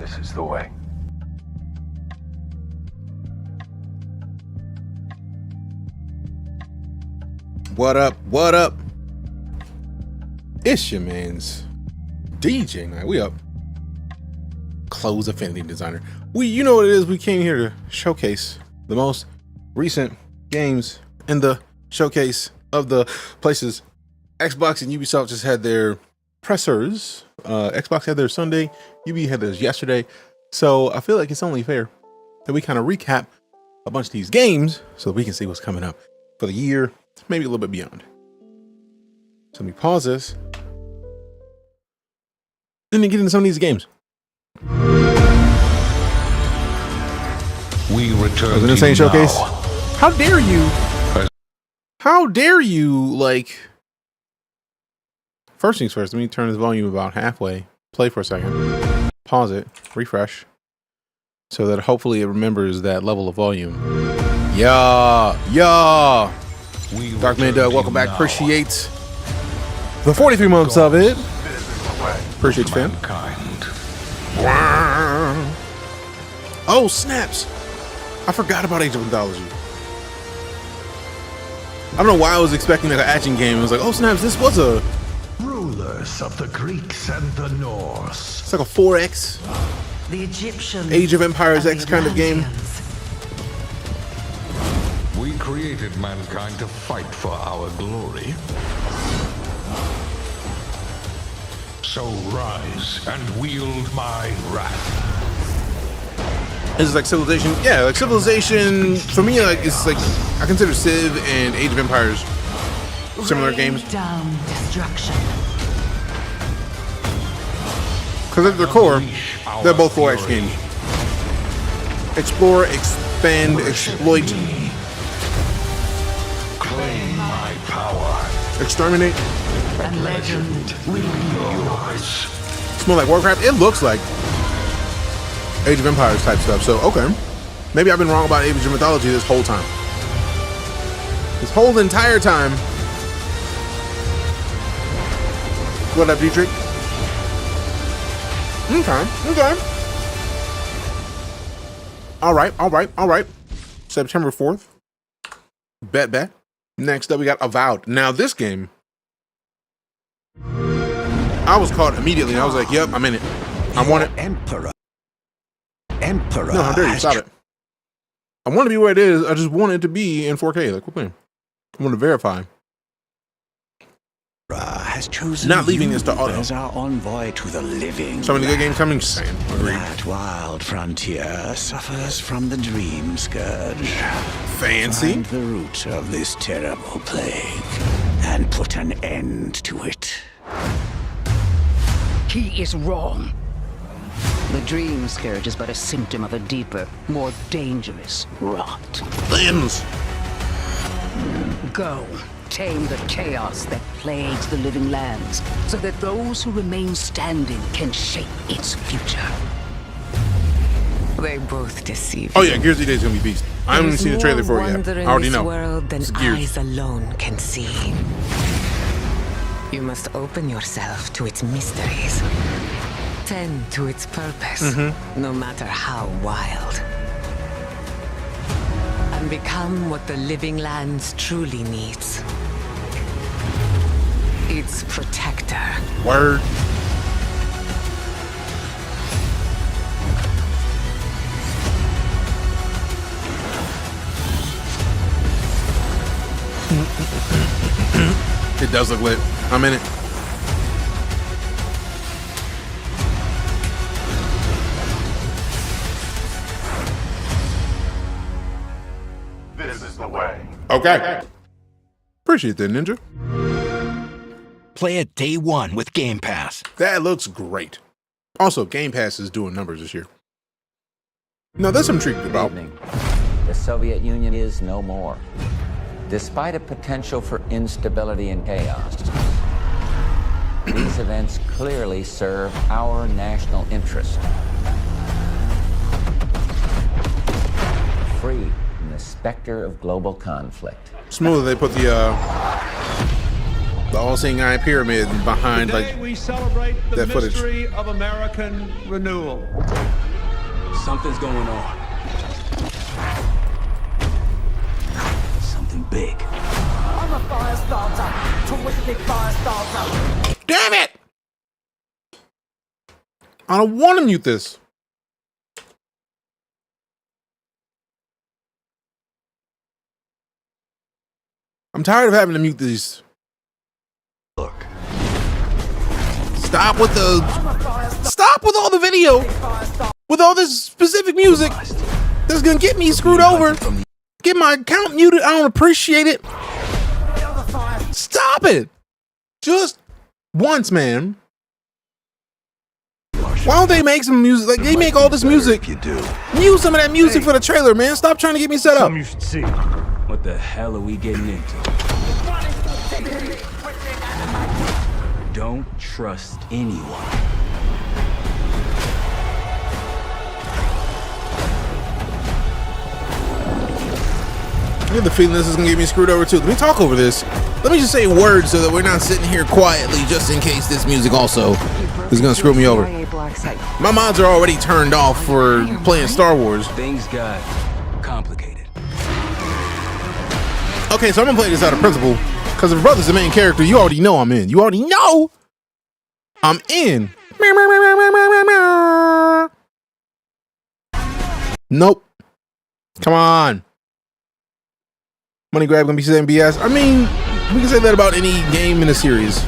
This is the way. What up? What up? It's your man's DeejayKnight. We up. Close Affinity Designer. You know what it is. We came here to showcase the most recent games in the showcase of the places. Xbox and Ubisoft just had their pressers. Xbox had their Sunday. Ubi had theirs yesterday. So I feel like it's only fair that we kind of recap a bunch of these games so that we can see what's coming up for the year, maybe a little bit beyond. So let me pause this and then get into some of these games. We return an insane showcase. How dare you? How dare you? Like, first things first, let me turn this volume about halfway. Play for a second. Pause it. Refresh. So that hopefully it remembers that level of volume. Yeah. Darkman Doug, welcome back. Appreciate the 43 months of it. Appreciate you, fam. Oh, snaps. I forgot about Age of Mythology. I don't know why I was expecting like an action game. I was like, oh, snaps, this was a... Rulers of the Greeks and the Norse. It's like a 4X. The Egyptians. Age of Empires X kind of game. We created mankind to fight for our glory. So rise and wield my wrath. This is like Civilization. Yeah, like Civilization, for me, like it's like, I consider Civ and Age of Empires similar games. Down destruction. Because at their core, they're both 4X games. Explore, expand, exploit. Claim my power. Exterminate. And legend will be yours. Smell like Warcraft. It looks like Age of Empires type stuff. So, okay. Maybe I've been wrong about Age of Mythology this whole time. This whole entire time. What up, Dietrich? Okay. All right. September 4th. Bet. Next up, we got Avowed. Now, this game, I was caught immediately. I was like, yep, I'm in it. I want it. Emperor. No, how dare you? Stop it. I want to be where it is. I just want it to be in 4K. Like, what? I want to verify. Has chosen Not leaving this to auto. as our envoy to the living. So many good games coming. Same. Agreed. That wild frontier suffers from the dream scourge. Fancy. Find the root of this terrible plague and put an end to it. He is wrong. The dream scourge is but a symptom of a deeper, more dangerous rot. Limbs. Go, tame the chaos that plagues the living lands, so that those who remain standing can shape its future. They both deceive Oh you. yeah, Gears of Day is gonna be beast. I haven't even seen the trailer for it yet. I already know. World than It's Gears. eyes alone can see. You must open yourself to its mysteries. Tend to its purpose, no matter how wild. And become what the living lands truly needs. Its protector. Word. It does look lit. I'm in it. This is the way. Okay. Appreciate that, Ninja. Play it day one with Game Pass. That looks great. Also, Game Pass is doing numbers this year. Now, that's I'm intrigued about. Evening. The Soviet Union is no more. Despite a potential for instability and chaos, these events clearly serve our national interest. Free from the specter of global conflict. Smooth, they put the The all-seeing eye pyramid behind Today like we celebrate the that footage. mystery of American renewal. Something's going on. Something big. I'm a fire starter. Terrific fire starter. Damn it! I don't want to mute this. I'm tired of having to mute these. Look. Stop with all the video. With all this specific music that's gonna get me screwed over. Get my account muted. I don't appreciate it. Stop it. Just once, man. Why don't they make some music? Like, they make all this music. You do. Use some of that music for the trailer, man. Stop trying to get me set up. You should see. What the hell are we getting into? Don't trust anyone. I get the feeling this is gonna get me screwed over too. Let me talk over this. Let me just say words so that we're not sitting here quietly just in case this music also is gonna screw me over. My mods are already turned off for playing Star Wars. Things got complicated. Okay, so I'm gonna play this out of principle. Because if brother's the main character, you already know I'm in. You already know I'm in. Nope. Come on. Money grab gonna be saying BS. I mean, we can say that about any game in a series.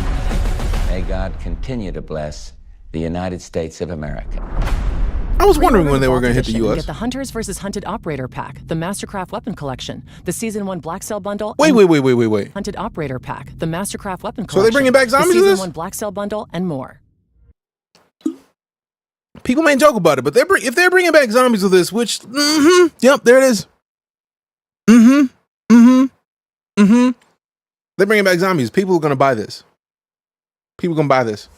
May God continue to bless the United States of America. I was wondering when they were going to hit the U.S. Get the Hunters vs. Hunted Operator Pack, the Mastercraft Weapon Collection, the Season 1 Black Cell Bundle. Wait. Hunted Operator Pack, the Mastercraft Weapon Collection. So they bringing back zombies the to Season this? 1 Black Cell Bundle, and more. People may joke about it, but if they're bringing back zombies with this, which, yep, there it is. They're bringing back zombies. People are going to buy this. People going to buy this.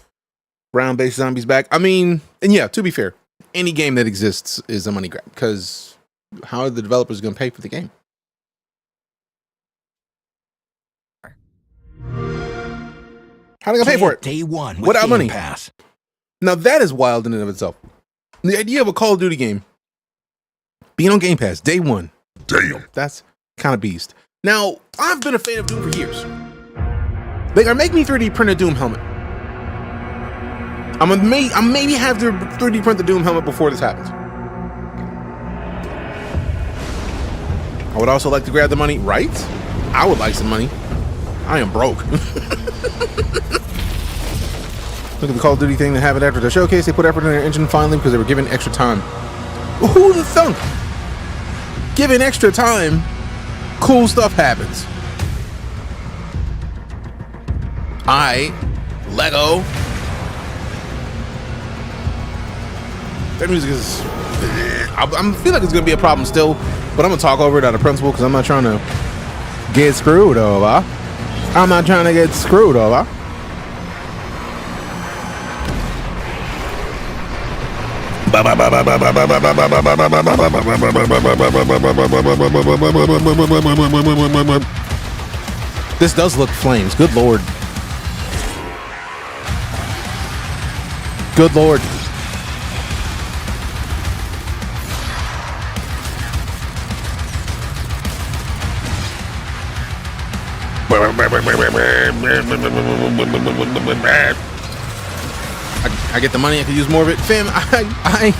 Round-based zombies back. I mean, and yeah, to be fair, any game that exists is a money grab because how are the developers going to pay for the game? How are they going to pay for it? Day one with Without Game money. Pass. Now that is wild in and of itself. The idea of a Call of Duty game being on Game Pass day one. Damn. That's kind of beast. Now, I've been a fan of Doom for years. They are making me 3D print a Doom helmet. I'm maybe have to 3D print the Doom helmet before this happens. I would also like to grab the money, right? I would like some money. I am broke. Look at the Call of Duty thing they have it after the showcase. They put effort in their engine finally because they were given extra time. Who the thunk? Given extra time, cool stuff happens. Lego. That music is... I feel like it's going to be a problem still, but I'm going to talk over it out of principle because I'm not trying to get screwed over. I'm not trying to get screwed over. This does look flames. Good lord. Good lord. I get the money. I could use more of it. Fam, I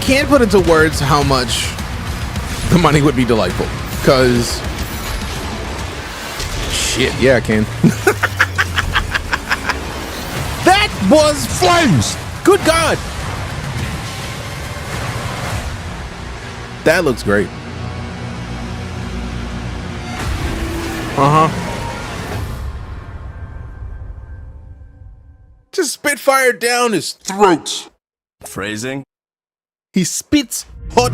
can't put into words how much the money would be delightful. Because... shit, yeah, I can. That was flames! Good God! That looks great. Just spit fire down his throat. Phrasing? He spits hot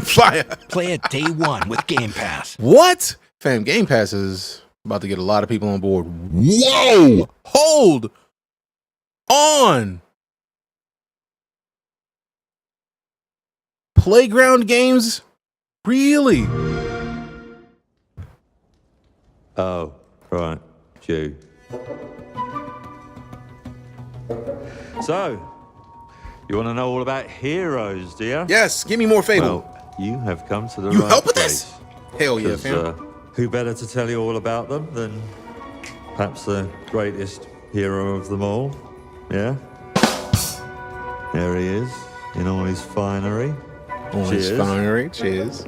fire. Play it day one with Game Pass. What? Fam, Game Pass is about to get a lot of people on board. Whoa! Hold on. Playground games? Really? Oh, right. You. So, you want to know all about heroes, do you? Yes, give me more Fable. Well, you have come to the You right help with place. this? Hell yeah, 'Cause, fam. who better to tell you all about them than perhaps the greatest hero of them all? Yeah? There he is, in all his finery. Oh, his finery. Cheers.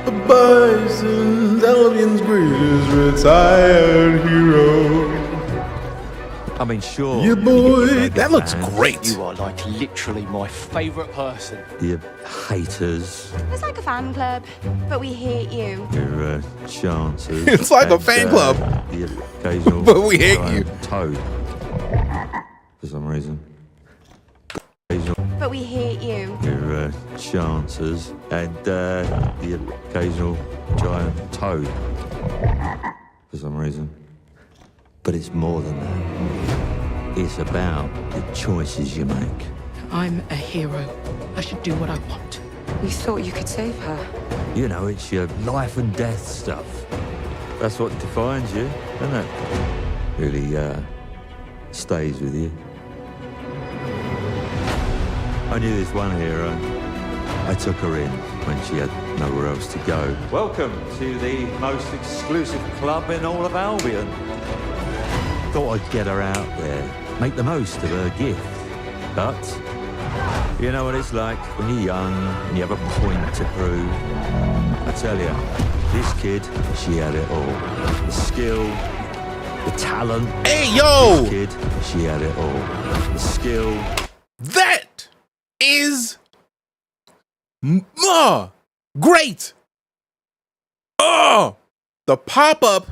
The Bison's Albion's greatest retired hero. I mean, sure. Yeah, boy. That looks great. You are like literally my favourite person. You haters. It's like a fan club, but we hate you. Your chances. It's like a fan club. The occasional But we hate you. Toad. For some reason. But we hate you. Your chances and the occasional giant toad. For some reason. But it's more than that. It's about the choices you make. I'm a hero. I should do what I want. You thought you could save her? You know, it's your life and death stuff. That's what defines you, isn't it? Really, stays with you. I knew this one hero. I took her in when she had nowhere else to go. Welcome to the most exclusive club in all of Albion. Thought I'd get her out there, make the most of her gift. But you know what it's like when you're young and you have a point to prove. I tell you, this kid, she had it all. The skill, the talent. Hey, yo! This kid, she had it all. The skill. That is great. Oh, the pop-up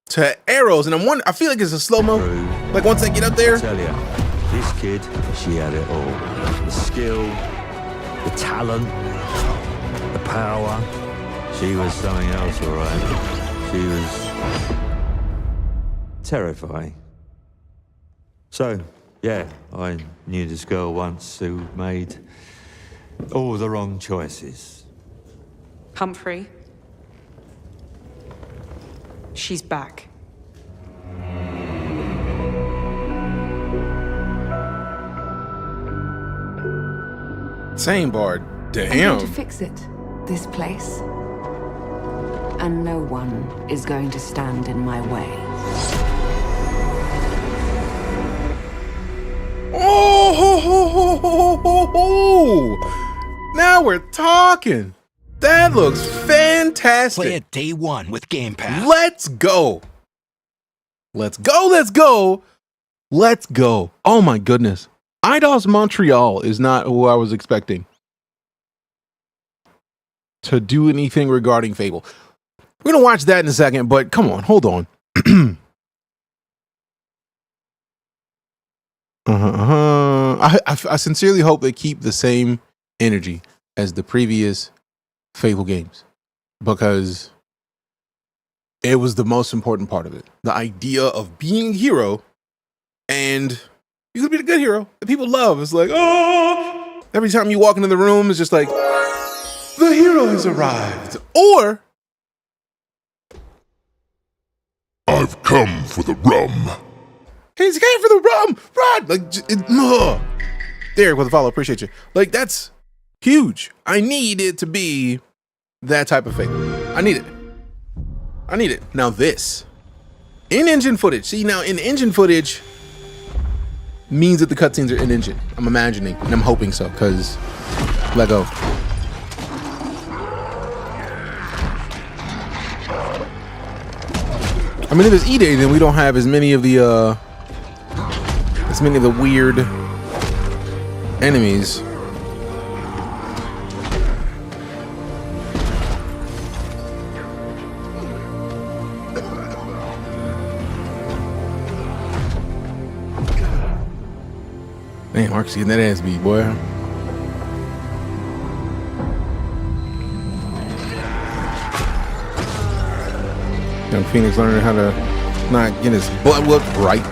to arrows, and I feel like it's a slow-mo. Like once I get up there. I tell you, this kid, she had it all. The skill, the talent, the power. She was something else, all right. She was terrifying. So, yeah, I knew this girl once who made all the wrong choices. Humphrey. She's back. Same bard. I'm Damn. going to fix it. This place. And no one is going to stand in my way. Oh, now we're talking. That looks fantastic. Play it day one with Game Pass. Let's go. Let's go. Let's go. Let's go. Oh my goodness. IDOS Montreal is not who I was expecting to do anything regarding Fable. We're going to watch that in a second, but come on, hold on. I sincerely hope they keep the same energy as the previous Fable games, because it was the most important part of it. The idea of being a hero, and you could be the good hero that people love. It's like, oh, every time you walk into the room, it's just like, the hero has arrived. Or, I've come for the rum. he's came for the rum, right? Like, Derek with a follow, appreciate you. Like, that's huge. I need it to be that type of Fable. I need it. I need it. Now this, in-engine footage. See, now in-engine footage means that the cutscenes are in-engine. I'm imagining, and I'm hoping so, because let go. I mean, if it's E-Day, then we don't have as many of the weird enemies. Man, Mark's getting that ass beat, boy. Young Phoenix learning how to not get his butt whooped right.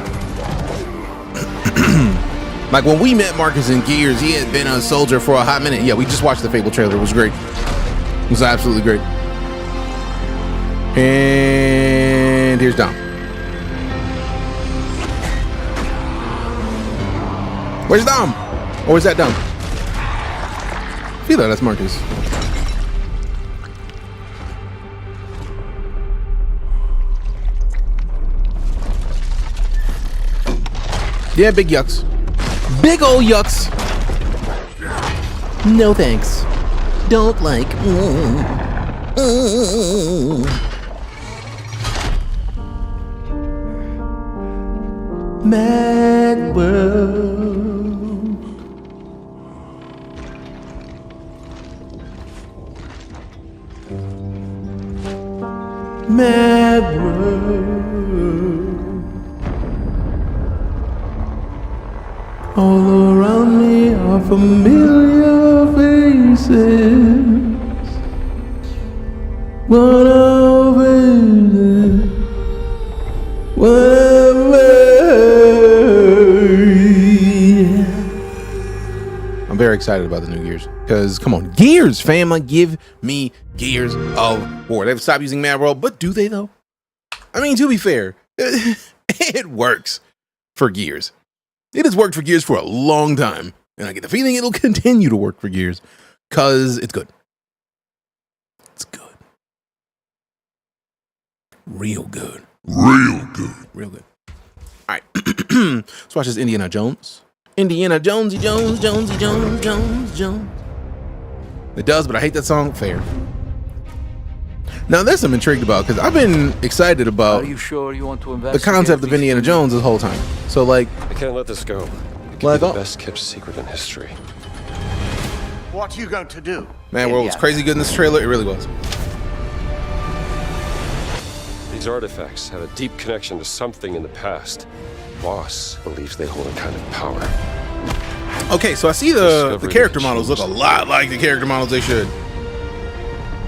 Like when we met Marcus in Gears, he had been a soldier for a hot minute. Yeah, we just watched the Fable trailer. It was great. It was absolutely great. And here's Dom. Where's Dom? Or is that Dom? I feel like that's Marcus. Yeah, big yucks. Big ol' yucks. No thanks. Don't like. Mad world. Mad world. All around me are familiar faces. What are faces? I'm very excited about the new Gears because, come on, Gears, fam! Like, give me Gears of War. They've stopped using Mad World, but do they though? I mean, to be fair, it works for Gears. It has worked for Gears for a long time, and I get the feeling it'll continue to work for Gears because it's good. It's good. Real good. Real good. Real good. All right. Let's watch this Indiana Jones. Indiana Jonesy Jones, Jonesy Jones, Jones, Jones. It does, but I hate that song. Fair. Now, this I'm intrigued about because I've been excited about Are you sure you want to the concept of Indiana Jones this whole time. So, like, I can't let this go. It could Like, be the best kept secret in history. What are you going to do? Man, World was crazy good in this trailer. It really was. These artifacts have a deep connection to something in the past. Boss believes they hold a kind of power. Okay, so I see the character models look a lot like the character models they should.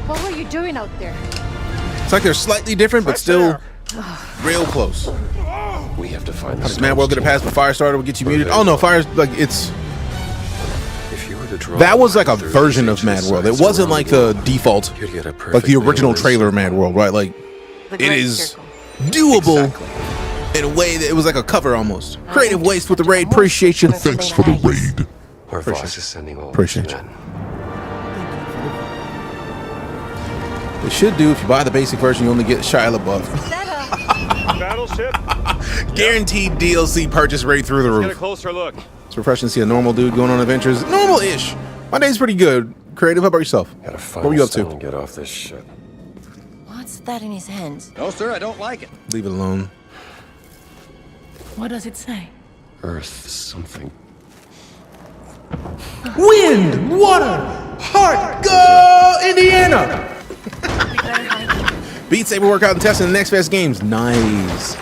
What were you doing out there? It's like they're slightly different, but still real close. We have to find How does Mad World get a pass, but Firestarter will get you muted? Oh no, Fire's like it's. If you were to draw That was like a version of Mad World. It wasn't like the default, like the original trailer Mad World, right? Like it is doable in a way that it was like a cover almost. Creative waste with the raid. Appreciate you. Thanks for the raid. Our boss is sending all Appreciate you. It should do if you buy the basic version, you only get Shia LaBeouf. Battleship. Guaranteed DLC purchase rate through the Get a roof. closer look. It's refreshing to see a normal dude going on adventures. Normal-ish. My day's pretty good. Creative, how about yourself? What were you up to? Get off this shit. What's that in his hands? No, sir, I don't like it. Leave it alone. What does it say? Earth something. Wind, water, heart, go Indiana! Beat Saber workout and testing the Next Fest games. Nice.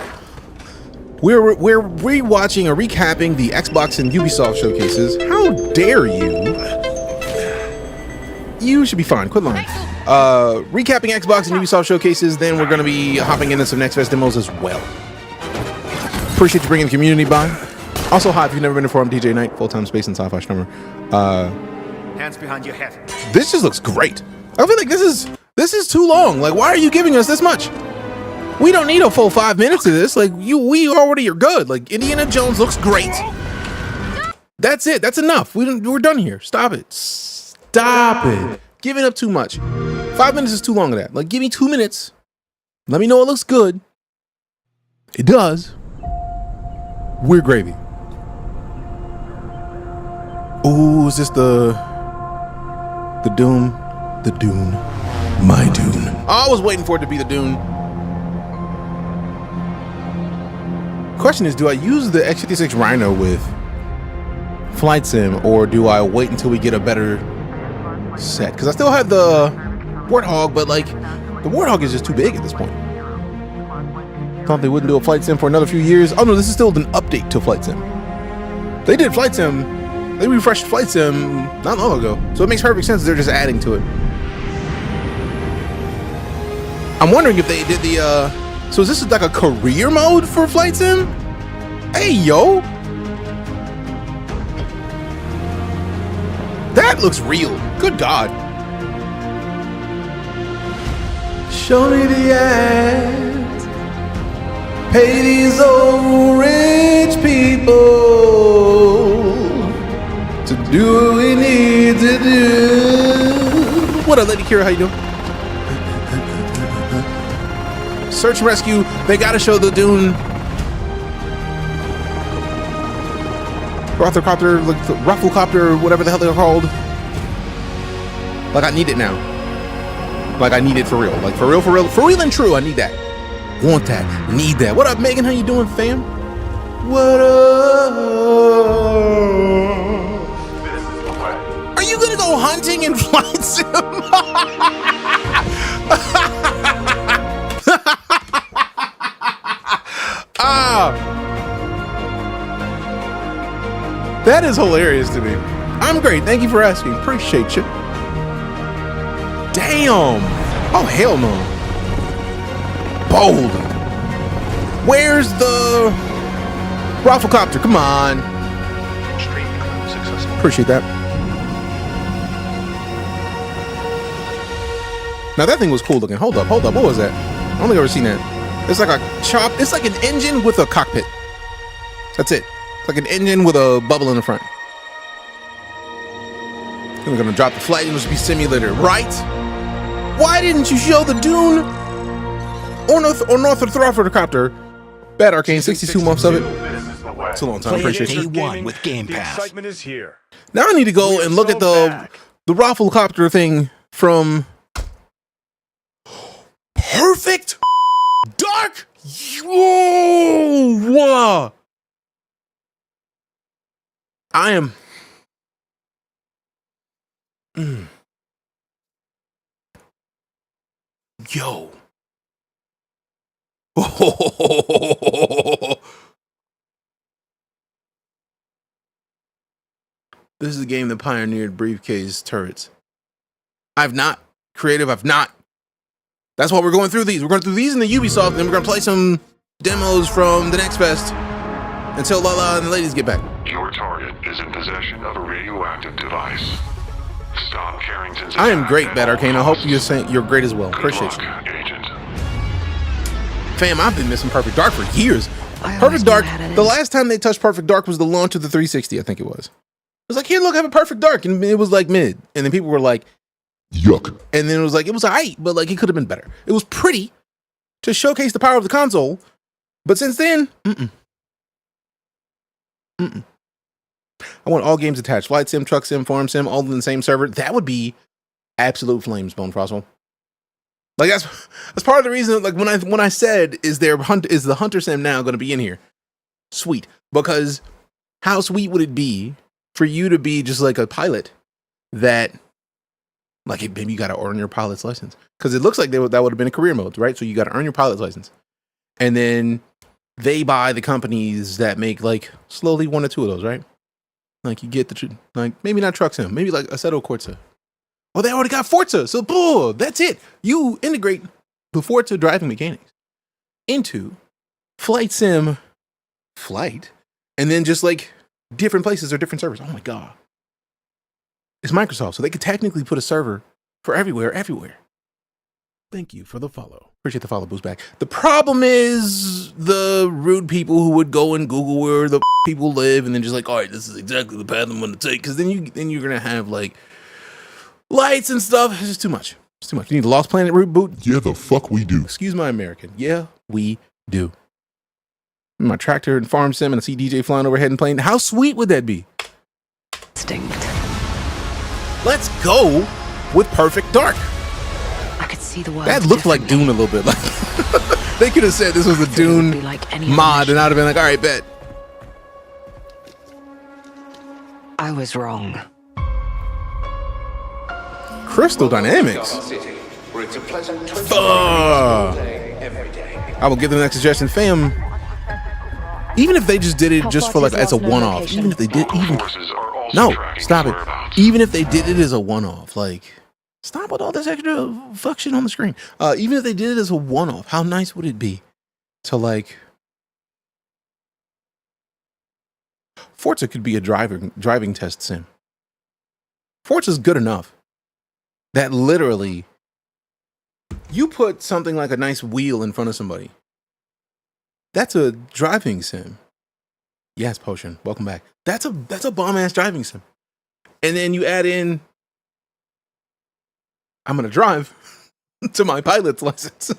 We're rewatching or recapping the Xbox and Ubisoft showcases. How dare you? You should be fine. Quit lying. Recapping Xbox and Ubisoft showcases. Then we're going to be hopping into some Next Fest demos as well. Appreciate you bringing the community by. Also, hi, if you've never been before, I'm DeejayKnight, full-time space and sci-fi streamer. Hands behind your head. This just looks great. I feel like this is too long. Like, why are you giving us this much? We don't need a full 5 minutes of this. Like, we already are good. Like, Indiana Jones looks great. That's it. That's enough. We're done here. Stop it. Stop it. Giving up too much. 5 minutes is too long of that. Like, give me 2 minutes. Let me know it looks good. It does. We're gravy. Ooh, is this the Doom? The Dune. My Dune. I was waiting for it to be the Dune. Question is, do I use the X56 Rhino with Flight Sim, or do I wait until we get a better set? Because I still have the Warthog, but like, the Warthog is just too big at this point. Thought they wouldn't do a Flight Sim for another few years. Oh no, this is still an update to Flight Sim. They did Flight Sim. They refreshed Flight Sim not long ago. So it makes perfect sense they're just adding to it. I'm wondering if they did the, so is this like a career mode for Flight Sim? Hey, yo. That looks real. Good God. Show me the ads. Pay these old rich people to do what we need to do. What up, Lady Kira? How you doing? Search and rescue. They gotta show the Dune. Rothercopter, like the Rufflecopter, whatever the hell they're called. Like, I need it now. Like, I need it for real. Like, for real and true, I need that. Want that. Need that. What up, Megan? How you doing, fam? What up? Are you gonna go hunting in Flight Sim? That is hilarious to me. I'm great. Thank you for asking. Appreciate you. Damn. Oh, hell no. Bold. Where's the Rufflecopter? Come on. Appreciate that. Now that thing was cool looking. Hold up. What was that? I don't think I've ever seen that. It's like a chop. It's like an engine with a cockpit. That's it. It's like an engine with a bubble in the front. And we're gonna drop the flight. It must be simulator, right? Why didn't you show the Dune or Northropter? Bad Arcane, 62 months of it. It's a long time. Appreciate Day it. one with Game Pass. Excitement is here. Now I need to go and look at the Rufflecopter thing from Perfect Dark. Whoa! I am. Yo. This is a game that pioneered briefcase turrets. I've not. Creative, I've not. That's why we're going through these. We're going through these in the Ubisoft, and then we're going to play some demos from the next fest until Lala and the ladies get back. Your target is in possession of a radioactive device. Stop Carrington's. I am great, Bad Arcane. I hope you're great as well. Appreciate you. Agent. Fam, I've been missing Perfect Dark for years. Perfect Dark, the last time they touched Perfect Dark was the launch of the 360, I think it was. It was like, here, look, I have a Perfect Dark. And it was like mid. And then people were like, yuck. And then it was like, it was alright, but like it could have been better. It was pretty to showcase the power of the console. But since then, I want all games attached. Flight Sim, Truck Sim, Farm Sim, all in the same server. That would be absolute flames, Bone Frostle. Like that's part of the reason. Like when I said, is the Hunter Sim now going to be in here? Sweet, because how sweet would it be for you to be just like a pilot that, like, maybe you got to earn your pilot's license, because it looks like that would have been a career mode, right? So you got to earn your pilot's license, and then they buy the companies that make like slowly one or two of those, right? Like you get the like maybe not Truck Sim, maybe like Assetto Corsa. Oh, they already got Forza, so boom, that's it. You integrate the Forza driving mechanics into Flight Sim Flight, and then just like different places or different servers. Oh my god, it's Microsoft, so they could technically put a server for everywhere. Thank you for the follow. Appreciate the follow, Boost back. The problem is the rude people who would go and Google where the people live, and then just like, all right, this is exactly the path I'm going to take. Because then you're going to have like lights and stuff. It's just too much. It's too much. You need a Lost Planet reboot? Yeah, the fuck we do. Excuse my American. Yeah, we do. My tractor and farm sim, and I see DJ flying overhead and playing. How sweet would that be? Instinct. Let's go with Perfect Dark. I could see the world. That looked like Dune a little bit. Like they could have said this was a Dune mod, and I'd have been like, all right, bet. I was wrong. Crystal Dynamics. I will give them the next suggestion, fam. Even if they just did it just for like as a one-off, even if they did, no, stop it. Even if they did it as a one-off, like stop with all this extra fuck shit on the screen. Even if they did it as a one-off, how nice would it be to like Forza could be a driving test sim. Forza's good enough that literally you put something like a nice wheel in front of somebody. That's a driving sim. Yes, Potion. Welcome back. That's a bomb-ass driving sim. And then you add in, I'm going to drive to my pilot's license.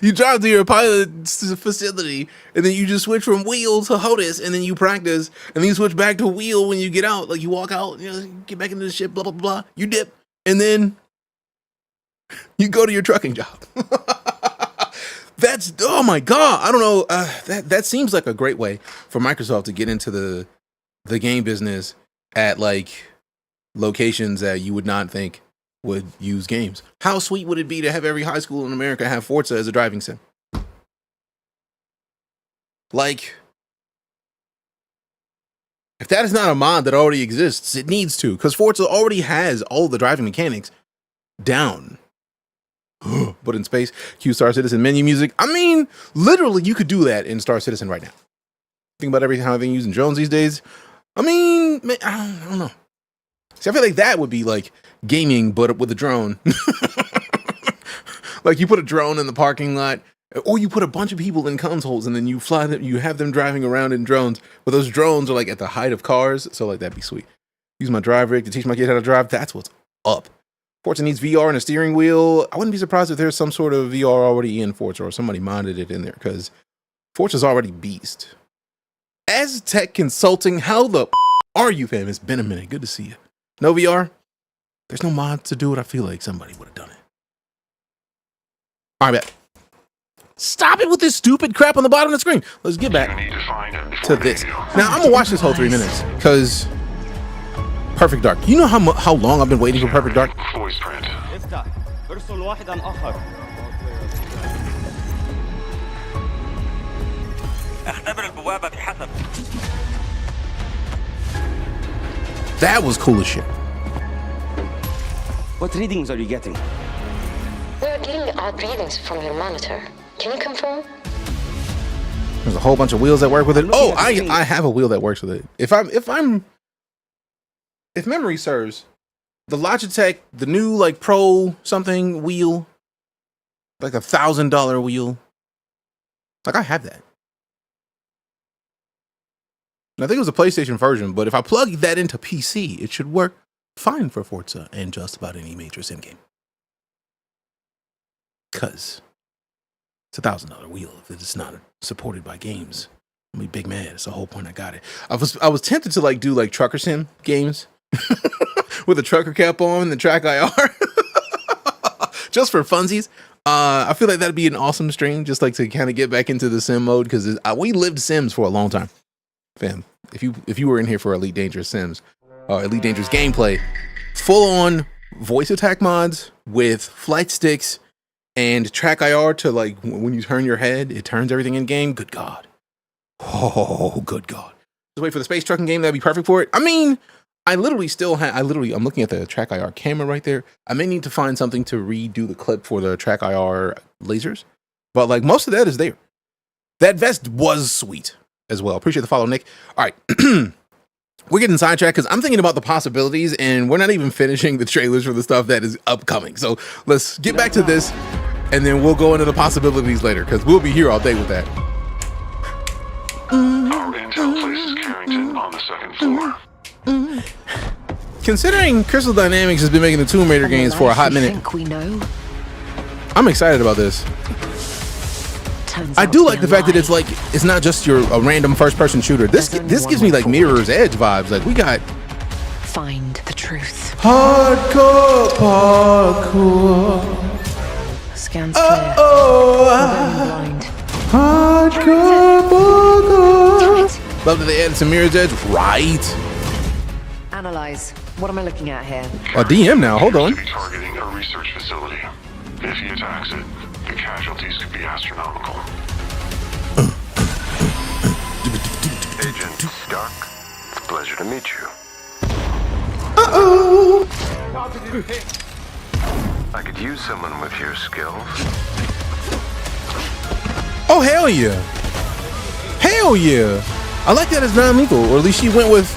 You drive to your pilot's facility, and then you just switch from wheel to HOTUS, and then you practice, and then you switch back to wheel when you get out. Like, you walk out, you know, get back into the ship, blah, blah, blah. You dip, and then you go to your trucking job. That's, oh my God. I don't know. That seems like a great way for Microsoft to get into the game business at, like, locations that you would not think would use games. How sweet would it be to have every high school in America have Forza as a driving sim? Like, if that is not a mod that already exists, it needs to, because Forza already has all the driving mechanics down. But in space, cue Star Citizen menu music. I mean, literally, you could do that in Star Citizen right now. Think about everything, how they're using drones these days. I mean, man, I don't know. See, I feel like that would be like gaming, but with a drone. Like, you put a drone in the parking lot, or you put a bunch of people in consoles, and then you fly them. You have them driving around in drones, but those drones are like at the height of cars. So like, that'd be sweet. Use my drive rig to teach my kid how to drive. That's what's up. Forza needs VR and a steering wheel. I wouldn't be surprised if there's some sort of VR already in Forza, or somebody modded it in there, because Forza's already beast. As tech consulting, how the are you, fam? It's been a minute. Good to see you. No VR? There's no mods to do it. I feel like somebody would have done it. All right, bet. Stop it with this stupid crap on the bottom of the screen. Let's get back to this. Now, I'm going to watch this whole 3 minutes, because Perfect Dark. You know how long I've been waiting for Perfect Dark? Voice print. That was cool as shit. What readings are you getting? We're getting odd readings from your monitor. Can you confirm? There's a whole bunch of wheels that work with it. Oh, I have a wheel that works with it. If memory serves, the Logitech, the new like Pro something wheel, like $1,000 wheel, like I have that. And I think it was a PlayStation version, but if I plug that into PC, it should work fine for Forza and just about any major sim game. Cause it's $1,000 wheel. If it's not supported by games, I'm be big mad. It's the whole point I got it. I was tempted to like do like trucker sim games with a trucker cap on and the track IR just for funsies. I feel like that'd be an awesome stream, just like to kind of get back into the sim mode, because we lived Sims for a long time. Fam, if you were in here for Elite Dangerous Sims, Elite Dangerous gameplay, full on voice attack mods with flight sticks and track IR to like when you turn your head, it turns everything in game. Good God. Oh, good God. Just wait for the space trucking game. That'd be perfect for it. I mean, I'm looking at the track IR camera right there. I may need to find something to redo the clip for the track IR lasers, but like most of that is there. That vest was sweet as well. Appreciate the follow, Nick. All right. We're getting sidetracked because I'm thinking about the possibilities, and we're not even finishing the trailers for the stuff that is upcoming. So let's get back to this, and then we'll go into the possibilities later, because we'll be here all day with that. Our intel places Carrington on the second floor. Considering Crystal Dynamics has been making the Tomb Raider games for a hot minute, I'm excited about this. I do like the fact that it's not just a random first-person shooter. This gives me like Mirror's Edge vibes. Like, we got find the truth. Hardcore parkour. Scans clear. Blind. Hardcore parkour. Love that they added some Mirror's Edge. Right. Analyze. What am I looking at here? A DM now. Hold on. Targeting a research facility. If he attacks it, the casualties could be astronomical. Agent Stark, it's a pleasure to meet you. Uh-oh! I could use someone with your skills. Oh, hell yeah. Hell yeah. I like that it's non-lethal, or at least she went with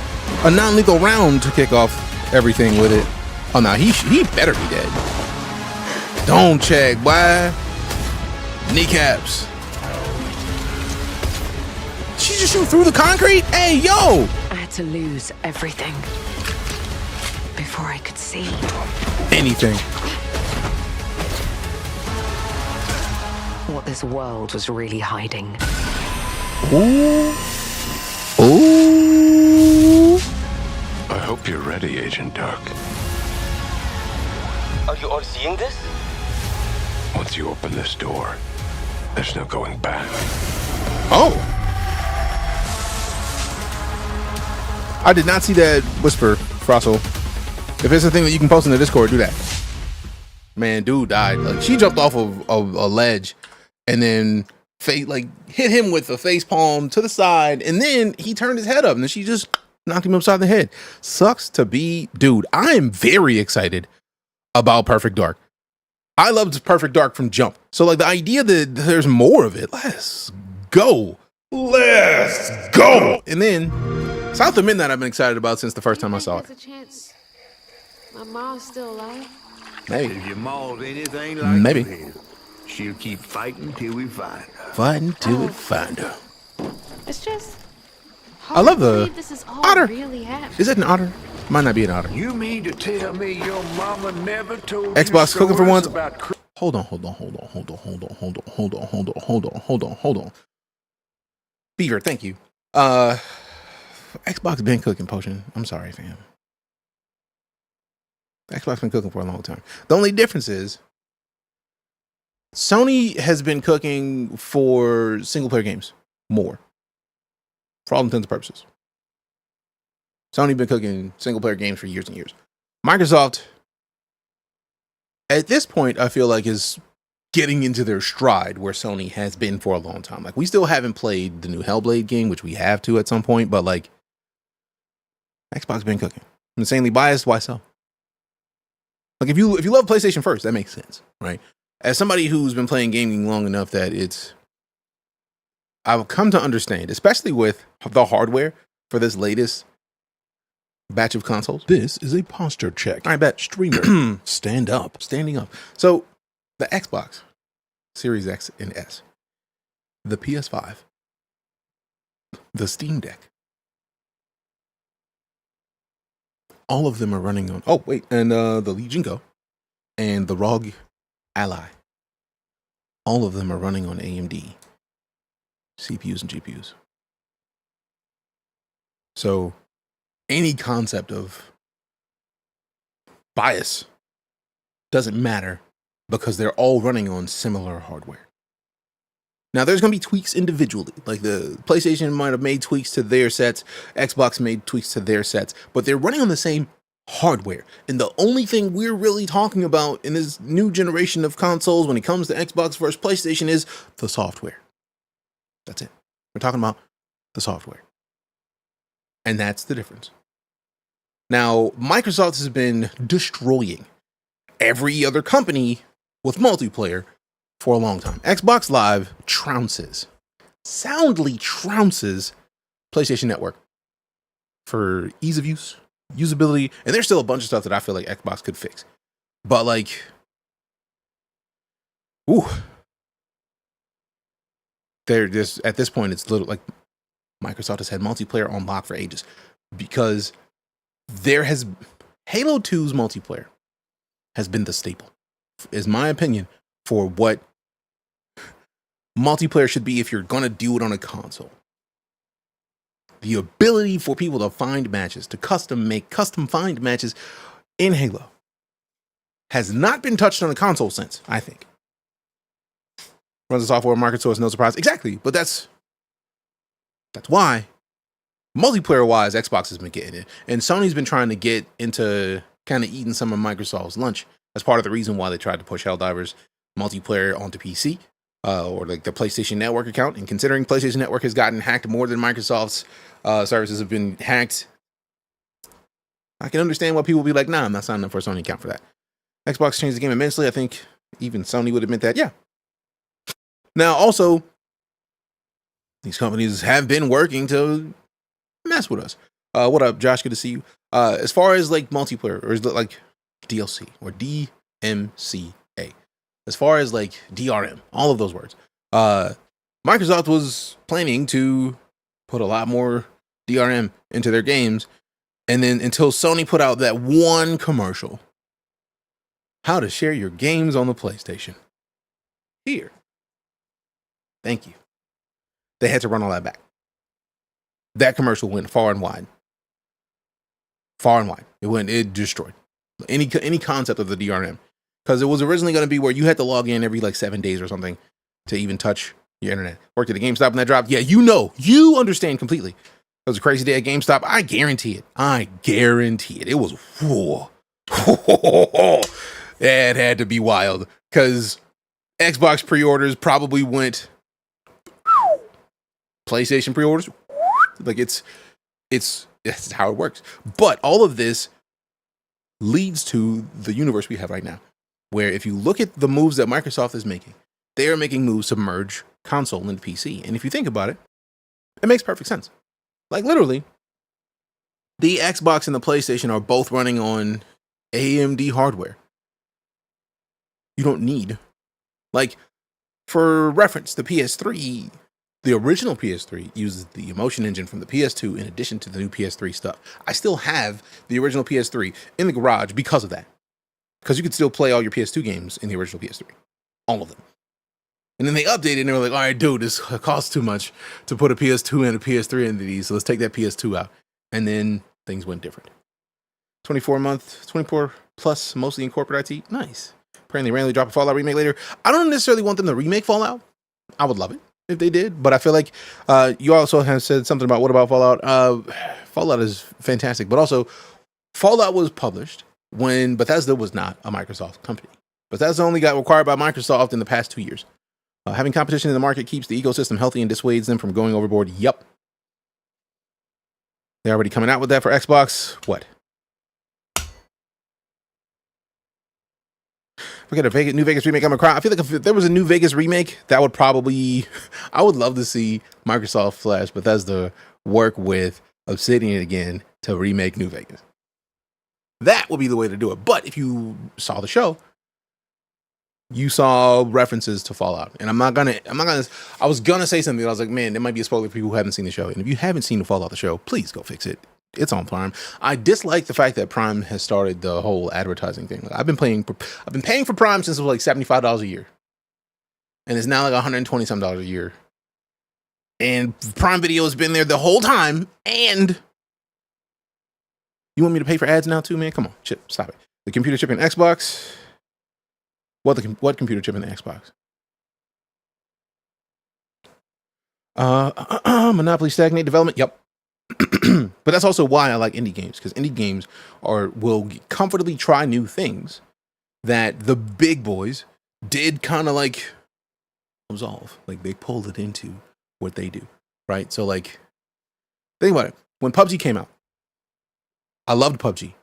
a non-lethal round to kick off everything with it. Oh no, he better be dead. Don't check, boy. Kneecaps. She just shoot through the concrete? Hey, yo! I had to lose everything before I could see anything. What this world was really hiding. Ooh. Ooh. I hope you're ready, Agent Dark. Are you all seeing this? Once you open this door, there's no going back. Oh. I did not see that whisper, Frosso. If it's a thing that you can post in the Discord, do that. Man, dude died. Like, she jumped off of a ledge and then hit him with a face palm to the side, and then he turned his head up and then she just knocked him upside the head. Sucks to be, dude. I am very excited about Perfect Dark. I loved Perfect Dark from jump. So like the idea that there's more of it, let's go. Let's go. And then South of Midnight I've been excited about since the first time I saw it. There's a chance my mom's still alive. Maybe. If your mom's anything like maybe. Her, she'll keep fighting till we find her. Fighting till we find her. It's just I love the this is all otter. Really happening. Is it an otter? Might not be an otter. You mean to tell me your mama never told Xbox you cooking for once. about Hold on. Beaver, thank you. Xbox been cooking, Potion. I'm sorry, fam. Xbox been cooking for a long time. The only difference is Sony has been cooking for single player games more. For all intents and purposes. Sony been cooking single player games for years and years. Microsoft, at this point, I feel like is getting into their stride where Sony has been for a long time. Like, we still haven't played the new Hellblade game, which we have to at some point, but like, Xbox been cooking. I'm insanely biased, why so? Like, if you love PlayStation first, that makes sense, right? As somebody who's been playing gaming long enough that I've come to understand, especially with the hardware for this latest batch of consoles. This is a posture check. I bet. Streamer, stand up. Standing up. So, the Xbox Series X and S, the PS5, the Steam Deck, all of them are running on, and the Legion Go and the ROG Ally, all of them are running on AMD CPUs and GPUs. So, any concept of bias doesn't matter because they're all running on similar hardware. Now, there's going to be tweaks individually. Like, the PlayStation might have made tweaks to their sets, Xbox made tweaks to their sets, but they're running on the same hardware. And the only thing we're really talking about in this new generation of consoles when it comes to Xbox versus PlayStation is the software. That's it. We're talking about the software. And that's the difference. Now, Microsoft has been destroying every other company with multiplayer for a long time. Xbox Live soundly trounces PlayStation Network for ease of use, usability, and there's still a bunch of stuff that I feel like Xbox could fix. But like, they're just, at this point, it's little like Microsoft has had multiplayer on lock for ages because Halo 2's multiplayer has been the staple, is my opinion, for what multiplayer should be if you're going to do it on a console. The ability for people to find matches, to custom find matches in Halo has not been touched on a console since, I think. Runs the software market, so it's no surprise. Exactly, but that's why multiplayer-wise, Xbox has been getting it. And Sony's been trying to get into kind of eating some of Microsoft's lunch. That's part of the reason why they tried to push Helldivers multiplayer onto PC, or like the PlayStation Network account. And considering PlayStation Network has gotten hacked more than Microsoft's services have been hacked, I can understand why people will be like, nah, I'm not signing up for a Sony account for that. Xbox changed the game immensely. I think even Sony would admit that, yeah. Now, also, these companies have been working to mess with us. What up, Josh? Good to see you. As far as like multiplayer, or is it like DLC or DMCA? As far as like DRM, all of those words. Microsoft was planning to put a lot more DRM into their games, and then until Sony put out that one commercial, how to share your games on the PlayStation. Here. Thank you. They had to run all that back. That commercial went far and wide. Far and wide. It destroyed any concept of the DRM. Because it was originally going to be where you had to log in every like 7 days or something to even touch your internet. Worked at a GameStop and that dropped. Yeah, you understand completely. It was a crazy day at GameStop. I guarantee it. It was, whoa. It had to be wild. Because Xbox pre-orders probably went, PlayStation pre-orders, like it's how it works. But all of this leads to the universe we have right now, where if you look at the moves that Microsoft is making, they are making moves to merge console and PC. And if you think about it, it makes perfect sense. Like literally, the Xbox and the PlayStation are both running on AMD hardware. You don't need, like, for reference, the PS3, the original PS3 uses the emotion engine from the PS2 in addition to the new PS3 stuff. I still have the original PS3 in the garage because of that. Because you could still play all your PS2 games in the original PS3. All of them. And then they updated and they were like, all right, dude, this costs too much to put a PS2 and a PS3 into these, so let's take that PS2 out. And then things went different. 24 plus, mostly in corporate IT. Nice. Apparently randomly drop a Fallout remake later. I don't necessarily want them to remake Fallout. I would love it if they did, but I feel like you also have said something about what about Fallout? Fallout is fantastic, but also Fallout was published when Bethesda was not a Microsoft company. Bethesda only got acquired by Microsoft in the past 2 years. Having competition in the market keeps the ecosystem healthy and dissuades them from going overboard. Yep. They're already coming out with that for Xbox. What? We got a New Vegas remake. I'm a cry. I feel like if there was a New Vegas remake, that would probably, I would love to see Microsoft / Bethesda work with Obsidian again to remake New Vegas. That would be the way to do it. But if you saw the show, you saw references to Fallout. And I was gonna say something, but I was like, man, there might be a spoiler for people who haven't seen the show. And if you haven't seen the Fallout the show, please go fix it. It's on Prime. I dislike the fact that Prime has started the whole advertising thing. Like, I've been paying for Prime since it was like $75 a year. And it's now like $120 some a year. And Prime Video has been there the whole time. And you want me to pay for ads now too, man? Come on, stop it. The computer chip in Xbox. What computer chip in the Xbox? Monopoly stagnate development. Yep. But that's also why I like indie games, because indie games will comfortably try new things that the big boys did kind of like absolve. Like they pulled it into what they do, right? So like, think about it. When PUBG came out, I loved PUBG.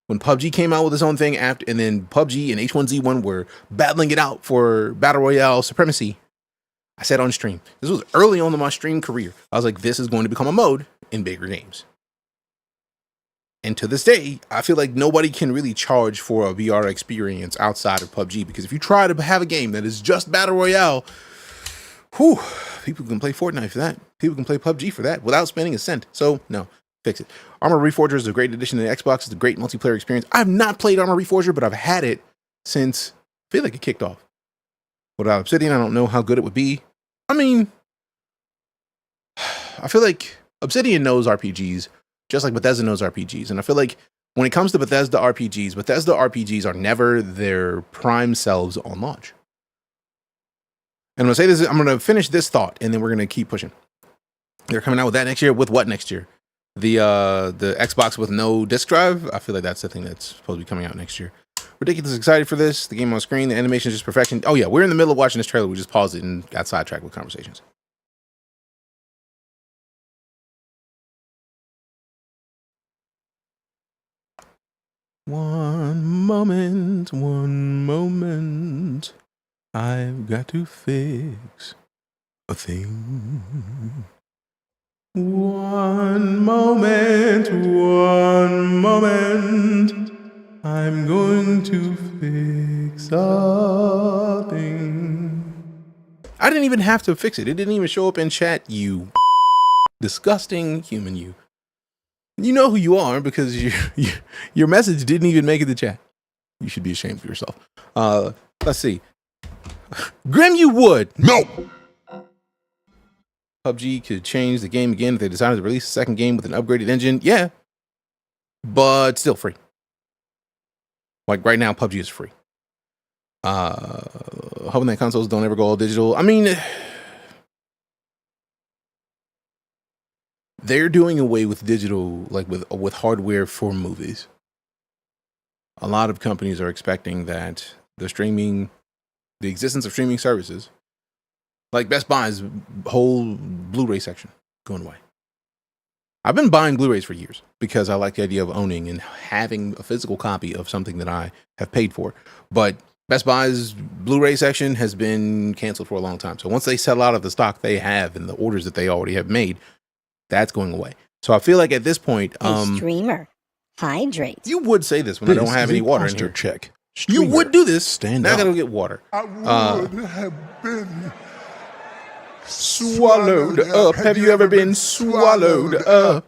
When PUBG came out with its own thing and then PUBG and H1Z1 were battling it out for Battle Royale supremacy, I said on stream, this was early on in my stream career, I was like, this is going to become a mode in bigger games. And to this day, I feel like nobody can really charge for a VR experience outside of PUBG, because if you try to have a game that is just Battle Royale, people can play Fortnite for that. People can play PUBG for that without spending a cent. So, no, fix it. Armor Reforger is a great addition to the Xbox. It's a great multiplayer experience. I've not played Armor Reforger, but I've had it since, I feel like it kicked off. Without Obsidian, I don't know how good it would be. I mean, I feel like Obsidian knows RPGs, just like Bethesda knows RPGs. And I feel like when it comes to Bethesda RPGs are never their prime selves on launch. And I'm going to say this, I'm going to finish this thought, and then we're going to keep pushing. They're coming out with that next year. With what next year? The Xbox with no disc drive? I feel like that's the thing that's supposed to be coming out next year. Ridiculous excited for this. The game on screen, the animation is just perfection. Oh yeah, we're in the middle of watching this trailer. We just paused it and got sidetracked with conversations. One moment. I've got to fix a thing. One moment. moment. I'm going to fix a thing. I didn't even have to fix it. It didn't even show up in chat, you disgusting human, you. You know who you are because your message didn't even make it to chat. You should be ashamed of yourself. Let's see. Grim, you would. No. PUBG could change the game again if they decided to release a second game with an upgraded engine. Yeah. But still free. Like right now, PUBG is free. Hoping that consoles don't ever go all digital. I mean, they're doing away with digital, like with hardware for movies. A lot of companies are expecting that the existence of streaming services, like Best Buy's whole Blu-ray section, going away. I've been buying Blu-rays for years because I like the idea of owning and having a physical copy of something that I have paid for. But Best Buy's Blu-ray section has been canceled for a long time. So once they sell out of the stock they have and the orders that they already have made, that's going away. So I feel like at this point, streamer, hydrate. You would say this when I don't have any water in here. Check. You would do this. Stand now up. I gotta get water. I would have been swallowed up. Have you ever been swallowed up?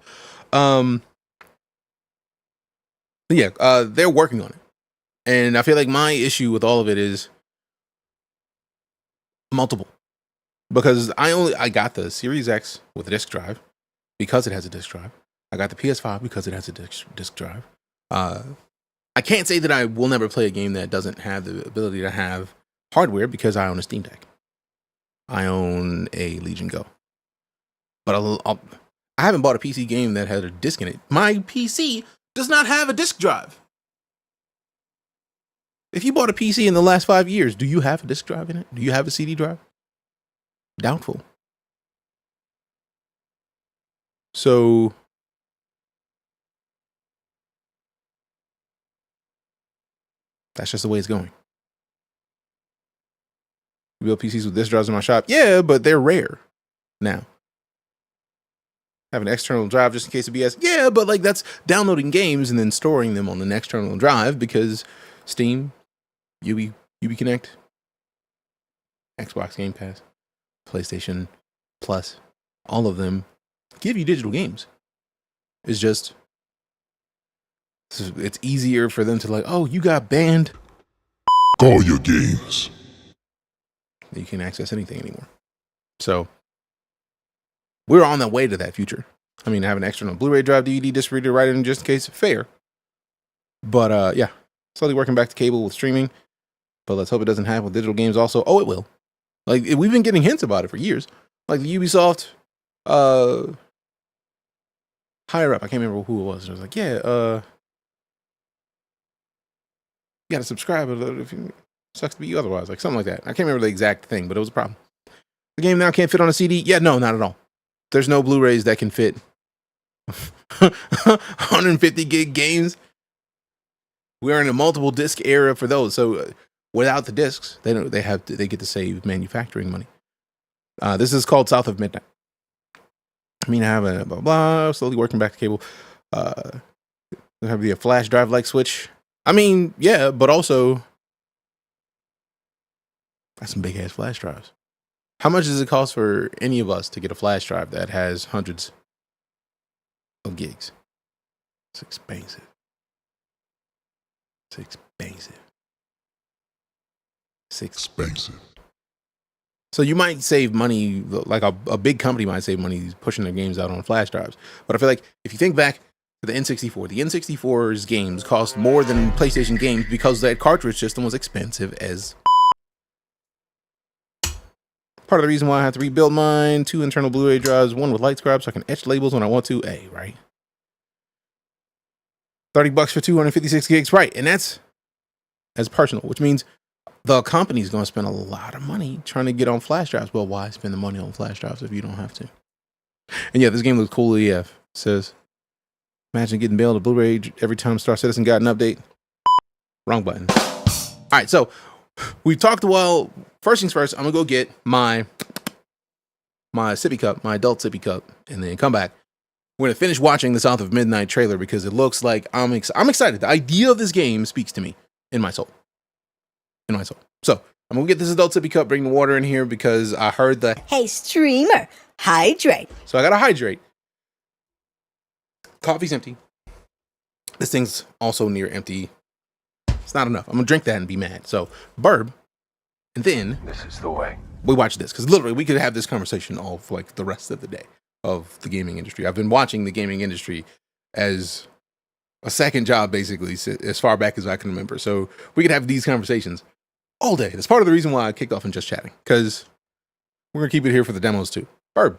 Yeah, they're working on it. And I feel like my issue with all of it is multiple. Because I got the Series X with a disc drive because it has a disc drive. I got the PS5 because it has a disc drive. I can't say that I will never play a game that doesn't have the ability to have hardware because I own a Steam Deck. I own a Legion Go. But I haven't bought a PC game that had a disc in it. My PC does not have a disc drive. If you bought a PC in the last 5 years, do you have a disc drive in it? Do you have a CD drive? Doubtful. So that's just the way it's going. You build PCs with disc drives in my shop? Yeah, but they're rare now. Have an external drive just in case of BS? Yeah, but like that's downloading games and then storing them on an external drive because Steam, Ubi Connect, Xbox Game Pass, PlayStation Plus, all of them give you digital games. It's just, it's easier for them to like, oh, you got banned. all your games. You can't access anything anymore. So we're on the way to that future. I mean, I have an external Blu-ray drive, DVD disc reader right in just in case. Fair. But yeah, slowly working back to cable with streaming. But let's hope it doesn't happen with digital games also. Oh, it will. Like, we've been getting hints about it for years. Like the Ubisoft higher up, I can't remember who it was. It was like, yeah, you got to subscribe if you sucks to be you otherwise. Like something like that. I can't remember the exact thing, but it was a problem. The game now can't fit on a CD? Yeah, no, not at all. There's no Blu-rays that can fit 150 gig games. We're in a multiple disc era for those. So without the discs, they get to save manufacturing money. This is called South of Midnight. I mean, I have a blah, blah, slowly working back to cable. There have to be a flash drive like switch. I mean, yeah, but also that's some big ass flash drives. How much does it cost for any of us to get a flash drive that has hundreds of gigs? It's expensive. It's expensive. It's expensive. So you might save money, like a big company might save money pushing their games out on flash drives. But I feel like if you think back to the N64's games cost more than PlayStation games because that cartridge system was expensive as part of the reason why I have to rebuild mine. 2 internal Blu-ray drives, 1 with light scribe so I can etch labels when I want to. Hey, right? $30 for 256 gigs, right? And that's as personal, which means the company's going to spend a lot of money trying to get on flash drives. Well, why spend the money on flash drives if you don't have to? And yeah, this game looks cool AF. It says, imagine getting bailed a Blu-ray every time Star Citizen got an update. Wrong button. All right, so we talked a while. First things first, I'm going to go get my sippy cup, my adult sippy cup, and then come back. We're gonna finish watching the South of Midnight trailer because it looks like I'm excited. The idea of this game speaks to me in my soul. So I'm gonna get this adult sippy cup, bring the water in here because I heard the Hey, streamer, hydrate. So I gotta hydrate. Coffee's empty. This thing's also near empty. It's not enough. I'm gonna drink that and be mad. So burb, and then This is the way. we watch this because literally we could have this conversation all for like the rest of the day of the gaming industry. I've been watching the gaming industry as a second job basically as far back as I can remember. So we could have these conversations all day. That's part of the reason why I kicked off in just chatting because we're gonna keep it here for the demos too. Burb.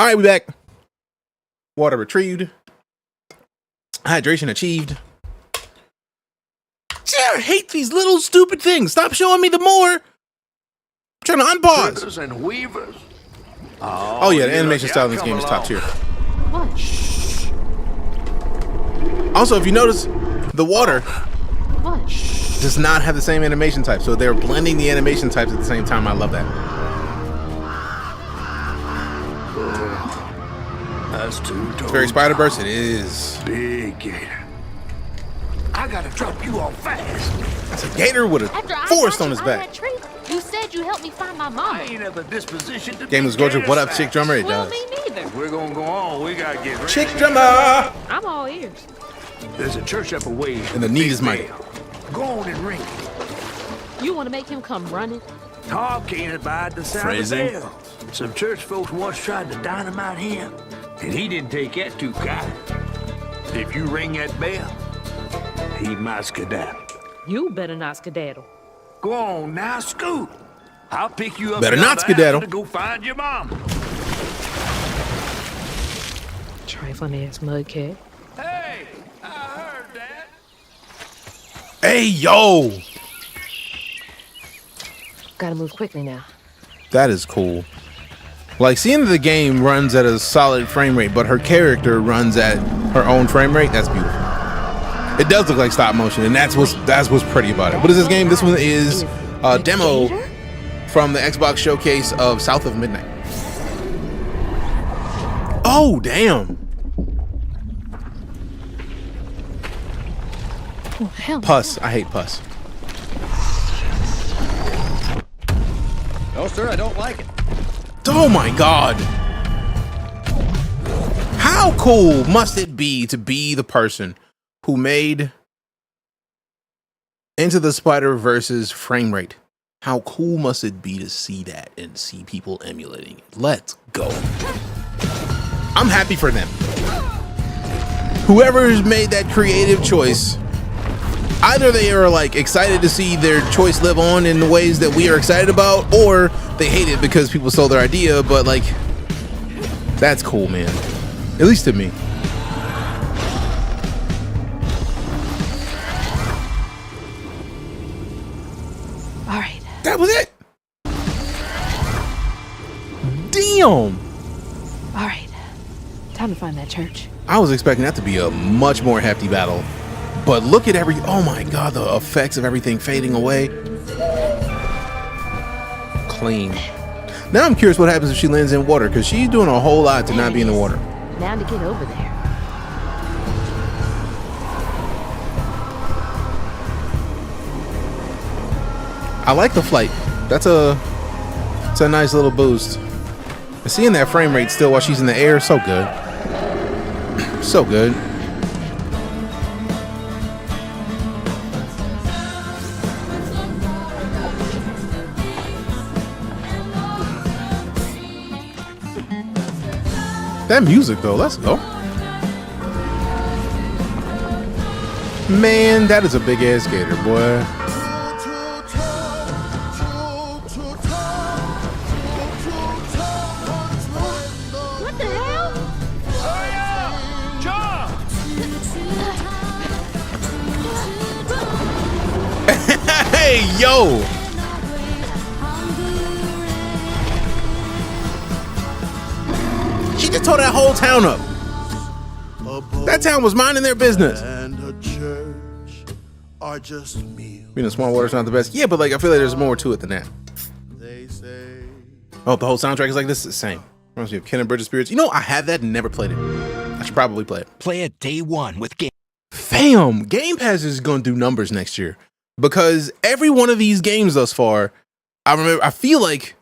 All right, we back. Water retrieved. Hydration achieved. See, I hate these little stupid things. Stop showing me the more. I'm trying to unpause. Critters and weavers. Oh yeah, the animation style in this game is top tier. Also, if you notice, the water does not have the same animation type. So they're blending the animation types at the same time. I love that. That's too It's very Spider-Verse. It is. Big gator. I gotta drop you off fast. That's a gator with a forest on his back. You said you helped me find my mom. I ain't have the disposition to Game was gorgeous. What up, Chick Drummer? It does. Me neither. If we're gonna go on, we gotta get ready. Chick Drummer! I'm all ears. There's a church up a ways. And the need is mighty. Go on and ring. You want to make him come running? Tom can't abide the sound Phrasing. of bells. Some church folks once tried to dynamite him, and he didn't take that too kind. If you ring that bell, he might skedaddle. You better not skedaddle. Go on now, scoot. I'll pick you up. Better not another skedaddle. hour to go find your mom. Trifling ass mudcat. Hey, I heard that. Hey, yo! Gotta move quickly now. That is cool. Like, seeing the game runs at a solid frame rate, but her character runs at her own frame rate, that's beautiful. It does look like stop motion, and that's what's pretty about it. What is this game? This one is a demo from the Xbox showcase of South of Midnight. Oh, damn. Oh, hell. Pus. I hate pus. No, sir, I don't like it. Oh my god. How cool must it be to be the person who made Into the Spider-Verse's frame rate? How cool must it be to see that and see people emulating it? Let's go. I'm happy for them. Whoever's made that creative choice, either they are like excited to see their choice live on in the ways that we are excited about, or they hate it because people stole their idea, but like, that's cool, man. At least to me. All right. That was it. Damn. All right. Time to find that church. I was expecting that to be a much more hefty battle, but look at oh my god, the effects of everything fading away. Clean. Now I'm curious what happens if she lands in water, because she's doing a whole lot to not be in the water. Now to get over there. I like the flight. It's a nice little boost. And seeing that frame rate still while she's in the air, so good. So good. That music though, let's go. Man, that is a big ass gator, boy. What the hell? Hurry up! Jump! Hey, yo! She just tore that whole town up. That town was minding their business. Are just me. You know, Small Water's not the best. Yeah, but like I feel like there's more to it than that. Oh, the whole soundtrack is like this. Is the same. Reminds me of Ken and Bridget Spirits. You know, I have that and never played it. I should probably play it. Play it day one with Game. Fam, Game Pass is gonna do numbers next year because every one of these games thus far, I feel like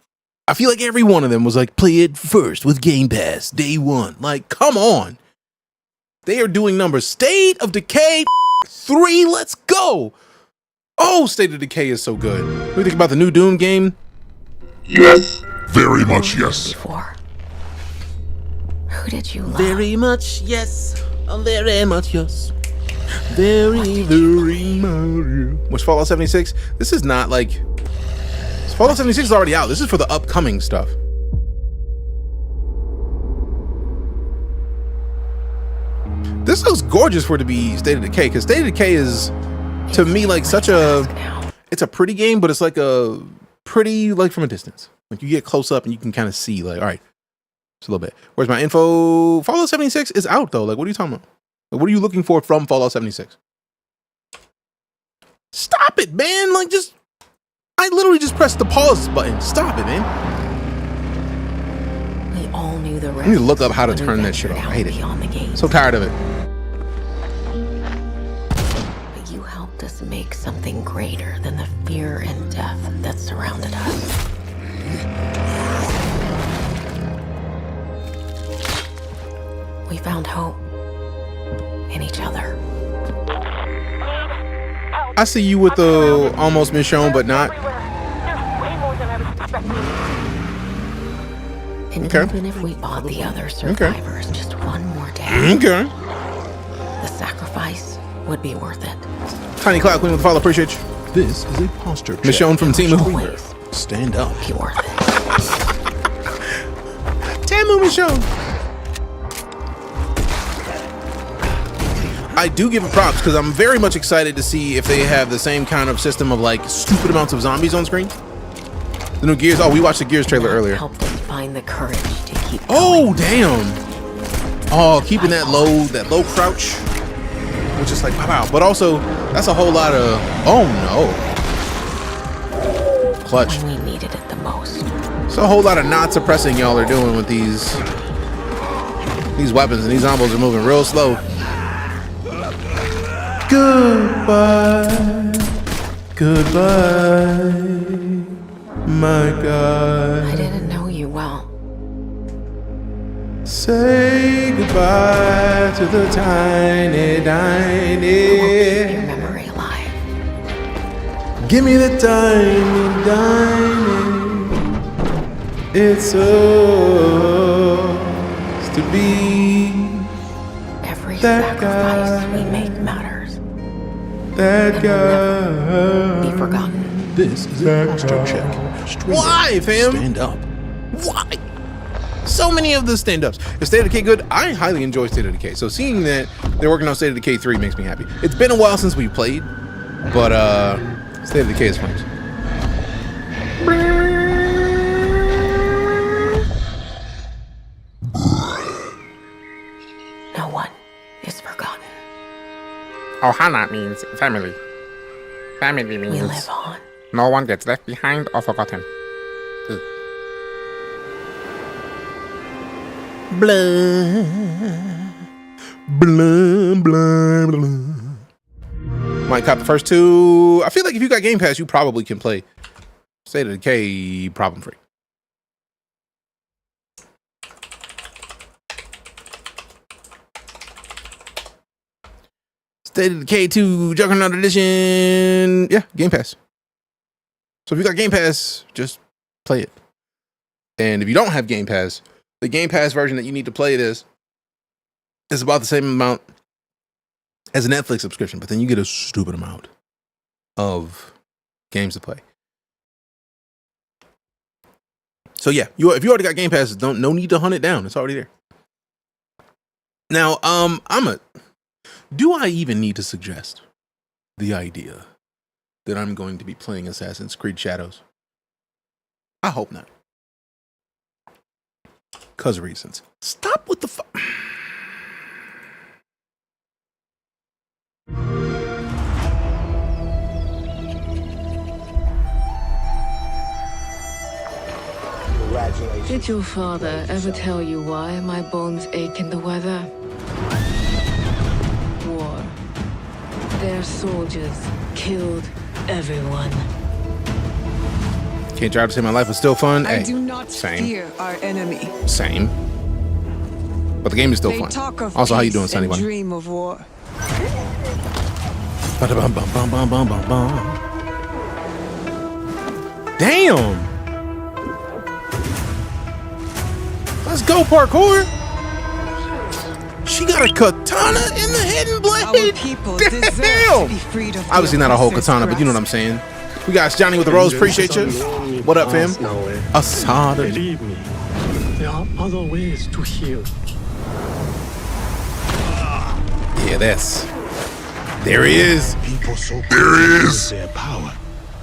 every one of them was like, play it first with Game Pass day one. Like, come on. They are doing numbers. State of Decay 3, let's go. Oh, State of Decay is so good. What do you think about the new Doom game? Yes. Very much yes. Before. Who did you love? Very much yes. Very much yes. Very much. What's Fallout 76? This is not like... Fallout 76 is already out. This is for the upcoming stuff. This looks gorgeous for it to be State of Decay, because State of Decay is, to me, like such a... It's a pretty game, but it's like a pretty, like from a distance. Like you get close up and you can kind of see, like, all right, it's a little bit. Where's my info? Fallout 76 is out, though. Like, what are you talking about? Like, what are you looking for from Fallout 76? Stop it, man. Like, just... I literally just pressed the pause button. Stop it, man. We all knew the rest. I need to look up how to turn that shit off. I hate it. So tired of it. But you helped us make something greater than the fear and death that surrounded us. We found hope in each other. I see you with the almost Michonne, but not. And Okay. even if we bought the other survivors just one more day, Okay. the sacrifice would be worth it. Tiny Cloud Queen with the follow. Appreciate you. This is a posture check. Michonne from Timu. Stand up. Be worth it. Timu Michonne. I do give it props because I'm very much excited to see if they have the same kind of system of like stupid amounts of zombies on screen. The new Gears. Oh, we watched the Gears trailer earlier. Helped us find the courage to keep Oh, damn. Oh, keeping that low crouch. Which is like, wow. But also, that's a whole lot of, oh no. Clutch. when we needed it the most. It's a whole lot of not suppressing y'all are doing with these weapons, and these zombos are moving real slow. Goodbye, goodbye, my God. I didn't know you well. Say goodbye to the tiny, tiny. Your memory alive. Give me the tiny, tiny. It's supposed to be. Every that sacrifice guy. we make matters. That guy. Be forgotten. This is a posture check. Why, fam? Stand up. Why? So many of the stand-ups. Is State of Decay good? I highly enjoy State of Decay. So seeing that they're working on State of Decay 3 makes me happy. It's been a while since we played, but State of Decay is fun. No one is forgotten. Ohana means family. Family We means live on. no one gets left behind or forgotten. Blah, blah, blah, blah. Might cop the first two. I feel like if you got Game Pass, you probably can play State of Decay problem free. State of Decay 2 Juggernaut Edition. Yeah, Game Pass. So if you got Game Pass, just play it. And if you don't have Game Pass, The Game Pass version that you need to play is about the same amount as a Netflix subscription, but then you get a stupid amount of games to play. So yeah, if you already got Game Pass, no need to hunt it down. It's already there. Now, do I even need to suggest the idea that I'm going to be playing Assassin's Creed Shadows? I hope not. Because of reasons. Stop with the Did your father ever tell you why my bones ache in the weather? War. Their soldiers killed everyone. Can't drive to say my life was still fun. I Hey, do not same. fear our enemy. Same. But the game is still They fun. talk of Also, how you peace doing, Sunny and Bunny? dream of war. Ba-da-bum-bum-bum-bum-bum-bum. Damn! Let's go, parkour! She got a katana in the hidden blade! Our people deserve to be freed of Obviously not a whole katana, but you know what I'm saying. We got Johnny with the rose, appreciate you. What up, fam? Assad. Believe me, there are other ways to heal. Yeah, there he is. People so there is their power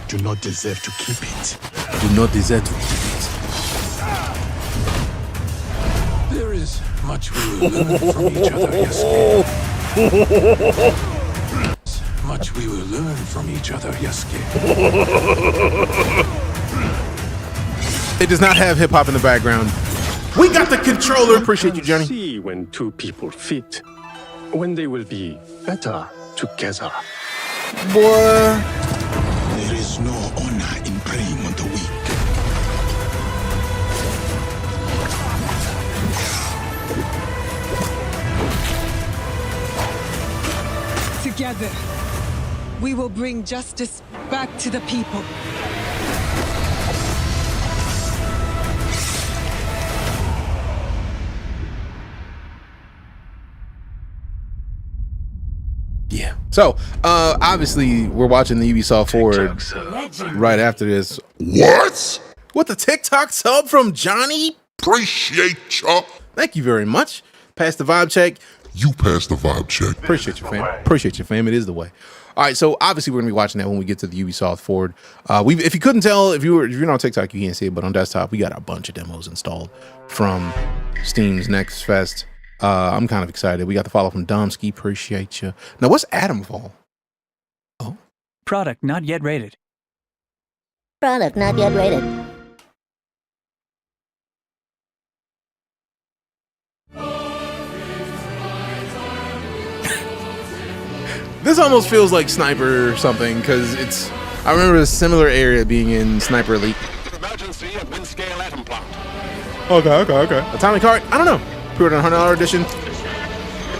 do not deserve to keep it. Do not deserve to keep it. There is much we will learn from each other, Yasuke. Much we will learn from each other, Yasuke. It does not have hip hop in the background. We got the controller. Appreciate you, Johnny. See when two people fit, when they will be better together. Boy. There is no honor in preying on the weak. Together, we will bring justice back to the people. Yeah. So, obviously, we're watching the Ubisoft Forward right after this. What? With the TikTok sub from Johnny. Appreciate ya. Thank you very much. Pass the vibe check. You passed the vibe check. Appreciate you, fam. Appreciate you, fam. It is the way. All right, so obviously we're gonna be watching that when we get to the Ubisoft Forward. If you couldn't tell, if you're not on TikTok, you can't see it, but on desktop, we got a bunch of demos installed from Steam's Next Fest. I'm kind of excited. We got the follow from Domsky. Appreciate you. Now, what's Atomfall? Oh, product not yet rated. Product not yet rated. This almost feels like Sniper or something because I remember a similar area being in Sniper Elite. Emergency at mid-scale atom plant. Okay. Atomic Heart? I don't know. Pre-order $100 edition.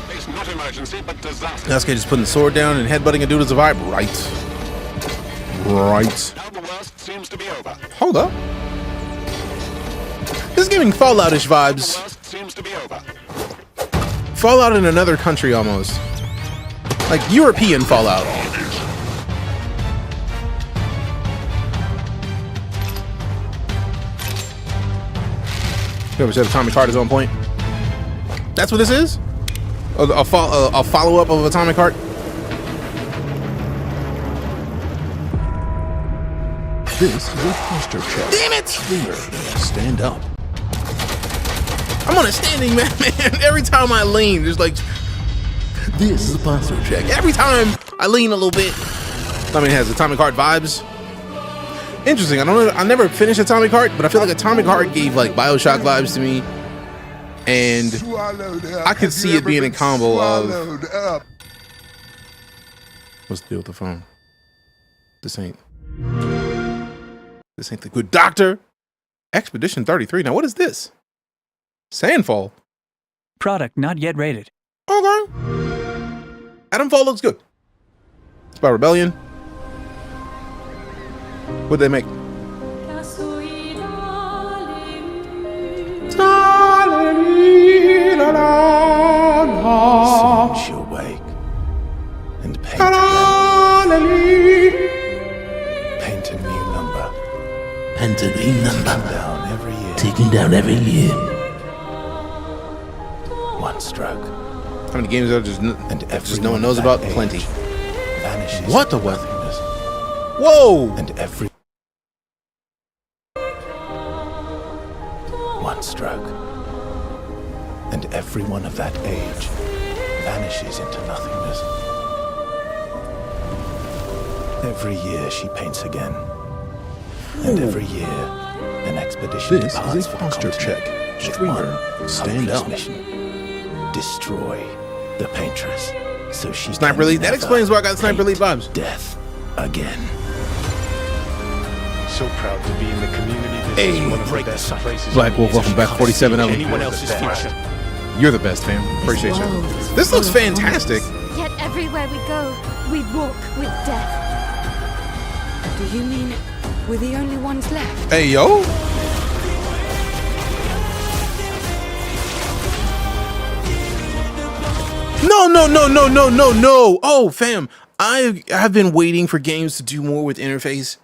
It's not emergency, but disaster. Sasuke just putting the sword down and headbutting a dude as a vibe. Right. Now the worst seems to be over. Hold up. This is giving Fallout-ish vibes. The worst seems to be over. Fallout in another country almost. Like European Fallout. Whoever said Atomic Heart is on point. That's what this is? A follow-up of Atomic Heart? This is a posture check. Damn it! Clear. Stand up. I'm on a standing man. Every time I lean, there's like... This is a posture check. Every time I lean a little bit. I mean, it has Atomic Heart vibes. Interesting. I never finished Atomic Heart, but I feel like Atomic Heart gave like BioShock vibes to me. And I could see it being a combo of... What's the deal with the phone? This ain't the good doctor. Expedition 33. Now, what is this? Sandfall. Product not yet rated. Okay. Atomfall looks good. It's about Rebellion. What'd they make? Soon she'll wake and paint again. Paint a new number. Paint a new number. Down every year. Taken down every year. One stroke. How many games are just no one knows about? Plenty. Vanishes. What the what? Whoa! And every one stroke. And everyone of that age vanishes into nothingness. Every year she paints again. And every year an expedition This departs is a for posture the check. continent with Streamer, one stand hopeless up. mission. Destroy the paintress so she Sniper can Elite. That never explains why I got Sniper Elite vibes. death again. So proud to be in the community. This Hey, is one of the break best the cycle. places. Black Wolf, welcome back. 47 of them. Anyone else's future. You're the best, fam. Appreciate you. This looks fantastic. Yet everywhere we go, we walk with death. Do you mean we're the only ones left? Hey, yo. No. Oh, fam. I have been waiting for games to do more with interface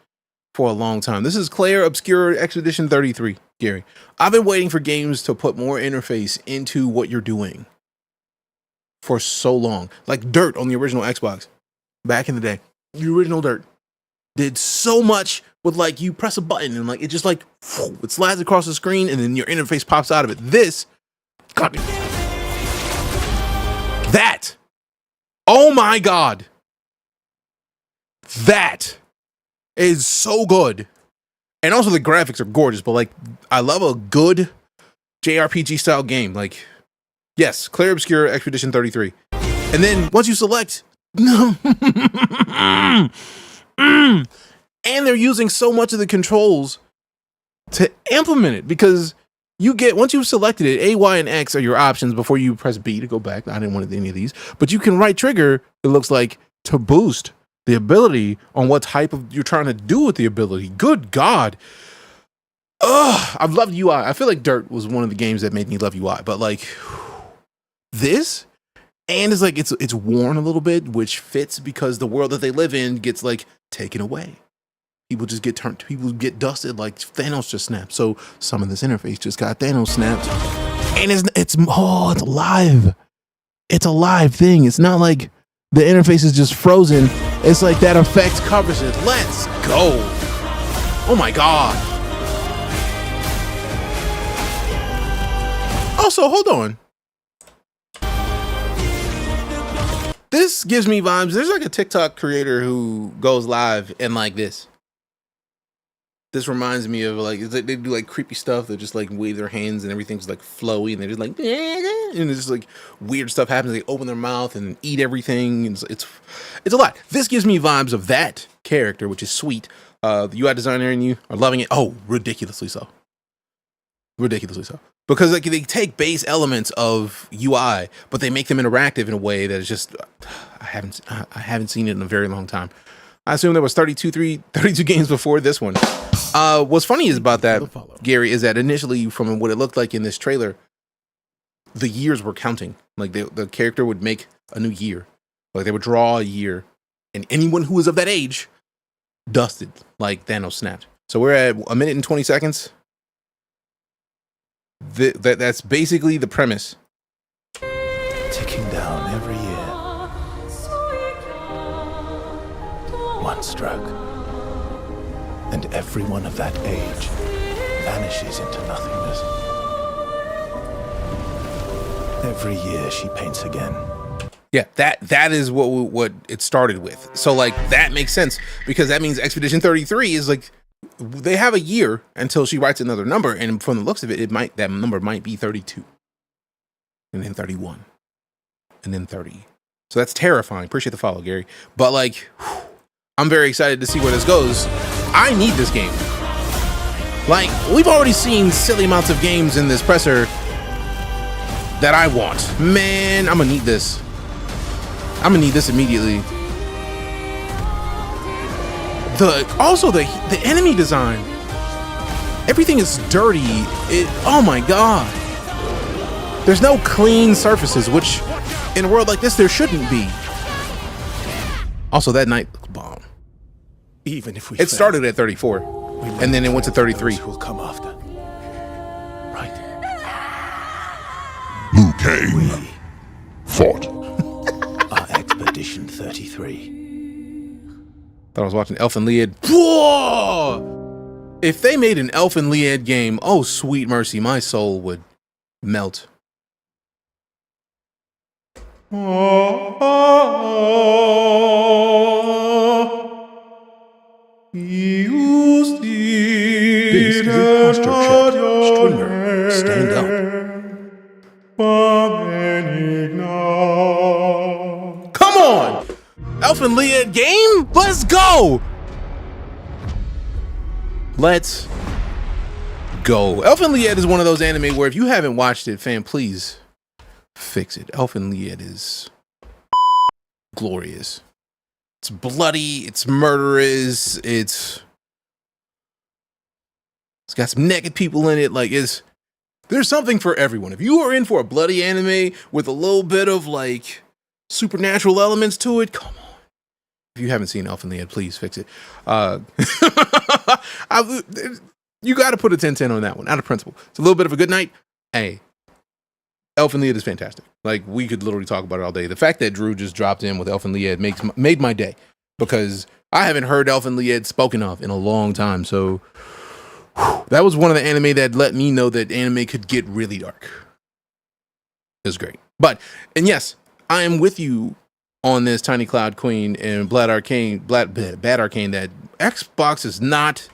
for a long time. This is Claire Obscure Expedition 33, Gary. I've been waiting for games to put more interface into what you're doing for so long. Like Dirt on the original Xbox back in the day. The original Dirt did so much with like you press a button and like it just like it slides across the screen and then your interface pops out of it. This, God, that, oh my God, that is so good. And also the graphics are gorgeous, but like I love a good JRPG style game. Like, yes, Claire Obscure Expedition 33. And then once you select, and they're using so much of the controls to implement it because you get, once you've selected it, A, Y, and X are your options before you press B to go back. I didn't want any of these, but you can right trigger, it looks like, to boost the ability on what type of you're trying to do with the ability. Good God. Ugh, I've loved UI. I feel like Dirt was one of the games that made me love UI, but like this, and it's like it's worn a little bit, which fits because the world that they live in gets like taken away. People just get turned, people get dusted like Thanos just snapped. So some of this interface just got Thanos snapped. And it's alive. It's a live thing. It's not like the interface is just frozen. It's like that effect covers it. Let's go. Oh my God. Also, hold on. This gives me vibes. There's like a TikTok creator who goes live and like this. This reminds me of like, they do like creepy stuff. They just like wave their hands and everything's like flowy and they're just like, and it's just like weird stuff happens. They open their mouth and eat everything. And it's a lot. This gives me vibes of that character, which is sweet. The UI designer and you are loving it. Oh, ridiculously so. Ridiculously so. Because like they take base elements of UI, but they make them interactive in a way that is just, I haven't seen it in a very long time. I assume there was 32 games before this one. What's funny is about that, Gary, is that initially from what it looked like in this trailer, the years were counting. Like the character would make a new year. Like they would draw a year and anyone who was of that age dusted like Thanos snapped. So we're at 1 minute and 20 seconds. That's basically the premise. Ticking down every year. One stroke. And everyone of that age vanishes into nothingness. Every year she paints again. Yeah, that is what it started with. So like that makes sense because that means Expedition 33 is like they have a year until she writes another number, and from the looks of it, that number might be 32, and then 31, and then 30. So that's terrifying. Appreciate the follow, Gary. But like, I'm very excited to see where this goes. I need this game. Like, we've already seen silly amounts of games in this presser that I want. Man, I'm gonna need this. I'm gonna need this immediately. Also the enemy design. Everything is dirty. Oh my God. There's no clean surfaces, which in a world like this, there shouldn't be. Also, that night looked bomb. Even if we It started at 34, and then it went to 33. Will come after. Right. Liu Kang fought. Our expedition 33. Thought I was watching Elf and Lied. Whoa! If they made an Elf and Lied game, oh sweet mercy, my soul would melt. This is a posture check. Stringer, stand up. Come on! Elf and Lied game? Let's go! Let's go. Elf and Lied is one of those anime where if you haven't watched it, fam, please fix it. Elf and Lied is glorious. It's bloody, it's murderous, it's got some naked people in it. Like, there's something for everyone. If you are in for a bloody anime with a little bit of like supernatural elements to it, come on. If you haven't seen Elf and Lied, please fix it. You got to put a 10-10 on that one, out of principle. It's a little bit of a good night. Hey, Elf and Lied is fantastic. Like, we could literally talk about it all day. The fact that Drew just dropped in with Elf and Lied made my day, because I haven't heard Elf and Lied spoken of in a long time. So that was one of the anime that let me know that anime could get really dark. It was great. And yes, I am with you on this, Tiny Cloud Queen and Bad Arcane, that Xbox is not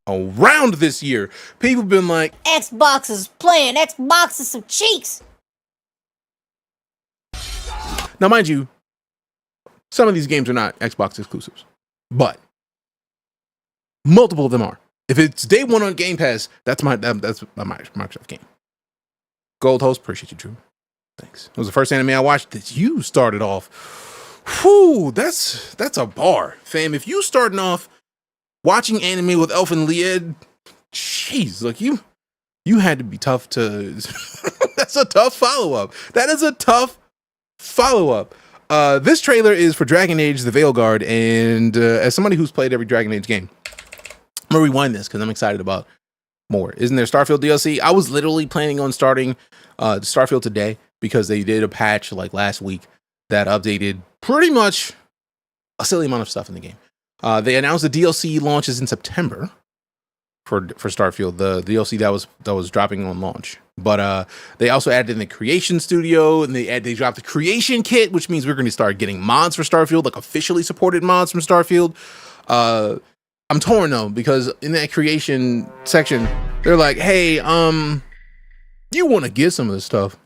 around this year. People have been like, Xbox is playing. Xbox is some cheeks. now mind you, some of these games are not Xbox exclusives, but multiple of them are. If it's day one on Game Pass, that's my Microsoft game. Gold Host, appreciate you, Drew. Thanks. It was the first anime I watched that you started off. Whew, that's a bar, fam. If you starting off watching anime with Elf and Lied, jeez, like you had to be tough to. That's a tough follow-up. That is a tough follow-up. This trailer is for Dragon Age: The Veilguard, and as somebody who's played every Dragon Age game, I'm gonna rewind this because I'm excited about more. Isn't there Starfield DLC? I was literally planning on starting Starfield today because they did a patch like last week that updated pretty much a silly amount of stuff in the game. They announced the DLC launches in September for Starfield, the DLC that was dropping on launch. But they also added in the Creation Studio, and they dropped the Creation Kit, which means we're going to start getting mods for Starfield, like officially supported mods from Starfield. I'm torn though, because in that Creation section, they're like, "Hey, you want to get some of this stuff?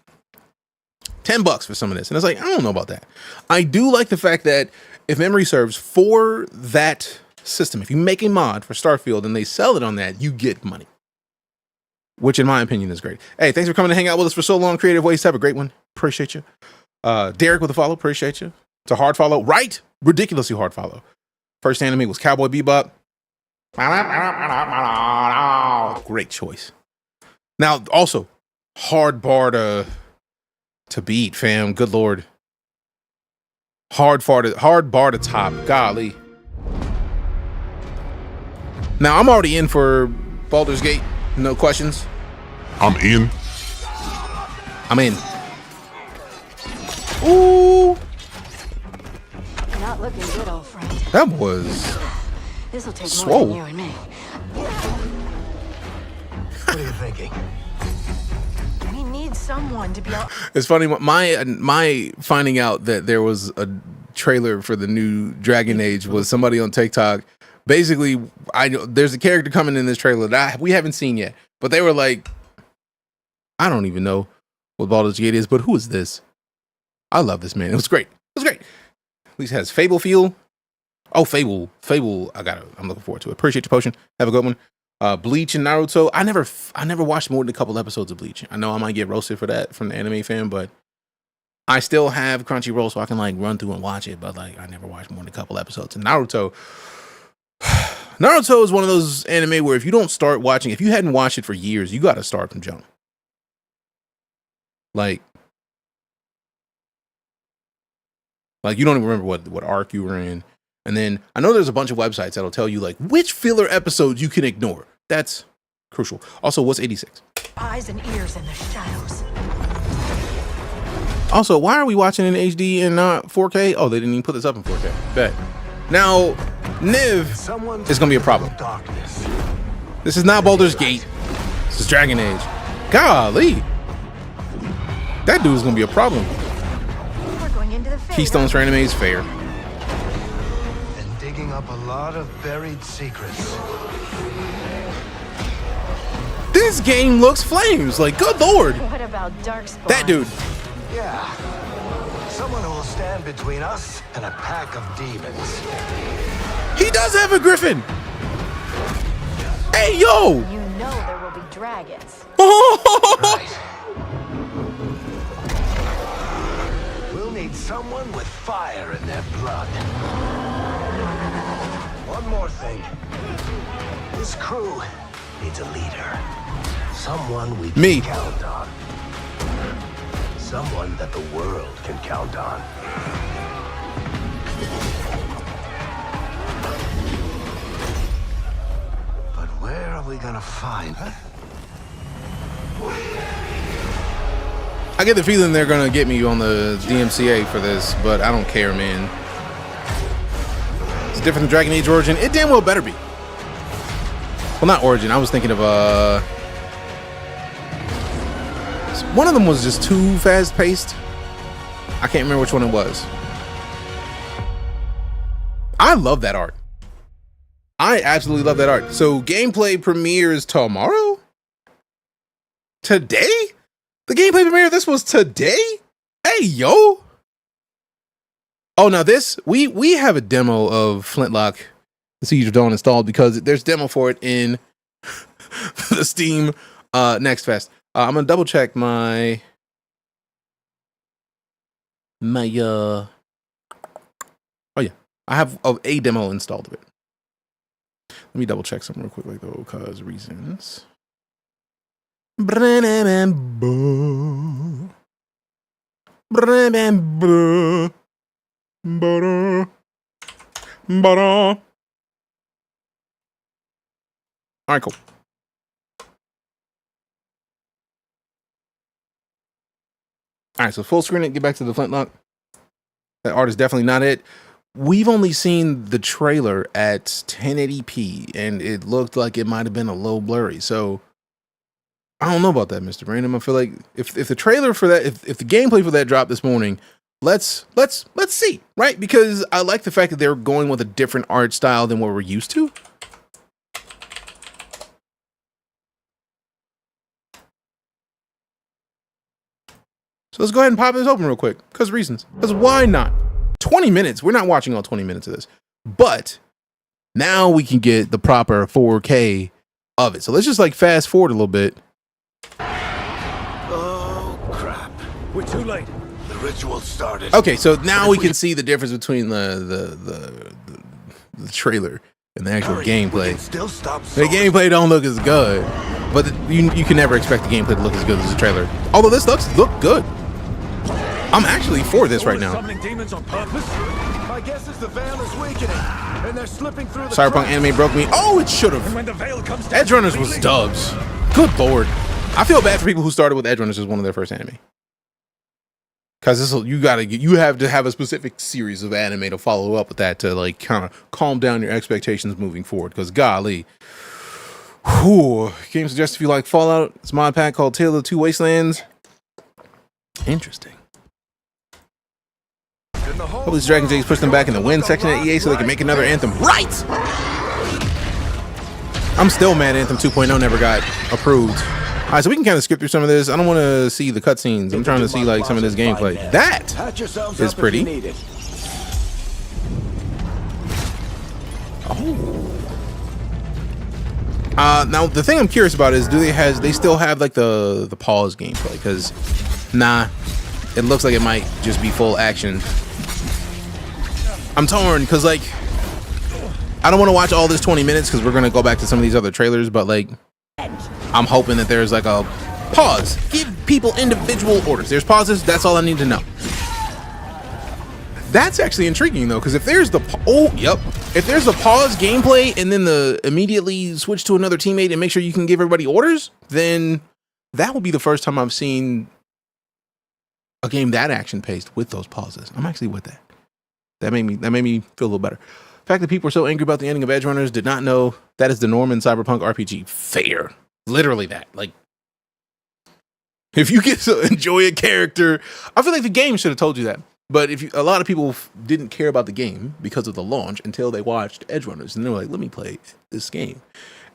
$10 for some of this," and it's like, I don't know about that. I do like the fact that if memory serves, for that system, if you make a mod for Starfield and they sell it on that, you get money, which in my opinion is great. Hey, thanks for coming to hang out with us for so long. Creative Ways, have a great one. Appreciate you. Derek with a follow, appreciate you. It's a hard follow, right? Ridiculously hard follow. First anime was Cowboy Bebop. Great choice. Now, also, hard bar to beat, fam. Good lord. Hard bar to top. Golly. Now, I'm already in for Baldur's Gate. No questions. I'm in. Ooh. Not looking good, old friend. That was This'll take swole. more than you and me. What are you thinking? We need someone to be able. It's funny. My finding out that there was a trailer for the new Dragon Age was somebody on TikTok. Basically, I know there's a character coming in this trailer that we haven't seen yet, but they were like, I don't even know what Baldur's Gate is, but who is this? I love this man. It was great. At least it has Fable feel. Oh, Fable. I'm looking forward to it. Appreciate your potion. Have a good one. Bleach and Naruto. I never watched more than a couple episodes of Bleach. I know I might get roasted for that from the anime fan, but I still have Crunchyroll so I can like run through and watch it. But like I never watched more than a couple episodes. And Naruto is one of those anime where if you don't start watching, if you hadn't watched it for years, you got to start from jump. Like you don't even remember what arc you were in. And then I know there's a bunch of websites that'll tell you like which filler episodes you can ignore. That's crucial. Also, what's 86? Eyes and ears in the shadows. Also, why are we watching in HD and not 4K? Oh, they didn't even put this up in 4K. Bet. Now, Niv is gonna be a problem. This is not Baldur's Gate. This is Dragon Age. Golly. That dude's gonna be a problem. We're going into the Keystones for anime is fair. And digging up a lot of buried secrets. This game looks flames. Like, good lord. What about Darkspawn? That dude. Yeah. Someone who will stand between us and a pack of demons. He does have a griffin. Hey, yo. You know there will be dragons. Right. We'll need someone with fire in their blood. One more thing. This crew needs a leader. Someone we can count on. Someone that the world can count on. But where are we gonna find her? I get the feeling they're gonna get me on the DMCA for this, but I don't care, man. It's different than Dragon Age Origin. It damn well better be. Well, not Origin. I was thinking of one of them was just too fast-paced. I can't remember which one it was. I love that art. I absolutely love that art. So gameplay premieres tomorrow? Today? The gameplay premiere of this was today? Hey, yo. Oh, now this, we have a demo of Flintlock, the Siege of Dawn installed because there's demo for it in the Steam Next Fest. I'm gonna double check my oh yeah, I have a demo installed of it. Let me double check something real quick, like though, cause reasons. All right, cool. All right, so full screen it, get back to the Flintlock. That art is definitely not it. We've only seen the trailer at 1080p, and it looked like it might have been a little blurry. So I don't know about that, Mr. Random. I feel like if the trailer for that, if the gameplay for that dropped this morning, let's see, right? Because I like the fact that they're going with a different art style than what we're used to. So let's go ahead and pop this open real quick. Because reasons. Because why not? 20 minutes. We're not watching all 20 minutes of this. But now we can get the proper 4K of it. So let's just like fast forward a little bit. Oh, crap. We're too late. The ritual started. Okay, so now we can see the difference between the trailer and the actual gameplay. The gameplay don't look as good. But you can never expect the gameplay to look as good as the trailer. Although this look good. I'm actually for this right now. Summoning demons on purpose? My guess is the veil is weakening, and they're slipping through the Cyberpunk anime broke me. Oh, it should have. And when the veil comes down, Edge Runners was dubs. Good lord. I feel bad for people who started with Edge Runners as one of their first anime. Because you have to have a specific series of anime to follow up with that to like kind of calm down your expectations moving forward. Because golly. Whew. Game suggests if you like Fallout, it's a mod pack called Tale of the Two Wastelands. Interesting. Hope these Dragon Jays push them back in the win section at EA so they can make another Anthem. Right! I'm still mad Anthem 2.0 never got approved. All right, so we can kind of skip through some of this. I don't want to see the cutscenes. I'm trying to see like some of this gameplay. That is pretty. Oh. Now the thing I'm curious about is they still have like the pause gameplay? Because nah, it looks like it might just be full action. I'm torn because like I don't want to watch all this 20 minutes because we're gonna go back to some of these other trailers, but like I'm hoping that there's like a Pause. Give people individual orders. There's pauses. That's all I need to know. That's actually intriguing though, because if there's the if there's the pause gameplay and then the immediately switch to another teammate and make sure you can give everybody orders, then that will be the first time I've seen a game that action paced with those pauses. I'm actually with that. That made me feel a little better. The fact that people are so angry about the ending of Edge Runners, did not know that is the norm in Cyberpunk RPG. Fair. Literally that. Like, if you get to enjoy a character, I feel like the game should have told you that. But a lot of people didn't care about the game because of the launch until they watched Edge Runners, and they were like, "Let me play this game."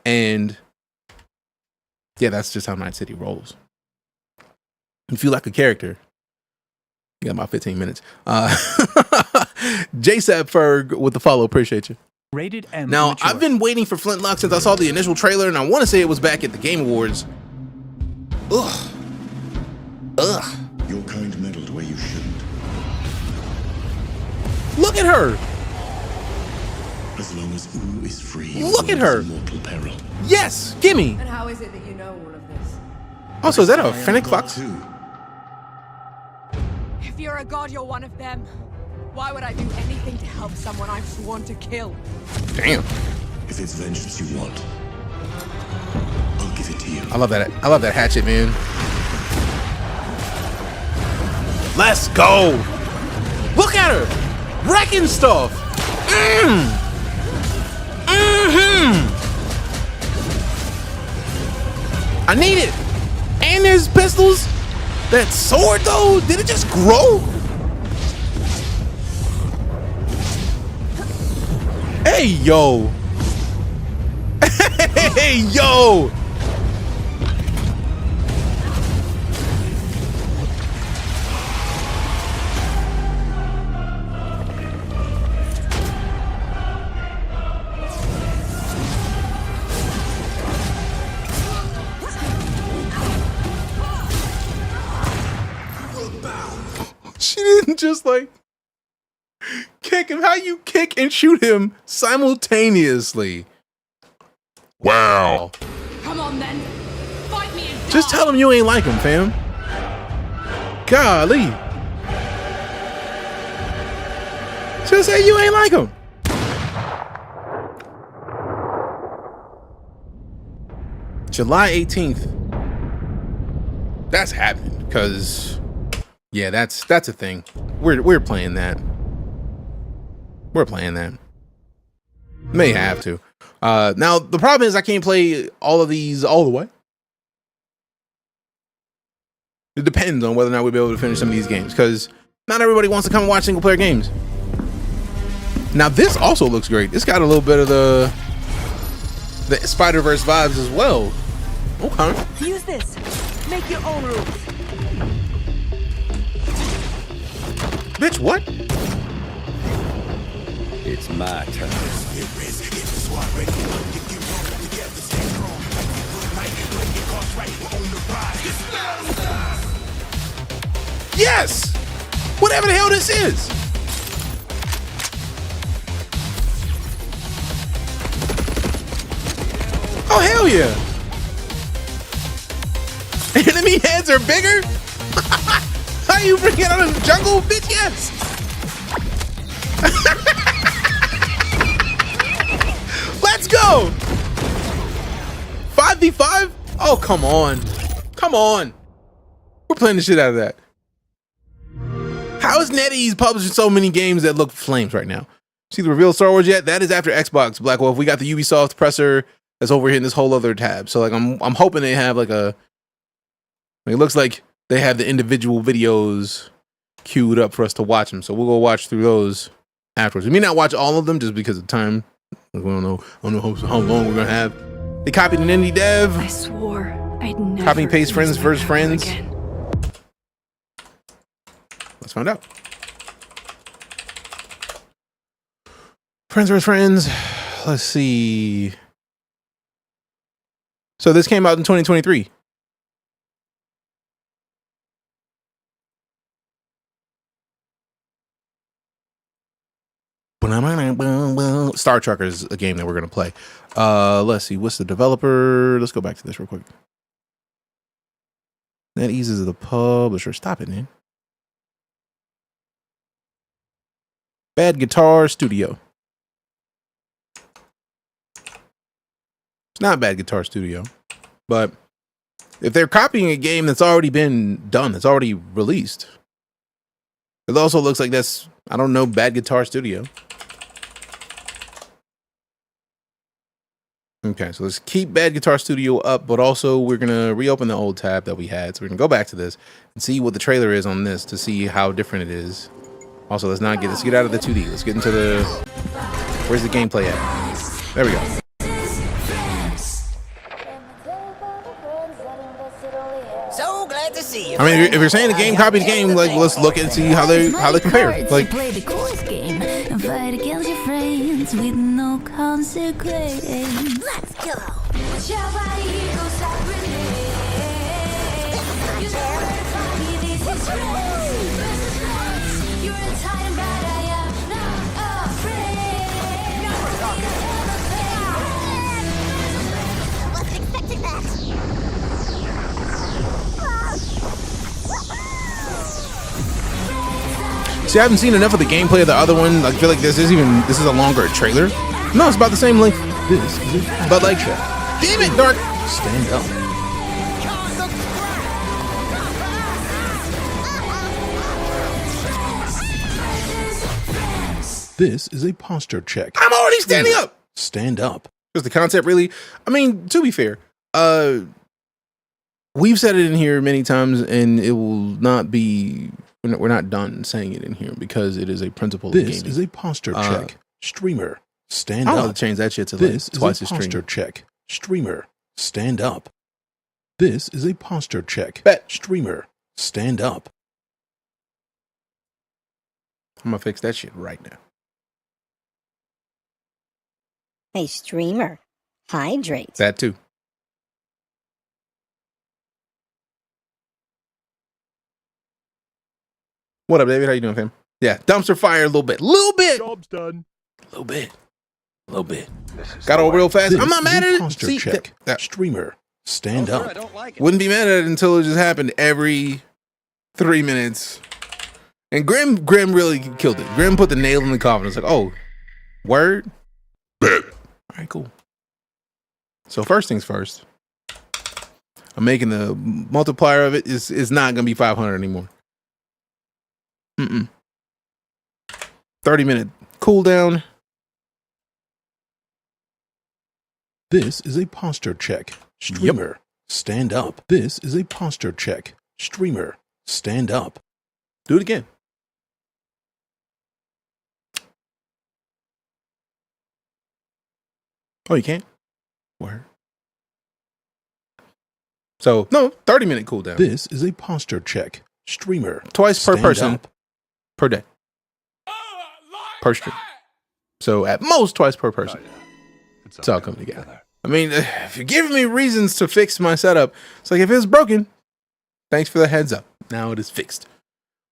And yeah, that's just how Night City rolls. If you like a character, you got about 15 minutes. JSAP Ferg with the follow, appreciate you. Rated M. Now, mature. I've been waiting for Flintlock since I saw the initial trailer, and I want to say it was back at the Game Awards. Ugh. Your kind meddled where you shouldn't. Look at her. As long as Ooh is free, Look at her. Mortal peril. Yes, gimme. And how is it that you know all of this? Also, is that a Fennec Fox? If you're a god, you're one of them. Why would I do anything to help someone I've sworn to kill? Damn. If it's vengeance you want, I'll give it to you. I love that. I love that hatchet, man. Let's go. Look at her. Wrecking stuff. I need it. And there's pistols. That sword though, did it just grow? Hey yo. Hey yo. She didn't just like kick him. How you kick and shoot him simultaneously? Wow. Come on then. Fight me and Just tell him you ain't like him, fam. Golly. Just say you ain't like him. July 18th. That's happening because yeah, that's a thing. We're playing that. We're playing that. May have to. Now the problem is I can't play all of these all the way. It depends on whether or not we'll be able to finish some of these games because not everybody wants to come and watch single player games. Now this also looks great. It's got a little bit of the Spider-Verse vibes as well. Okay. use this. Make your own rules. Bitch, what? It's my turn. Yes! Whatever the hell this is. Oh, hell yeah. Enemy heads are bigger? How you bring it out of the jungle, bitch? Yes. Let's go. 5v5? Oh, come on. Come on. We're playing the shit out of that. How is NetEase publishing so many games that look flames right now? See the reveal of Star Wars yet? That is after Xbox, Black Wolf. We got the Ubisoft presser that's over here in this whole other tab. So like I'm hoping they have like a it looks like they have the individual videos queued up for us to watch them. So we'll go watch through those afterwards. We may not watch all of them just because of time. Like, we don't know how long we're gonna have. They copied an indie dev. I swore I'd never Copy and paste friends use my versus power friends. again. Let's find out. Friends versus friends. Let's see. So this came out in 2023. Star Trekker is a game that we're gonna play. Let's see, what's the developer? Let's go back to this real quick. That eases the publisher. Stop it, man. Bad Guitar Studio. It's not Bad Guitar Studio, but if they're copying a game that's already been done, that's already released, it also looks like that's, I don't know, Bad Guitar Studio. Okay, so let's keep Bad Guitar Studio up, but also we're going to reopen the old tab that we had. So we're going to go back to this and see what the trailer is on this to see how different it is. Also, let's get out of the 2D. Let's get into the, where's the gameplay at? There we go. So glad to see you. I mean, if you're saying the game copied the game, like, let's look and see how they compare. Like, play the course game and fight against your friends with no consequence. Let's go. see, I haven't seen enough of the gameplay of the other one. I feel like this is a longer trailer. No, it's about the same length. This is but like, damn it, Dark. Stand up. This is a posture check. I'm already standing up. Stand up. Because the concept really, I mean, to be fair, we've said it in here many times, and it will not be, we're not done saying it in here because it is a principle of gaming. This is a posture check. Streamer, stand I'll up. Change that shit to this like twice is as a posture streamer. check. Streamer, stand up. This is a posture check. Bet. Streamer, stand up. I'm gonna fix that shit right now. Hey, streamer, hydrate. That too. What up, David? How you doing, fam? Yeah, dumpster fire a little bit. Job's done. A little bit. Got all real fast. This I'm not mad is a at it. posture See, check. Streamer, stand Sir, up. I don't like it. wouldn't be mad at it until it just happened every 3 minutes. And Grim really killed it. Grim put the nail in the coffin. It's like, oh, word? Bet. All right, cool. So first things first. I'm making the multiplier of it is not going to be 500 anymore. 30-minute cooldown. This is a posture check. Streamer, stand up. This is a posture check. Streamer, stand up. Do it again. Oh, you can't? Word. So, no, 30-minute cooldown. This is a posture check. Streamer, Twice per stand person up. per day. Per stream. So, at most, twice per person. It's all coming together. I mean, if you're giving me reasons to fix my setup, it's like, if it's broken, thanks for the heads up. Now it is fixed.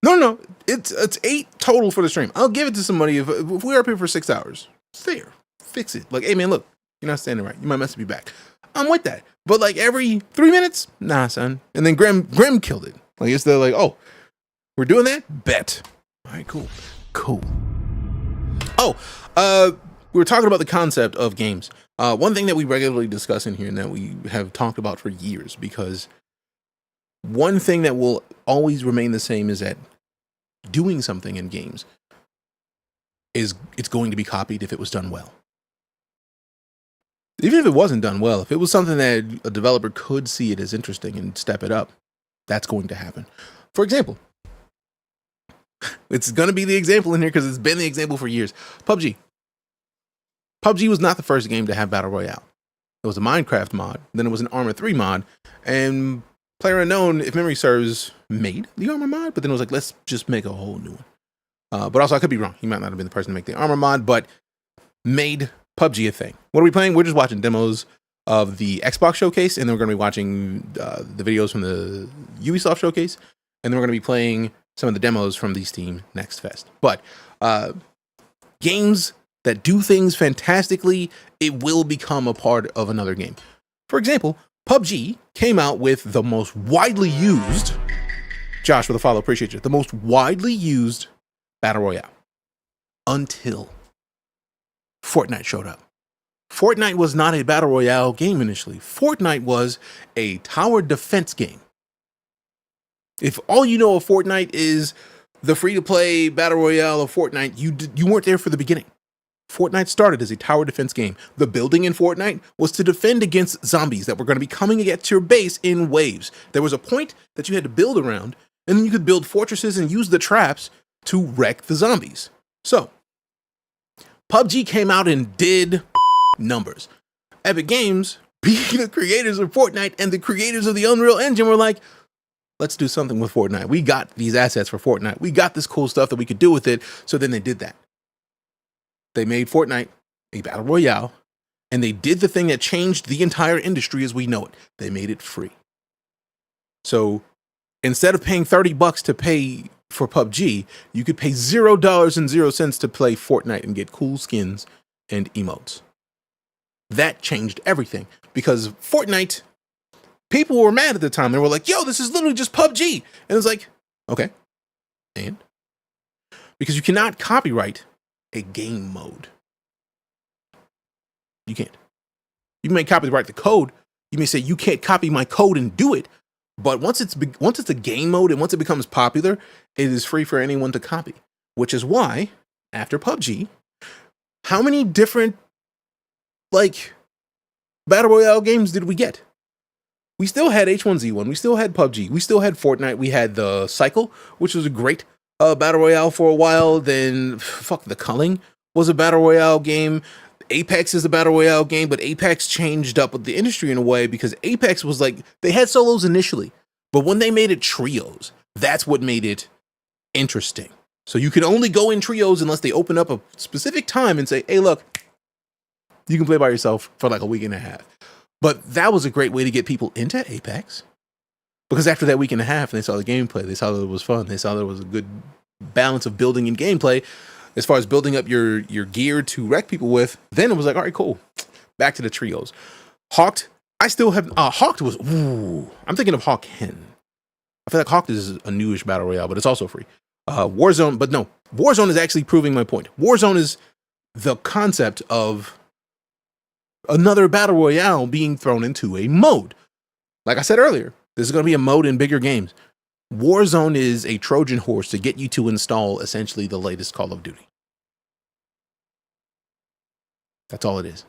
No. It's 8 total for the stream. I'll give it to somebody if we're up here for 6 hours. Stay here. Fix it. Like, hey, man, look. You're not standing right. You might mess me back. I'm with that. But like every 3 minutes, nah, son. And then Grim killed it. Like it's the like, oh, we're doing that? Bet. All right, cool. Oh, we were talking about the concept of games. One thing that we regularly discuss in here and that we have talked about for years, because one thing that will always remain the same is that doing something in games it's going to be copied if it was done well. Even if it wasn't done well, if it was something that a developer could see it as interesting and step it up, that's going to happen. For example, it's going to be the example in here because it's been the example for years. PUBG. PUBG was not the first game to have Battle Royale. It was a Minecraft mod, then it was an Arma 3 mod, and PlayerUnknown, if memory serves, made the Arma mod, but then it was like, let's just make a whole new one. But also, I could be wrong. He might not have been the person to make the Arma mod, but made PUBG a thing. What are we playing? We're just watching demos of the Xbox showcase, and then we're going to be watching the videos from the Ubisoft showcase, and then we're going to be playing some of the demos from the Steam Next Fest. But games that do things fantastically, it will become a part of another game. For example, PUBG came out with the most widely used, Josh with a follow, appreciate you, the most widely used Battle Royale until Fortnite showed up. Fortnite was not a Battle Royale game initially. Fortnite was a tower defense game. If all you know of Fortnite is the free-to-play Battle Royale of Fortnite, you weren't there for the beginning. Fortnite started as a tower defense game. The building in Fortnite was to defend against zombies that were going to be coming against your base in waves. There was a point that you had to build around, and then you could build fortresses and use the traps to wreck the zombies. So, PUBG came out and did numbers. Epic Games, being the creators of Fortnite and the creators of the Unreal Engine, were like, let's do something with Fortnite. We got these assets for Fortnite. We got this cool stuff that we could do with it. So then they did that. They made Fortnite a battle royale, and they did the thing that changed the entire industry as we know it. They made it free. So instead of paying $30 to pay for PUBG, you could pay $0.00 to play Fortnite and get cool skins and emotes. That changed everything because Fortnite, people were mad at the time. They were like, yo, this is literally just PUBG. And it's like, okay. And? Because you cannot copyright a game mode. You can't. You may copyright the code. You may say you can't copy my code and do it. But once it's a game mode and once it becomes popular, it is free for anyone to copy. Which is why, after PUBG, how many different Battle Royale games did we get? We still had H1Z1, we still had PUBG, we still had Fortnite, we had the Cycle, which was a great Battle Royale for a while. Then, the Culling was a Battle Royale game. Apex is a Battle Royale game, but Apex changed up with the industry in a way because Apex was they had solos initially, but when they made it trios, that's what made it interesting. So you could only go in trios unless they open up a specific time and say, hey, look, you can play by yourself for a week and a half. But that was a great way to get people into Apex. Because after that week and a half, and they saw the gameplay, they saw that it was fun, they saw there was a good balance of building and gameplay, as far as building up your gear to wreck people with, then it was like, all right, cool. Back to the trios. Hawked, I still have, Hawked was, I'm thinking of Hawken. I feel like Hawked is a newish Battle Royale, but it's also free. Warzone, but no, Warzone is actually proving my point. Warzone is the concept of another Battle Royale being thrown into a mode. Like I said earlier, this is going to be a mode in bigger games. Warzone is a Trojan horse to get you to install essentially the latest Call of Duty. That's all it is.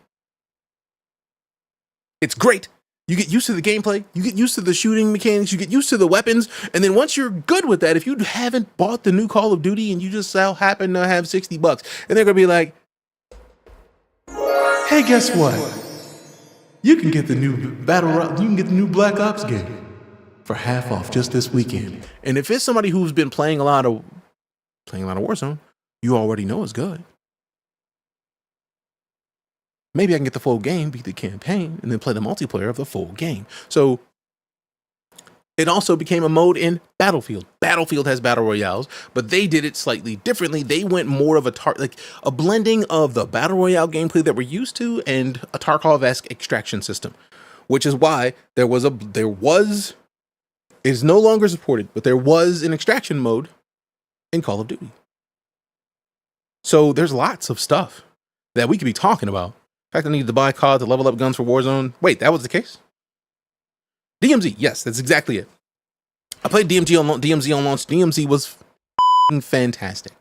It's great. You get used to the gameplay, you get used to the shooting mechanics, you get used to the weapons, and then once you're good with that, if you haven't bought the new Call of Duty and you just happen to have $60, and they're going to be like, hey, guess what? You can get the new Black Ops game for half off just this weekend. And if it's somebody who's been playing a lot of Warzone, you already know it's good. Maybe I can get the full game, beat the campaign, and then play the multiplayer of the full game. So it also became a mode in Battlefield. Battlefield has battle royales, but they did it slightly differently. They went more of a blending of the battle royale gameplay that we're used to and a Tarkov-esque extraction system, which is why it is no longer supported, but there was an extraction mode in Call of Duty. So there's lots of stuff that we could be talking about. In fact, I needed to buy COD to level up guns for Warzone. Wait, that was the case? DMZ, yes, that's exactly it. I played DMZ on launch. DMZ was fantastic.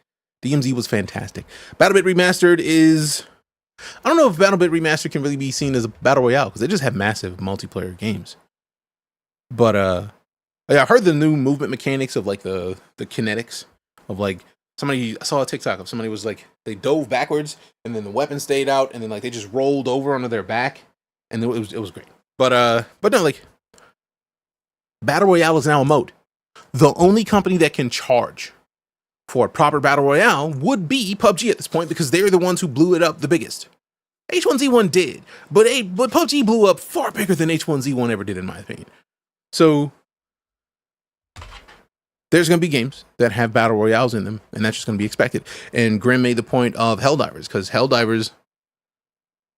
DMZ was fantastic. BattleBit Remastered is... I don't know if BattleBit Remastered can really be seen as a battle royale because they just have massive multiplayer games. But I heard the new movement mechanics of the kinetics of I saw a TikTok of somebody was they dove backwards and then the weapon stayed out and then they just rolled over onto their back and it was great. But no, Battle Royale is now a mode. The only company that can charge for a proper Battle Royale would be PUBG at this point because they're the ones who blew it up the biggest. H1Z1 did, but PUBG blew up far bigger than H1Z1 ever did, in my opinion. So there's going to be games that have Battle Royales in them, and that's just going to be expected. And Grim made the point of Helldivers, because Helldivers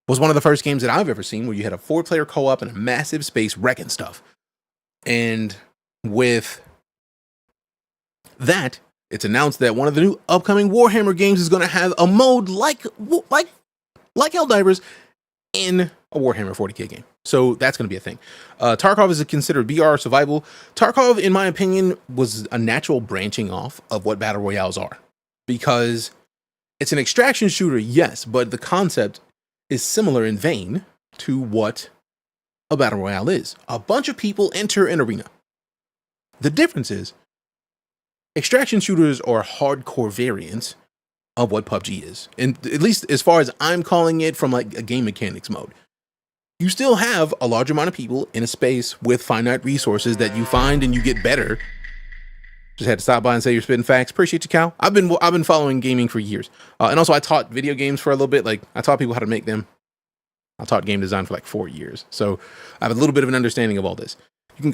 was one of the first games that I've ever seen where you had a 4-player co-op in a massive space wrecking stuff. And with that, it's announced that one of the new upcoming Warhammer games is going to have a mode like Helldivers in a Warhammer 40k game. So that's going to be a thing. Tarkov is considered BR survival. Tarkov, in my opinion, was a natural branching off of what battle royales are, because it's an extraction shooter, yes, but the concept is similar in vein to what a battle royale is. A bunch of people enter an arena. The difference is extraction shooters are hardcore variants of what PUBG is. And at least as far as I'm calling it from like a game mechanics mode. You still have a large amount of people in a space with finite resources that you find and you get better. Just had to stop by and say you're spitting facts. Appreciate you, Cal. I've been following gaming for years. And also I taught video games for a little bit. Like I taught people how to make them. I taught game design for like 4 years. So I have a little bit of an understanding of all this.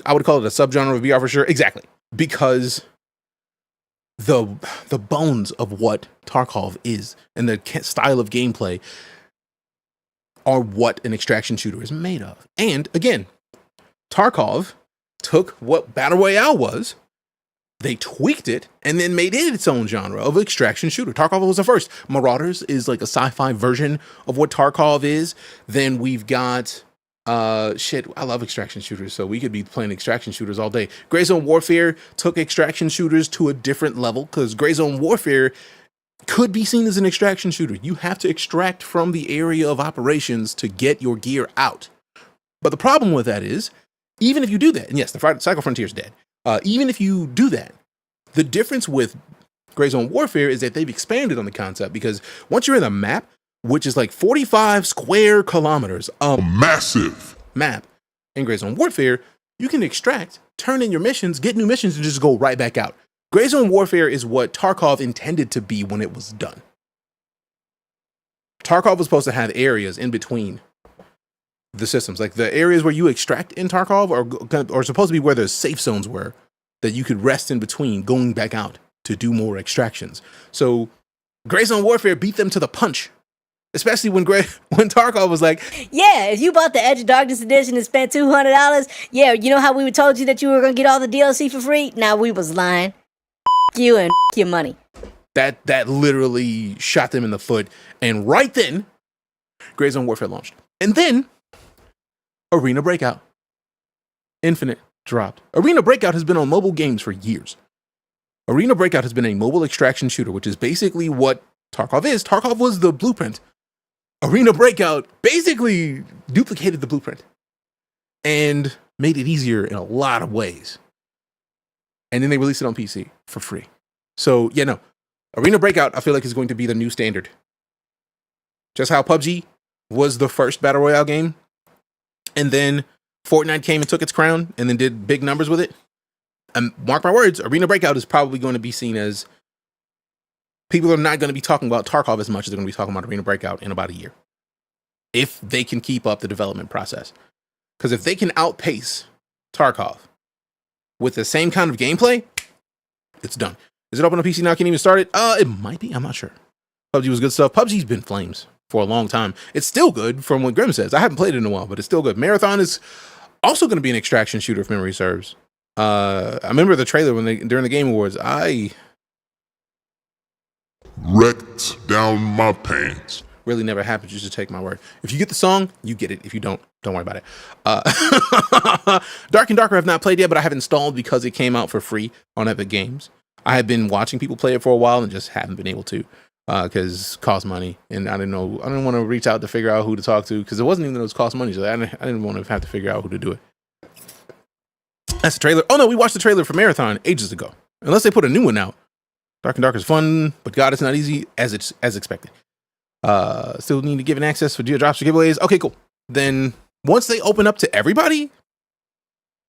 I would call it a subgenre of VR for sure. Exactly. Because the bones of what Tarkov is and the style of gameplay are what an extraction shooter is made of. And again, Tarkov took what Battle Royale was, they tweaked it, and then made it its own genre of extraction shooter. Tarkov was the first. Marauders is like a sci-fi version of what Tarkov is. Then we've got I love extraction shooters, so we could be playing extraction shooters all day. Gray Zone Warfare took extraction shooters to a different level, because Gray Zone Warfare could be seen as an extraction shooter. You have to extract from the area of operations to get your gear out. But the problem with that is, even if you do that, and yes, the Cycle Frontier is dead. Even if you do that, the difference with Gray Zone Warfare is that they've expanded on the concept, because once you're in the map, which is like 45 square kilometers, a massive map in Gray Zone Warfare, you can extract, turn in your missions, get new missions, and just go right back out. Gray Zone Warfare is what Tarkov intended to be when it was done. Tarkov was supposed to have areas in between the systems. Like the areas where you extract in Tarkov are supposed to be where the safe zones were, that you could rest in between going back out to do more extractions. So Gray Zone Warfare beat them to the punch. Especially when Tarkov was like, yeah, if you bought the Edge of Darkness edition and spent $200, yeah, you know how we told you that you were going to get all the DLC for free? Now we was lying. You and your money. That literally shot them in the foot. And right then, Gray Zone Warfare launched. And then, Arena Breakout. Infinite dropped. Arena Breakout has been on mobile games for years. Arena Breakout has been a mobile extraction shooter, which is basically what Tarkov is. Tarkov was the blueprint. Arena Breakout basically duplicated the blueprint and made it easier in a lot of ways. And then they released it on PC for free. So, yeah, no. Arena Breakout, I feel like, is going to be the new standard. Just how PUBG was the first Battle Royale game, and then Fortnite came and took its crown and then did big numbers with it. And mark my words, Arena Breakout is probably going to be seen as, people are not going to be talking about Tarkov as much as they're going to be talking about Arena Breakout in about a year, if they can keep up the development process. Because if they can outpace Tarkov with the same kind of gameplay, it's done. Is it open on PC now? Can't even start it? It might be. I'm not sure. PUBG was good stuff. PUBG's been flames for a long time. It's still good from what Grim says. I haven't played it in a while, but it's still good. Marathon is also going to be an extraction shooter if memory serves. I remember the trailer during the Game Awards. I wrecked down my pants. Really never happens. You should take my word. If you get the song, you get it. If you don't worry about it. Dark and Darker I have not played yet, but I have installed because it came out for free on Epic Games. I have been watching people play it for a while and just haven't been able to, because it costs money, and I didn't want to reach out to figure out who to talk to, because it wasn't even that it was cost money, so I didn't want to have to figure out who to do it. That's the trailer. Oh no, we watched the trailer for Marathon ages ago. Unless they put a new one out. Dark and Darker is fun, but God, it's not easy as expected. Still need to give an access for drops or giveaways. Okay, cool. Then once they open up to everybody,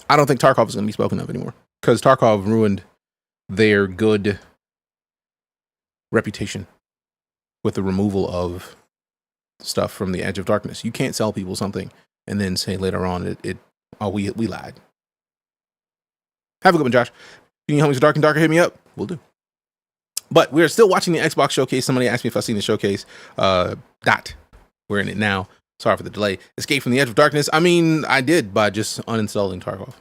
I don't think Tarkov is going to be spoken of anymore, because Tarkov ruined their good reputation with the removal of stuff from the Edge of Darkness. You can't sell people something and then say later on we lied. Have a good one, Josh. Can you help me with Dark and Darker? Hit me up. We'll do. But we're still watching the Xbox showcase. Somebody asked me if I've seen the showcase. We're in it now. Sorry for the delay. Escape from the Edge of Darkness. I mean, I did by just uninstalling Tarkov.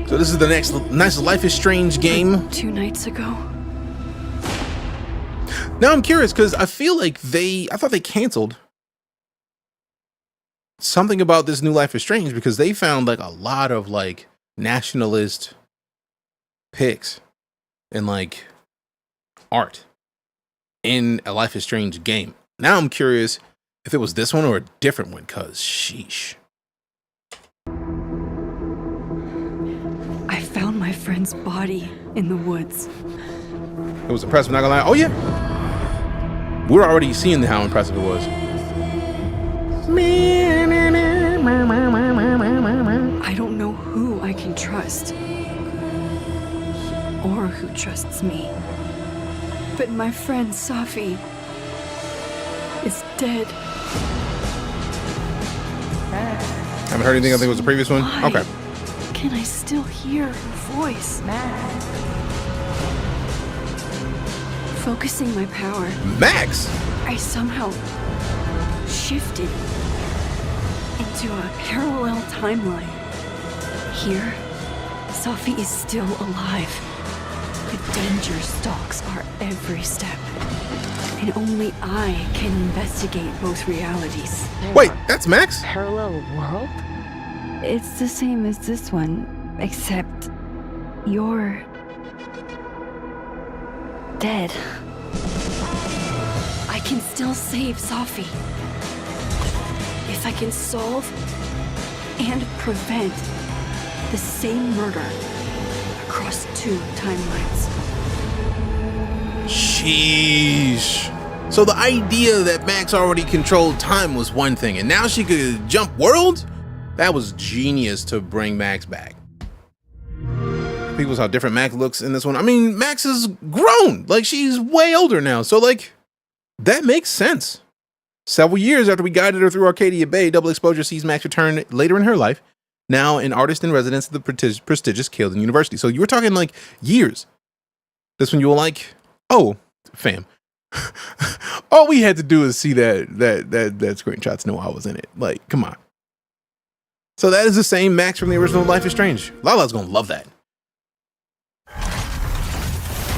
So this is the next nice Life is Strange game. 2 nights ago. Now I'm curious because I feel like I thought they canceled something about this new Life is Strange because they found like a lot of like nationalist pics and like art in a Life is Strange game. Now I'm curious if it was this one or a different one, cause sheesh. I found my friend's body in the woods. It was impressive, not gonna lie. Oh yeah, we're already seeing how impressive it was. I don't know who I can trust or who trusts me. But my friend Safi is dead. Haven't heard anything. I think it was the previous one. Why Okay. can I still hear her voice? Focusing my power. Max! I somehow shifted into a parallel timeline. Here, Safi is still alive. The danger stalks our every step. And only I can investigate both realities. Wait, that's Max? Parallel world? It's the same as this one, except you're dead. I can still save Safi. If I can solve and prevent the same murder across 2 timelines. Sheesh. So the idea that Max already controlled time was one thing, and now she could jump worlds? That was genius to bring Max back. People saw how different Max looks in this one. I mean, Max is grown. Like, she's way older now. So, like, that makes sense. Several years after we guided her through Arcadia Bay, Double Exposure sees Max return later in her life, now an artist in residence at the prestigious Kaelin University. So you were talking, like, years. This one you were like, oh, fam. All we had to do is see that screenshot to know I was in it. Like, come on. So that is the same Max from the original Life is Strange. Lala's gonna love that.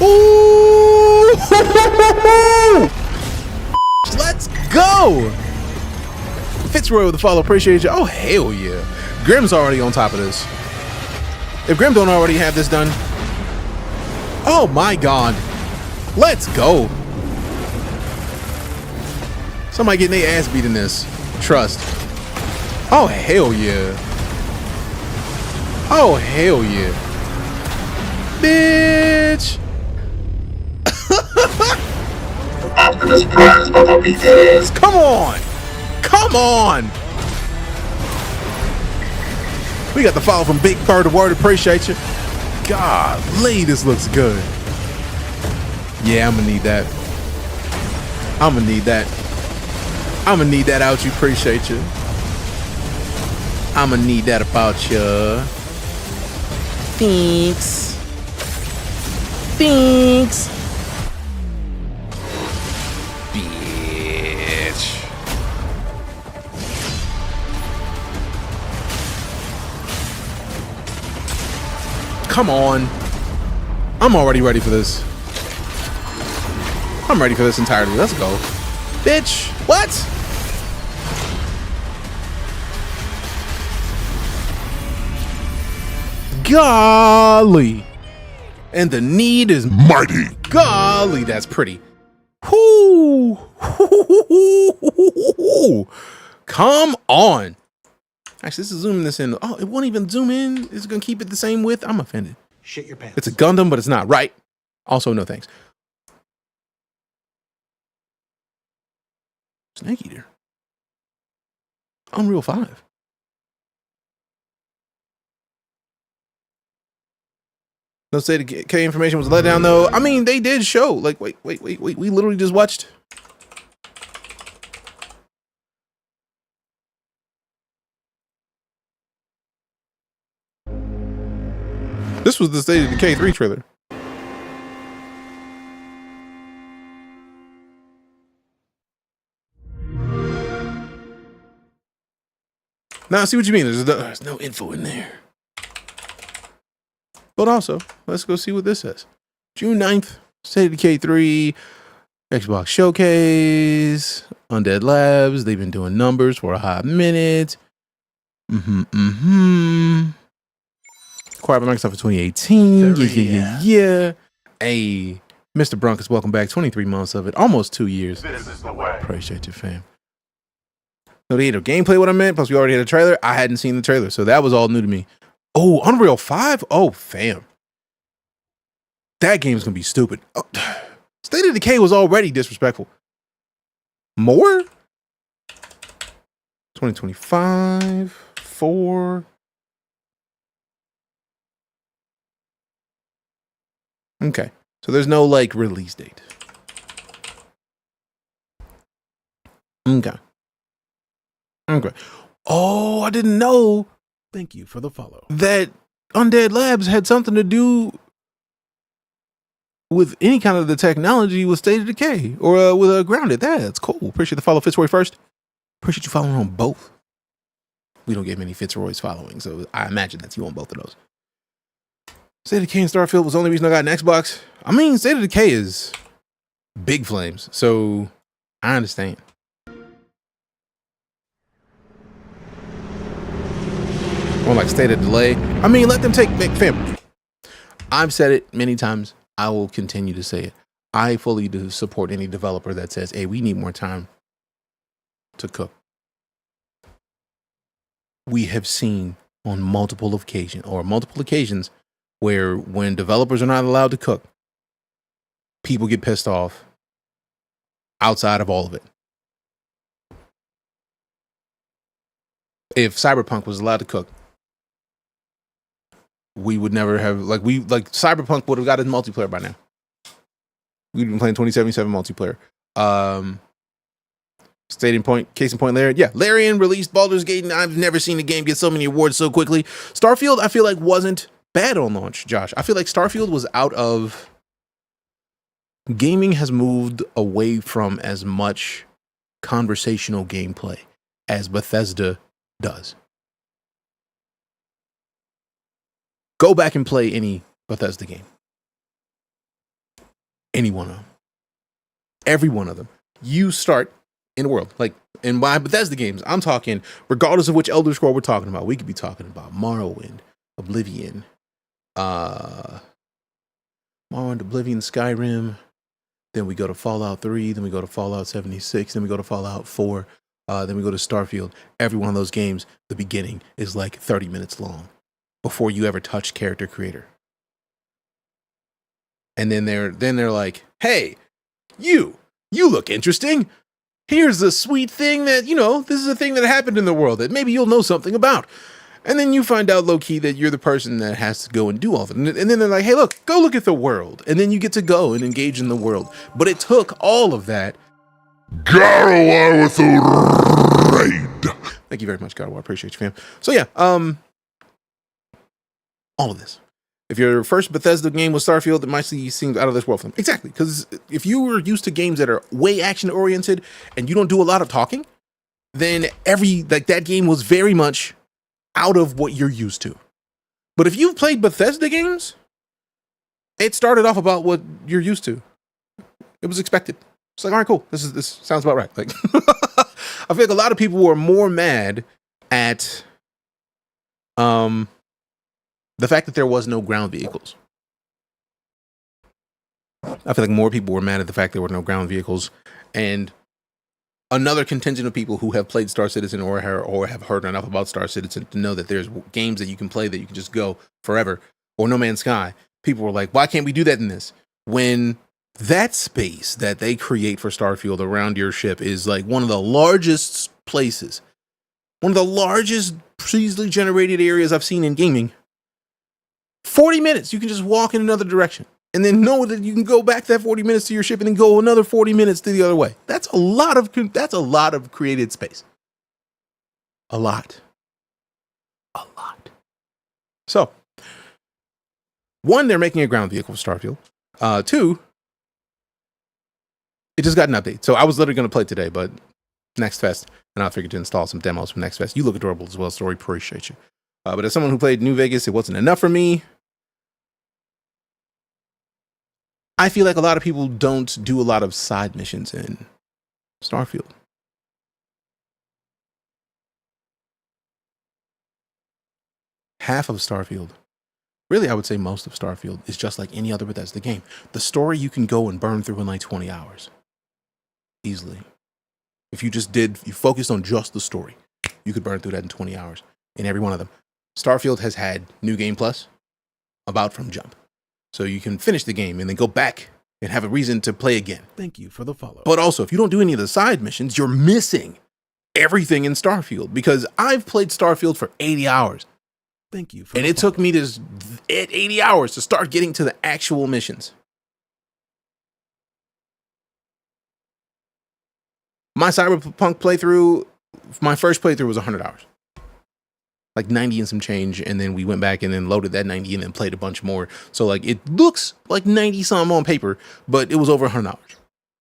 Ooh! Let's go! Fitzroy with the follow. Appreciate you. Oh, hell yeah. Grimm's already on top of this. If Grimm don't already have this done. Oh my god. Let's go. Somebody getting their ass beat in this. Trust. Oh, hell yeah. Oh, hell yeah. Bitch. Optimus Prime's gonna be dead. Come on. Come on. We got the follow from Big Bird of Word. Appreciate you. Golly, this looks good. Yeah, I'm gonna need that. I'm gonna need that. I'm gonna need that out you. Appreciate you. I'm gonna need that about you. Thanks. Thanks. Bitch. Come on. I'm already ready for this. I'm ready for this entirely. Let's go. Bitch. What? Golly. And the need is mighty. Golly, that's pretty. Whoo. Come on. Actually, this is zooming this in. Oh, it won't even zoom in. It's going to keep it the same width. I'm offended. Shit your pants. It's a Gundam, but it's not. Right. Also, no thanks. Snake Eater. Unreal 5. No say the K information was let down though. I mean, they did show. Like, wait. We literally just watched. This was the State of Decay 3 trailer. Now I see what you mean. There's no info in there. But also, let's go see what this says. June 9th, State of Decay 3, Xbox Showcase, Undead Labs. They've been doing numbers for a hot minute. Acquired by Microsoft in 2018. Yeah. Hey, Mr. Brunkus, welcome back. 23 months of it. Almost 2 years. This is the way. Appreciate you, fam. No, they had no gameplay, what I meant. Plus, we already had a trailer. I hadn't seen the trailer, so that was all new to me. Oh, Unreal 5? Oh, fam. That game's going to be stupid. Oh, State of Decay was already disrespectful. More? 2025, 4. Okay. So there's no, like, release date. Okay. Oh, I didn't know. Thank you for the follow. That Undead Labs had something to do with any kind of the technology with State of Decay or with Grounded. That's cool. Appreciate the follow, Fitzroy first. Appreciate you following on both. We don't get many Fitzroys following, so I imagine that's you on both of those. State of Decay and Starfield was the only reason I got an Xbox. I mean, State of Decay is big flames, so I understand. Or like State of Delay. I mean, let them take fam. I've said it many times. I will continue to say it. I fully do support any developer that says, hey, we need more time to cook. We have seen on multiple occasions where when developers are not allowed to cook, people get pissed off outside of all of it. If Cyberpunk was allowed to cook, we would never have Cyberpunk would have got a multiplayer by now. We'd been playing 2077 multiplayer. Case in point, Larian. Yeah, Larian released Baldur's Gate, and I've never seen a game get so many awards so quickly. Starfield, I feel like, wasn't bad on launch, Josh. I feel like Starfield was out of... Gaming has moved away from as much conversational gameplay as Bethesda does. Go back and play any Bethesda game. Any one of them. Every one of them. You start in the world. Like, in my Bethesda games, I'm talking, regardless of which Elder Scroll we're talking about, we could be talking about Morrowind, Oblivion, Skyrim. Then we go to Fallout 3, then we go to Fallout 76, then we go to Fallout 4, then we go to Starfield. Every one of those games, the beginning is like 30 minutes long before you ever touch character creator. And then they're like, hey, you look interesting. Here's a sweet thing that, this is a thing that happened in the world that maybe you'll know something about. And then you find out low-key that you're the person that has to go and do all of it. And then they're like, hey, look, go look at the world. And then you get to go and engage in the world. But it took all of that. Garrow with a raid. Thank you very much, Garrow. I appreciate you, fam. So yeah, all of this. If your first Bethesda game was Starfield, it might seem out of this world for them. Exactly, because if you were used to games that are way action-oriented and you don't do a lot of talking, then that game was very much out of what you're used to. But if you've played Bethesda games, it started off about what you're used to. It was expected. It's like, all right, cool. This sounds about right. Like, I feel like a lot of people were more mad at the fact that there was no ground vehicles. I feel like more people were mad at the fact there were no ground vehicles, and another contingent of people who have played Star Citizen or have heard enough about Star Citizen to know that there's games that you can play that you can just go forever, or No Man's Sky. People were like, why can't we do that in this? When that space that they create for Starfield around your ship is like one of the largest places, one of the largest easily generated areas I've seen in gaming. 40 minutes, you can just walk in another direction and then know that you can go back that 40 minutes to your ship and then go another 40 minutes to the other way. That's a lot of created space. A lot. So, one, they're making a ground vehicle for Starfield. Two, it just got an update. So I was literally going to play it today, but Next Fest, and I figured to install some demos from Next Fest. You look adorable as well, Story. Appreciate you. But as someone who played New Vegas, it wasn't enough for me. I feel like a lot of people don't do a lot of side missions in Starfield. Half of Starfield, really I would say most of Starfield, is just like any other Bethesda game. The story you can go and burn through in like 20 hours. Easily. If you focused on just the story, you could burn through that in 20 hours in every one of them. Starfield has had New Game Plus about from jump. So you can finish the game and then go back and have a reason to play again. Thank you for the follow. But also, if you don't do any of the side missions, you're missing everything in Starfield, because I've played Starfield for 80 hours. Thank you. And it took me 80 hours to start getting to the actual missions. My Cyberpunk playthrough, my first playthrough was 100 hours. Like 90 and some change, and then we went back and then loaded that 90 and then played a bunch more. So like it looks like 90 some on paper, but it was over 100 hours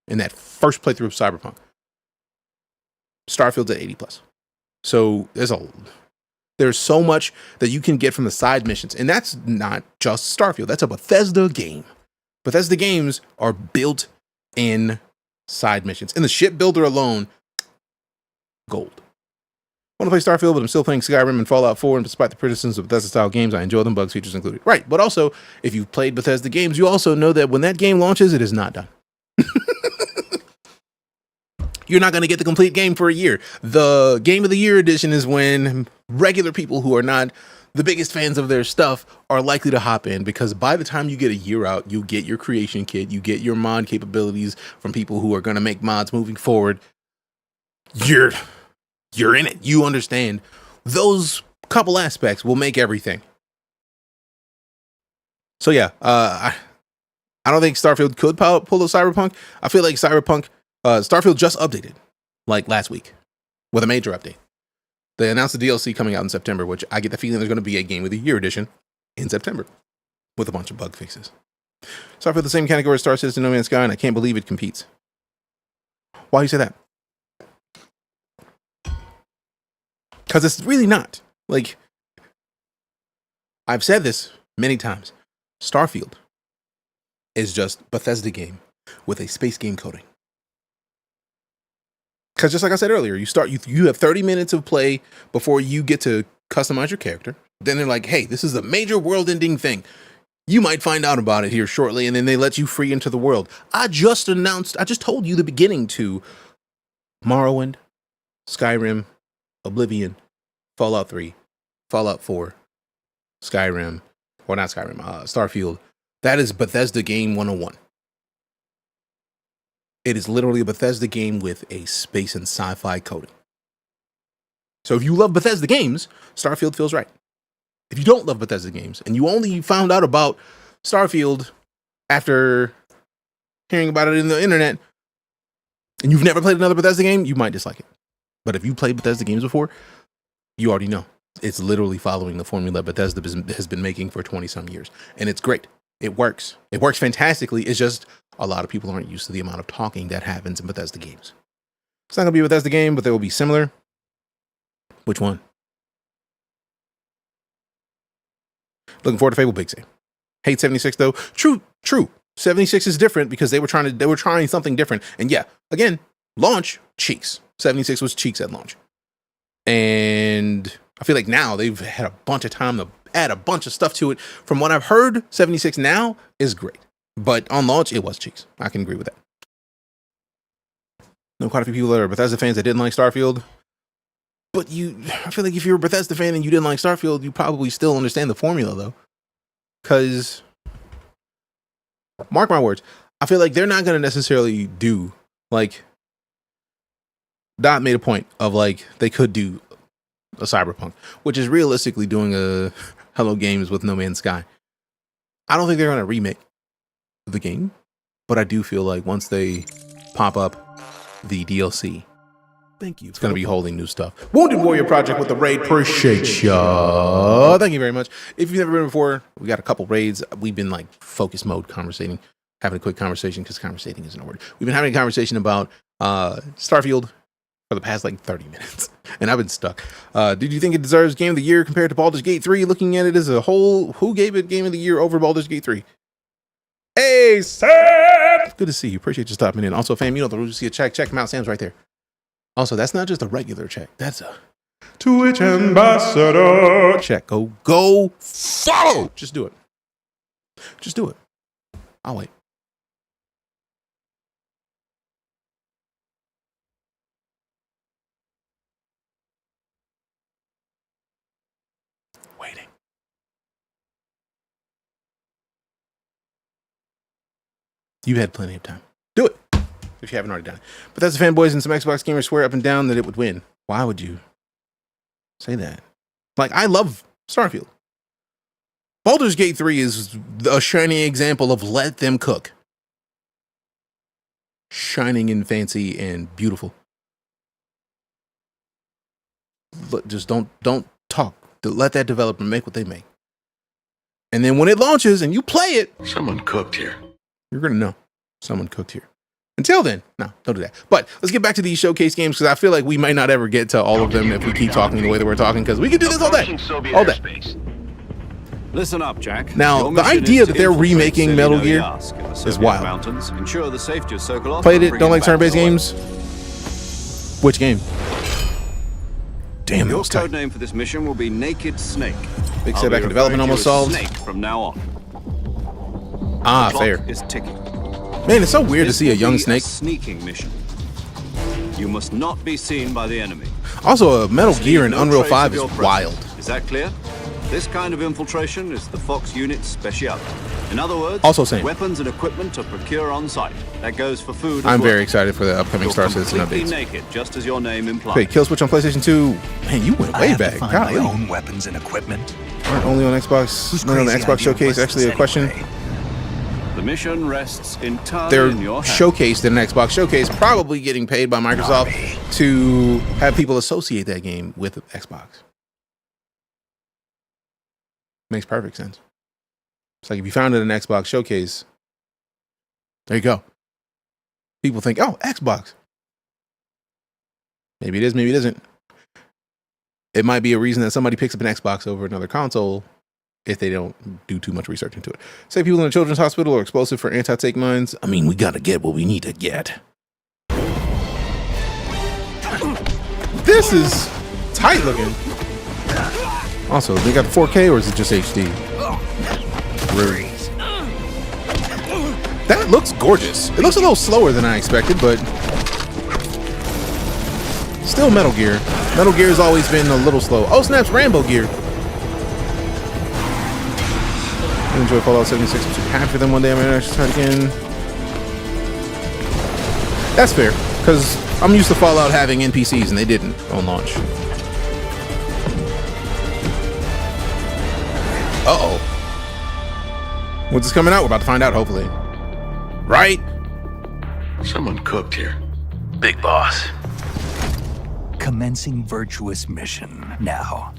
in that first playthrough of Cyberpunk. Starfield's at 80 plus. So there's so much that you can get from the side missions, and that's not just Starfield. That's a Bethesda game. Bethesda games are built in side missions. In the shipbuilder alone, gold. I want to play Starfield, but I'm still playing Skyrim and Fallout 4, and despite the criticisms of Bethesda-style games, I enjoy them, bugs, features included. Right, but also, if you've played Bethesda games, you also know that when that game launches, it is not done. You're not going to get the complete game for a year. The Game of the Year edition is when regular people who are not the biggest fans of their stuff are likely to hop in, because by the time you get a year out, you get your creation kit, you get your mod capabilities from people who are going to make mods moving forward. You're in it. You understand. Those couple aspects will make everything. So yeah, I don't think Starfield could pull a Cyberpunk. I feel like Starfield just updated like last week with a major update. They announced the DLC coming out in September, which I get the feeling there's going to be a Game of the Year edition in September with a bunch of bug fixes. Starfield, the same category as Star Citizen, No Man's Sky, and I can't believe it competes. Why do you say that? Because it's really not. Like, I've said this many times. Starfield is just Bethesda game with a space game coding. Because just like I said earlier, you have 30 minutes of play before you get to customize your character. Then they're like, hey, this is a major world-ending thing. You might find out about it here shortly, and then they let you free into the world. I just told you the beginning to Morrowind, Skyrim, Oblivion, Fallout 3, Fallout 4, Skyrim, or not Skyrim, Starfield. That is Bethesda game 101. It is literally a Bethesda game with a space and sci-fi coding. So if you love Bethesda games, Starfield feels right. If you don't love Bethesda games and you only found out about Starfield after hearing about it in the internet and you've never played another Bethesda game, you might dislike it. But if you played Bethesda games before, you already know. It's literally following the formula Bethesda has been making for 20-some years. And it's great. It works. It works fantastically. It's just a lot of people aren't used to the amount of talking that happens in Bethesda games. It's not going to be a Bethesda game, but they will be similar. Which one? Looking forward to Fable Big Save. Hate 76 though. True. 76 is different because they were trying something different. And yeah, again, launch cheeks. 76 was cheeks at launch. And I feel like now they've had a bunch of time to add a bunch of stuff to it. From what I've heard, 76 now is great. But on launch, it was cheeks. I can agree with that. I know quite a few people that are Bethesda fans that didn't like Starfield. But I feel like if you're a Bethesda fan and you didn't like Starfield, you probably still understand the formula, though. Because, mark my words, I feel like they're not going to necessarily do, like, Dot made a point of, like, they could do a Cyberpunk, which is realistically doing a Hello Games with No Man's Sky. I don't think they're going to remake the game, but I do feel like once they pop up the DLC, thank you. It's going to be holding new stuff. Wounded Warrior Project with the raid. Appreciate ya. Thank you very much. If you've never been before, we got a couple raids. We've been like focus mode conversating, having a quick conversation because conversating isn't a word. We've been having a conversation about Starfield, for the past like 30 minutes, and I've been stuck. Did you think it deserves Game of the Year compared to Baldur's Gate 3? Looking at it as a whole, who gave it Game of the Year over Baldur's Gate 3? Hey, Sam! Good to see you. Appreciate you stopping in. Also, fam, you know the rules. You see a check. Check him out. Sam's right there. Also, that's not just a regular check. That's a Twitch ambassador check. Go follow. Just do it. Just do it. I'll wait. Waiting. You had plenty of time. Do it if you haven't already done it. But that's the fanboys and some Xbox gamers swear up and down that it would win. Why would you say that? Like, I love Starfield. Baldur's Gate 3 is a shining example of let them cook. Shining and fancy and beautiful. Just don't talk. Let that developer make what they make. And then when it launches and you play it, someone cooked here. You're going to know someone cooked here. Until then, no, don't do that. But let's get back to these showcase games because I feel like we might not ever get to all of them if we keep talking the way that we're talking because we could do this all day. All day. Listen up, Jack. Now, the idea that they're remaking Metal Gear is wild. Ensure the safety of Sokolov. Played it, don't like turn-based games? Which game? Damn, your code name for this mission will be Naked Snake. Big setback in development almost solved. Snake from now on. Ah, fair. Is ticking. Man, it's so weird to see a young Snake. Sneaking mission. You must not be seen by the enemy. Also, a Metal Gear in Unreal 5 is wild. Is that clear? This kind of infiltration is the Fox unit's specialty. In other words, also same. Weapons and equipment to procure on site. That goes for food. I'm very excited for the upcoming Star Citizen updates. Naked, just as your name implies. Okay, Kill Switch on PlayStation 2. Man, you went way back. My own weapons and equipment. Aren't only on Xbox. Not on the Xbox Showcase. Actually, a question. The mission rests entirely They're in your hands. showcased in an Xbox Showcase, probably getting paid by Microsoft to have people associate that game with Xbox. Makes perfect sense. It's like if you found it in an Xbox Showcase, there you go. People think, oh, Xbox. Maybe it is, maybe it isn't. It might be a reason that somebody picks up an Xbox over another console if they don't do too much research into it. Say people in a children's hospital are explosive for anti-tank mines. I mean, we gotta get what we need to get. This is tight looking. Also, they got 4K or is it just HD? Really? That looks gorgeous. It looks a little slower than I expected, but still Metal Gear. Metal Gear has always been a little slow. Oh, snaps, Rambo Gear. I enjoy Fallout 76. I'm too happy for them one day. I'm gonna actually try it again. That's fair, because I'm used to Fallout having NPCs and they didn't on launch. Uh-oh. When's this coming out? We're about to find out, hopefully. Right? Someone cooked here. Big boss. Commencing virtuous mission now.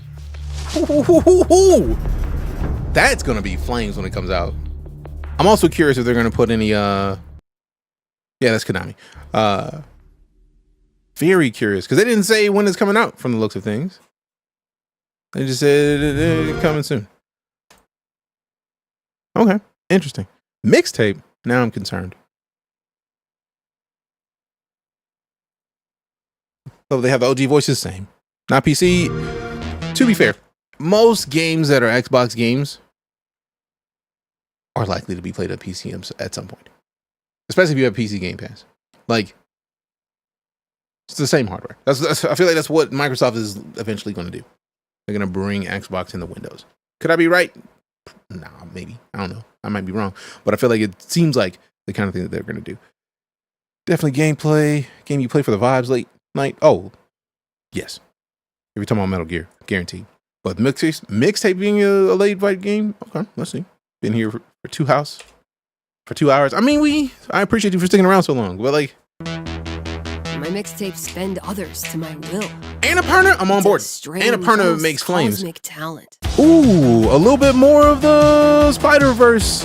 That's gonna be flames when it comes out. I'm also curious if they're gonna put any yeah, that's Konami. Very curious, because they didn't say when it's coming out from the looks of things. They just said it's coming soon. Okay, interesting. Mixtape, now I'm concerned. Oh, they have the OG voices, same. Not PC. To be fair, most games that are Xbox games are likely to be played at PC at some point. Especially if you have PC Game Pass. Like, it's the same hardware. That's I feel like that's what Microsoft is eventually going to do. They're going to bring Xbox into Windows. Could I be right? Nah, maybe. I don't know. I might be wrong. But I feel like it seems like the kind of thing that they're going to do. Definitely gameplay. Game you play for the vibes late night. Oh, yes. If you're talking about Metal Gear, guaranteed. But mixtape being a late night game, okay, let's see. Been here for 2 hours. I mean, I appreciate you for sticking around so long. But like, my mixtapes bend others to my will. Annapurna, I'm on board. Annapurna makes flames. Cosmic talent. Ooh, a little bit more of the Spider-Verse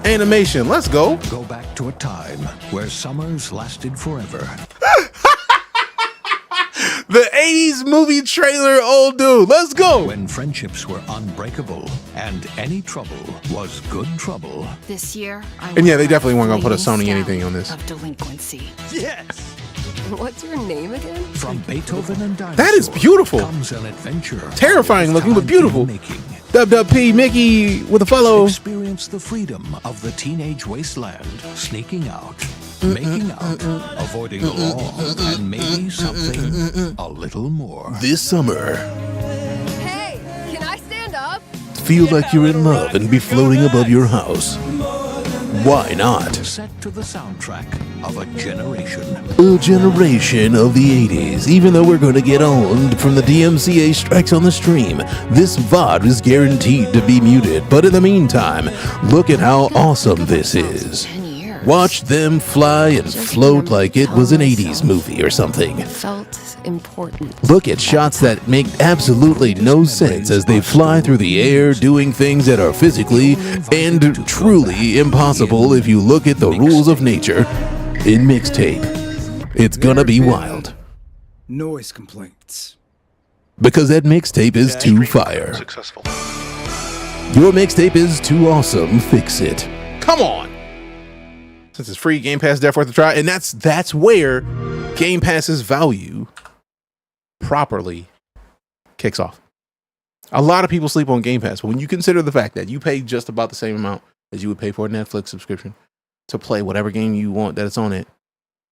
animation. Let's go. Go back to a time where summers lasted forever. The 80s movie trailer, old dude. Let's go. When friendships were unbreakable and any trouble was good trouble. This year, And yeah, they definitely weren't gonna put a Sony anything on this. Of delinquency. Yes. What's your name again? From Beethoven and Dinosaur That is beautiful. comes an adventure. Terrifying looking, but beautiful. Making. WWP Mickey with a follow. Experience the freedom of the teenage wasteland, sneaking out, making out, avoiding the law, and maybe something a little more. This summer, Hey, can I stand up? feel like you're in love and be floating above your house. Why not? Set to the soundtrack of a generation. A generation of the 80s. Even though we're going to get owned from the DMCA strikes on the stream, this VOD is guaranteed to be muted. But in the meantime, look at how awesome this is. Watch them fly and float like it was an 80s movie or something. Felt important. Look at shots that make absolutely no sense as they fly through the air doing things that are physically and truly impossible if you look at the rules of nature in mixtape. It's gonna be wild. Noise complaints. Because that mixtape is too fire. Successful. Your mixtape is too awesome, fix it. Come on. Since it's free, Game Pass definitely worth a try. And that's where Game Pass's value properly kicks off. A lot of people sleep on Game Pass, but when you consider the fact that you pay just about the same amount as you would pay for a Netflix subscription to play whatever game you want that it's on it,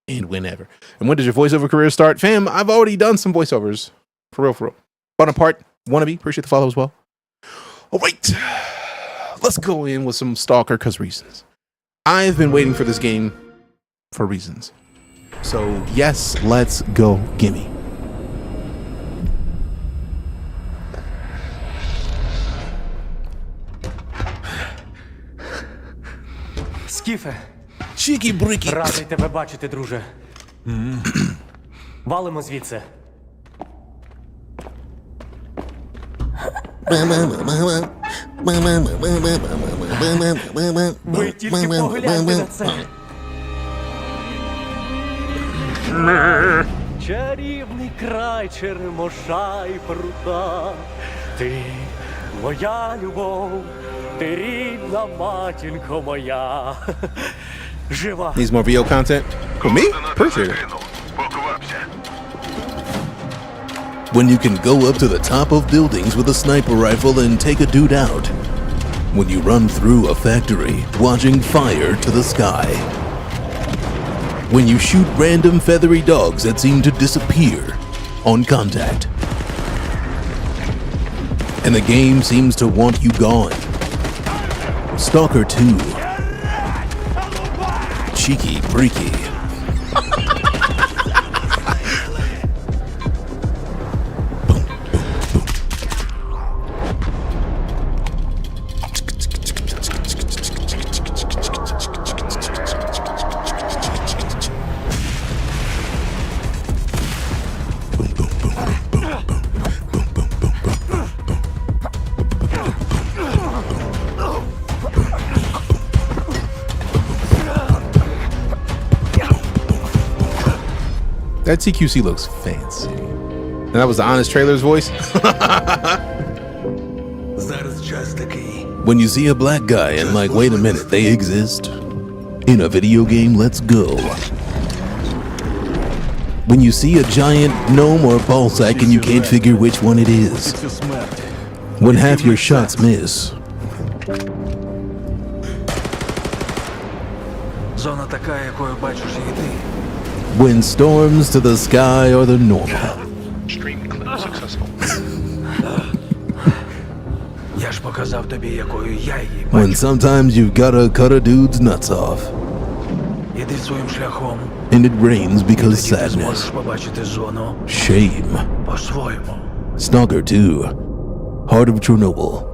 and whenever. And when does your voiceover career start? Fam, I've already done some voiceovers. For real, for real. Bonaparte, wannabe, appreciate the follow as well. All right, let's go in with some Stalker, because reasons. I've been waiting for this game for reasons. So, yes, let's go. Gimme. Скіфе. Чікі-брики. Радий тебе бачити, друже. Валимо звідси. Ви тільки погляньте на це. Чарівний край Черемоша і прута. Ти моя любов, ти рідна матінко моя. Жива. Needs more VO content? For me? Appreciate it. When you can go up to the top of buildings with a sniper rifle and take a dude out. When you run through a factory, watching fire to the sky. When you shoot random feathery dogs that seem to disappear on contact. And the game seems to want you gone. Stalker 2. Cheeky Breaky. That TQC looks fancy. And that was the honest trailer's voice. That's just the key. When you see a black guy and like, wait a minute, they exist? In a video game, let's go. When you see a giant gnome or ballsack and you can't figure which one it is. When half your shots miss. Зона така, якою бачиш і ти. When storms to the sky are the normal. Stream clip successful. Я ж показав тобі, якою я її бачу. When sometimes you've gotta cut a dude's nuts off. Іди своїм шляхом. And it rains because Ти зможеш sadness. побачити зону Shame. по-своєму. Stalker 2. Heart of Chernobyl.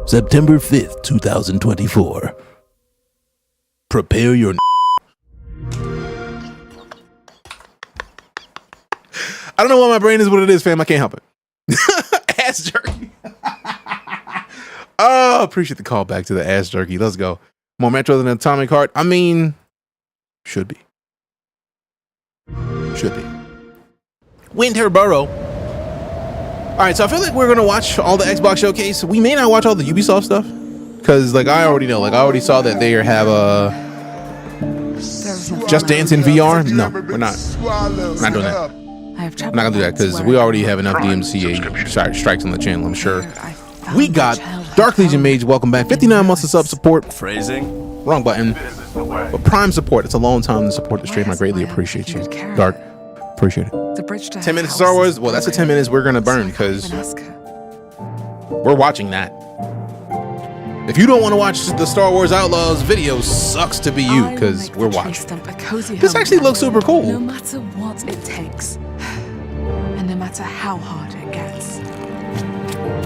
September 5th, 2024. Prepare your I don't know why my brain is what it is, fam. I can't help it. Ass jerky. Oh, appreciate the call back to the ass jerky. Let's go. More Metro than Atomic Heart. I mean, should be. Should be. Winterboro. All right, so I feel like we're gonna watch all the Xbox showcase. We may not watch all the Ubisoft stuff because, like, I already know. Like, I already saw that they have Just Dance in VR. No, we're not. We're not doing that. I'm not gonna do that because we already have enough DMCA strikes on the channel, I'm sure. We got Dark Legion Mage, welcome back. 59 months of sub support. Phrasing. Wrong button. But Prime support. It's a long time to support the stream. I greatly appreciate you. Dark. Appreciate it. 10 minutes of Star Wars. Well, that's the 10 minutes we're gonna burn because we're watching that. If you don't want to watch the Star Wars Outlaws video, sucks to be you because we're watching. This actually looks super cool. No matter what it takes, and no matter how hard it gets,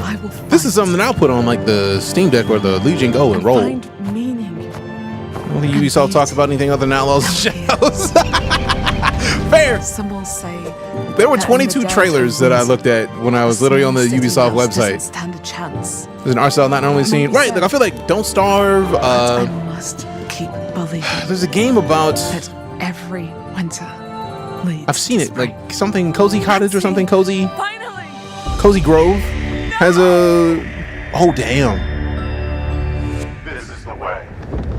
I will. This is something that I'll put on like the Steam Deck or the Legion Go and roll. Find meaning. I don't think Ubisoft talked about anything other than Outlaws and Shadows. Fair. Some will say there were 22 trailers that I looked at when I was literally on the Ubisoft website. Stand a chance. There's an art style not normally seen. Right, like I feel like Don't Starve. I must keep believing. There's a game about that every winter leads. I've seen it, like something Cozy Cottage or something Cozy. Finally. Cozy Grove has a. Oh damn. This is the way.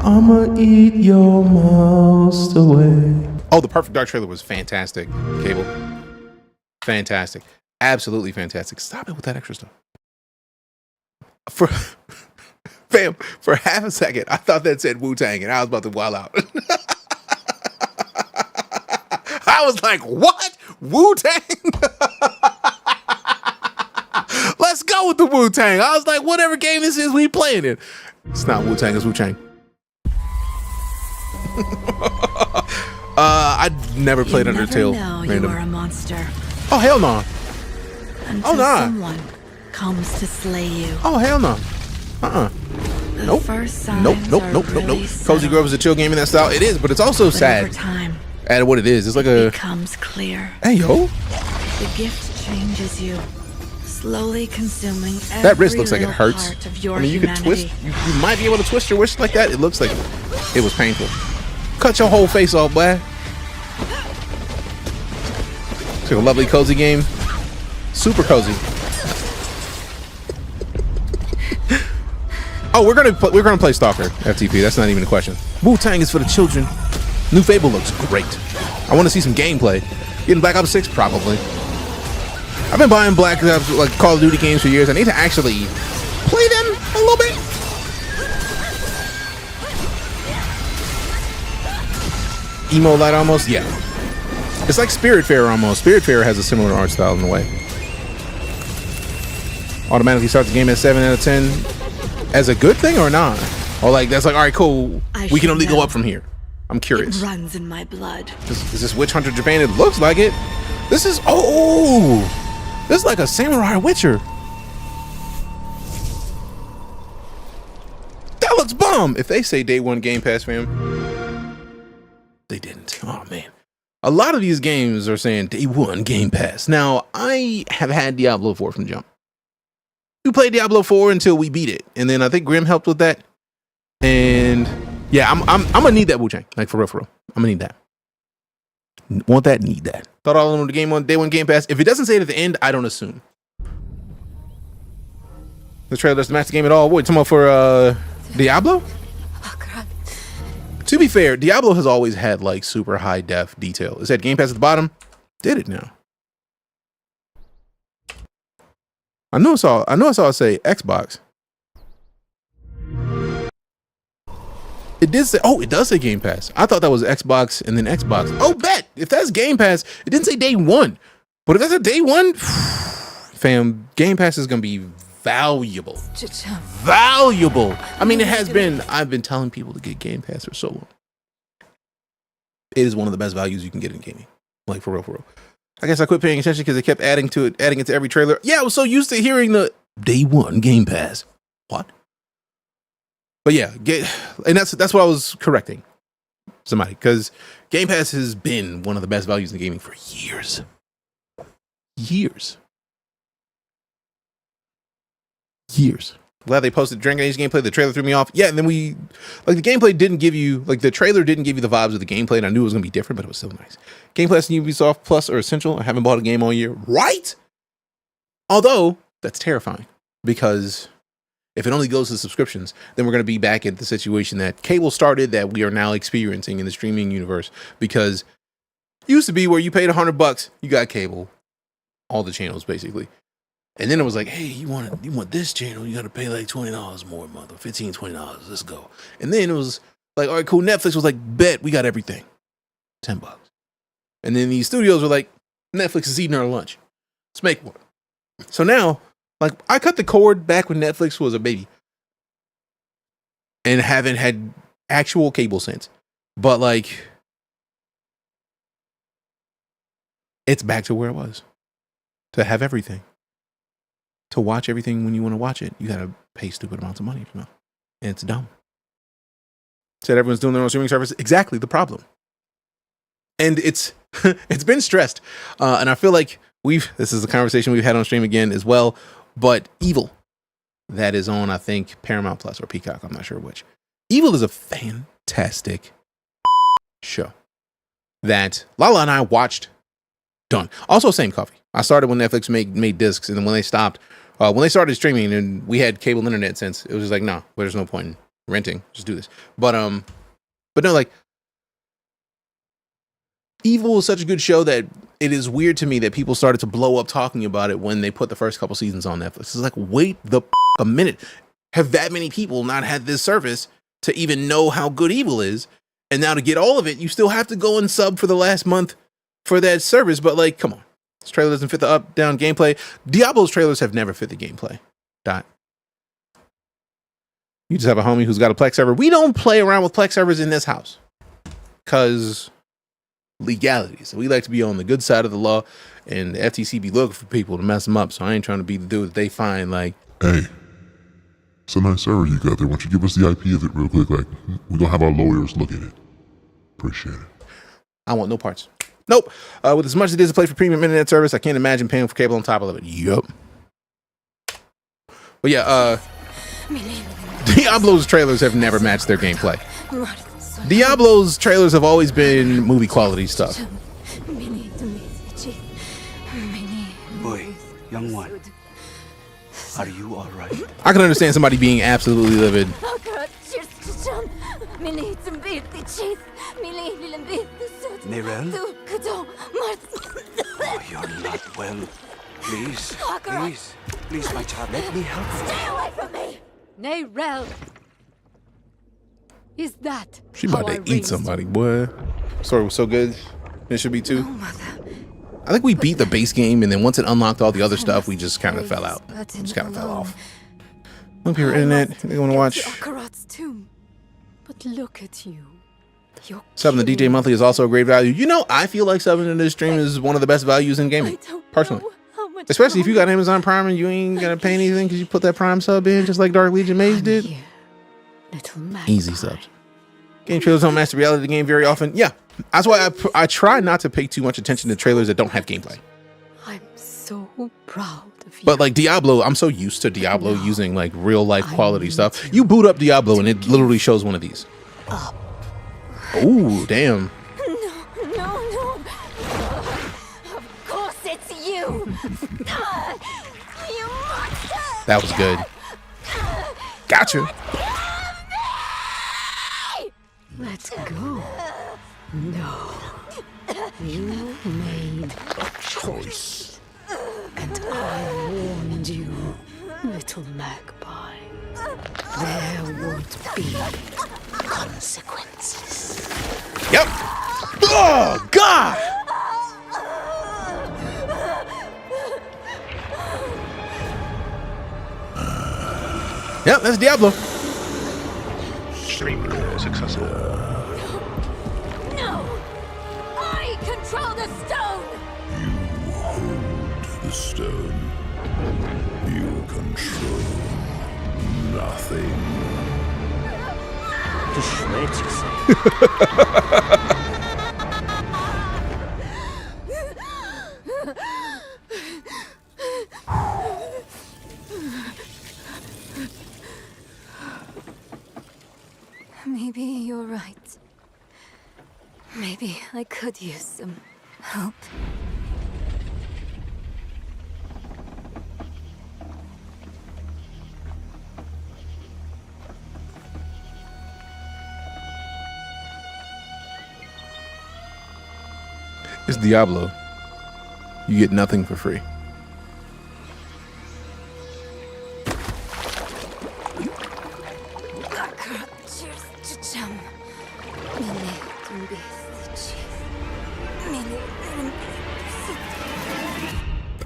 I'ma eat your mouse away. Oh, the Perfect Dark trailer was fantastic. Cable. Fantastic. Absolutely fantastic. Stop it with that extra stuff. For fam, for half a second, I thought that said Wu-Tang and I was about to wild out. I was like, what? Wu-Tang? Let's go with the Wu-Tang. I was like, whatever game this is, we playing it. It's not Wu-Tang, it's Wu-Tang. I'd never played Undertale. You are a monster. Oh hell no. Until someone comes to slay you. Oh hell no. Nope. Nope. Cozy Grove is a chill game in that style. It is, but it's also sad. Over time, at what it is, it's like a. Becomes clear. Hey yo. The gift changes you, slowly consuming every that wrist looks like it hurts. part of your I mean, you could twist. You might be able to twist your wrist like that. It looks like it was painful. Cut your whole face off, boy. It's a lovely cozy game. Super cozy. Oh, we're gonna play Stalker FTP. That's not even a question. Wu-Tang is for the children. New Fable looks great. I want to see some gameplay. Getting Black Ops 6 probably. I've been buying Black Ops like Call of Duty games for years. I need to actually play them a little bit. Emo light almost, yeah. It's like Spiritfarer almost. Spiritfarer has a similar art style in a way. Automatically starts the game at 7 out of 10 as a good thing or not? Or like that's like, all right, cool. We can only go up from here. I'm curious. It runs in my blood. Is this Witch Hunter Japan? It looks like it. This is this is like a samurai Witcher. That looks bomb. If they say day one Game Pass, fam, they didn't. Oh man. A lot of these games are saying day one Game Pass. Now, I have had Diablo 4 from the jump. We played Diablo 4 until we beat it. And then I think Grim helped with that. And yeah, I'm gonna need that Wu-Tang. Like for real. I'm gonna need that. Want that, need that. Thought all of them the game on day one Game Pass. If it doesn't say it at the end, I don't assume. The trailer doesn't match the game at all. What, you talking about for Diablo? To be fair, Diablo has always had like super high def detail. Is that Game Pass at the bottom? Did it now? I know I saw it say Xbox. It did say, oh, it does say Game Pass. I thought that was Xbox and then Xbox. Oh, bet. If that's Game Pass, it didn't say day one. But if that's a day one, fam, Game Pass is going to be valuable. Valuable. I mean, it has been, I've been telling people to get Game Pass for so long. It is one of the best values you can get in gaming. Like, for real. I guess I quit paying attention because they kept adding it to every trailer. Yeah, I was so used to hearing the day one Game Pass. What? But yeah, and that's what I was correcting somebody, because Game Pass has been one of the best values in gaming for years. Years. Glad they posted Dragon Age gameplay. The trailer threw me off. Yeah, and then the gameplay didn't give you, the trailer didn't give you the vibes of the gameplay, and I knew it was going to be different, but it was still nice. Game Pass and Ubisoft Plus are essential. I haven't bought a game all year. Right? Although, that's terrifying, because if it only goes to subscriptions, then we're going to be back at the situation that cable started, that we are now experiencing in the streaming universe, because it used to be where you paid $100, you got cable, all the channels, basically. And then it was like, hey, you want this channel, you got to pay like $20 more a month, or $15, $20, let's go. And then it was like, all right, cool. Netflix was like, bet, we got everything, $10. And then these studios were like, Netflix is eating our lunch, let's make one. So now, like, I cut the cord back when Netflix was a baby and haven't had actual cable since. But like, it's back to where it was, to have everything. To watch everything when you want to watch it, you got to pay stupid amounts of money. And it's dumb. Said everyone's doing their own streaming service. Exactly the problem. And it's been stressed. And I feel like this is a conversation we've had on stream again as well. But Evil, that is on, I think, Paramount Plus or Peacock. I'm not sure which. Evil is a fantastic show that Lala and I watched. Done. Also, same coffee. I started when Netflix made discs, and then when they stopped, when they started streaming, and we had cable internet since, it was just like, no, there's no point in renting. Just do this. But no, like, Evil is such a good show that it is weird to me that people started to blow up talking about it when they put the first couple seasons on Netflix. It's like, wait a minute. Have that many people not had this service to even know how good Evil is? And now to get all of it, you still have to go and sub for the last month for that service. But like, come on. This trailer doesn't fit the up-down gameplay. Diablo's trailers have never fit the gameplay. You just have a homie who's got a Plex server. We don't play around with Plex servers in this house because legalities. We like to be on the good side of the law, and the FTC be looking for people to mess them up. So I ain't trying to be the dude that they find like, hey, it's a nice server you got there. Why don't you give us the IP of it real quick? Like, we're going to have our lawyers look at it. Appreciate it. I want no parts. Nope. With as much as it is to play for premium internet service, I can't imagine paying for cable on top of it. Yup. But yeah, Diablo's trailers have never matched their gameplay. Diablo's trailers have always been movie quality stuff. Boy, young one, are you all right? I can understand somebody being absolutely livid. Nerel? Oh, you're not well. Please, my child, let me help you. Stay away from me! Nerel! Is that She about to eat somebody, boy. Story was so good. It should be too. I think we beat the base game, and then once it unlocked all the other stuff, we just kind of fell out. Just kind of fell off. Look at your internet. They want to watch. But look at you. Subbing the DJ Monthly is also a great value. You know, I feel like subbing in this stream is one of the best values in gaming, personally. Especially if you got Amazon Prime and you ain't gonna pay anything because you put that Prime sub in, just like Dark Legion Maze did. Easy subs. Game trailers don't match the reality of the game very often. Yeah, that's why I try not to pay too much attention to trailers that don't have gameplay. I'm so proud of you. But like Diablo, I'm so used to Diablo using like real life quality stuff. You boot up Diablo and it literally shows one of these. Ooh, damn. No. Of course it's you. You monster. That was good. Gotcha. Let's go. No. You made a choice. And I warned you, little magpie. There would be consequences. Yep. Oh, God. Yep, that's Diablo. Stream successful. No! I control the stone! You hold the stone. You control nothing. Maybe you're right. Maybe I could use some help. It's Diablo. You get nothing for free.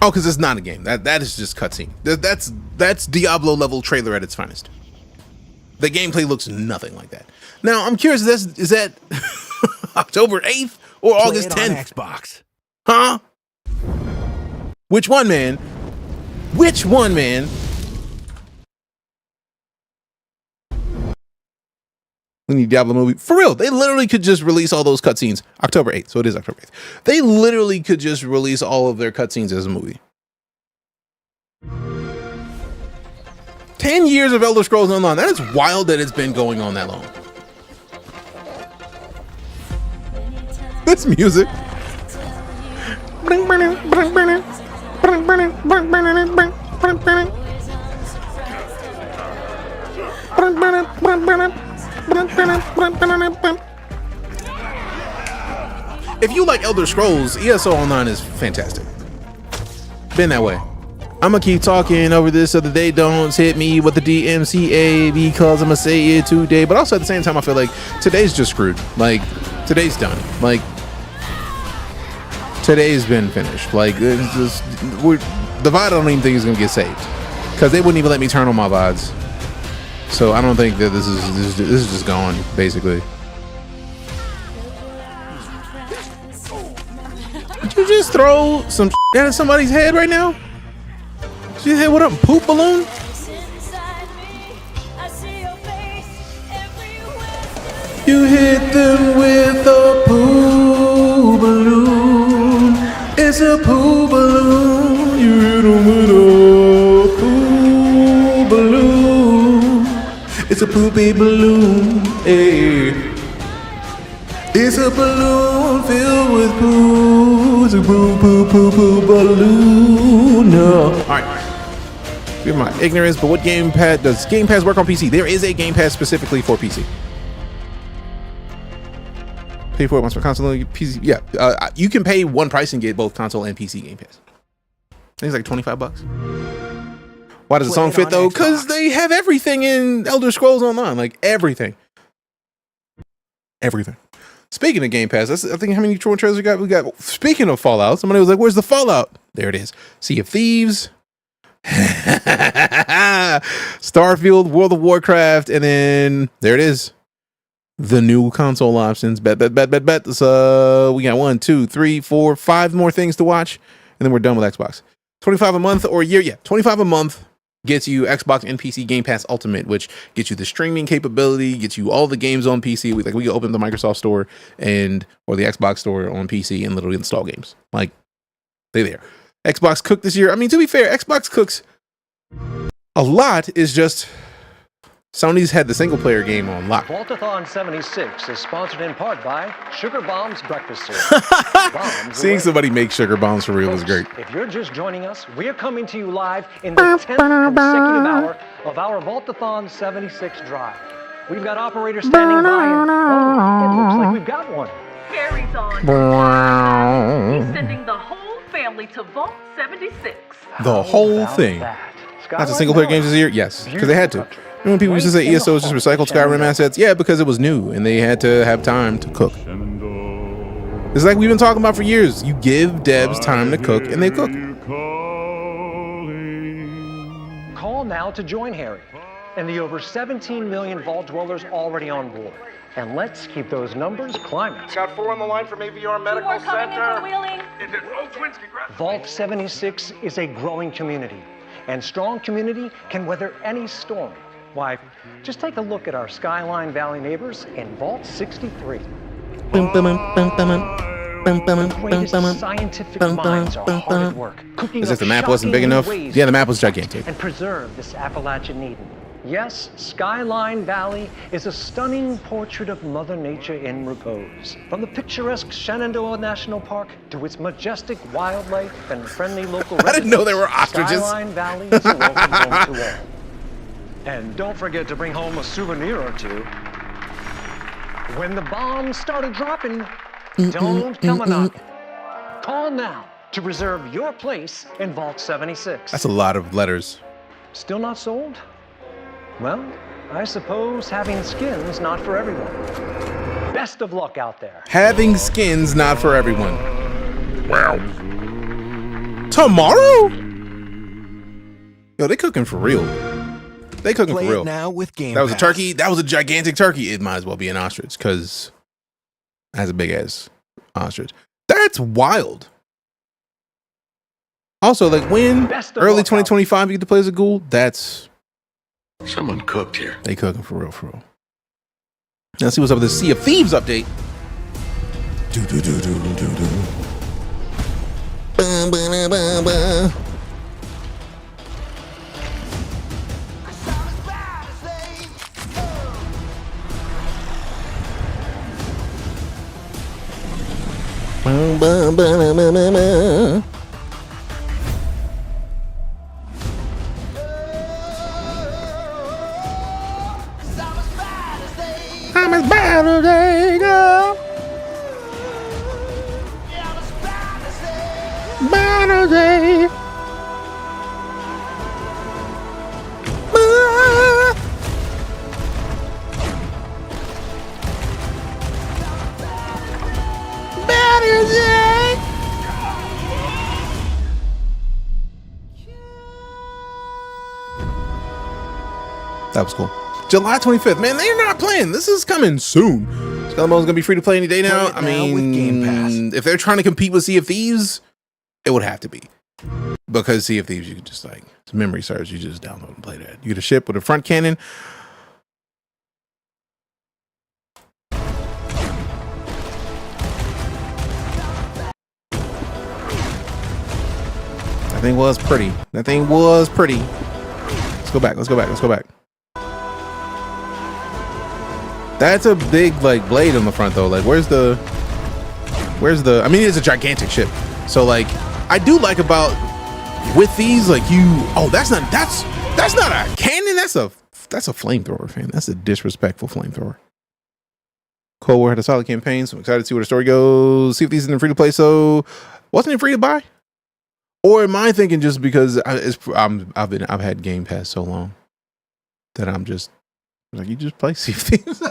Oh, because it's not a game. That is just cutscene. That's Diablo level trailer at its finest. The gameplay looks nothing like that. Now I'm curious. Is that October 8th or August 10th? Xbox. Huh? Which one, man? Which one, man? We need Diablo movie. For real, they literally could just release all those cutscenes October 8th. So it is October 8th. They literally could just release all of their cutscenes as a movie. 10 years of Elder Scrolls Online. That is wild that it's been going on that long. This music. If you like Elder Scrolls, ESO Online is fantastic. Been that way. I'm gonna keep talking over this so that they don't hit me with the DMCA because I'm gonna say it today. But also at the same time, I feel like today's just screwed. Like, today's done. Like, today's been finished. Like, it's just, the VOD I don't even think is gonna get saved because they wouldn't even let me turn on my VODs. So I don't think that this is just gone, basically. Did you just throw some shit at somebody's head right now? Did you hit what up? Poop balloon? You hit them with a poo balloon. It's a poo balloon. You hit them with a poo balloon. It's a poopy balloon. Hey. It's a balloon filled with poo. It's a poo poo poo poo balloon. No. All right. Forgive my ignorance, but what Game Pass does Game Pass work on PC? There is a Game Pass specifically for PC. Pay for it once for console and PC. Yeah, you can pay one price and get both console and PC Game Pass. I think it's like $25. Why does the song fit though? Because they have everything in Elder Scrolls Online, like everything. Everything. Speaking of Game Pass, I think how many trailers we got? We got. Speaking of Fallout, somebody was like, "Where's the Fallout?" There it is. Sea of Thieves. Starfield, World of Warcraft, and then there it is. The new console options. Bet. So we got 1, 2, 3, 4, 5 more things to watch, and then we're done with Xbox. $25 a month or a year? Yeah, $25 a month gets you Xbox and PC Game Pass Ultimate, which gets you the streaming capability, gets you all the games on PC. We can open the Microsoft Store or the Xbox Store on PC and literally install games. Like, they're there. Xbox cooked this year. I mean, to be fair, Xbox cooks a lot. Is just Sony's had the single player game on lock. Vaultathon 76 is sponsored in part by Sugar Bombs Breakfast Cereal. Seeing somebody make sugar bombs for real is great. If you're just joining us, we're coming to you live in the 10th consecutive hour of our Vaultathon 76 drive. We've got operators standing by and, it looks like we've got one. Carries on. He's sending the whole family to Vault 76. The whole thing. That's a single player game this year? Yes, because they had to. You know when people used to say ESO is just recycled Skyrim assets? Yeah, because it was new and they had to have time to cook. It's like we've been talking about for years. You give devs time to cook and they cook. Call now to join Harry and the over 17 million Vault dwellers already on board. And let's keep those numbers climbing. Got 4 on the line from AVR Medical Center. Vault 76 is a growing community, and strong community can weather any storm. Why, just take a look at our Skyline Valley neighbors in Vault 63. Greatest scientific minds are hard at work, cooking As if up the map wasn't big shocking enough. ways Yeah, the map was gigantic. and preserve this Appalachian Eden. Yes, Skyline Valley is a stunning portrait of Mother Nature in repose. From the picturesque Shenandoah National Park to its majestic wildlife and friendly local residents, I didn't know there were ostriches. Skyline Valley is a welcome home to all. And don't forget to bring home a souvenir or two. When the bombs started dropping, don't come a knocking. Call now to reserve your place in Vault 76. That's a lot of letters. Still not sold? Well, I suppose having skin's not for everyone. Best of luck out there. Having skins not for everyone. Wow. Tomorrow? Yo, they cooking for real. They cooking Play for real. it now with Game That was a Pass. turkey. That was a gigantic turkey. It might as well be an ostrich because it has a big ass ostrich. That's wild. Also, like when early 2025 you get to play as a ghoul, that's Someone cooked here. they cooking for real, for real. Now let's see what's up with this Sea of Thieves update. I'm as bad as they go. Bad as they. Bad as they. That was cool. July 25th. Man, they're not playing. This is coming soon. Skull and Bones is going to be free to play any day now. I mean, if they're trying to compete with Sea of Thieves, it would have to be. Because Sea of Thieves, you can just like, it's memory serves, you just download and play that. You get a ship with a front cannon. That thing was pretty. That thing was pretty. Let's go back. Let's go back. Let's go back. That's a big like blade on the front though. Like where's the I mean it's a gigantic ship. So like I do like about with these like that's not a cannon, that's a flamethrower, fan. That's a disrespectful flamethrower. Cold War had a solid campaign, so I'm excited to see where the story goes. See if these are free to play. So wasn't it free to buy? Or am I thinking just because I've had Game Pass so long that I'm just like, you just play Sea of Thieves.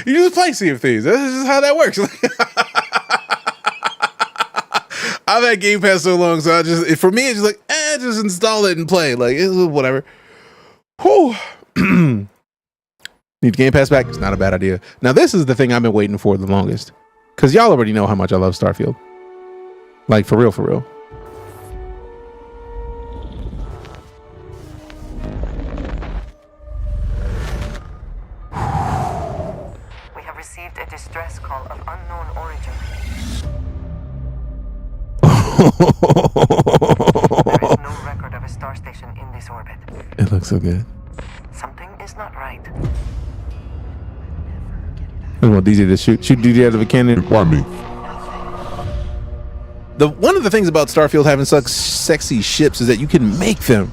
You just play Sea of Thieves. That's just how that works. I've had Game Pass so long, so for me, it's just like, just install it and play. Like, it's whatever. Whew. Need Game Pass back? It's not a bad idea. Now, this is the thing I've been waiting for the longest. Because y'all already know how much I love Starfield. Like, for real, for real. We have received a distress call of unknown origin. There is no record of a star station in this orbit. It looks so good. Something is not right. I want DJ to shoot DJ out of a cannon. Why me? One of the things about Starfield having such sexy ships is that you can make them.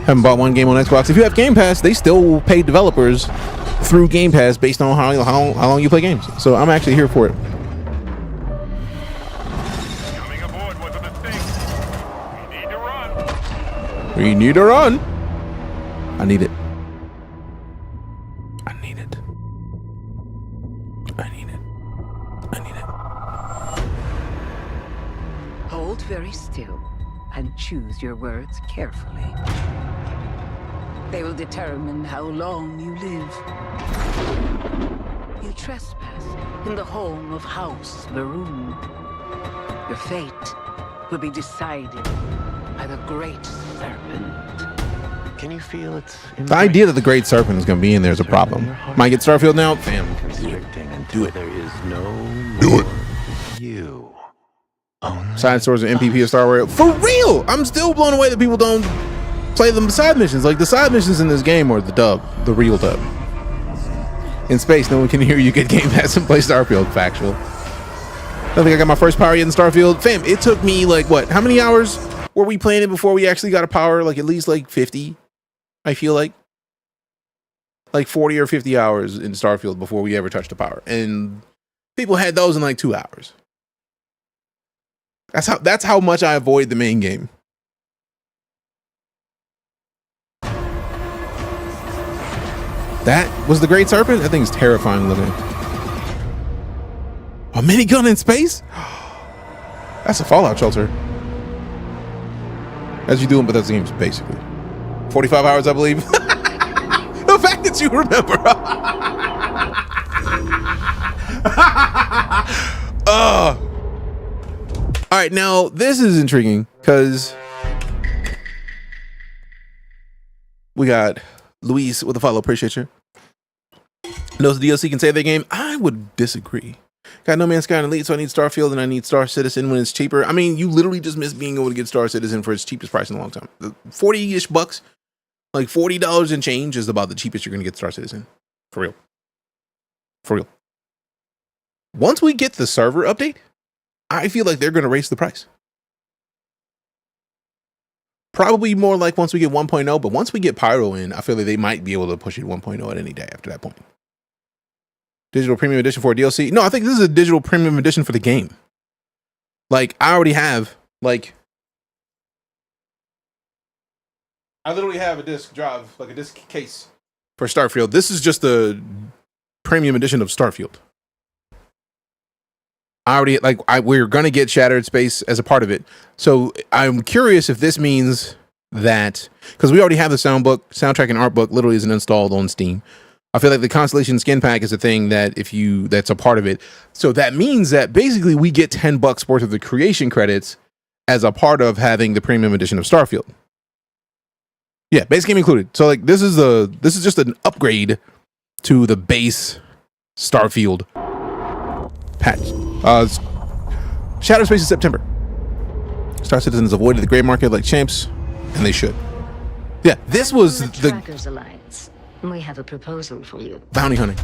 Haven't bought one game on Xbox. If you have Game Pass, they still pay developers through Game Pass based on how long you play games. So I'm actually here for it. We need to run. I need it. I need it. I need it. I need it. Hold very still and choose your words carefully. They will determine how long you live. You trespass in the home of House Varun. Your fate will be decided by the Great Serpent. Can you feel it? The idea that the Great Serpent is going to be in there is a problem. Might get Starfield now? Fam. Constricting until Do it. there is no more you. Side stories and MPP of Star Wars. For real! I'm still blown away that people don't play the side missions. Like, the side missions in this game are the dub, the real dub. In space, no one can hear you get Game Pass and play Starfield. Factual. I think I got my first power yet in Starfield. Fam, it took me like, what, how many hours were we playing it before we actually got a power? Like, at least like 50, I feel like. Like 40 or 50 hours in Starfield before we ever touched the power. And people had those in like 2 hours. That's how much I avoid the main game. That was the Great Serpent? That thing's terrifying looking. A minigun in space? That's a Fallout shelter. As you do in Bethesda games, basically. 45 hours, I believe. The fact that you remember. All right, now this is intriguing because we got Luis with a follow. Appreciate you. Knows the DLC can save their game. I would disagree. Got No Man's Sky and Elite, so I need Starfield and I need Star Citizen when it's cheaper. I mean, you literally just miss being able to get Star Citizen for its cheapest price in a long time. 40-ish bucks, like $40 and change is about the cheapest you're going to get Star Citizen. For real. For real. Once we get the server update, I feel like they're going to raise the price. Probably more like once we get 1.0, but once we get Pyro in, I feel like they might be able to push it 1.0 at any day after that point. Digital Premium Edition for DLC. No, I think this is a digital Premium Edition for the game. Like, I already have, like, I literally have a disc drive, like a disc case for Starfield. This is just the Premium Edition of Starfield. I already, like, we're going to get Shattered Space as a part of it. So I'm curious if this means that, because we already have the soundtrack and art book literally isn't installed on Steam. I feel like the Constellation skin pack is a thing that that's a part of it. So that means that basically we get $10 worth of the creation credits as a part of having the premium edition of Starfield. Yeah, base game included. So like this is just an upgrade to the base Starfield patch. Shadow Space is September. Star Citizens avoided the gray market like champs, and they should. Yeah, this was the Trackers Alliance. We have a proposal for you. Bounty hunting.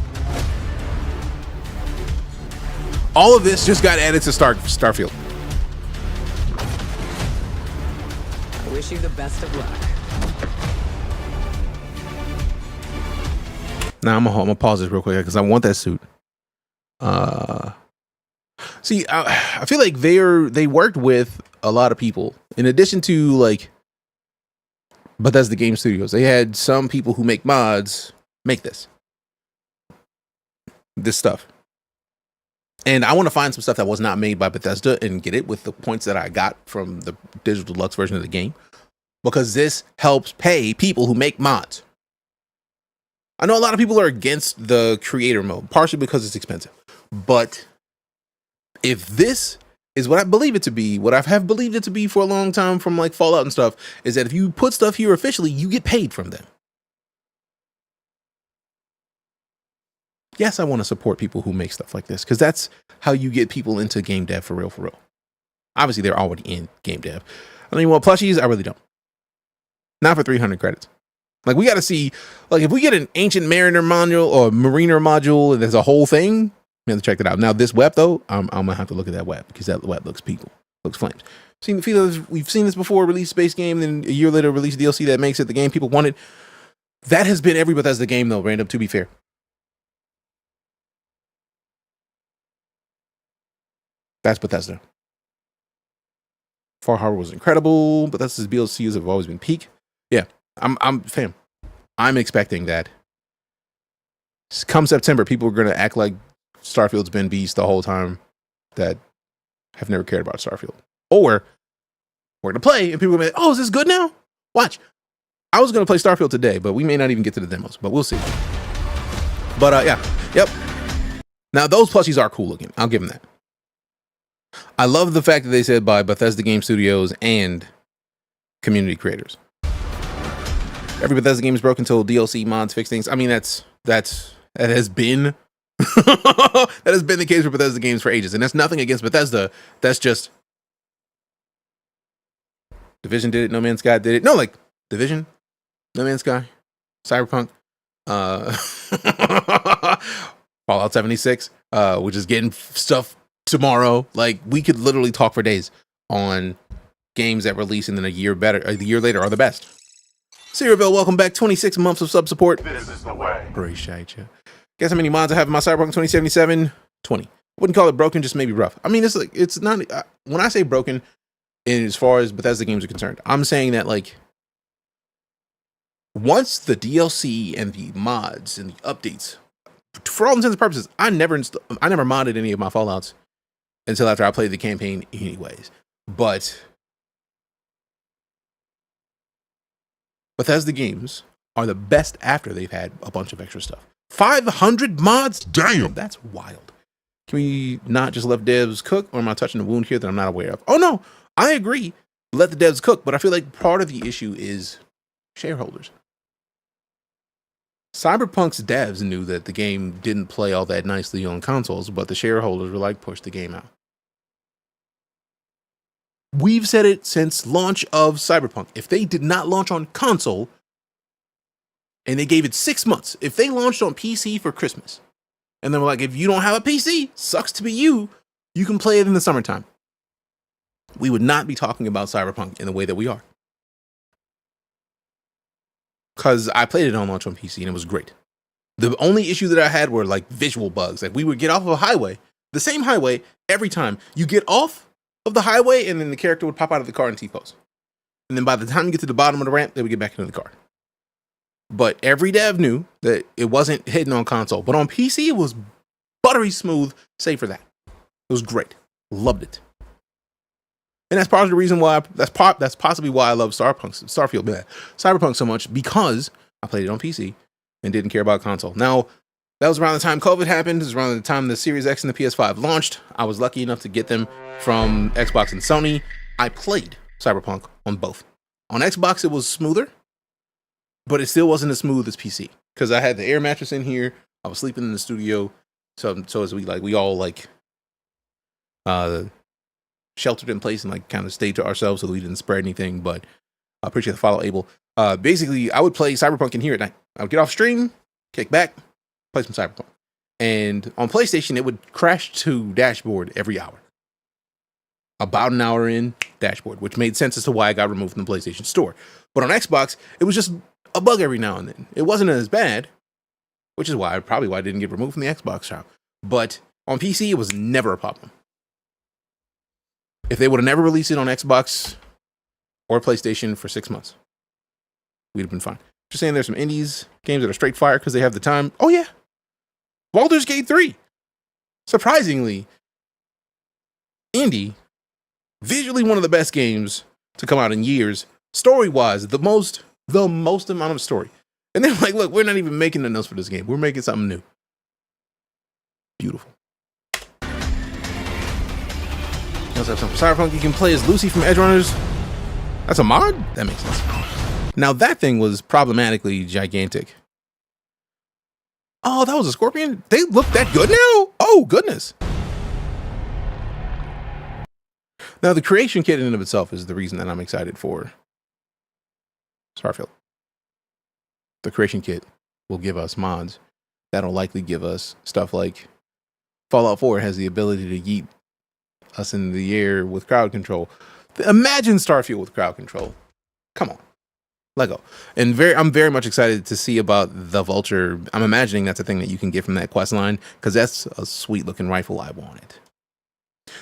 All of this just got added to Starfield. I wish you the best of luck. Now I'm gonna pause this real quick because I want that suit. See, I feel like they worked with a lot of people. In addition to like Bethesda Game Studios, they had some people who make mods make this stuff. And I want to find some stuff that was not made by Bethesda and get it with the points that I got from the digital deluxe version of the game, because this helps pay people who make mods. I know a lot of people are against the creator mode, partially because it's expensive. But if this is what I believe it to be, what I have believed it to be for a long time from like Fallout and stuff, is that if you put stuff here officially, you get paid from them. Yes, I want to support people who make stuff like this, because that's how you get people into game dev for real, for real. Obviously, they're already in game dev. I don't even want plushies. I really don't. Not for 300 credits. Like, we got to see, like, if we get an Ancient Mariner module or Mariner module and there's a whole thing, we have to check that out. Now, this web, though, I'm going to have to look at that web, because that web looks people. Looks flames. We've seen this before, release space game, then a year later, release DLC that makes it the game people wanted. That has been every Bethesda game, though, Random, to be fair. That's Bethesda. Far Harbor was incredible. Bethesda's DLCs have always been peak. Yeah, I'm expecting that come September, people are going to act like Starfield's been beast the whole time that have never cared about Starfield. Or we're going to play and people are going to be like, oh, is this good now? Watch. I was going to play Starfield today, but we may not even get to the demos, but we'll see. But yeah, yep. Now those plushies are cool looking. I'll give them that. I love the fact that they said by Bethesda Game Studios and community creators. Every Bethesda game is broken until DLC mods fix things. I mean, that has been that has been the case for Bethesda games for ages, and that's nothing against Bethesda. That's just Division did it. No Man's Sky did it. No, like Division, No Man's Sky, Cyberpunk, Fallout 76, which is getting stuff tomorrow. Like, we could literally talk for days on games that release and then a year later are the best. Serialville, welcome back. 26 months of sub support. This is the way. Appreciate you. Guess how many mods I have in my Cyberpunk 2077? 20. Wouldn't call it broken, just maybe rough. I mean, it's like, it's not, when I say broken, as far as Bethesda games are concerned, I'm saying that, like, once the DLC and the mods and the updates, for all intents and purposes, I never modded any of my Fallouts until after I played the campaign anyways. But Bethesda games are the best after they've had a bunch of extra stuff. 500 mods? Damn! That's wild. Can we not just let devs cook, or am I touching a wound here that I'm not aware of? Oh no, I agree. Let the devs cook, but I feel like part of the issue is shareholders. Cyberpunk's devs knew that the game didn't play all that nicely on consoles, but the shareholders were like, push the game out. We've said it since launch of Cyberpunk. If they did not launch on console, and they gave it 6 months, if they launched on PC for Christmas, and they were like, if you don't have a PC, sucks to be you, you can play it in the summertime, we would not be talking about Cyberpunk in the way that we are. Because I played it on launch on PC and it was great. The only issue that I had were like visual bugs. Like, we would get off of a highway, the same highway every time. You get off of the highway and then the character would pop out of the car and T-pose. And then by the time you get to the bottom of the ramp, they would get back into the car. But every dev knew that it wasn't hidden on console. But on PC, it was buttery smooth, save for that. It was great. Loved it. And that's part of the reason why, that's possibly why I love Cyberpunk so much, because I played it on PC and didn't care about console. Now, that was around the time COVID happened. It was around the time the Series X and the PS5 launched. I was lucky enough to get them from Xbox and Sony. I played Cyberpunk on both. On Xbox, it was smoother, but it still wasn't as smooth as PC, because I had the air mattress in here. I was sleeping in the studio, so as we all sheltered in place and like kind of stayed to ourselves so that we didn't spread anything. But I appreciate the follow, Abel. Basically, I would play Cyberpunk in here at night. I would get off stream, kick back, play some Cyberpunk. And on PlayStation, it would crash to dashboard every hour. About an hour in, dashboard, which made sense as to why I got removed from the PlayStation Store. But on Xbox, it was just a bug every now and then. It wasn't as bad, which is probably why I didn't get removed from the Xbox shop. But on PC, it was never a problem. If they would have never released it on Xbox or PlayStation for 6 months, we'd have been fine. Just saying, there's some indies games that are straight fire because they have the time. Oh yeah, Baldur's Gate 3. Surprisingly, indie, visually one of the best games to come out in years. Story-wise, the most amount of story. And they're like, look, we're not even making the notes for this game. We're making something new. Beautiful. You also have some Cyberpunk. You can play as Lucy from Edge Runners. That's a mod? That makes sense. Now, that thing was problematically gigantic. Oh, that was a scorpion? They look that good now? Oh, goodness. Now, the creation kit in and of itself is the reason that I'm excited for Starfield. The creation kit will give us mods that'll likely give us stuff like Fallout 4 has the ability to yeet us in the air with crowd control. Imagine Starfield with crowd control. Come on. Lego. And I'm very much excited to see about the Vulture. I'm imagining that's a thing that you can get from that quest line, because that's a sweet looking rifle. I want it.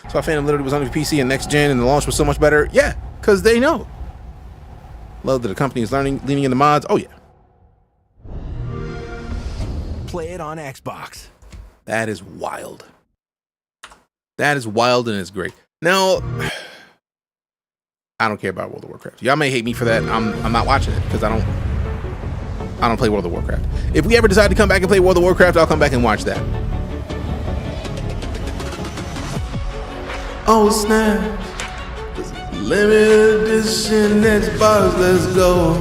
So Phantom literally was on the PC and next gen and the launch was so much better. Yeah, because they know. Love that the company is leaning into mods. Oh yeah. Play it on Xbox. That is wild. That is wild, and it's great. Now, I don't care about World of Warcraft. Y'all may hate me for that. I'm not watching it because I don't play World of Warcraft. If we ever decide to come back and play World of Warcraft, I'll come back and watch that. Oh snap! Limited edition Xbox, let's go.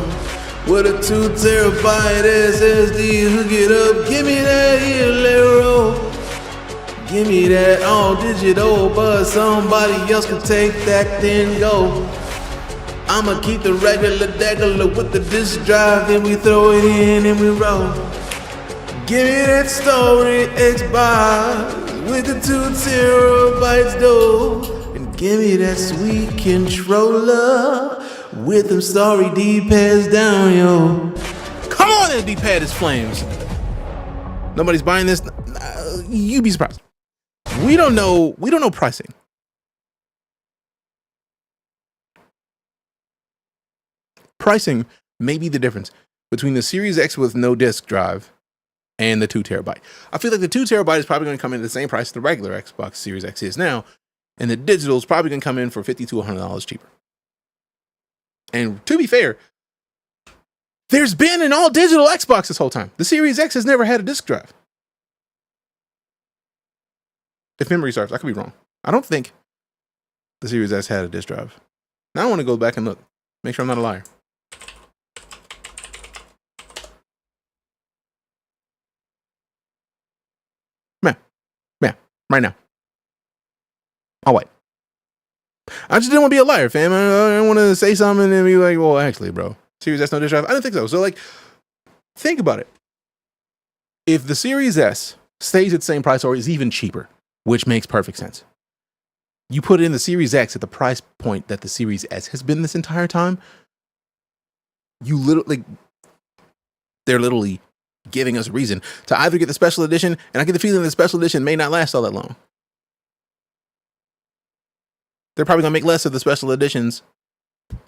With a 2 terabyte SSD, hook it up. Give me that here, let it roll. Give me that all digital, but somebody else can take that, then go. I'ma keep the regular with the disk drive, then we throw it in and we roll. Give me that story Xbox with the 2 terabytes though, and give me that sweet controller with them story D-pads down, yo. Come on, that D-pad is flames. Nobody's buying this. You'd be surprised. We don't know pricing. Pricing may be the difference between the Series X with no disk drive and the 2 terabyte. I feel like the 2 terabyte is probably going to come in at the same price the regular Xbox Series X is now, and the digital is probably going to come in for $50 to $100 cheaper. And to be fair, there's been an all-digital Xbox this whole time. The Series X has never had a disk drive. If memory serves, I could be wrong. I don't think the Series S had a disk drive. Now I want to go back and look. Make sure I'm not a liar. Man, right now. I'll wait. I just didn't want to be a liar, fam. I didn't want to say something and then be like, well, actually, bro, Series S no disk drive. I didn't think so. So, like, think about it. If the Series S stays at the same price or is even cheaper, which makes perfect sense, you put in the Series X at the price point that the Series S has been this entire time, they're literally giving us a reason to either get the special edition, and I get the feeling the special edition may not last all that long. They're probably going to make less of the special editions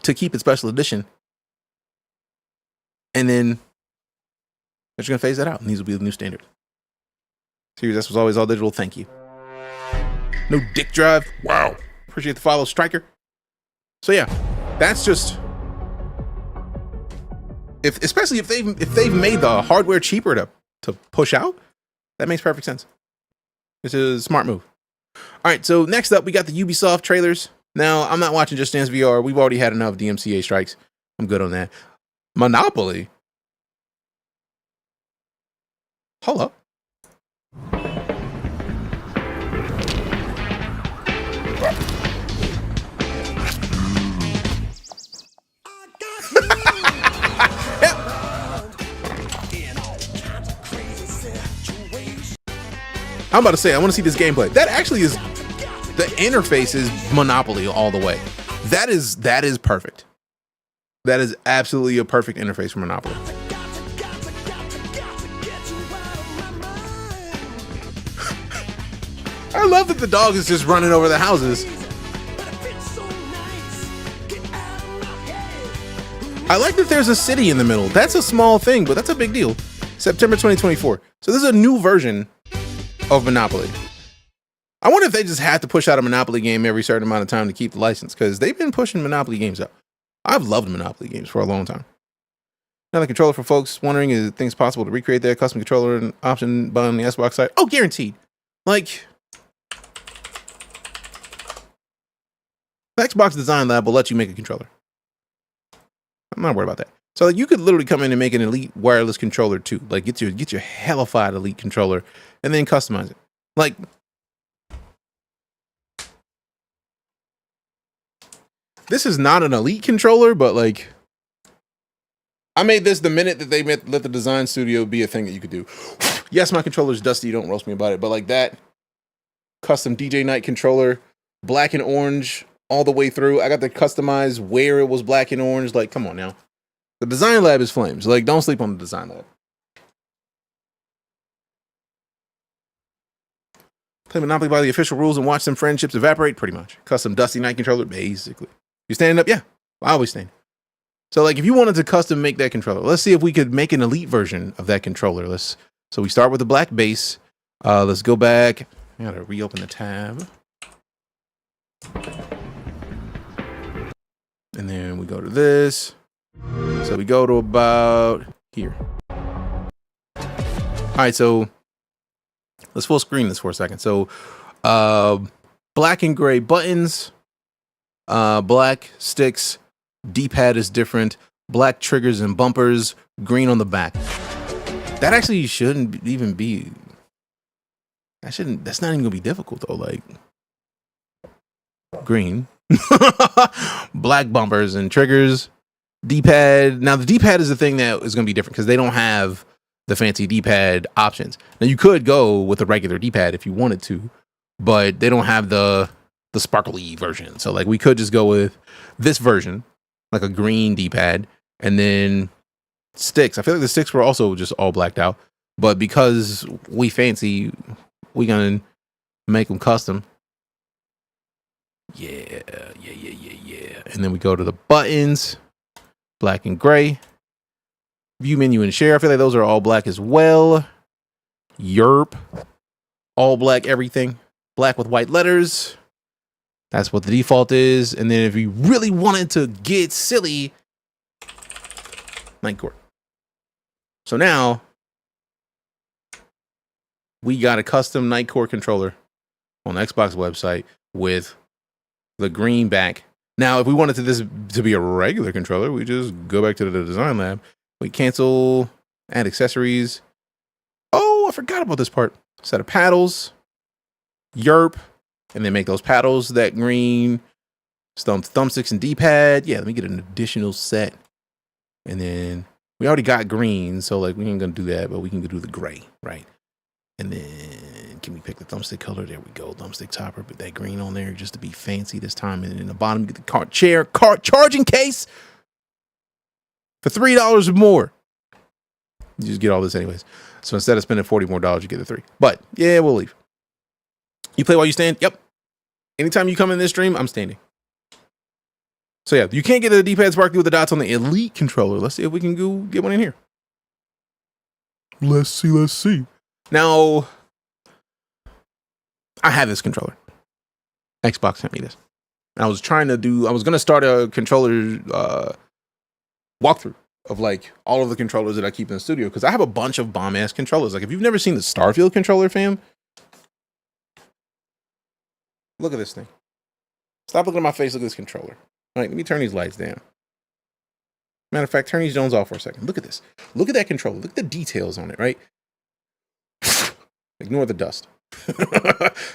to keep it special edition. And then they're just going to phase that out, and these will be the new standard. Series S was always all digital. Thank you. No dick drive. Wow. Appreciate the follow, Striker. So yeah, that's just... especially if they've made the hardware cheaper to push out, that makes perfect sense. This is a smart move. All right, so next up, we got the Ubisoft trailers. Now, I'm not watching Just Dance VR. We've already had enough DMCA strikes. I'm good on that. Monopoly? Hold up. I'm about to say, I want to see this gameplay. That actually is, the interface is Monopoly all the way. That is perfect. That is absolutely a perfect interface for Monopoly. I love that the dog is just running over the houses. I like that there's a city in the middle. That's a small thing, but that's a big deal. September 2024. So this is a new version of Monopoly. I wonder if they just have to push out a Monopoly game every certain amount of time to keep the license, because they've been pushing Monopoly games out. I've loved Monopoly games for a long time. Another controller for folks wondering is things possible to recreate their custom controller and option button on the Xbox side. Oh, guaranteed. Like, the Xbox Design Lab will let you make a controller. I'm not worried about that. So like, you could literally come in and make an elite wireless controller too. Like get your hellified elite controller and then customize it. Like, this is not an elite controller, but like, I made this the minute that they let the design studio be a thing that you could do. Yes, my controller's dusty. Don't roast me about it. But like that custom DeejayKnight controller, black and orange all the way through. I got to customize where it was black and orange. Like, come on now. The Design Lab is flames. Like, don't sleep on the Design Lab. Play Monopoly by the official rules and watch some friendships evaporate, pretty much. Custom Dusty Knight controller, basically. You standing up? Yeah, I always stand. So, like, if you wanted to custom make that controller, let's see if we could make an elite version of that controller. So we start with the black base. Let's go back. I gotta reopen the tab. And then we go to this. So we go to about here. All right, so let's full screen this for a second. So black and gray buttons, black sticks, D-pad is different, black triggers and bumpers, green on the back. That actually shouldn't even be, that's not even gonna be difficult though. Like, green. Black bumpers and triggers. D-pad. Now the D-pad is the thing that is going to be different because they don't have the fancy D-pad options. Now you could go with a regular D-pad if you wanted to, but they don't have the sparkly version. So like we could just go with this version, like a green D-pad, and then sticks. I feel like the sticks were also just all blacked out, but because we fancy, we gonna make them custom. Yeah. And then we go to the buttons, black and gray. View menu and share. I feel like those are all black as well. Yerp. All black everything. Black with white letters. That's what the default is. And then if you really wanted to get silly, Night Court. So now we got a custom Night Court controller on the Xbox website with the green back. Now, if we wanted this to be a regular controller, we just go back to the design lab. We cancel, add accessories. Oh, I forgot about this part. Set of paddles, yerp, and then make those paddles that green. Thumbsticks and D-pad. Yeah, let me get an additional set. And then we already got green, so like we ain't gonna do that, but we can do the gray, right? And then can we pick the thumbstick color? There we go, thumbstick topper. Put that green on there just to be fancy this time. And in the bottom, you get the car charging case for $3 or more. You just get all this anyways. So instead of spending $40 more, you get the 3. But yeah, we'll leave. You play while you stand? Yep. Anytime you come in this stream, I'm standing. So yeah, you can't get the D-pad sparkly with the dots on the Elite controller. Let's see if we can go get one in here. Let's see. Now, I have this controller. Xbox sent me this. I was going to start a controller walkthrough of like all of the controllers that I keep in the studio because I have a bunch of bomb ass controllers. Like if you've never seen the Starfield controller, fam, look at this thing. Stop looking at my face. Look at this controller. All right, let me turn these lights down. Matter of fact, turn these Jones off for a second. Look at this. Look at that controller. Look at the details on it, right? Ignore the dust.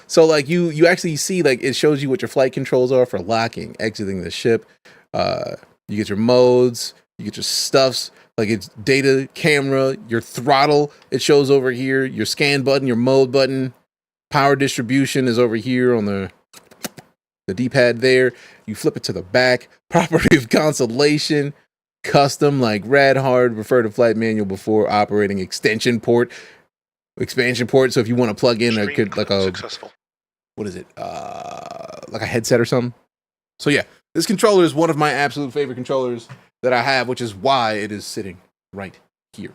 So like you actually see like it shows you what your flight controls are for locking, exiting the ship. You get your modes, you get your stuffs, like it's data, camera, your throttle, it shows over here, your scan button, your mode button, power distribution is over here on the D-pad there. You flip it to the back, property of consolation, custom like rad hard, refer to flight manual before operating expansion port. So if you want to plug in like a successful. What is it? Like a headset or something. So yeah, this controller is one of my absolute favorite controllers that I have, which is why it is sitting right here.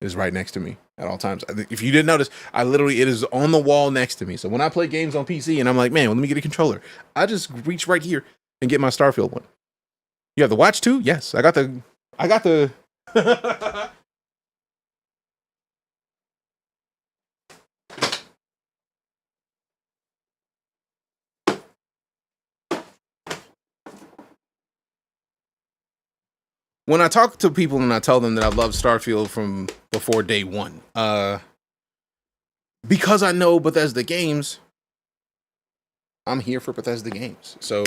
It is right next to me at all times. If you didn't notice, it is on the wall next to me. So when I play games on PC and I'm like, man, well, let me get a controller, I just reach right here and get my Starfield one. You have the watch too? Yes, I got the When I talk to people and I tell them that I love Starfield from before day one, because I know Bethesda games, I'm here for Bethesda games. So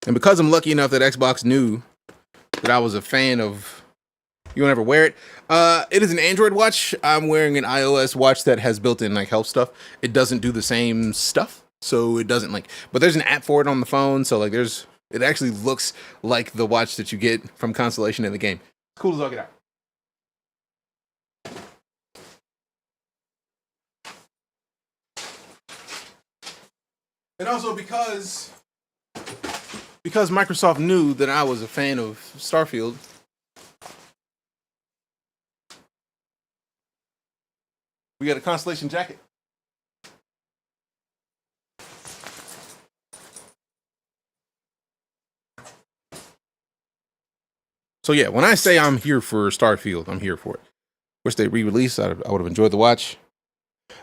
and because I'm lucky enough that Xbox knew that I was a fan of, you won't ever wear it. It is an Android watch. I'm wearing an iOS watch that has built-in like health stuff. It doesn't do the same stuff, so it doesn't like. But there's an app for it on the phone, so like it actually looks like the watch that you get from Constellation in the game. It's cool as all get out. And also because Microsoft knew that I was a fan of Starfield. We got a Constellation jacket. So yeah, when I say I'm here for Starfield, I'm here for it. Wish they re-release. I would have enjoyed the watch.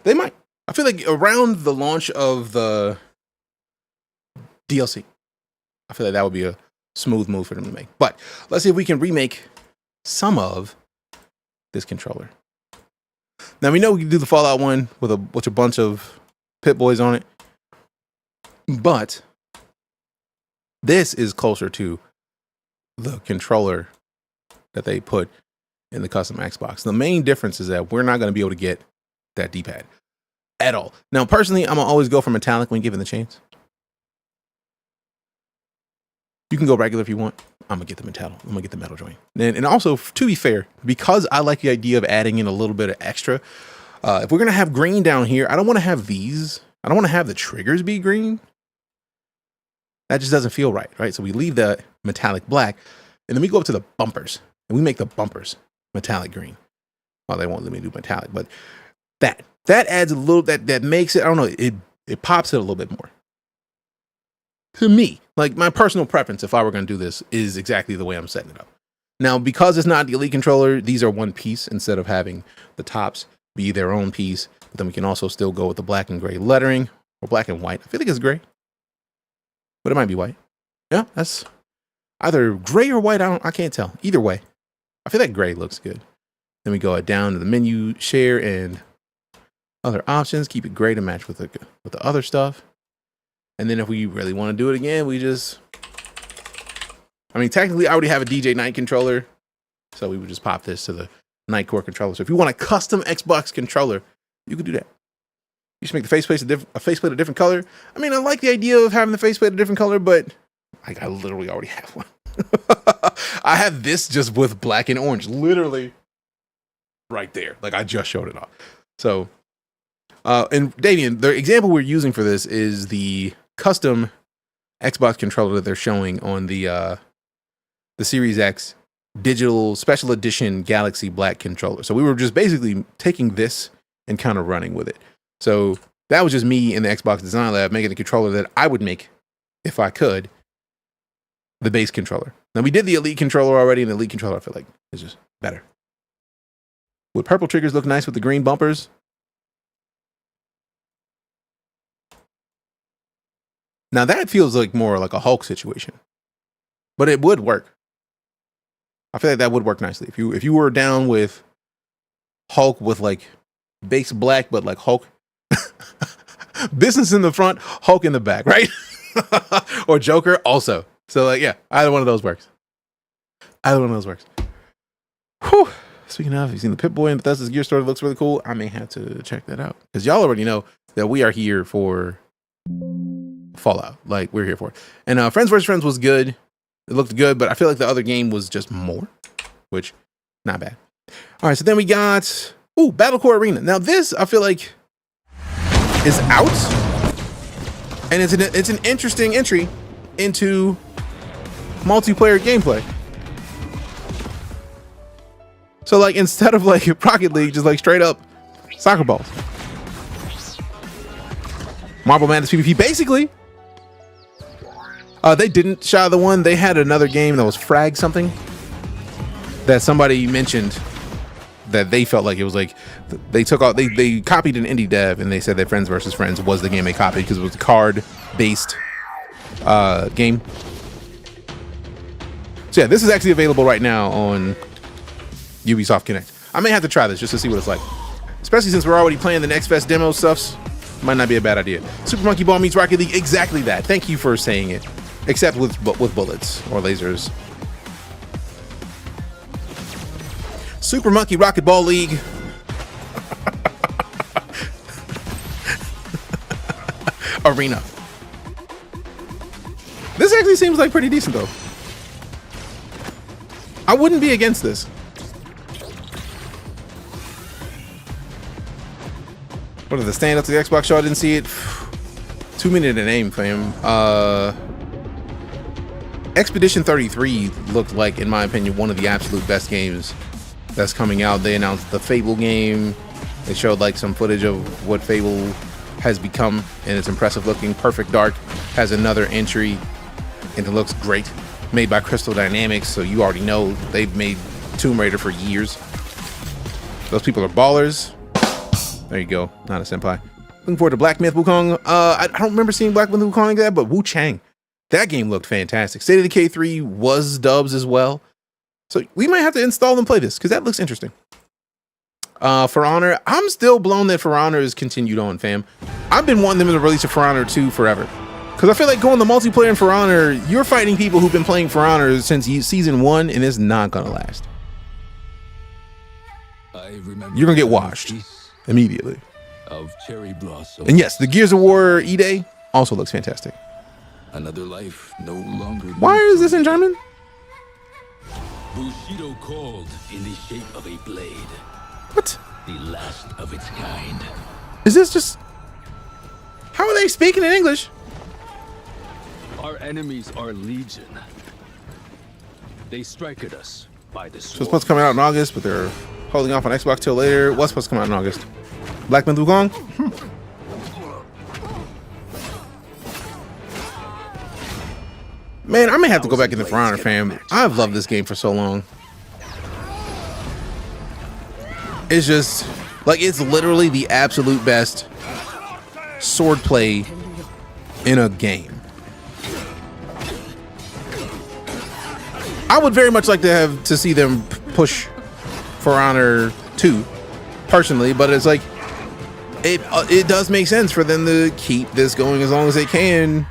They might. I feel like around the launch of the DLC, I feel like that would be a smooth move for them to make. But let's see if we can remake some of this controller. Now we know we can do the Fallout one with a bunch of Pit Boys on it, but this is closer to the controller that they put in the custom Xbox. The main difference is that we're not going to be able to get that D-pad at all. Now, personally, I'm going to always go for metallic when given the chance. You can go regular if you want. I'm going to get the metal. I'm going to get the metal joint. And also, to be fair, because I like the idea of adding in a little bit of extra, if we're going to have green down here, I don't want to have these. I don't want to have the triggers be green. That just doesn't feel right, right? So we leave the metallic black, and then we go up to the bumpers, and we make the bumpers metallic green. Well, they won't let me do metallic, but that adds a little, that makes it, I don't know, it pops it a little bit more. To me, like my personal preference, if I were going to do this, is exactly the way I'm setting it up. Now, because it's not the Elite controller, these are one piece instead of having the tops be their own piece. But then we can also still go with the black and gray lettering, or black and white. I feel like it's gray, but it might be white. Yeah, that's either gray or white. I can't tell. Either way, I feel like gray looks good. Then we go down to the menu, share, and other options. Keep it gray to match with the other stuff. And then if we really want to do it again, we just, I mean, technically I already have a DeejayKnight controller, so we would just pop this to the Night Core controller. So if you want a custom Xbox controller, you could do that. You should make the faceplate a different color. I mean, I like the idea of having the faceplate a different color, but I literally already have one. I have this just with black and orange, literally right there. Like I just showed it off. So, and Davian, the example we're using for this is the custom Xbox controller that they're showing on the Series X digital special edition Galaxy Black controller. So we were just basically taking this and kind of running with it. So that was just me in the Xbox Design Lab making the controller that I would make if I could, the base controller. Now we did the Elite controller already, and the Elite controller I feel like is just better. Would purple triggers look nice with the green bumpers? Now that feels like more like a Hulk situation, but it would work. I feel like that would work nicely. If you were down with Hulk with like base black, but like Hulk business in the front, Hulk in the back, right? Or Joker also. So like, yeah, either one of those works. Either one of those works. Whew. Speaking of, you've seen the Pip-Boy in Bethesda's Gear Store. It looks really cool. I may have to check that out because y'all already know that we are here for Fallout. Like we're here for it. And Friends vs. Friends was good. It looked good, but I feel like the other game was just more, which not bad. All right, so then we got Battlecore Arena. Now this I feel like is out, and it's an interesting entry into multiplayer gameplay. So like instead of like Rocket League, just like straight up soccer balls. Marble Madness PvP, basically. They didn't show the one. They had another game that was Frag something that somebody mentioned that they felt like it was like they took out, they copied an indie dev and they said that Friends vs. Friends was the game they copied because it was a card based game. So yeah, this is actually available right now on Ubisoft Connect. I may have to try this just to see what it's like, especially since we're already playing the Next Fest demo stuffs. Might not be a bad idea. Super Monkey Ball meets Rocket League. Exactly that. Thank you for saying it. Except with bullets or lasers. Super Monkey Rocket Ball League. Arena. This actually seems like pretty decent though. I wouldn't be against this. What are the stand-ups to the Xbox show? I didn't see it. Too many to name, fam. Expedition 33 looked like, in my opinion, one of the absolute best games that's coming out. They announced the Fable game. They showed like some footage of what Fable has become, and it's impressive looking. Perfect Dark has another entry, and it looks great. Made by Crystal Dynamics, so you already know they've made Tomb Raider for years. Those people are ballers. There you go. Not a senpai. Looking forward to Black Myth Wukong. I don't remember seeing Black Myth Wukong like that, but Wu Chang. That game looked fantastic. State of Decay 3 was dubs as well. So we might have to install and play this because that looks interesting. For Honor, I'm still blown that For Honor is continued on, fam. I've been wanting them to release a For Honor 2 forever. Because I feel like going the multiplayer in For Honor, you're fighting people who've been playing For Honor since season 1, and it's not going to last. You're going to get washed immediately. Of cherry blossom. And yes, the Gears of War E-Day also looks fantastic. Another life no longer. Why is this in German? Bushido called in the shape of a blade. What? The last of its kind. Is this just... How are they speaking in English? Our enemies are legion. They strike at us by the sword. So it's supposed to come out in August, but they're holding off on Xbox till later. What's supposed to come out in August? Black Myth Wukong? Man, I may have to go back into For Honor, fam. I've loved this game for so long. It's just, like, it's literally the absolute best swordplay in a game. I would very much like to see them push For Honor 2, personally, but it's like, it does make sense for them to keep this going as long as they can.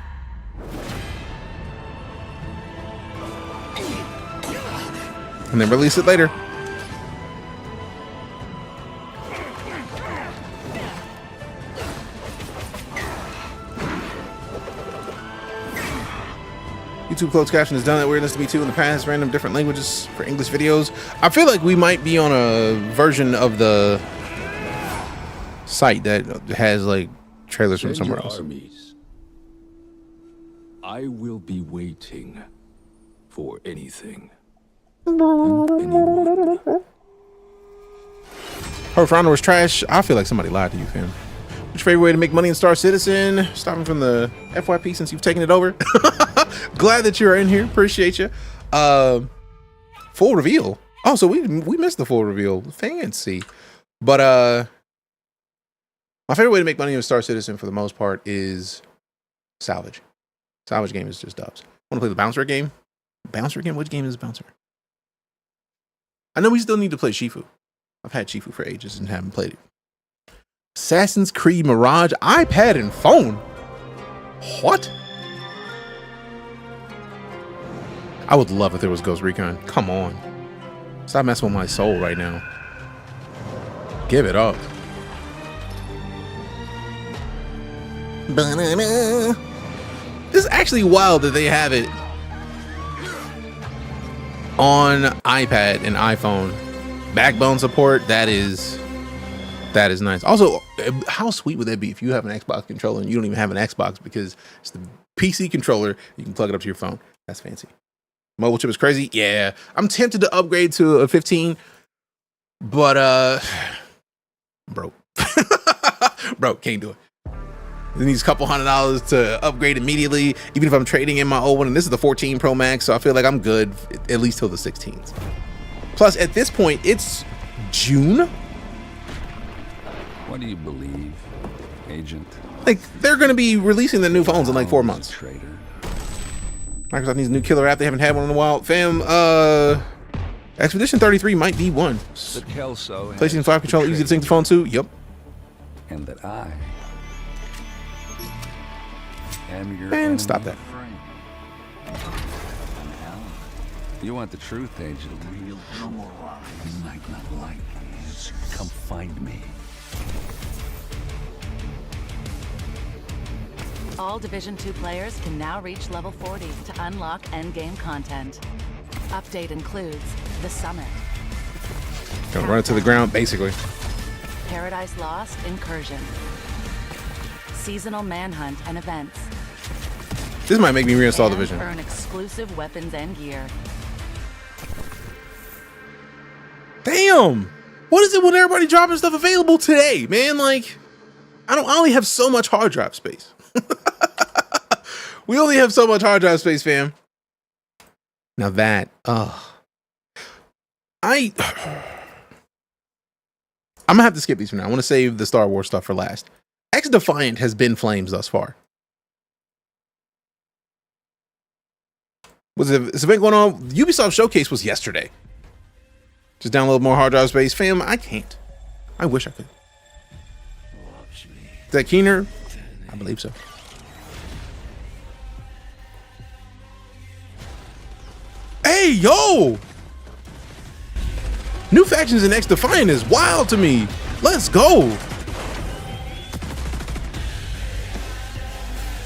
And then release it later. YouTube closed caption has done that weirdness to me too in the past. Random different languages for English videos. I feel like we might be on a version of the site that has like trailers from somewhere else. Armies. I will be waiting for anything. Her For Honor was trash. I feel like somebody lied to you, fam. What's your favorite way to make money in Star Citizen? Stopping from the FYP since you've taken it over. Glad that you're in here. Appreciate you. Full reveal. Oh, so we missed the full reveal. Fancy. But my favorite way to make money in Star Citizen for the most part is salvage. Salvage game is just dubs. Want to play the bouncer game? Bouncer game? Which game is bouncer? I know we still need to play Shifu. I've had Shifu for ages and haven't played it. Assassin's Creed Mirage, iPad and phone. What? I would love if there was Ghost Recon. Come on. Stop messing with my soul right now. Give it up. Banana. This is actually wild that they have it on iPad and iPhone. Backbone support, that is nice. Also, how sweet would that be if you have an Xbox controller and you don't even have an Xbox because it's the PC controller, you can plug it up to your phone. That's fancy. Mobile chip is crazy. Yeah, I'm tempted to upgrade to a 15, but broke. Broke, can't do it. It needs a couple $100 to upgrade immediately, even if I'm trading in my old one. And this is the 14 Pro Max, so I feel like I'm good at least till the 16s. Plus, at this point, it's June. What do you believe, Agent? Like, they're going to be releasing the new phones in like 4 months. Microsoft needs a new killer app. They haven't had one in a while. Fam, Expedition 33 might be one. PlayStation 5 controller, easy to sync the phone to. Yep. And that I am your Man, stop that. You want the truth, Agent? You might not like these. Come find me. All Division 2 players can now reach level 40 to unlock endgame content. Update includes the Summit. Gonna run it to the ground, basically. Paradise Lost Incursion. Seasonal manhunt and events. This might make me reinstall Division. Earn exclusive weapons and gear. Damn! What is it when everybody dropping stuff available today, man? Like, I only have so much hard drive space. We only have so much hard drive space, fam. Now that, I'm gonna have to skip these for now. I want to save the Star Wars stuff for last. X Defiant has been flames thus far. Was it this event going on? Ubisoft Showcase was yesterday. Just download more hard drive space. Fam, I can't. I wish I could. Is that Keener? I believe so. Hey, yo! New factions in X Defiant is wild to me. Let's go.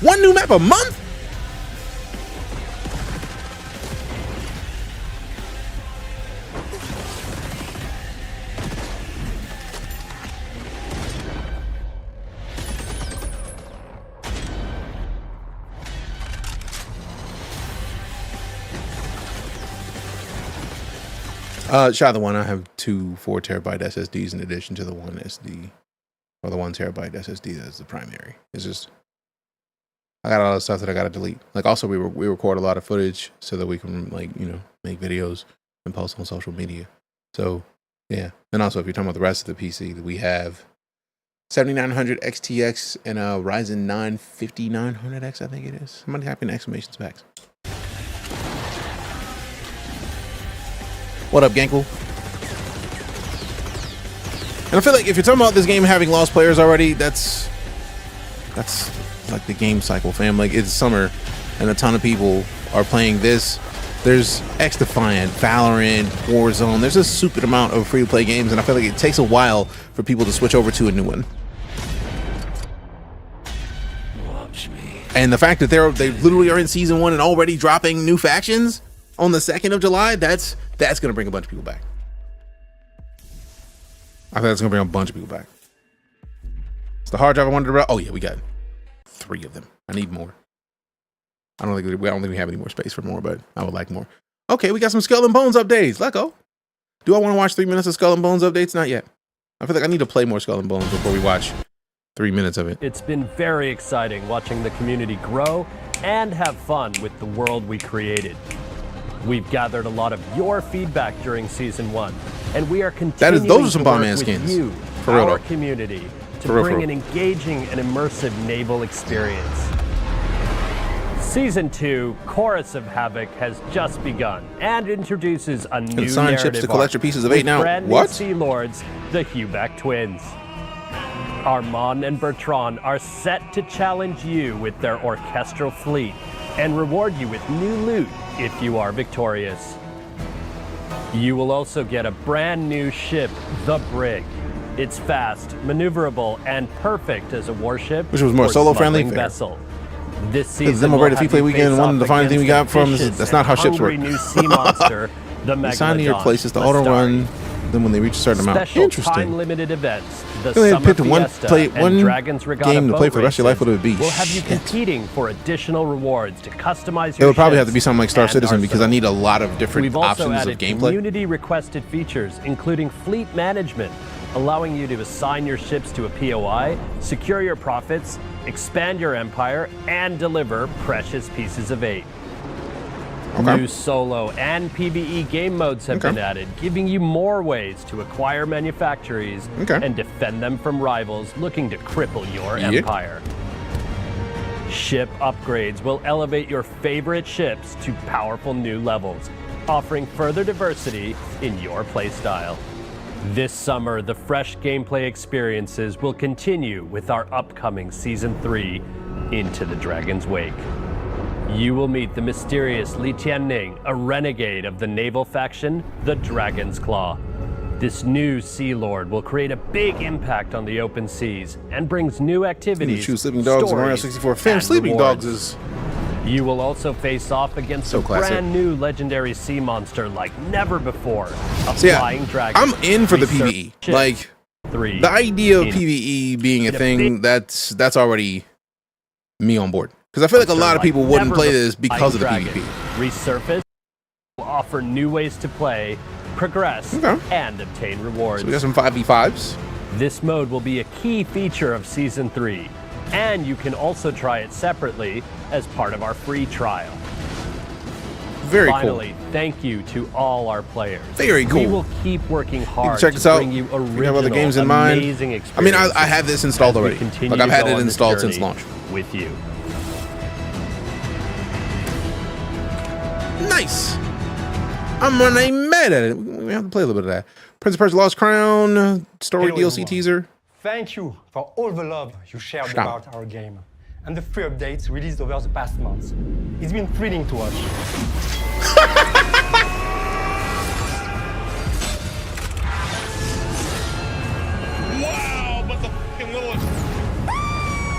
One new map a month? Shot the one. I have 2 4 terabyte SSDs in addition to the 1 SD or the 1 terabyte SSD that's the primary. It's just I got a lot of stuff that I gotta delete. Like also we record a lot of footage so that we can like, you know, make videos and post on social media. So yeah. And also if you're talking about the rest of the PC, we have 7900 XTX and a Ryzen 9 5900X, I think it is. Somebody type in exclamation specs. What up, Gankle? And I feel like if you're talking about this game having lost players already, that's like the game cycle, fam. Like it's summer and a ton of people are playing this. There's X Defiant, Valorant, Warzone. There's a stupid amount of free to play games, and I feel like it takes a while for people to switch over to a new one. Watch me. And the fact that they literally are in season 1 and already dropping new factions on the 2nd of July, that's gonna bring a bunch of people back. I think that's gonna bring a bunch of people back. It's the hard drive I wanted to. Oh yeah, we got 3 of them. I need more. I don't think we have any more space for more, but I would like more. Okay, we got some Skull and Bones updates. Let's go. Do I want to watch 3 minutes of Skull and Bones updates? Not yet. I feel like I need to play more Skull and Bones before we watch 3 minutes of it. It's been very exciting watching the community grow and have fun with the world we created. We've gathered a lot of your feedback during season 1, and we are continuing those are some to bomb work ass with skins. you, For real, our though. community, to For real, bring for an real. engaging and immersive naval experience. Season 2, Chorus of Havoc, has just begun and introduces a new sign narrative chips to collect your arc pieces of with 8 now. brand What? new Sea Lords, the Huback twins. Armand and Bertrand are set to challenge you with their orchestral fleet and reward you with new loot if you are victorious. You will also get a brand new ship, the Brig. It's fast, maneuverable, and perfect as a warship Which was more or solo-friendly? smuggling Fair. vessel. This This season demo will ready have free you weekend. face One of off the fine thing we against got from vicious that's not how and ships work. hungry new sea monster, the You sign to your Megalodon. places to Let's auto start. run them when they reach a certain amount. Special Interesting. time-limited events, the They only Summer picked one Fiesta and Dragons Regatta game to play for the rest of your life. boat What would it be? races will have you Shit. competing for additional rewards to customize It your would probably have ships to be something like Star and Citizen because I arsenal. need a lot of different We've also options added of gameplay. community-requested features, including fleet management, allowing you to assign your ships to a POI, secure your profits, expand your empire, and deliver precious pieces of 8. Okay. New solo and PvE game modes have been added, giving you more ways to acquire manufactories and defend them from rivals looking to cripple your Yeah. empire. Ship upgrades will elevate your favorite ships to powerful new levels, offering further diversity in your playstyle. This summer, the fresh gameplay experiences will continue with our upcoming Season 3, Into the Dragon's Wake. You will meet the mysterious Li Tianning, a renegade of the naval faction, the Dragon's Claw. This new Sea Lord will create a big impact on the open seas and brings new activities, choose Sleeping Dogs and Mario stories, 64. Fam, and Sleeping rewards. Dogs is You will also face off against So a classic. brand new legendary sea monster like never before, a So yeah, flying dragon. I'm in for the Research PvE. ship Like 3 the idea of in PvE being a in a thing, that's already me on board. Because I feel like a lot of people wouldn't never play before. this because of the Dragon. PvP. Resurface will offer new ways to play, progress, and obtain rewards. So we got some 5v5s. This mode will be a key feature of Season 3, and you can also try it separately as part of our free trial. Very Finally, thank you to all our players. Very cool. We will keep working You can hard check to this out. bring you If you have original, other games in mind. amazing I experiences. mean, I have this installed as we already. continue Like I've to had go it on this installed since journey launch. with you. Nice. I'm not even mad at it. we have to play a little bit of that. Prince of Persia: Lost Crown story Hello, DLC everyone. teaser. Thank you for all the love you shared Stop. about our game and the free updates released over the past months. It's been thrilling to watch. Wow, but the fucking little.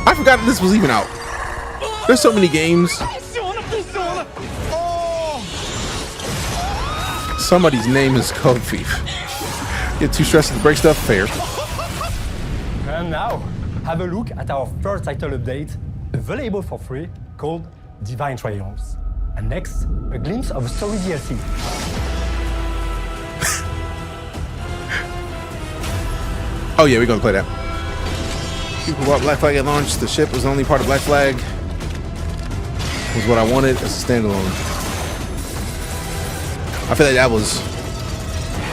I forgot this was even out. There's so many games. Somebody's name is Code Thief. Get too stressed to break stuff? Fair. And now, have a look at our first title update, available for free, called Divine Triumphs. And next, a glimpse of a story DLC. Oh yeah, we're gonna play that. People bought Black Flag at launch. The ship was only part of Black Flag. Was what I wanted as a standalone. I feel like that was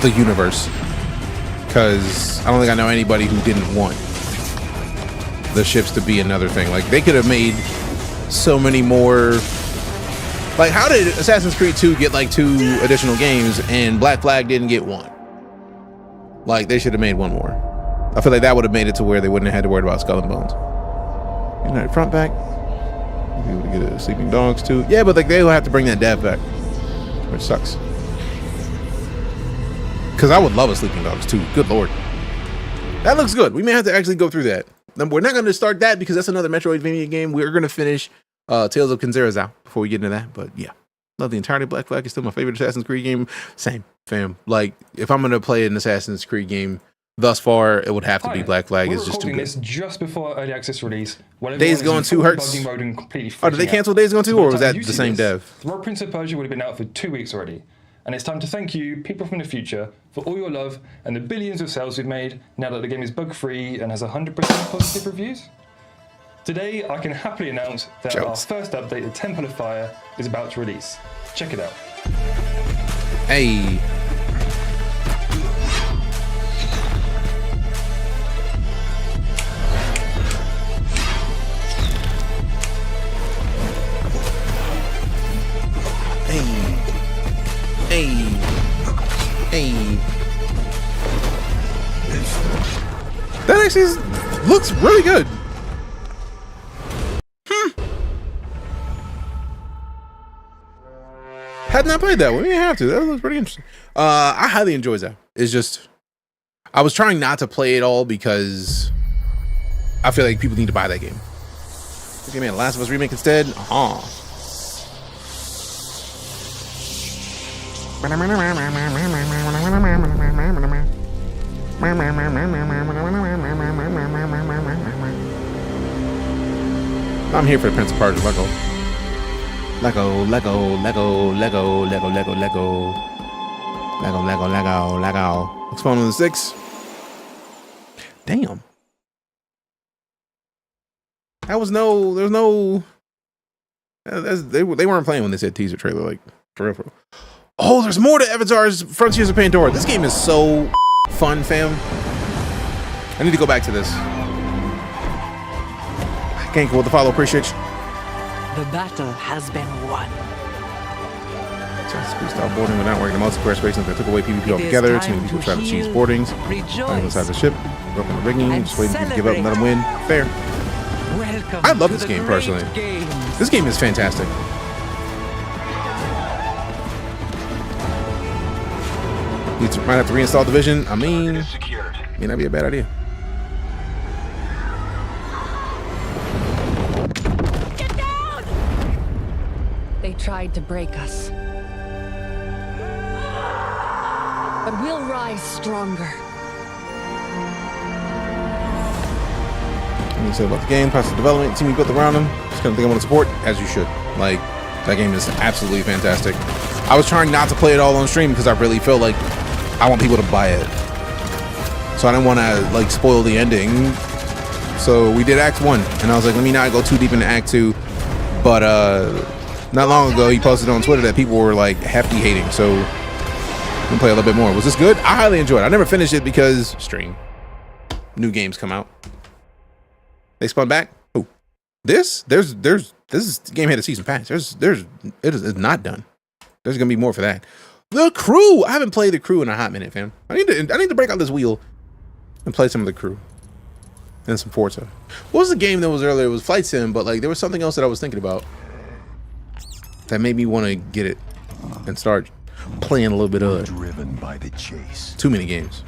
the universe. Because I don't think I know anybody who didn't want the ships to be another thing. Like, they could have made so many more. Like, how did Assassin's Creed 2 get like 2 additional games and Black Flag didn't get 1? Like, they should have made 1 more. I feel like that would have made it to where they wouldn't have had to worry about Skull and Bones. United Front back. Be able to get a Sleeping Dogs too. Yeah, but like they'll have to bring that dev back, which sucks. Because I would love a Sleeping Dogs too. Good lord, that looks good. We may have to actually go through that. We're not going to start that because that's another Metroidvania game. We're going to finish Tales of Kinzera's before we get into that. But yeah, love the entirety of Black Flag. It's still my favorite Assassin's Creed game. Same, fam. Like if I'm going to play an Assassin's Creed game thus far, it would have to be Black Flag. It's just too good. This just before early access release. Days Gone 2 hurts. Oh, did they cancel Days Gone 2 or was that the same dev? The Rogue Prince of Persia would have been out for 2 weeks already. And it's time to thank you, people from the future, for all your love and the billions of sales we've made now that the game is bug-free and has 100% positive reviews. Today, I can happily announce that our first update, the Temple of Fire, is about to release. Check it out. Hey. Hey. Hey. That actually looks really good. Had not played that one. We didn't have to. That looks pretty interesting. I highly enjoy that. It's just I was trying not to play it all because I feel like people need to buy that game. Give me a Last of Us remake instead. I'm here for the Prince of Persia. Lego. Lego, Lego, Lego, Lego, Lego, Lego, Lego. Lego, Lego, Lego, Lego. Looks fun on the 6. Damn. That was no, there's no. They weren't playing when they said teaser trailer, like for real, for real. Oh, there's more to Avatar's Frontiers of Pandora. This game is so fun, fam. I need to go back to this. Can't go with the follow. Appreciate you. The battle has been won. Assassin's Creed style boarding without working the multiplayer space since they took away PvP altogether. Too many people try to cheese boardings. Fighting inside the ship. Broken the rigging. Just waiting for you to give up and let them win. Fair. I love this game personally. This game is fantastic. Might have to reinstall Division. I mean, may not be a bad idea. Get down! They tried to break us. But we'll rise stronger. What you say about the game, process of development, team you built around them. Just kind of thing I want to support, as you should. Like, that game is absolutely fantastic. I was trying not to play it all on stream because I really feel like I want people to buy it. So I didn't want to like spoil the ending. So we did Act 1, and I was like, let me not go too deep into Act 2. But not long ago, he posted on Twitter that people were like hefty hating. So we'll play a little bit more. Was this good? I highly enjoyed it. I never finished it because stream. New games come out. They spun back. Oh, this game had a season pass. It is not done. There's gonna be more for that. The Crew. I haven't played The Crew in a hot minute, fam. I need to break out this wheel and play some of The Crew and some Forza. What was the game that was earlier? It was Flight Sim, but like there was something else that I was thinking about that made me want to get it and start playing a little bit of it. Driven by the chase. Too many games.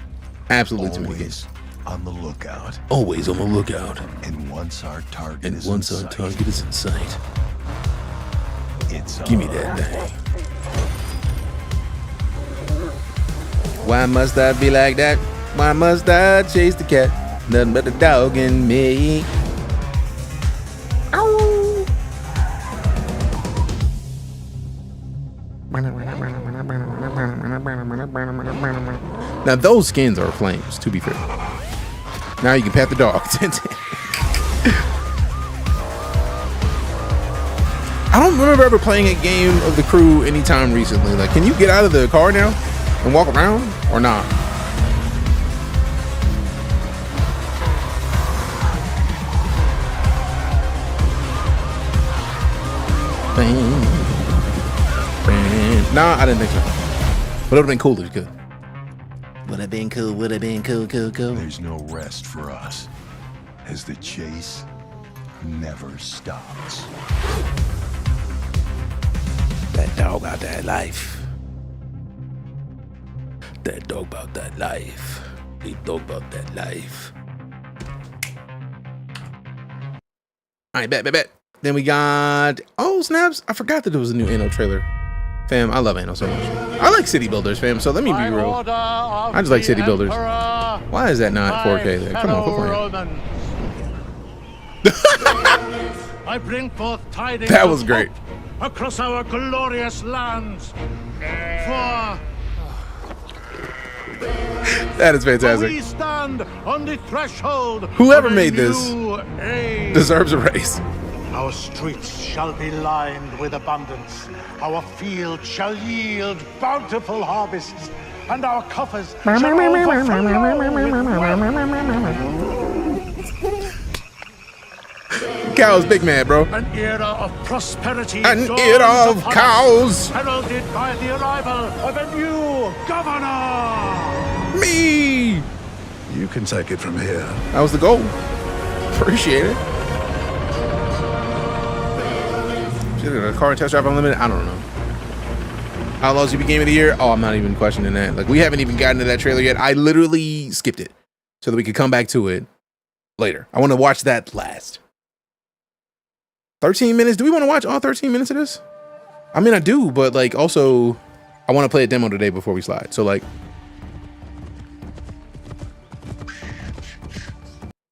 Absolutely too many games. On the lookout. Always on the lookout. And once our target is in sight, it's give me that thing. Why must I be like that? Why must I chase the cat? Nothing but the dog in me. Ow. Now those skins are flames, to be fair. Now you can pat the dog. I don't remember ever playing a game of The Crew anytime recently. Like, can you get out of the car now and walk around or not? Nah, I didn't think so. But it would have been cool if you could. Would have been cool, would have been cool. There's no rest for us, as the chase never stops. That dog out that life. That dog about that life. Big dog about that life. Alright, bet. Then we got... Oh, snaps. I forgot that there was a new Anno trailer. Fam, I love Anno so much. I like city builders, fam, so let me be real. I just like city builders. Why is that not 4K there? Come on, playing. I bring forth tidings That was great. across our glorious lands. For That is fantastic. we stand on the threshold. Whoever of a made this new age. deserves a raise. Our streets shall be lined with abundance. Our fields shall yield bountiful harvests, and our coffers shall overflow with Cows big mad, bro. an era of prosperity. An dawns era of upon cows. us, heralded by the arrival of a new governor. Me. You can take it from here. That was the goal. Appreciate it. A car and test drive unlimited? I don't know. Outlaws UB Game of the Year? Oh, I'm not even questioning that. Like, we haven't even gotten to that trailer yet. I literally skipped it so that we could come back to it later. I want to watch that last. 13 minutes? Do we want to watch all 13 minutes of this? I mean, I do, but like, also, I want to play a demo today before we slide. So, like,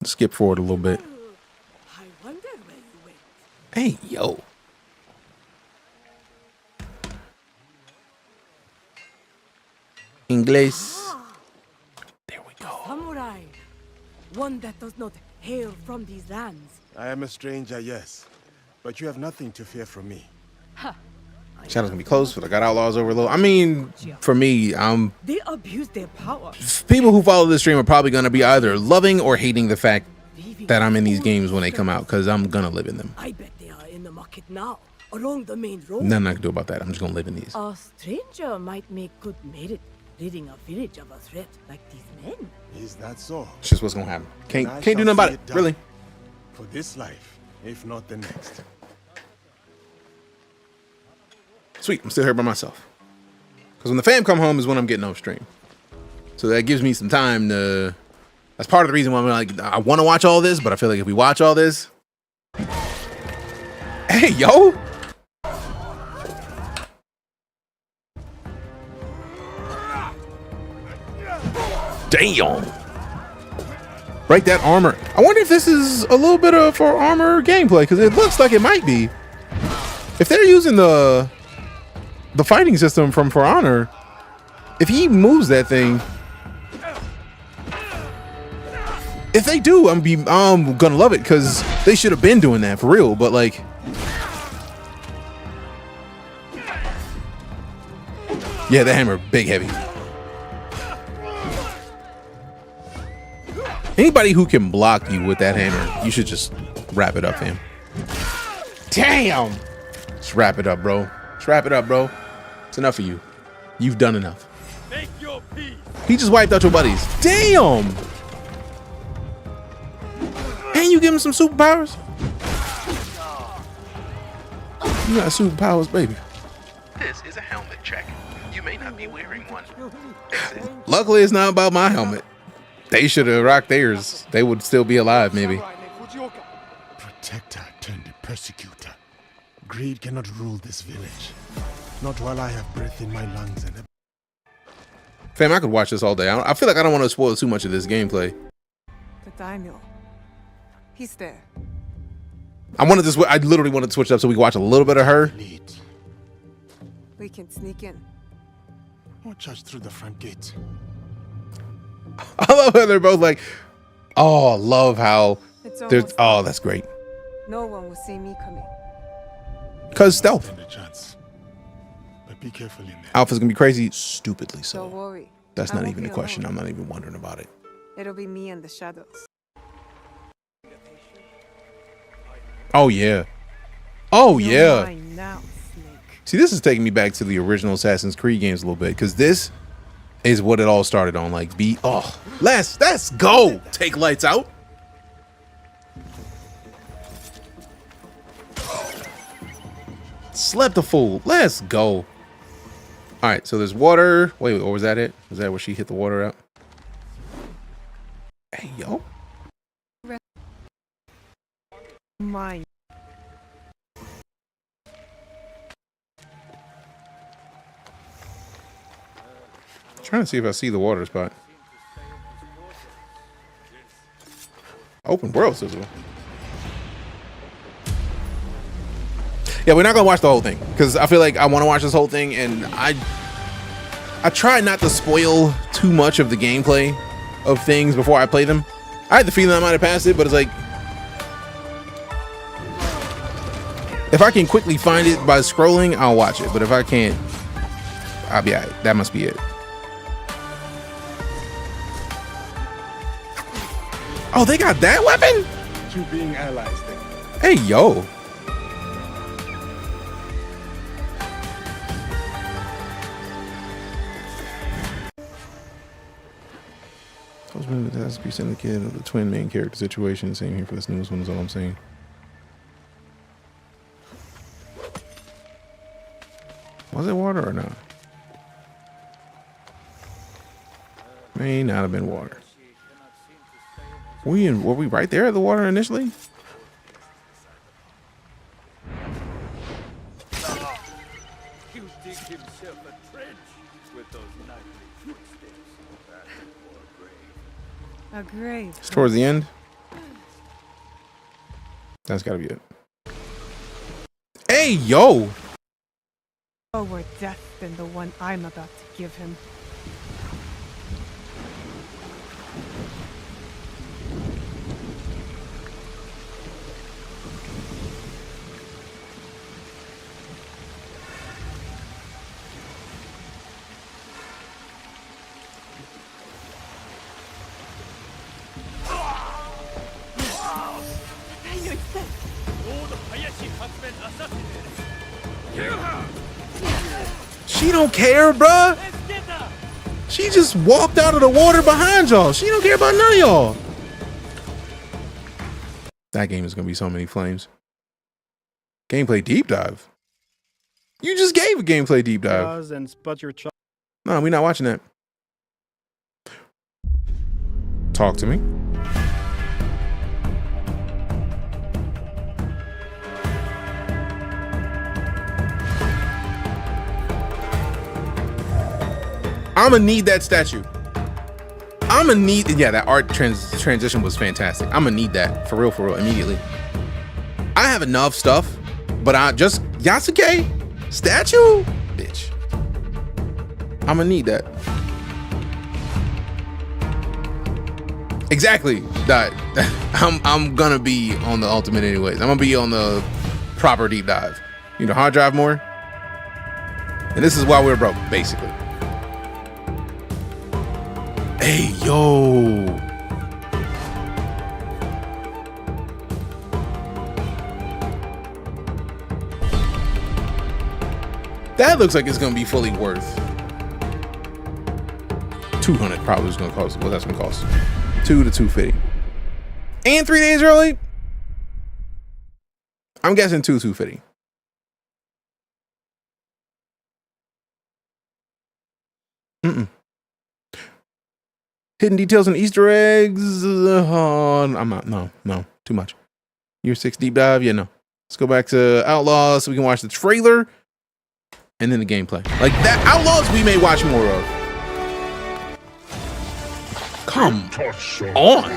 skip forward a little bit. Hey, yo. English. There we go. Samurai, one that does not hail from these lands. I am a stranger, yes, but you have nothing to fear from me. Shadow's gonna be close, but I got Outlaws Overload. I mean, for me, They abuse their power. people who follow this stream are probably gonna be either loving or hating the fact that I'm in these games when they come out, because I'm gonna live in them. I bet they are in the market now, along the main road. Nothing I can do about that. I'm just gonna live in these. A stranger might make good merit, ridding a village of a threat like these men. Is that so? It's just what's gonna happen. Then I Can't do shall nothing about see it, done. really. For this life, if not the next. Sweet, I'm still here by myself. Because when the fam come home is when I'm getting off stream. So that gives me some time to... That's part of the reason why I'm like, I want to watch all this, but I feel like if we watch all this... Hey, yo! Damn! Break that armor. I wonder if this is a little bit of for armor gameplay, because it looks like it might be. If they're using the fighting system from For Honor, if he moves that thing, if they do, I'm gonna love it, because they should have been doing that for real. But like, yeah, the hammer big heavy. Anybody who can block you with that hammer, you should just wrap it up, fam. Damn! Just wrap it up, bro. Just wrap it up, bro. It's enough of you. You've done enough. Make your peace. He just wiped out your buddies. Damn! And you give him some superpowers? You got superpowers, baby. This is a helmet check. You may not be wearing one. Luckily, it's not about my helmet. They should have rocked theirs. They would still be alive, maybe. Protector turned persecutor. Greed cannot rule this village. Not while I have breath in my lungs and Fam, I could watch this all day. I feel like I don't want to spoil too much of this gameplay. The daimyo. He's there. I literally wanted to switch it up so we can watch a little bit of her. We can sneak in. or charge through the front gate. I love how they're both like, oh, love how there's, oh, that's great. No one will see me coming. Because stealth. But be careful in there. Alpha's gonna be crazy, stupidly so. Don't worry. That's I not won't even be a question. alone. I'm not even wondering about it. It'll be me and the shadows. Oh yeah. Oh You're yeah. mine now, Snake. See, this is taking me back to the original Assassin's Creed games a little bit, because this is what it all started on. Like, let's go. Take lights out. Slept a fool. Let's go. All right, so there's water. Wait, or was that it? Was that where she hit the water out? Hey, yo. Mine. Trying to see if I see the water spot. Open world sizzle. Yeah, we're not gonna watch the whole thing because I feel like I want to watch this whole thing, and I try not to spoil too much of the gameplay of things before I play them. I had the feeling I might have passed it, but it's like, if I can quickly find it by scrolling, I'll watch it. But if I can't, I'll be all right. That must be it. Oh, they got that weapon? Two being allies then. Hey, yo. It has to be syndicate of the twin main character situation. Same here for this newest one is all I'm saying. Was it water or not? May not have been water. Were we right there at the water initially? You dig himself a trench with those nightly footsteps. A grave. It's towards the end. That's gotta be it. Hey, yo! Oh, more death than the one I'm about to give him. She don't care, bruh. She just walked out of the water behind y'all. She don't care about none of y'all. That game is gonna be so many flames. Gameplay deep dive. You just gave a gameplay deep dive. And spot your child. No, we're not watching that. Talk to me. I'm gonna need that statue. I'm gonna need, yeah, that art transition was fantastic. I'm gonna need that for real, immediately. I have enough stuff, but I just, Yasuke statue, bitch. I'm gonna need that. Exactly. That I'm gonna be on the ultimate anyways. I'm gonna be on the proper deep dive. You know, hard drive more. And this is why we're broke, basically. Hey, yo. That looks like it's gonna be fully worth 200 probably was gonna cost. What that's gonna cost? 2 to 250. And 3 days early. I'm guessing 250. Hidden details and Easter eggs. I'm not. No, too much. Year 6 deep dive. Yeah, no. Let's go back to Outlaws so we can watch the trailer and then the gameplay. Like that, Outlaws we may watch more of. Come on.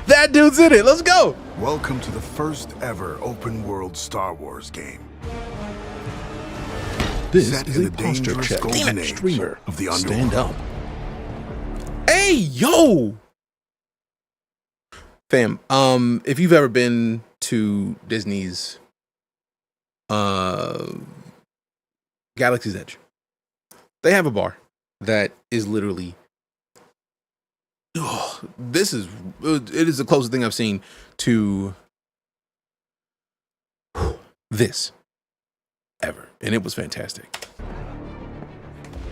That dude's in it. Let's go. Welcome to the first ever open world Star Wars game. This Set is in a the posture dangerous check. golden Damn it, age streamer. of the Stand underworld. up. Hey, yo. Fam, if you've ever been to Disney's Galaxy's Edge, they have a bar that is literally it is the closest thing I've seen to this ever, and it was fantastic.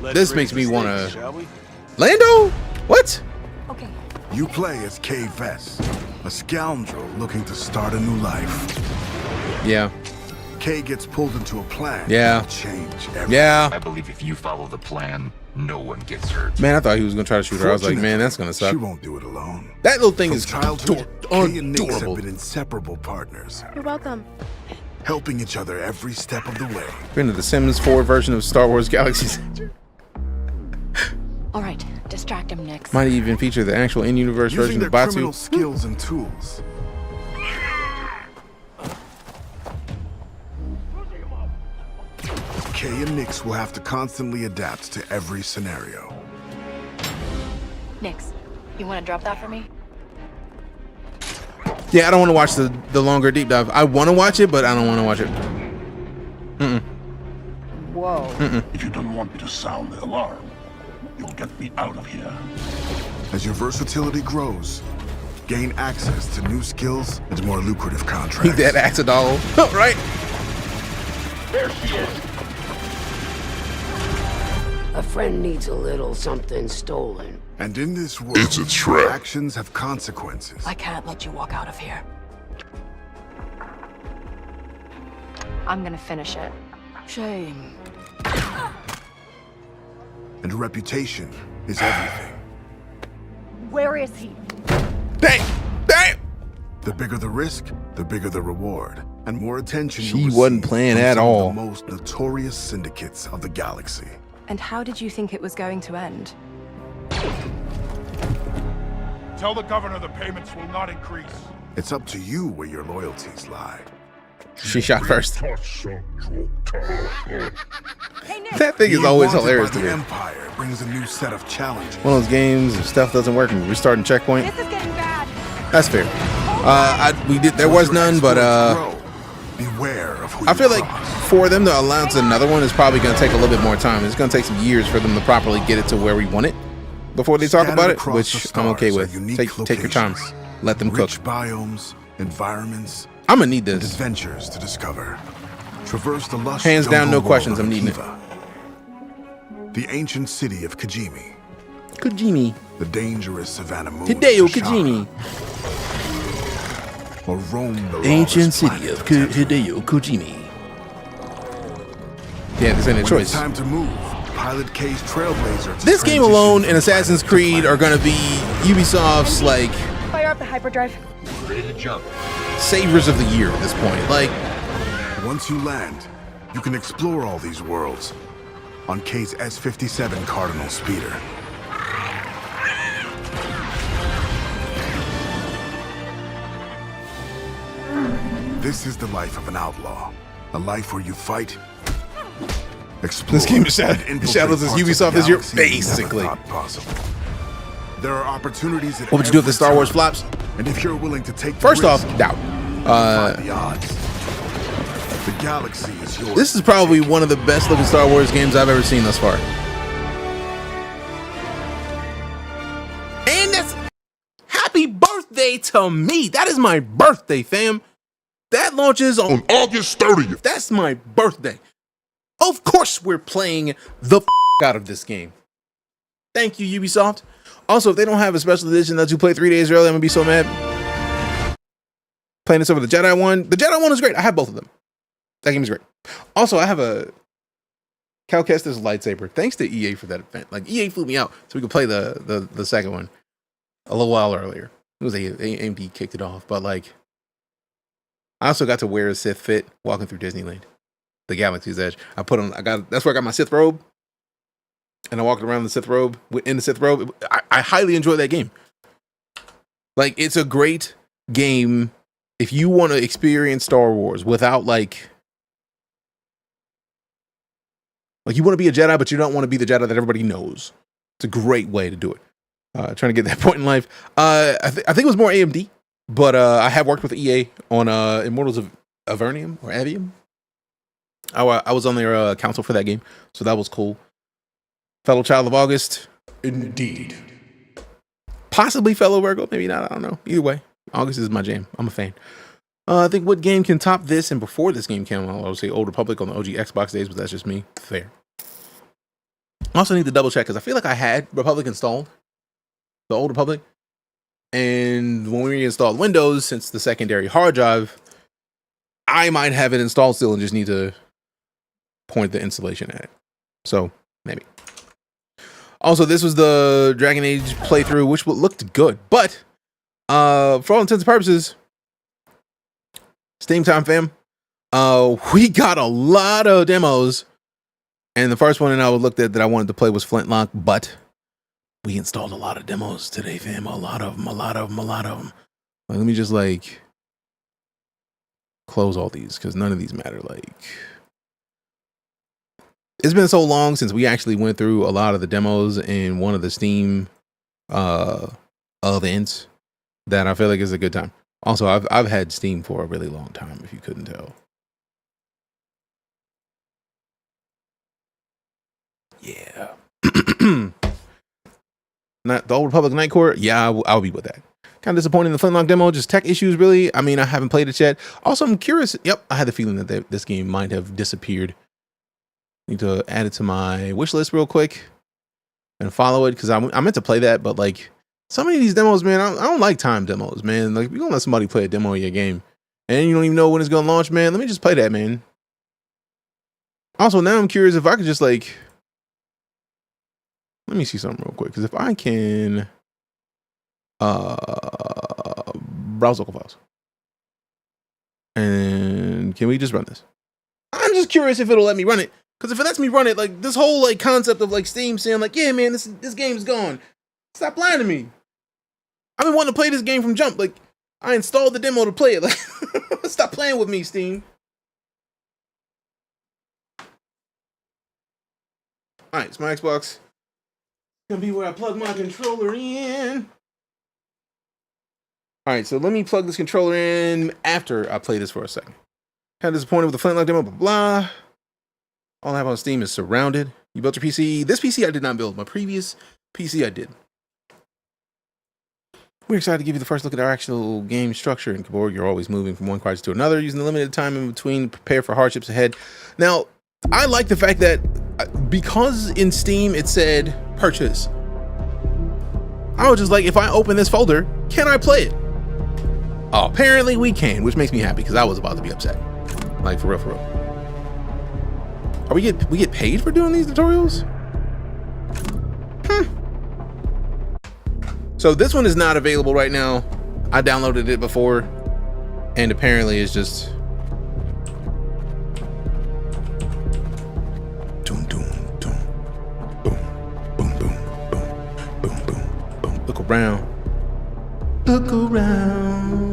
This makes me want to Lando? What? Okay. You play as Kay Vess, a scoundrel looking to start a new life. Yeah. Kay gets pulled into a plan Yeah. to change everything. Yeah. I believe if you follow the plan, no one gets hurt. Man, I thought he was gonna try to shoot her. I was like, man, that's gonna suck. She won't do it alone. That little thing From is childhood, Kay and Nix have adorable. been inseparable partners, You're welcome. helping each other every step of the way. Been to the Sims 4 version of Star Wars Galaxy's Edge. All right, distract him, Nix. Might even feature the actual in-universe Using version their of Batu. criminal skills and tools. Kay and Nix will have to constantly adapt to every scenario. Nix, you want to drop that for me? Yeah, I don't want to watch the longer deep dive. I want to watch it, but I don't want to watch it. Whoa. If you don't want me to sound the alarm, you'll get me out of here. As your versatility grows, gain access to new skills and more lucrative contracts. He that Axadol, right? There she is. A friend needs a little something stolen. And in this world, It's a trap. actions have consequences. I can't let you walk out of here. I'm gonna finish it. Shame. And reputation is everything. Where is he? Dang! The bigger the risk, the bigger the reward. And more attention She you'll wasn't receive playing from at some of all. the most notorious syndicates of the galaxy. And how did you think it was going to end? Tell the governor the payments will not increase. It's up to you where your loyalties lie. She shot first. That That thing is always Being wanted hilarious by to the me. Empire brings a new set of challenges. One of those games, if stuff doesn't work, and we restart in checkpoint. This is getting bad. That's fair. There was none, but Beware of who I you feel like cross. for them to announce another one is probably going to take a little bit more time. It's going to take some years for them to properly get it to where we want it before they talk Scattered about it, across which the I'm okay stars with. are unique Take your time. locations, Let them cook. Rich biomes, environments, I'm going to need and this. adventures to discover. Traverse the lush Hands down, no jungle questions. world I'm of needing it. Akiva, the ancient city of Kajimi, Kojimi. the dangerous Savannah Moon, Hideo of Kashara, Kojimi. or roam the Ancient lawless city planet of Tatooine. Hideo Kojimi. Yeah, this ain't a When choice. it's time to move, pilot K's Trailblazer. to This game transition alone from and Assassin's planet to Creed are going to be Ubisoft's like Fire up the hyperdrive. Ready to jump. savers of the year at this point. Like, planet. Once you land, you can explore all these worlds on K's S-57 Cardinal Speeder. This is the life of an outlaw. A life where you fight, explore, This game is and Shadows infiltrate as parts of Ubisoft the is your galaxy you never basically. thought possible. There are opportunities at what would you do if the every Star Wars turn. flops? And if you're willing to take the First off, risk, doubt. defy the odds. The galaxy is yours. This is probably one of the best looking Star Wars games I've ever seen thus far. And that's happy birthday to me. That is my birthday, fam. That launches on August 30th. That's my birthday. Of course we're playing the out of this game. Thank you, Ubisoft. Also, if they don't have a special edition that you play 3 days early, I'm gonna be so mad. Playing this over the Jedi one. The Jedi one is great. I have both of them. That game is great. Also, I have a Cal Kestis lightsaber. Thanks to EA for that event. Like, EA flew me out so we could play the second one a little while earlier. It was AMD kicked it off, but like, I also got to wear a Sith fit walking through Disneyland, the Galaxy's Edge. That's where I got my Sith robe, and I walked around the Sith robe in the Sith robe. I highly enjoy that game. Like, it's a great game if you want to experience Star Wars without like you want to be a Jedi, but you don't want to be the Jedi that everybody knows. It's a great way to do it. Trying to get that point in life. I think it was more AMD, but I have worked with EA on Immortals of Avernium or Avium. I was on their council for that game, so that was cool. Fellow Child of August. Indeed. Possibly fellow Virgo, maybe not. I don't know. Either way, August is my jam. I'm a fan. I think what game can top this? And before this game came out, I would say Old Republic on the OG Xbox days, but that's just me. Fair. I also need to double check because I feel like I had Republic installed, the Old Republic, and when we reinstalled Windows, since the secondary hard drive, I might have it installed still and just need to point the installation at it. So maybe. Also, this was the Dragon Age playthrough, which looked good, but for all intents and purposes, Steam time, fam. We got a lot of demos. And the first one that I looked at that I wanted to play was Flintlock, but we installed a lot of demos today, fam. A lot of them. Like, let me just like close all these because none of these matter. Like, it's been so long since we actually went through a lot of the demos in one of the Steam events that I feel like it's a good time. Also, I've had Steam for a really long time, if you couldn't tell. Yeah. Not the Old Republic Night Court. Yeah, I'll be with that. Kind of disappointed in the Flintlock demo. Just tech issues, really. I mean, I haven't played it yet. Also, I'm curious. Yep, I had the feeling that this game might have disappeared. Need to add it to my wish list real quick and follow it because I meant to play that, but like so many of these demos, man, I don't like time demos, man. Like, you're gonna let somebody play a demo of your game and you don't even know when it's gonna launch, man. Let me just play that, man. Also, now I'm curious if I could just like. Let me see something real quick, because if I can browse local files. And can we just run this? I'm just curious if it'll let me run it. Because if it lets me run it, like this whole like concept of like Steam saying like, yeah, man, this game's gone. Stop lying to me. I've been wanting to play this game from jump. Like, I installed the demo to play it. Like, stop playing with me, Steam. All right, it's my Xbox. Gonna be where I plug my controller in. All right, so let me plug this controller in after I play this for a second. Kind of disappointed with the Flintlock demo, blah, blah. All I have on Steam is Surrounded. You built your PC. This PC I did not build. My previous PC I did. We're excited to give you the first look at our actual game structure. In Kabor, you're always moving from one crisis to another, using the limited time in between to prepare for hardships ahead. Now, I like the fact that because in Steam it said purchase, I was just like, if I open this folder, can I play it? Oh, apparently we can, which makes me happy because I was about to be upset. Like, for real, for real. Are we get paid for doing these tutorials? So this one is not available right now. I downloaded it before, and apparently it's just doom doom doom boom boom boom boom boom boom boom. Look around. Look around.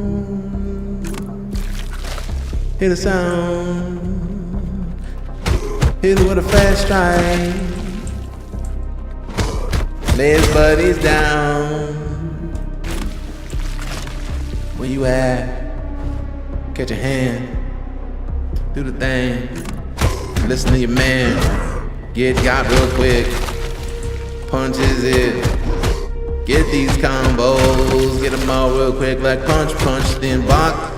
Hear the sound. Hit it with a fast strike. Lay his buddies down. Where you at? Catch a hand. Do the thing. Listen to your man. Get got real quick. Punches it. Get these combos. Get them all real quick like punch, punch, then block.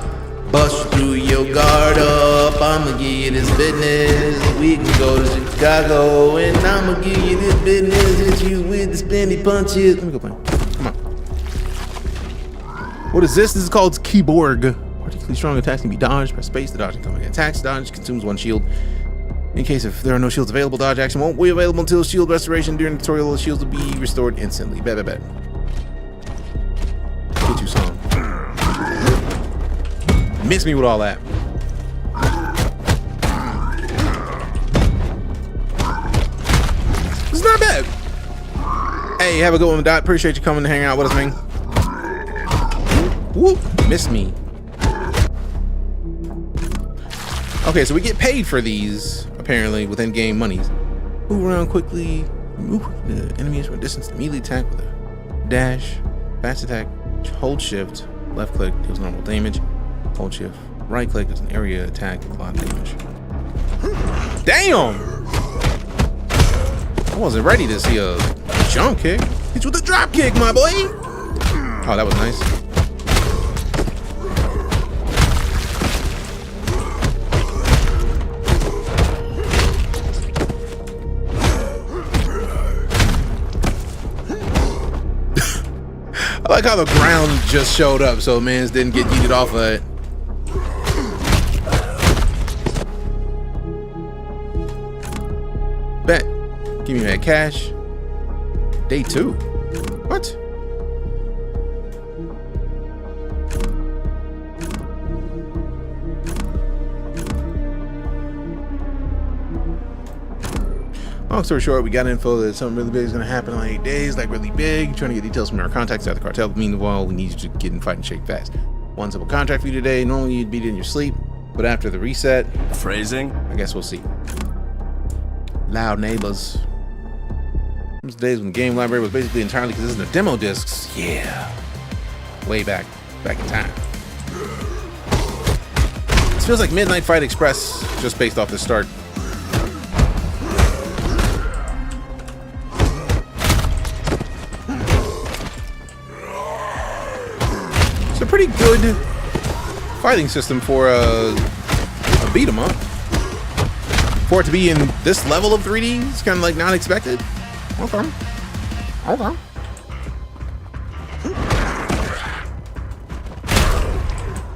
Bust through your guard up, I'ma give you this business. We can go to Chicago and I'ma give you this business. Hit you with the spinny punches. Let me go play. Come on. What is this? This is called Keyboard. Particularly strong attacks can be dodged. Press space to dodge incoming attacks. Dodge consumes 1 shield. In case if there are no shields available, dodge action won't be available until shield restoration. During the tutorial, the shields will be restored instantly. Bet. Get you some. Miss me with all that. It's not bad. Hey, have a good one, Dot. Appreciate you coming to hang out with us, man. Whoop, miss me. Okay, so we get paid for these, apparently, with in-game monies. Move around quickly. Move the enemies from a distance. Immediately attack with a dash. Fast attack. Hold shift. Left click deals normal damage. Hold shift. Right click does an area attack with a lot of damage. Damn! I wasn't ready to see a jump kick. Hit you with a drop kick, my boy! Oh, that was nice. I like how the ground just showed up, so mans didn't get yeeted off of it. Bet. Give me that cash. Day 2. What? Long story short, we got info that something really big is going to happen in like 8 days, like really big. Trying to get details from our contacts at the cartel. Meanwhile, we need you to get in fight and shake fast. One simple contract for you today. Normally you'd beat it in your sleep, but after the reset, Phrasing? I guess we'll see. Loud neighbors. Those days when the game library was basically entirely consistent of demo discs. Yeah. Way back in time. This feels like Midnight Fight Express, just based off the start. It's a pretty good fighting system for a beat 'em up. For it to be in this level of 3D, it's kind of like not expected. Okay.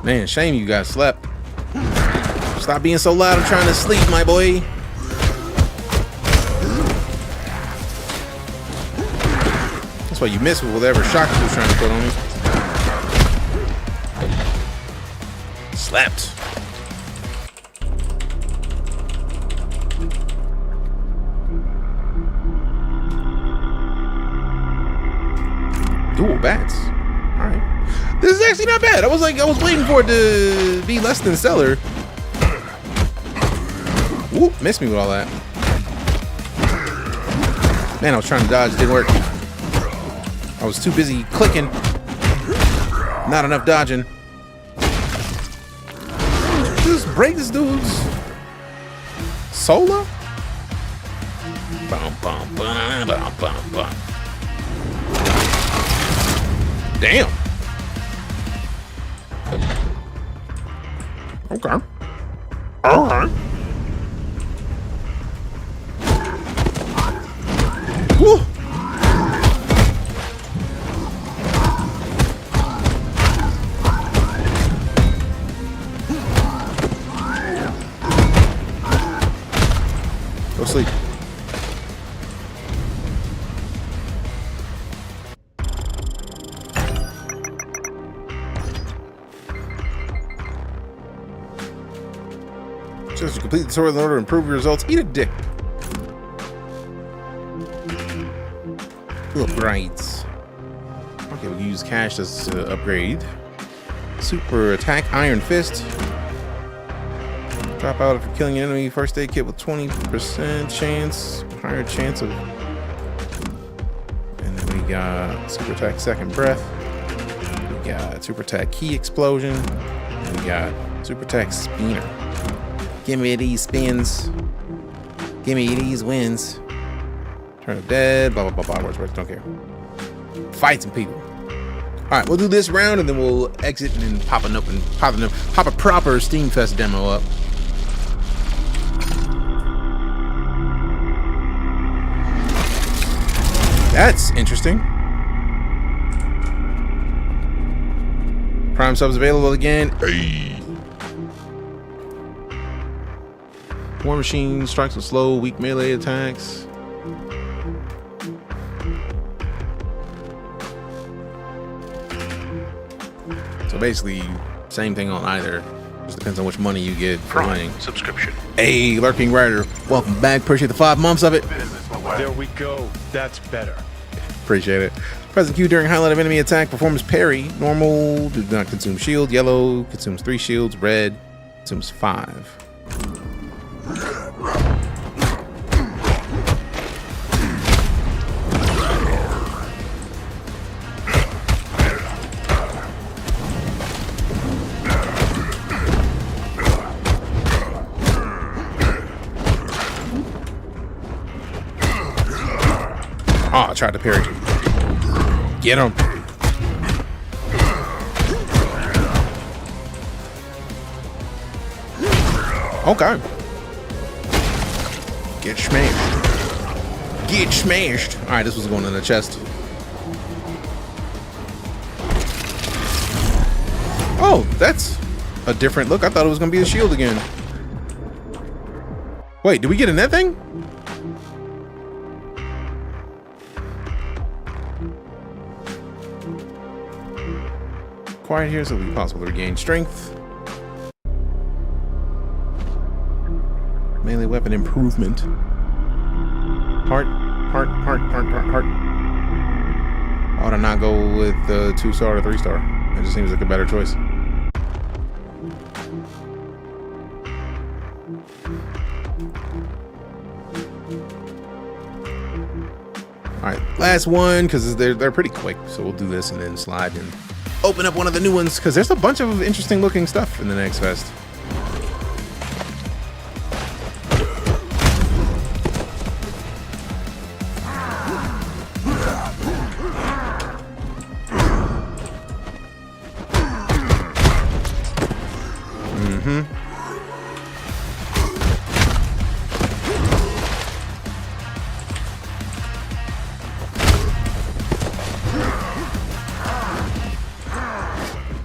Man, shame you guys slept. Stop being so loud. I'm trying to sleep, my boy. That's why you missed with whatever shock you was trying to put on me. Slept. Dual bats. All right. This is actually not bad. I was waiting for it to be less than stellar. Whoop, missed me with all that. Man, I was trying to dodge, didn't work. I was too busy clicking. Not enough dodging. Just break this dude's solo. Bum, bum, bum, bum, bum, bum. Damn. Okay. All right. Woo. Go sleep. Just to complete the tutorial in order to improve your results, eat a dick. Little brights. Okay, we can use cash as upgrade. Super attack, Iron Fist. Drop out after killing an enemy. First aid kit with 20% chance, higher chance of. And then we got super attack, second breath. We got super attack, key explosion. And we got super attack, spinner. Give me these spins. Give me these wins. Turn of dead. Blah blah blah blah. Words. Don't care. Fight some people. right, we'll do this round and then we'll exit and then pop a proper Steam Fest demo up. That's interesting. Prime subs available again. Hey. War Machine strikes with slow, weak melee attacks. So basically, same thing on either. Just depends on which money you get for playing. Subscription. Hey, Lurking Rider, welcome back. Appreciate the 5 months of it. There we go. That's better. Appreciate it. Present Q during highlight of enemy attack. Performs parry. Normal, do not consume shield. Yellow, consumes 3 shields. Red, consumes 5. Oh, I tried to parry. Get him. Okay. Get smashed. Get smashed. All right, this was going in the chest. Oh, that's a different look. I thought it was going to be the shield again. Wait, did we get in that thing? Quiet here so it'll be possible to regain strength. Melee weapon improvement. Heart. Why would I not go with the 2-star or 3-star? It just seems like a better choice. Alright, last one, because they're pretty quick, so we'll do this and then slide and open up one of the new ones, because there's a bunch of interesting looking stuff in the next fest.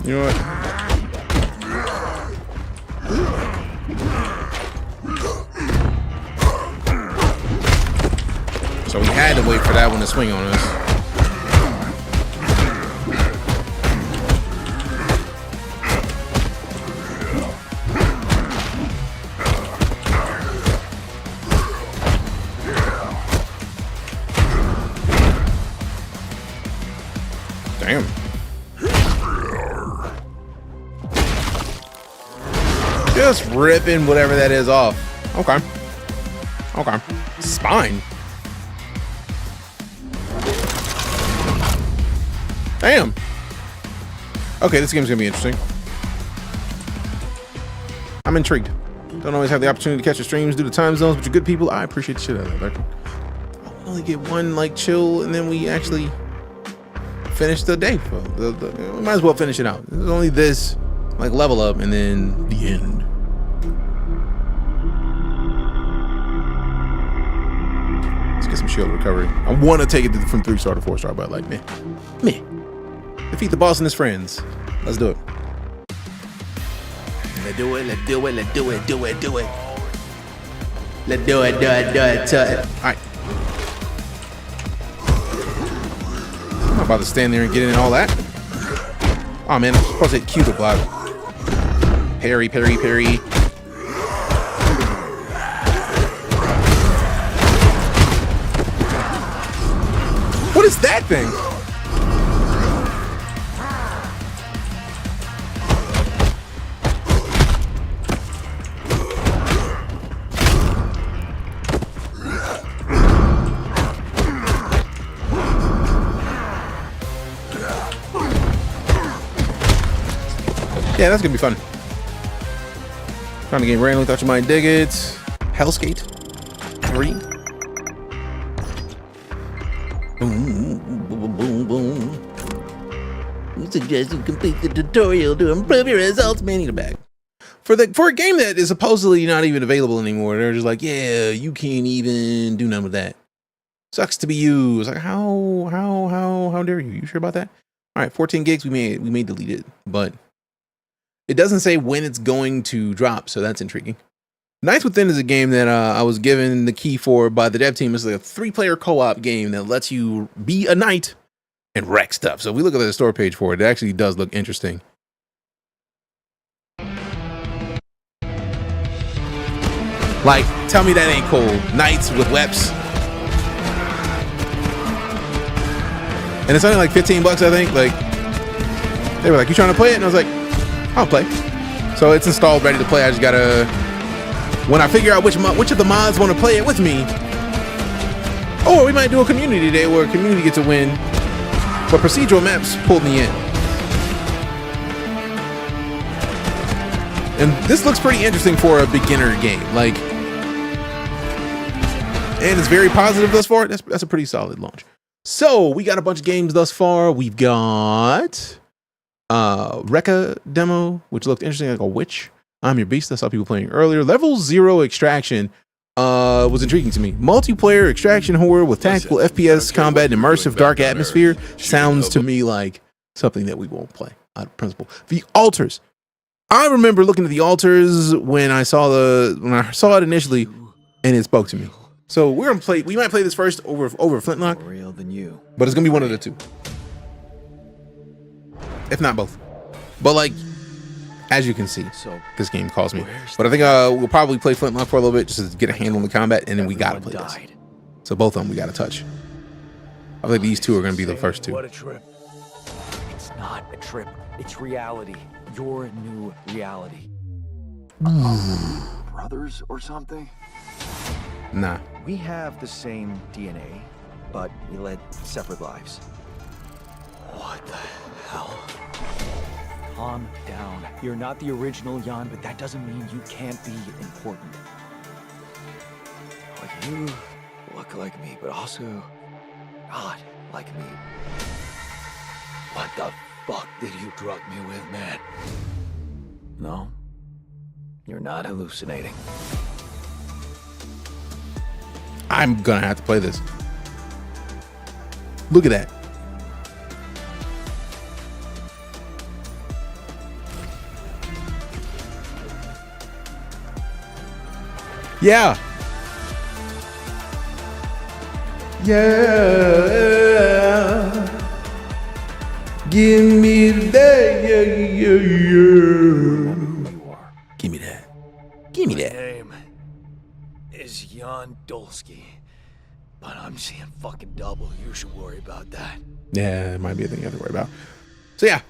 You know what? So we had to wait for that one to swing on us. Damn. Just ripping whatever that is off. Okay. Okay. Spine. Damn. Okay, this game's gonna be interesting. I'm intrigued. Don't always have the opportunity to catch your streams due to time zones, but you're good people. I appreciate the shit out of that. I'll only get one like chill, and then we actually finish the day. We might as well finish it out. There's only this like level up, and then the end. Let's get some shield recovery. I want to take it from 3-star to 4-star, but like meh. Defeat the boss and his friends. Let's do it. Let's do it. Let's do it. Let's do it. Do it. Do it. Let's do it. Do it. Do it. Do it. All right. I'm not about to stand there and get in all that. Oh man, I'm supposed to hit Q to block. Parry, parry, parry. What is that thing? Yeah, that's gonna be fun. Trying to game randomly, thought you might dig it. Hellskate 3. Boom, boom, boom, boom. suggest you complete the tutorial to improve your results. Man, need a bag. For a game that is supposedly not even available anymore, they're just like, yeah, you can't even do none with that. Sucks to be you. It's like, how dare you? You sure about that? All right, 14 gigs. We may delete it, but it doesn't say when it's going to drop, so that's intriguing. Knights Within is a game that I was given the key for by the dev team. It's like a 3-player co-op game that lets you be a knight and wreck stuff. So if we look at the store page for it, it actually does look interesting. Like, tell me that ain't cool. Knights with weps. And it's only like $15, I think. Like, they were like, you trying to play it? And I was like, I'll play. So it's installed, ready to play. I just gotta, when I figure out which of the mods want to play it with me, or we might do a community day where a community gets a win. But procedural maps pulled me in. And this looks pretty interesting for a beginner game. Like, and it's very positive thus far. That's a pretty solid launch. So we got a bunch of games thus far. We've got Rekka demo, which looked interesting, like a witch. I'm Your Beast. I saw people playing earlier. Level 0 Extraction was intriguing to me. Multiplayer extraction horror with tactical FPS combat and immersive dark atmosphere sounds to me like something that we won't play out of principle. The altars. I remember looking at the altars when I saw it initially, and it spoke to me. So we're gonna play. We might play this first over Flintlock, Real than you. but it's gonna be one of the two, if not both. But like, as you can see, this game calls me. But I think we'll probably play Flintlock for a little bit just to get a handle on the combat, and then we gotta play this. So both of them we gotta touch. I think these two are gonna be the first two. What a trip. It's not a trip. It's reality. Your new reality. Brothers or something? Nah. We have the same DNA, but we led separate lives. What the hell? Calm down. You're not the original Jan, but that doesn't mean you can't be important. Like you look like me, but also not like me. What the fuck did you drug me with, man? No, you're not hallucinating. I'm gonna have to play this. Look at that. Yeah. Yeah. Give me that. Yeah. Give me that. Give me that. My name is Jan Dolsky, but I'm seeing fucking double. You should worry about that. Yeah, it might be a thing you have to worry about. So yeah,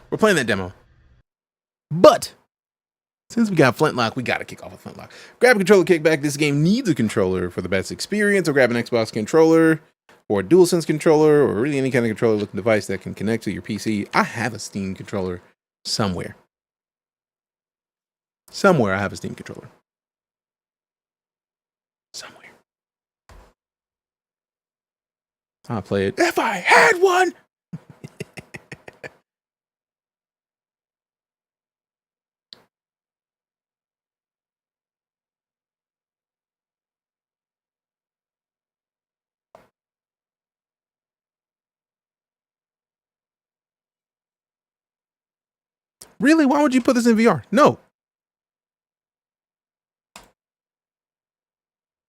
we're playing that demo. But since we got Flintlock, we gotta kick off with Flintlock. Grab a controller kickback. This game needs a controller for the best experience, or grab an Xbox controller or a DualSense controller, or really any kind of controller looking device that can connect to your PC. I have a Steam controller somewhere. Somewhere I have a Steam controller. Somewhere. I'll play it if I had one. Really? Why would you put this in VR? No.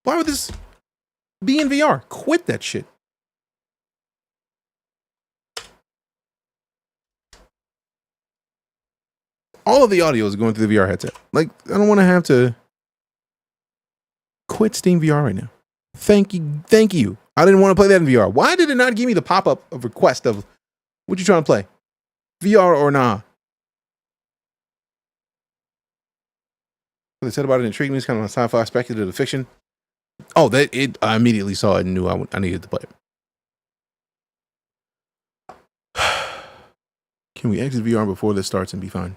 Why would this be in VR? Quit that shit. All of the audio is going through the VR headset. Like, I don't want to have to quit Steam VR right now. Thank you. Thank you. I didn't want to play that in VR. Why did it not give me the pop-up of request of what you trying to play? VR or nah? What they said about it intrigued me. It's kind of a sci-fi speculative fiction. Oh, I immediately saw it and knew I needed to play it. Can we exit VR before this starts and be fine?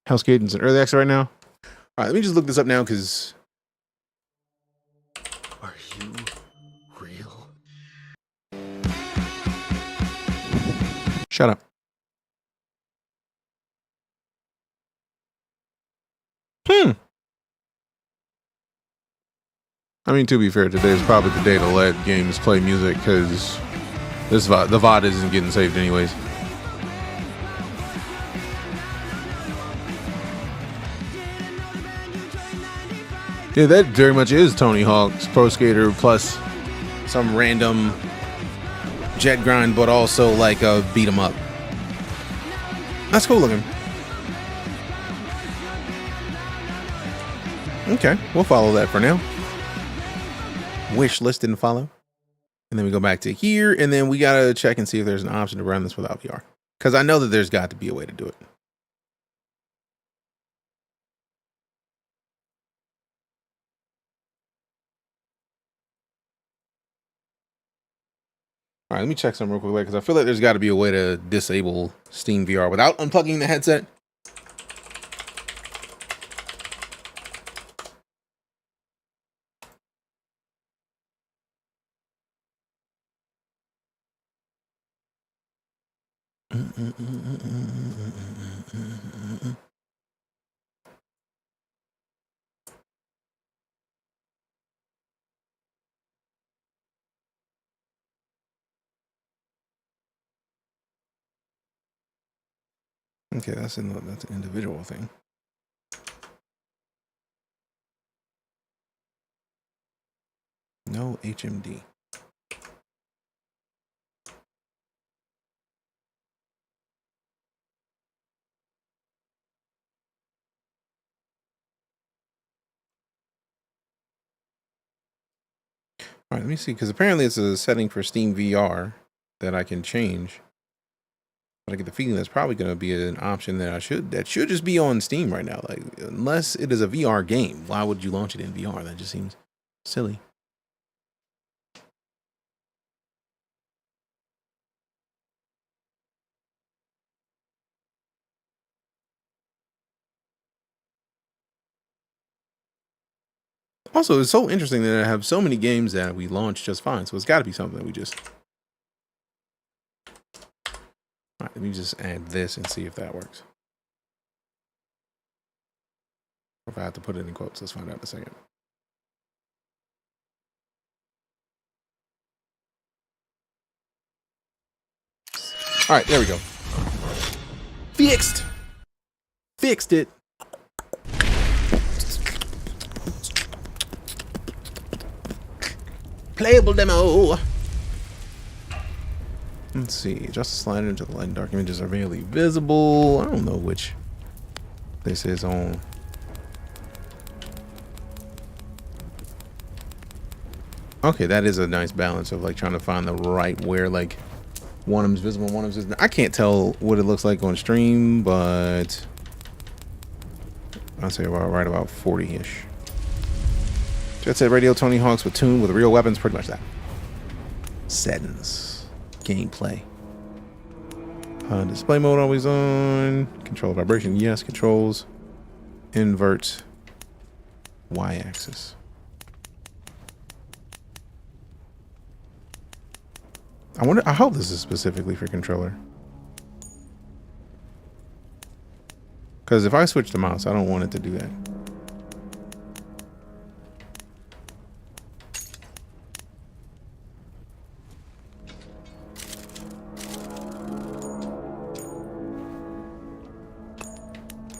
Hell's Gaten's in early access right now. All right, let me just look this up now because Shut up. I mean, to be fair, today is probably the day to let games play music because the VOD isn't getting saved anyways. Yeah, that very much is Tony Hawk's Pro Skater plus some random jet grind, but also like a beat 'em up. That's cool looking. Okay, we'll follow that for now. Wish list didn't follow. And then we go back to here, and then we gotta check and see if there's an option to run this without VR. Because I know that there's got to be a way to do it. All right, let me check some real quick because I feel like there's got to be a way to disable Steam VR without unplugging the headset. Okay, that's an individual thing. No HMD. All right, let me see, because apparently it's a setting for Steam VR that I can change. But I get the feeling that's probably going to be an option that should just be on Steam right now. Like, unless it is a VR game, why would you launch it in VR? That just seems silly. Also, it's so interesting that I have so many games that we launched just fine. So it's got to be something that we just... All right, let me just add this and see if that works. Or if I have to put it in quotes, let's find out in a second. All right, there we go. Fixed. Fixed it. Playable demo. Let's see. Just slide into the light and dark images are barely visible. I don't know which this is on. Okay, that is a nice balance of like trying to find the right where like one of them's visible, one of them's visible. I can't tell what it looks like on stream, but I'll say right about 40-ish. Jet Set Radio, Tony Hawk's with tune with real weapons, pretty much that. Settings. Gameplay. Display mode always on. Control vibration, yes. Controls. Invert. Y-axis. I hope this is specifically for controller. Because if I switch the mouse, I don't want it to do that.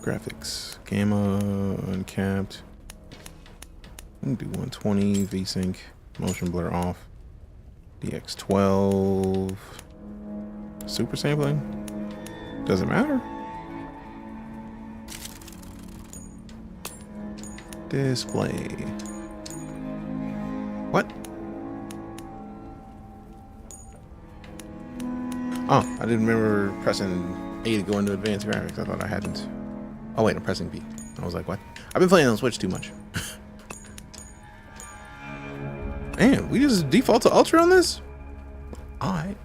Graphics, gamma, uncapped. We can do 120, VSync, motion blur off, DX12, super sampling. Doesn't matter. Display. What? Oh, I didn't remember pressing A to go into advanced graphics. I thought I hadn't. Oh wait, I'm pressing B. I was like, what? I've been playing on Switch too much. Man, we just default to Ultra on this? Alright.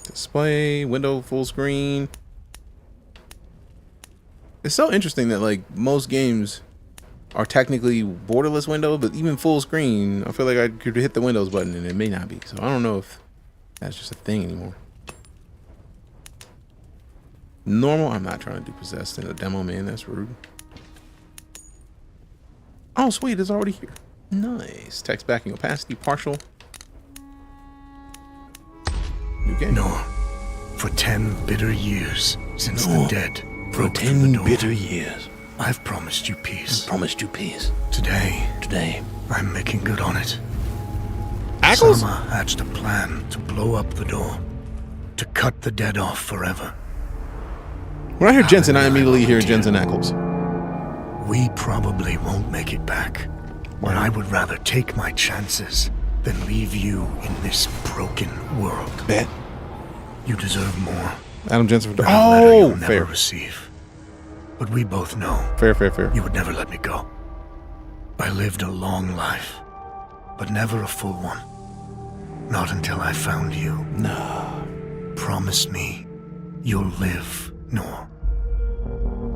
Display, window full screen. It's so interesting that like most games are technically borderless window, but even full screen, I feel like I could hit the Windows button and it may not be. So I don't know if that's just a thing anymore. Normal. I'm not trying to do possessed in a demo, man. That's rude. Oh, sweet. It's already here. Nice. Text backing opacity partial. New game. No. For 10 bitter years since the dead for 10 bitter years, I've promised you peace. Promised you peace. Today, I'm making good on it. Ackles? Sama hatched a plan to blow up the door, to cut the dead off forever. When I hear Jensen, I immediately hear Jensen Ackles. We probably won't make it back, but I would rather take my chances than leave you in this broken world. Bet. You deserve more. Adam Jensen. Oh, never fair. Receive. But we both know. Fair. You would never let me go. I lived a long life, but never a full one. Not until I found you. No. Promise me you'll live, Nor.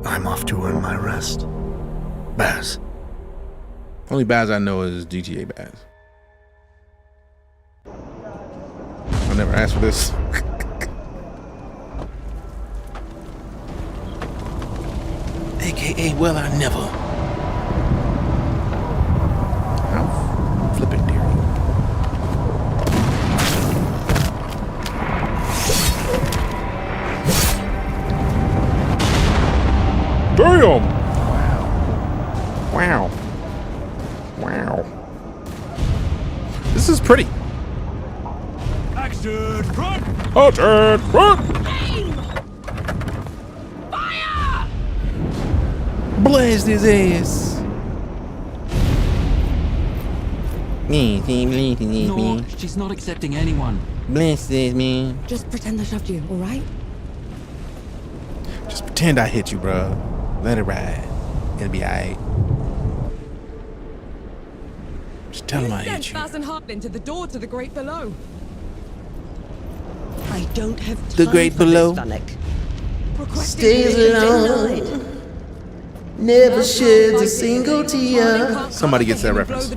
I'm off to earn my rest. Baz. Only Baz I know is GTA Baz. I never asked for this. AKA, well, I never. How flippin' dare you? Damn! Wow. This is pretty. Action front! Action front! Blast his ass. No, she's not accepting anyone. Blast this, man. Just pretend I shoved you, alright? Just pretend I hit you, bro. Let it ride. It'll be alright. Just tell him I hit you. Baz and Hartman to the door to the great below. I don't have time The great for below this, Vanek. stays alone. Never sheds a single tear. Somebody gets that reference.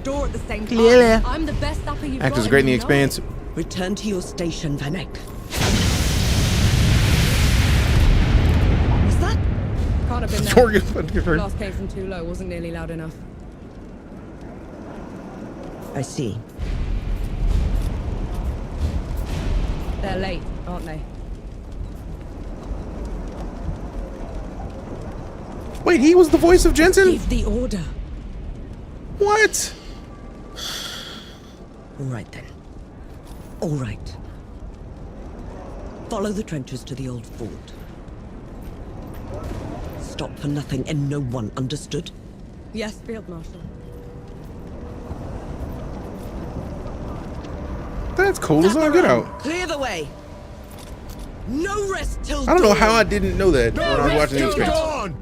Clearly. I'm the best upper you've Actors got, are great in the and you know Expanse. it. Return to your station, Vanek. What's that? Can't have been there. Blast came from too low, wasn't nearly loud enough. I see. They're late, aren't they? Wait, he was the voice of Jensen? Give the order. What? All right then. All right. Follow the trenches to the old fort. Stop for nothing and no one, understood? Yes, Field Marshal. That's cool as all get out. Clear the way. No rest till I don't know dawn. how I didn't know that when I was watching the Expanse.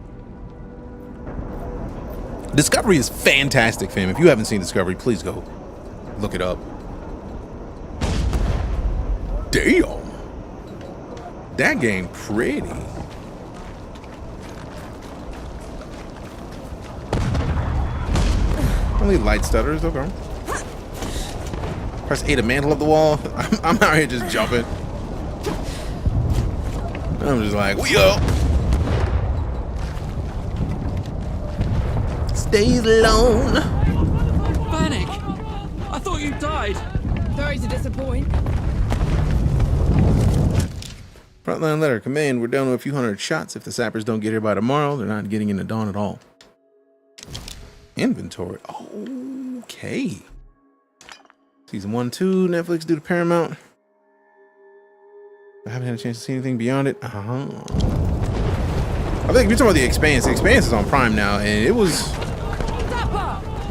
Discovery is fantastic, fam. If you haven't seen Discovery, please go look it up. Damn. That game pretty. Only light stutters, okay. Press A to mantle up the wall. I'm out here just jumping. I'm just like, we up. Stays alone. Panic! I thought you died. Sorry to disappoint. Frontline letter. Command, we're down to a few hundred shots. If the sappers don't get here by tomorrow, they're not getting into dawn at all. Inventory. Okay. Season 1, 2, Netflix due to Paramount. I haven't had a chance to see anything beyond it. I think if you're talking about the Expanse is on Prime now, and it was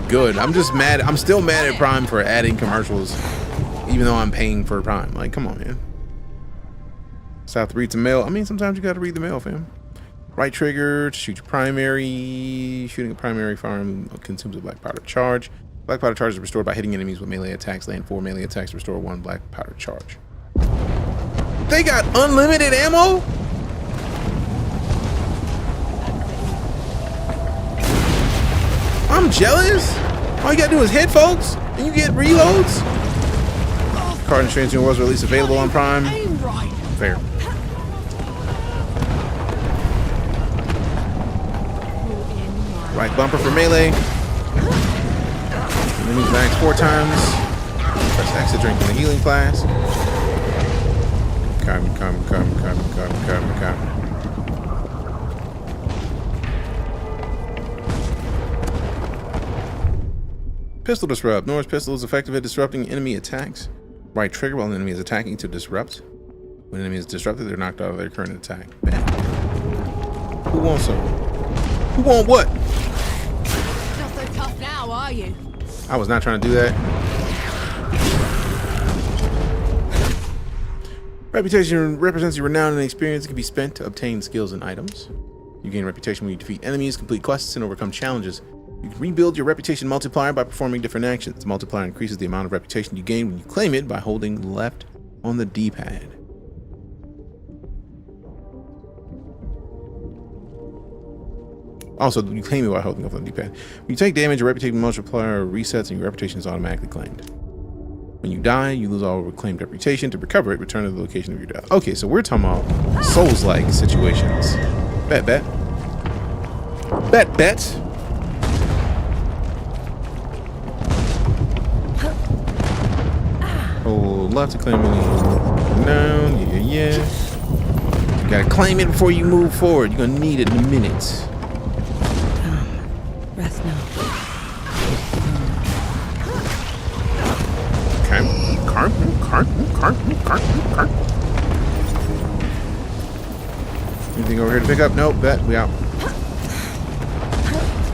good. I'm just mad. I'm still mad at Prime for adding commercials, even though I'm paying for Prime. Like, come on, man. South reads the mail. I mean, sometimes you got to read the mail, fam. Right trigger to shoot your primary. Shooting a primary firearm consumes a black powder charge. Black powder charge is restored by hitting enemies with melee attacks. Land 4 melee attacks to restore 1 black powder charge. They got unlimited ammo? I'm jealous. All you gotta do is hit, folks, and you get reloads. Carton Strange New Worlds release available on Prime. Fair. Right bumper for melee. Enemies max 4 times. Press X to drink from the healing flask. Come. Pistol disrupt. Nor's pistol is effective at disrupting enemy attacks. Right trigger while an enemy is attacking to disrupt. When an enemy is disrupted, they're knocked out of their current attack. Bam. Who wants some? Who want what? Not so tough now, are you? I was not trying to do that. Reputation represents your renown and experience. It can be spent to obtain skills and items. You gain reputation when you defeat enemies, complete quests, and overcome challenges. You can rebuild your reputation multiplier by performing different actions. The multiplier increases the amount of reputation you gain when you claim it by holding left on the D-pad. Also, you claim it by holding up on the D-pad. When you take damage, your reputation multiplier resets and your reputation is automatically claimed. When you die, you lose all reclaimed reputation. To recover it, return to the location of your death. Okay, so we're talking about Souls-like situations. Bet. Hold left to claim any down. Yeah. You gotta claim it before you move forward. You're gonna need it in a minute. Rest now. Okay. Cart. Anything over here to pick up? Nope. Bet. We out.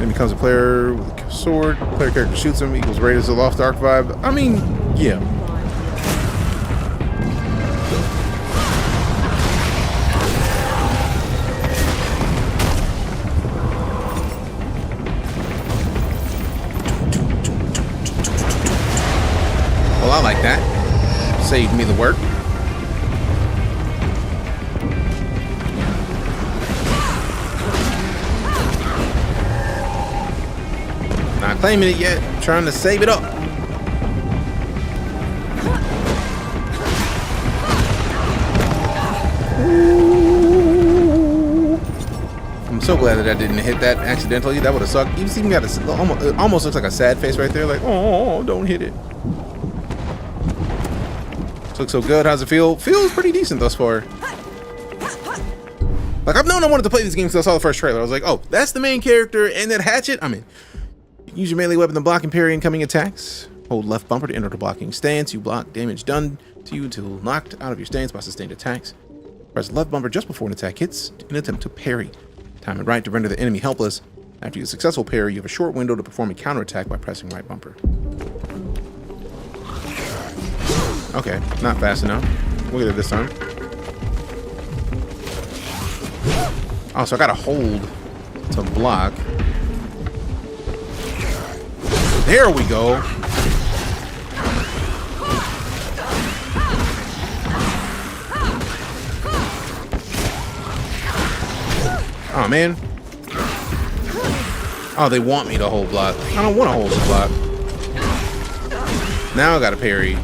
And becomes a player with a sword. Player character shoots him. Equals Raiders of the Lost Ark vibe. I mean, yeah. Well, I like that. Saved me the work. Not claiming it yet. Trying to save it up. I'm so glad that I didn't hit that accidentally. That would have sucked. You see, me got a, it almost looks like a sad face right there. Like, oh, don't hit it. Looks so good. How's it feel? Feels pretty decent thus far. Like, I've known I wanted to play this game since I saw the first trailer. I was like, oh, that's the main character and that hatchet. I mean, use your melee weapon to block and parry incoming attacks. Hold left bumper to enter the blocking stance. You block damage done to you until knocked out of your stance by sustained attacks. Press left bumper just before an attack hits in an attempt to parry. Time and right to render the enemy helpless. After your successful parry, you have a short window to perform a counterattack by pressing right bumper. Okay, not fast enough. We'll get it this time. Oh, so I gotta hold to block. There we go. Oh, man. Oh, they want me to hold block. I don't want to hold the block. Now I gotta parry.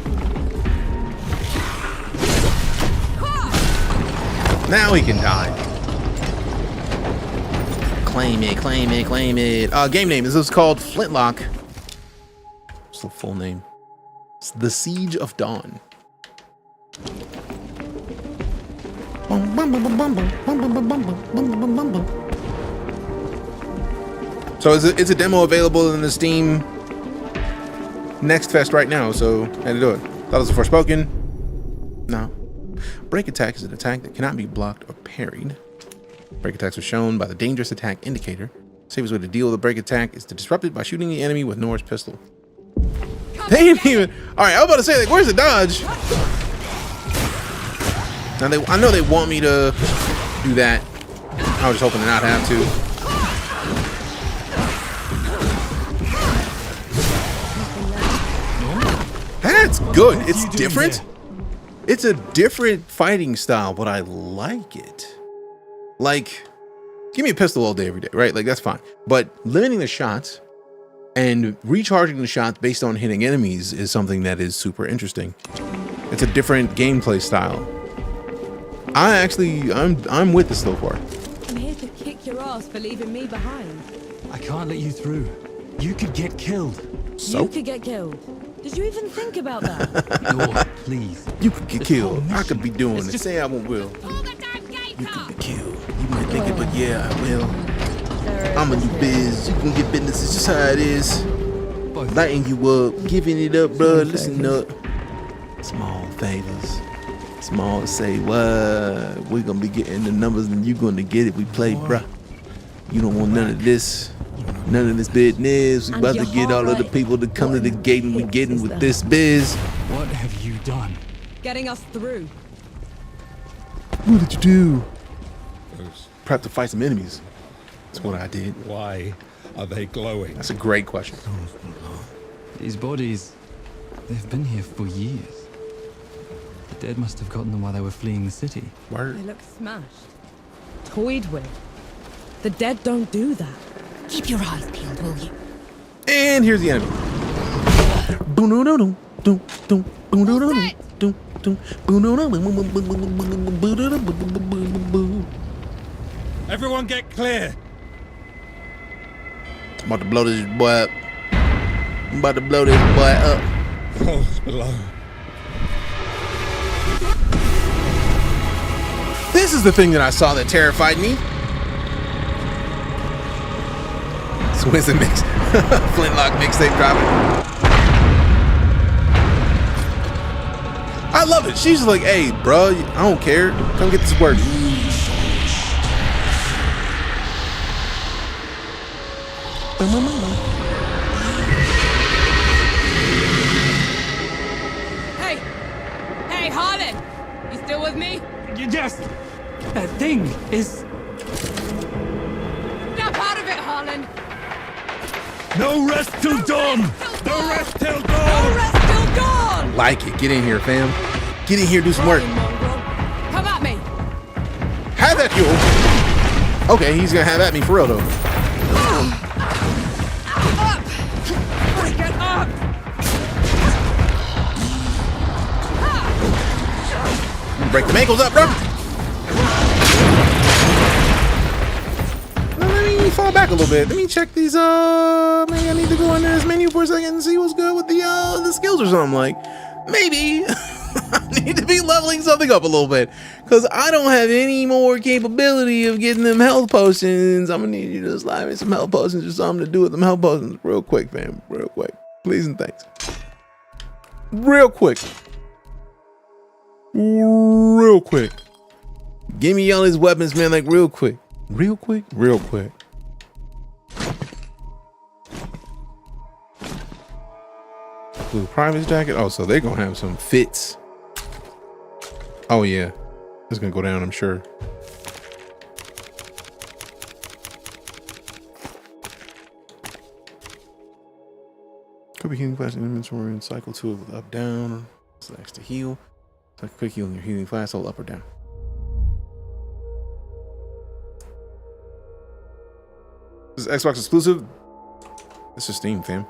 Now he can die. Claim it, claim it, claim it. Game name. This is called Flintlock. What's the full name? It's The Siege of Dawn. So it's a demo available in the Steam Next Fest right now, so had to do it. Thought it was a Forspoken. No. Break attack is an attack that cannot be blocked or parried. Break attacks are shown by the dangerous attack indicator. Safest way to deal with a break attack is to disrupt it by shooting the enemy with Nor's pistol. They didn't even. All right, I was about to say, like, where's the dodge? Now I know they want me to do that. I was just hoping to not have to. That's good. It's different. It's a different fighting style, but I like it. Like, give me a pistol all day, every day, right? Like, that's fine. But limiting the shots and recharging the shots based on hitting enemies is something that is super interesting. It's a different gameplay style. I'm with this so far. I'm here to kick your ass for leaving me behind. I can't let you through. You could get killed. You could get killed. Did you even think about that? Lord, please. You could get killed. I could be doing it. Say I won't will. You could be killed. You might think it, but yeah, I will. I'm a new biz. You can get business. It's just how it is. Lighting you up, giving it up, bro. Listen up. Small favors. Small say what? We're gonna be getting the numbers and you gonna get it. We play, bro. You don't want none of this. None of this business. We about to get all of the people to come to the gate and we getting with this biz. What have you done? Getting us through. What did you do? Prep to fight some enemies. That's what I did. Why are they glowing? That's a great question. These bodies, they've been here for years. The dead must have gotten them while they were fleeing the city. Word. They look smashed. Toyed with. The dead don't do that. Keep your eyes peeled, will you? And here's the enemy. Everyone get clear. I'm about to blow this boy up. I'm about to blow this boy up. Falls below. This is the thing that I saw that terrified me. So where's the mix? Flintlock mixtape dropping. I love it. She's like, hey, bro, I don't care. Come get this work. Hey, Harlan! You still with me? Yes! That thing is... Snap out of it, Harlan! No rest till dawn! No rest till dawn! No rest till dawn! Like it. Get in here, fam. Get in here, do some work. Come at me! Have at you! Okay, he's gonna have at me for real, though. Get up! Break the ankles up, bro. Let me fall back a little bit. Let me check these. Maybe I need to go into this menu for a second and see what's good with the skills or something. Like, maybe I need to be leveling something up a little bit because I don't have any more capability of getting them health potions. I'm gonna need you to slide me some health potions or something to do with them health potions real quick, fam. Real quick, please and thanks. Real quick. Real quick. Give me all his weapons, man, like real quick. Real quick? Real quick. Blue Private's jacket. Oh, so they're gonna have some fits. Oh yeah. It's gonna go down, I'm sure. Could be healing flash in inventory and cycle 2 of up down. Slash to heal. So quick heal in your healing flash, hold up or down. This is Xbox exclusive. This is Steam, fam.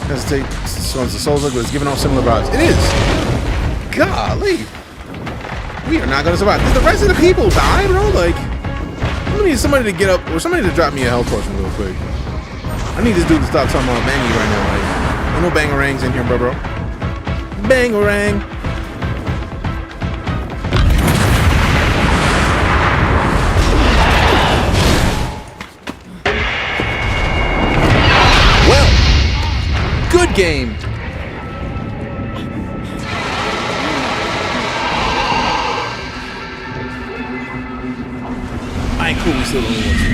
Hesitate. So it's the Souls like, but it's giving off similar vibes. It is. Golly. We are not gonna survive. Did the rest of the people die, bro? Like, I need somebody to get up or somebody to drop me a health potion real quick. I need this dude to stop talking about bangy right now. Like, ain't no bangarangs in here, bro. Bangarang. Well, good game. I ain't cool. We still only want to.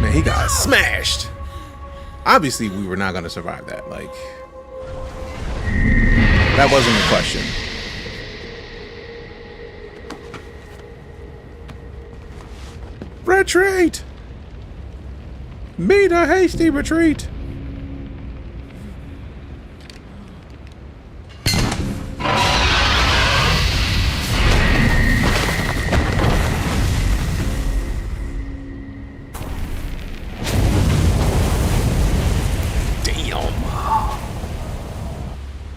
Man, he got smashed. Obviously, we were not going to survive that. Like, that wasn't the question. Retreat! Meet a hasty retreat!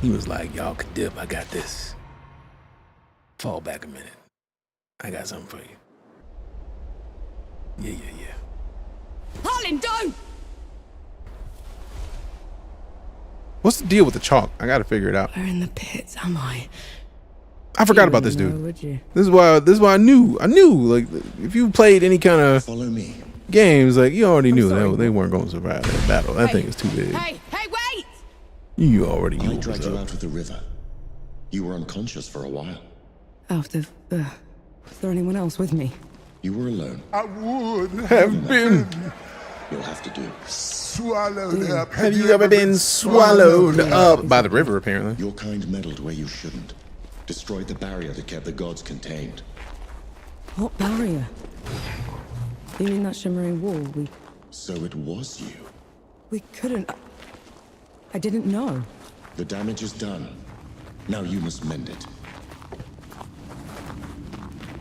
He was like, y'all can dip, I got this. Fall back a minute. I got something for you. Yeah. Harlan, don't! What's the deal with the chalk? I gotta figure it out. Where in the pits am I? I forgot about this dude. This is why I knew. Like, if you played any kind of games, like, you already knew they weren't going to survive that battle. That thing is too big. Hey, wait! You already knew. I dragged you out of the river. You were unconscious for a while. Was there anyone else with me? You were alone. I would have been. You'll have to do. Swallowed up. Have you ever been swallowed up by the river, apparently? Your kind meddled where you shouldn't. Destroyed the barrier that kept the gods contained. What barrier? You mean that shimmering wall? So it was you. We couldn't... I didn't know. The damage is done. Now you must mend it.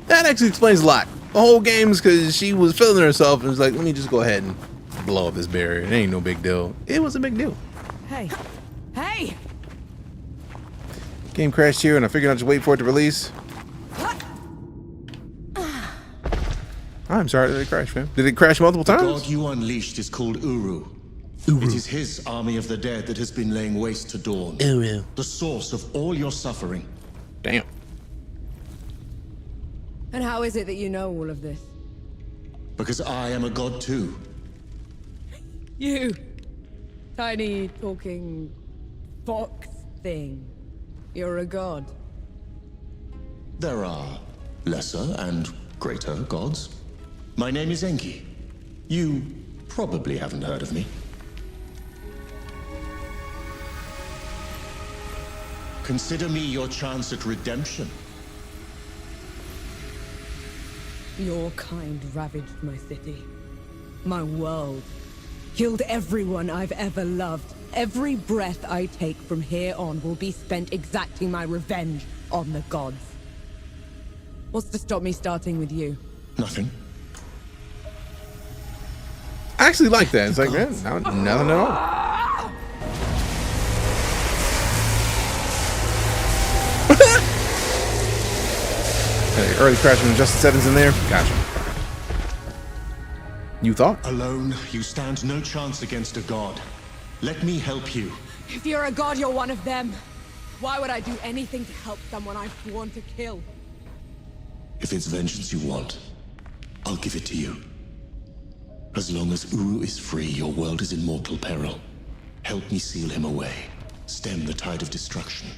That actually explains a lot. The whole game's because she was feeling herself and was like, let me just go ahead and blow up this barrier. It ain't no big deal. It was a big deal. Hey! Hey! Game crashed here and I figured I'd just wait for it to release. I'm sorry that it crashed, man. Did it crash multiple times? The god you unleashed is called Uru. It is his army of the dead that has been laying waste to Dawn. Uru. The source of all your suffering. Damn. And how is it that you know all of this? Because I am a god too. You! Tiny, talking... fox thing. You're a god. There are lesser and greater gods. My name is Enki. You probably haven't heard of me. Consider me your chance at redemption. Your kind ravaged my city. My world. Killed everyone I've ever loved. Every breath I take from here on will be spent exacting my revenge on the gods. What's to stop me starting with you? Nothing. I actually like that. It's like, man, nothing at all. Hey, early crashing adjusted settings in there. Gotcha. You thought? Alone, you stand no chance against a god. Let me help you. If you're a god, you're one of them. Why would I do anything to help someone I've sworn to kill? If it's vengeance you want, I'll give it to you. As long as Uru is free, your world is in mortal peril. Help me seal him away. Stem the tide of destruction.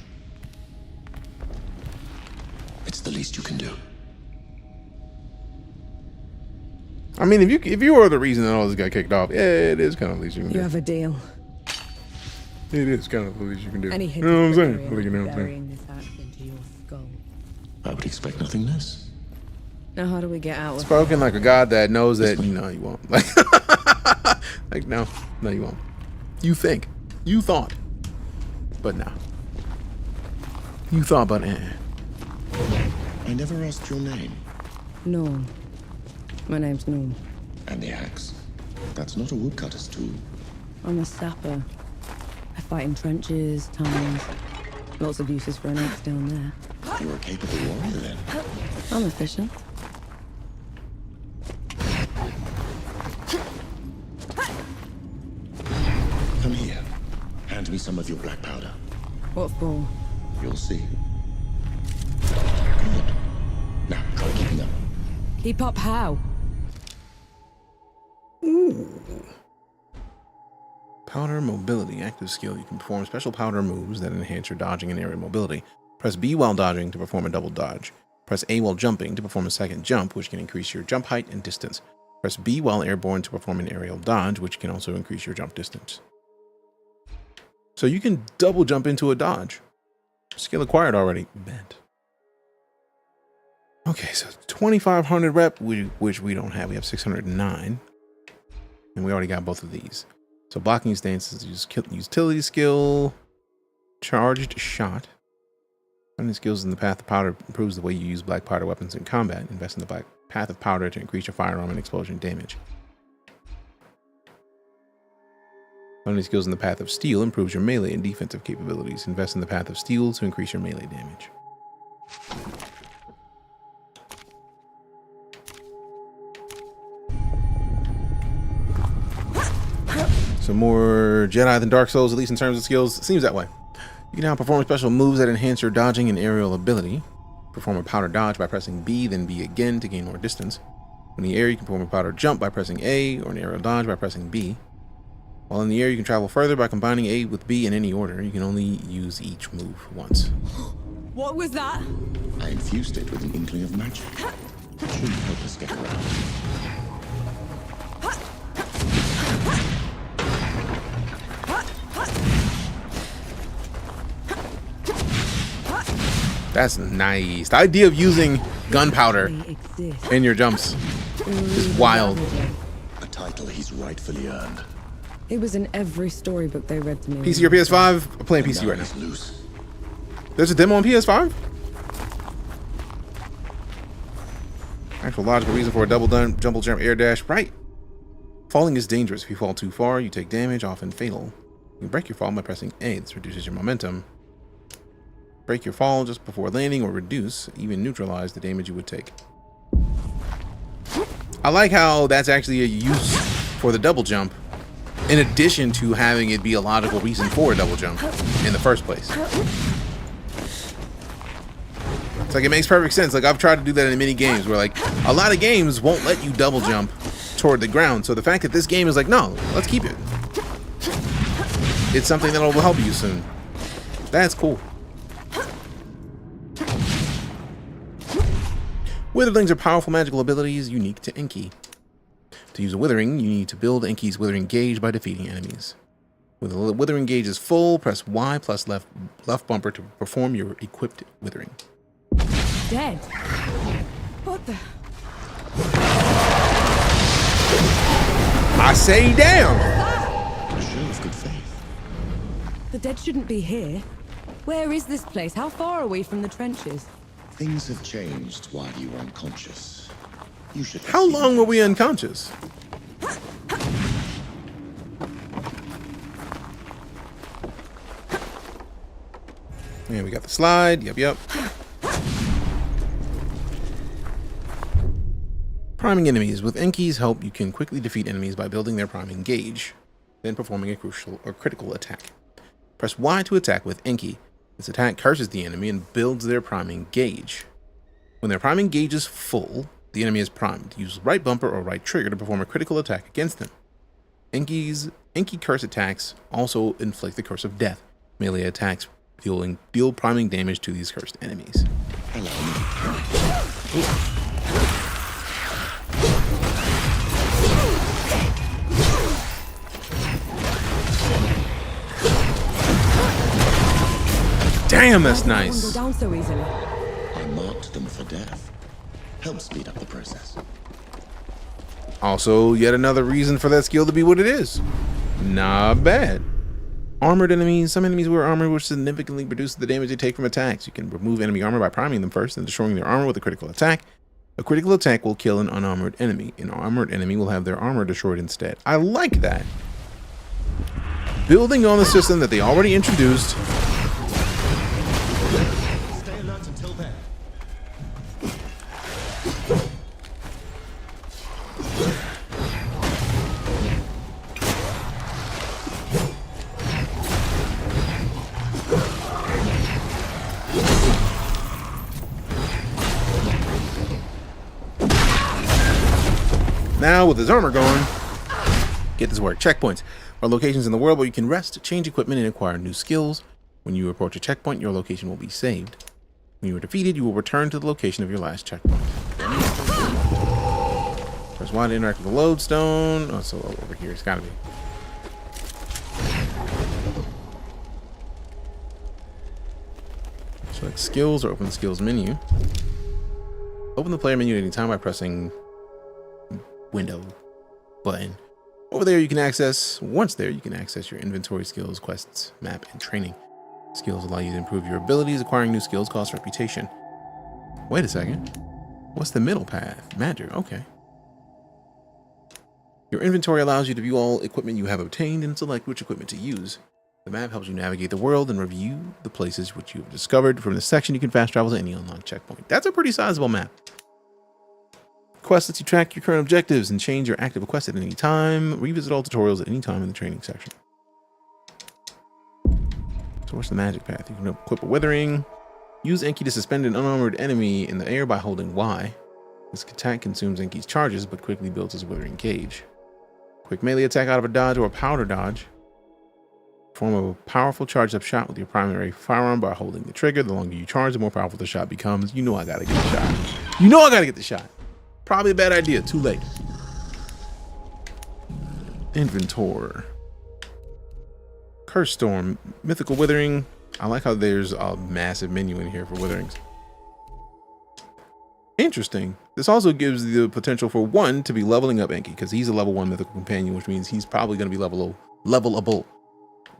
It's the least you can do. I mean, if you were the reason that all this got kicked off, yeah, it is kind of the least you can do. You have a deal. It is kind of the least you can do. Any hint you know what I'm of saying? trickery You know in what I'm saying? burying this axe into your skull. I would expect nothing less. Now how do we get out of Spoken like a god that knows that, no, you won't. Like, no, you won't. You think. You thought. But no. You thought, but I never asked your name. Norm. My name's Norm. And the axe. That's not a woodcutter's tool. I'm a sapper. I fight in trenches, tunnels. Lots of uses for an axe down there. You're a capable warrior then. I'm efficient. Come here. Hand me some of your black powder. What for? You'll see. Good. Now, try keeping up. Keep up how? Ooh. Powder mobility, active skill. You can perform special powder moves that enhance your dodging and area mobility. Press B while dodging to perform a double dodge. Press A while jumping to perform a second jump, which can increase your jump height and distance. Press B while airborne to perform an aerial dodge, which can also increase your jump distance. So you can double jump into a dodge. Skill acquired already. Bent. Okay, so 2,500 rep, which we don't have. We have 609. And we already got both of these. So blocking stances, use utility skill, charged shot. Finding skills in the path of powder improves the way you use black powder weapons in combat. Invest in the black path of powder to increase your firearm and explosion damage. Finding skills in the path of steel improves your melee and defensive capabilities. Invest in the path of steel to increase your melee damage. Some more Jedi than Dark Souls, at least in terms of skills. It seems that way. You can now perform special moves that enhance your dodging and aerial ability. Perform a powder dodge by pressing B, then B again to gain more distance. When in the air, you can perform a powder jump by pressing A, or an aerial dodge by pressing B. While in the air, you can travel further by combining A with B in any order. You can only use each move once. What was that? I infused it with an inkling of magic. It should help us get around. That's nice. The idea of using gunpowder in your jumps is wild. A title he's rightfully earned. It was in every storybook they read to me. PC or PS5? I'm playing PC right now. There's a demo on PS5? Actual logical reason for a double jump, air dash, right? Falling is dangerous. If you fall too far, you take damage, often fatal. You can break your fall by pressing A. This reduces your momentum. Break your fall just before landing, or reduce, even neutralize the damage you would take. I like how that's actually a use for the double jump, in addition to having it be a logical reason for a double jump in the first place. It's like, it makes perfect sense. Like, I've tried to do that in many games where, like, a lot of games won't let you double jump toward the ground. So the fact that this game is like, no, let's keep it. It's something that will help you soon. That's cool. Witherlings are powerful magical abilities unique to Enki. To use a withering, you need to build Enki's withering gauge by defeating enemies. When the withering gauge is full, press Y plus left bumper to perform your equipped withering. Dead? What the? I say down! A show of good faith. The dead shouldn't be here. Where is this place? How far are we from the trenches? Things have changed while you were unconscious. You should. How long were we unconscious? Yeah, we got the slide. Yep. Priming enemies. With Enki's help, you can quickly defeat enemies by building their priming gauge, then performing a crucial or critical attack. Press Y to attack with Enki. This attack curses the enemy and builds their priming gauge. When their priming gauge is full, the enemy is primed. Use right bumper or right trigger to perform a critical attack against them. Enki curse attacks also inflict the curse of death. Melee attacks deal priming damage to these cursed enemies. Damn, that's nice. Go down so easily. I marked them for death. Help speed up the process. Also, yet another reason for that skill to be what it is. Not bad. Armored enemies. Some enemies wear armor, which significantly reduces the damage they take from attacks. You can remove enemy armor by priming them first and destroying their armor with a critical attack. A critical attack will kill an unarmored enemy. An armored enemy will have their armor destroyed instead. I like that. Building on the system that they already introduced. Stay alert until then. Now, with his armor gone, get this work. Checkpoints are locations in the world where you can rest, change equipment, and acquire new skills. When you approach a checkpoint, your location will be saved. When you are defeated, you will return to the location of your last checkpoint. Press Y to interact with the lodestone. Oh, so over here, it's gotta be. Select skills or open the skills menu. Open the player menu at any time by pressing window button. Over there you can access, once there you can access your inventory, skills, quests, map, and training. Skills allow you to improve your abilities. Acquiring new skills costs reputation. Wait a second. What's the middle path? Magic, okay. Your inventory allows you to view all equipment you have obtained and select which equipment to use. The map helps you navigate the world and review the places which you have discovered. From this section you can fast travel to any unlocked checkpoint. That's a pretty sizable map. Quest lets you track your current objectives and change your active quest at any time. Revisit all tutorials at any time in the training section. So what's the magic path? You can equip a withering. Use Enki to suspend an unarmored enemy in the air by holding Y. This attack consumes Enki's charges, but quickly builds his withering gauge. Quick melee attack out of a dodge or a powder dodge. Form a powerful charged up shot with your primary firearm by holding the trigger. The longer you charge, the more powerful the shot becomes. You know I gotta get the shot. You know I gotta get the shot. Probably a bad idea. Too late. Inventor. Curse Storm. Mythical Withering. I like how there's a massive menu in here for witherings. Interesting. This also gives the potential for one to be leveling up Enki, because he's a level 1 mythical companion, which means he's probably going to be levelable.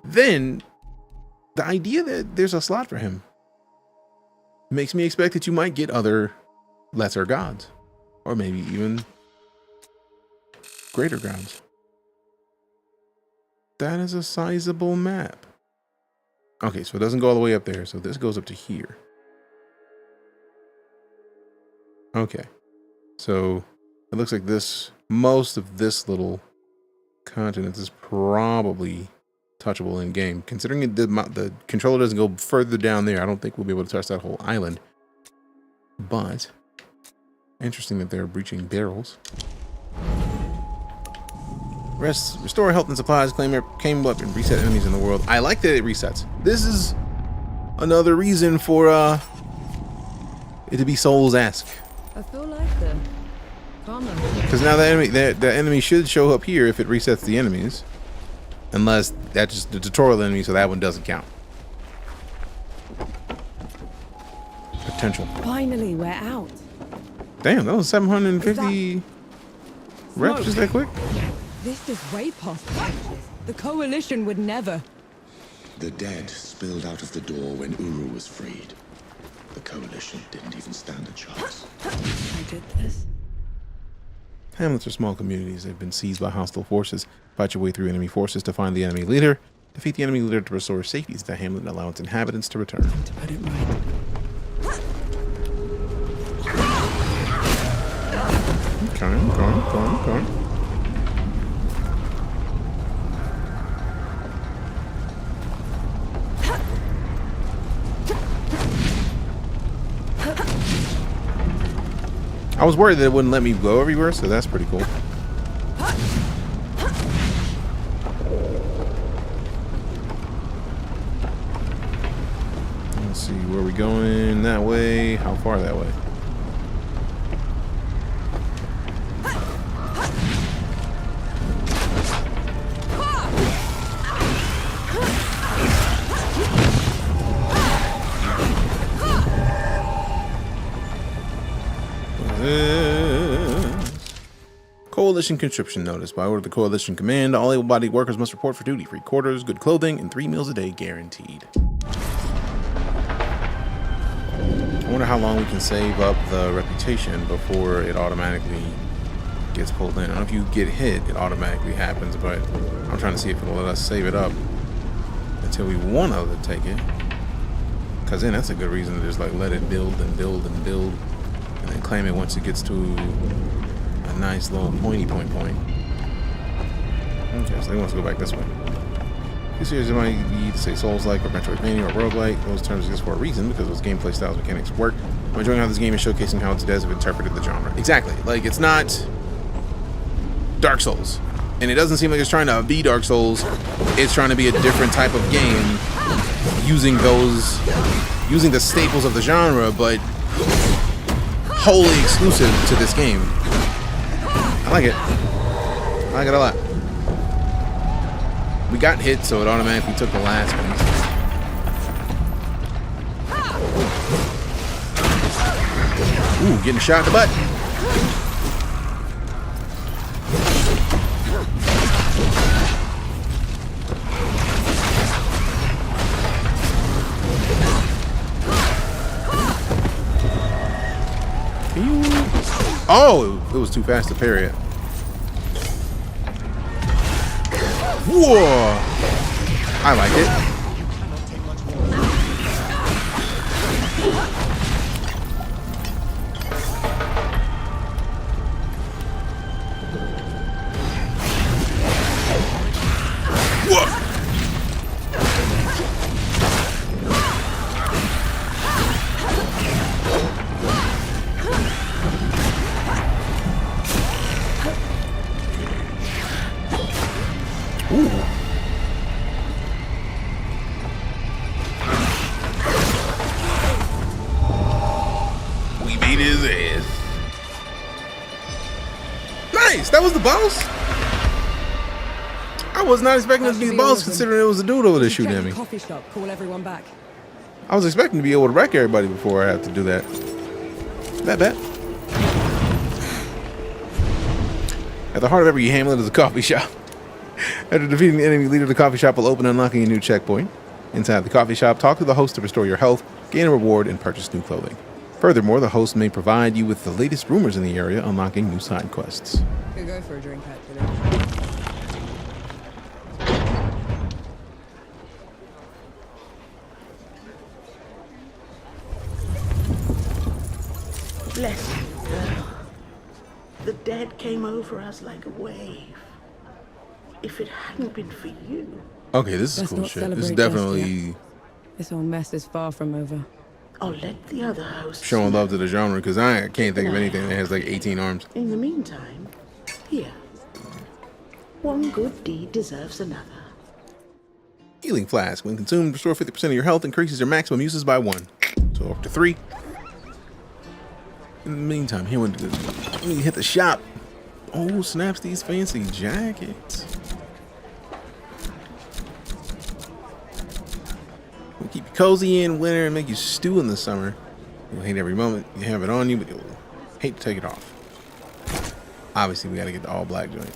Then the idea that there's a slot for him makes me expect that you might get other lesser gods, or maybe even greater gods. That is a sizable map. Okay, so it doesn't go all the way up there, so this goes up to here. Okay, so it looks like most of this little continent is probably touchable in game. Considering the controller doesn't go further down there, I don't think we'll be able to touch that whole island. But interesting that they're breaching barrels. Restore health and supplies. Came up and reset enemies in the world. I like that it resets. This is another reason for it to be Souls-esque. I feel like the because now the enemy should show up here if it resets the enemies, unless that's just the tutorial enemy, so that one doesn't count. Potential. Finally, we're out. Damn, that was 750 reps just that quick. This is way past the edges. The Coalition would never. The dead spilled out of the door when Uru was freed. The Coalition didn't even stand a chance. I did this. Hamlets are small communities. They've been seized by hostile forces. Fight your way through enemy forces to find the enemy leader. Defeat the enemy leader to restore safety to the hamlet and allow its inhabitants to return. To put it right. Okay. I was worried that it wouldn't let me go everywhere, so that's pretty cool. Let's see, where are we going? That way? How far that way? Coalition conscription notice. By order of the Coalition Command, all able-bodied workers must report for duty. Free quarters, good clothing, and 3 meals a day guaranteed. I wonder how long we can save up the reputation before it automatically gets pulled in. I don't know if you get hit, it automatically happens, but I'm trying to see if it'll let us save it up until we want to take it. Because then that's a good reason to just like let it build and build and build, and then claim it once it gets to a nice little pointy point. Okay, so they want us to go back this way. This series might need to say Souls-like or Metroidvania or roguelike. Those terms exist for a reason because those gameplay styles mechanics work. I'm enjoying how this game is showcasing how its devs have interpreted the genre. Exactly. Like, it's not Dark Souls. And it doesn't seem like it's trying to be Dark Souls. It's trying to be a different type of game using the staples of the genre, but wholly exclusive to this game. I like it. I like it a lot. We got hit, so it automatically took the last one. Ooh, getting shot in the butt. Oh, it was too fast to parry it. Whoa! I like it. Nice. That was the boss. I was not expecting it to be the boss, considering it was a dude over there shooting at me. Coffee shop. Call everyone back. I was expecting to be able to wreck everybody before I had to do that. Bet. At the heart of every hamlet is a coffee shop. After defeating the enemy leader, the coffee shop will open, unlocking a new checkpoint. Inside the coffee shop, talk to the host to restore your health, gain a reward, and purchase new clothing. Furthermore, the host may provide you with the latest rumors in the area, unlocking new side quests. Could go for a drink, actually. Bless you, girl. The dead came over us like a wave. If it hadn't been for you... Okay, this is cool shit. This is definitely... This whole mess is far from over. I'll let the other hosts... showing love to the genre, because I can't think of anything that has like 18 arms. In the meantime, here. One good deed deserves another. Healing flask. When consumed, restore 50% of your health, increases your maximum uses by 1. So up to 3. In the meantime, here let me hit the shop. Oh, snaps, these fancy jackets. We'll keep you cozy in winter and make you stew in the summer. You'll hate every moment you have it on you, but you'll hate to take it off. Obviously, we gotta get the all black joint.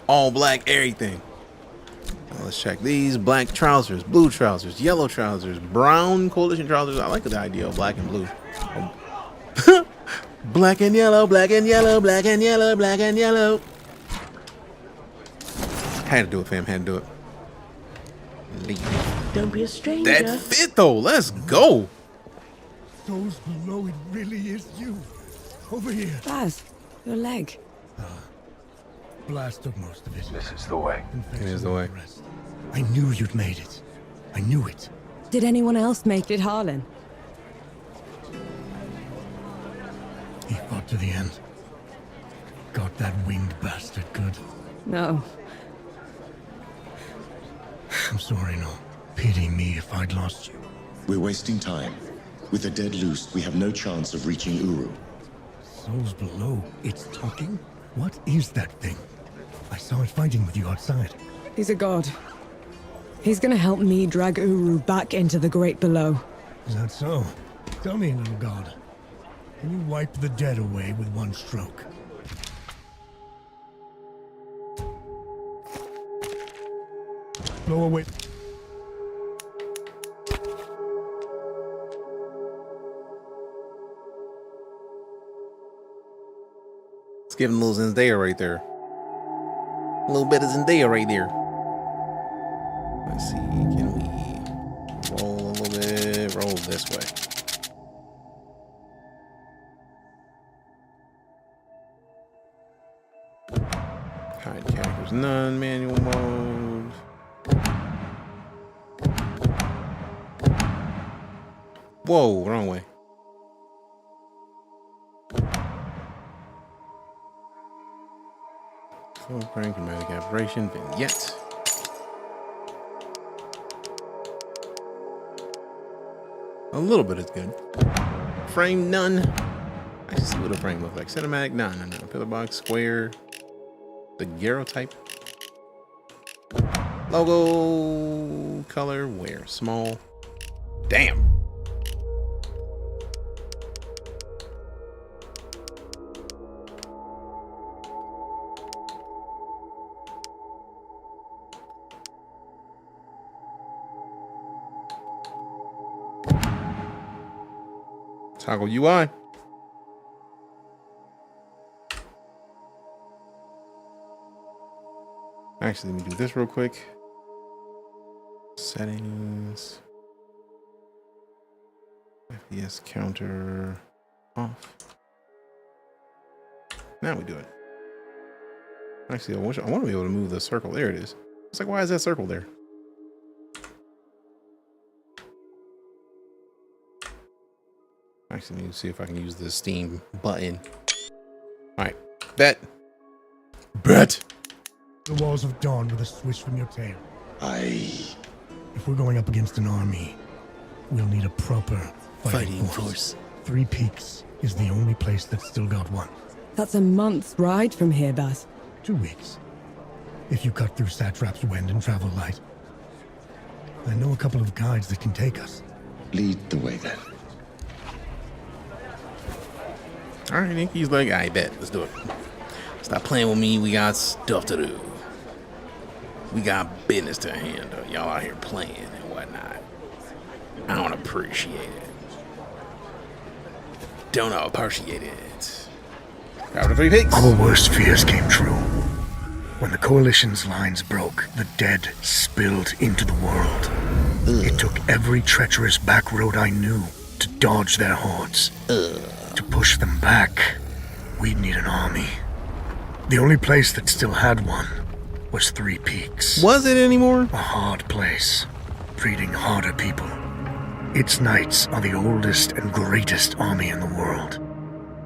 All black everything. Now let's check these. Black trousers, blue trousers, yellow trousers, brown coalition trousers. I like the idea of black and blue. Oh. Black and yellow, black and yellow, black and yellow, black and yellow. Had to do it, fam. Had to do it. Leave. Don't be a stranger. That fit though. Let's go. Those below, it really is you. Over here. Baz, your leg. Blast took most of it. This is the way. It is the way. I knew you'd made it. I knew it. Did anyone else make it, Harlan? He fought to the end. Got that winged bastard good. No. I'm sorry, no. Pity me if I'd lost you. We're wasting time. With the dead loose, we have no chance of reaching Uru. Souls below. It's talking? What is that thing? I saw it fighting with you outside. He's a god. He's gonna help me drag Uru back into the great below. Is that so? Tell me, little god. Can you wipe the dead away with one stroke? Blow away. Let's give him a little Zendaya right there. A little bit of Zendaya right there. Let's see, can we roll a little bit? Roll this way. Hide characters, none, manual mode. Whoa, wrong way. Full prank, dramatic aberration, vignette. A little bit is good. Frame none. I can see what a frame looks like. Cinematic, no. Pillar box, square. The Garo type. Logo color, where? Small. Damn. Toggle UI. Actually, let me do this real quick. Settings. FPS counter off. Now we do it. Actually, I want to be able to move the circle. There it is. It's like, why is that circle there? Actually, let me see if I can use the Steam button. All right, bet. The walls of dawn with a swish from your tail. If we're going up against an army, we'll need a proper fighting force. 3 Peaks is the only place that's still got one. That's a month's ride from here, Baz. 2 weeks. If you cut through Satrap's wind and travel light. I know a couple of guides that can take us. Lead the way then. All right, Nikki's like, I bet. Let's do it. Stop playing with me. We got stuff to do. We got business to handle. Y'all out here playing and whatnot. I don't appreciate it. Don't appreciate it. Grab the 3 pigs. Our worst fears came true. When the Coalition's lines broke, the dead spilled into the world. It took every treacherous back road I knew to dodge their hordes. To push them back, we'd need an army. The only place that still had one was 3 Peaks. Was it anymore? A hard place, breeding harder people. Its knights are the oldest and greatest army in the world.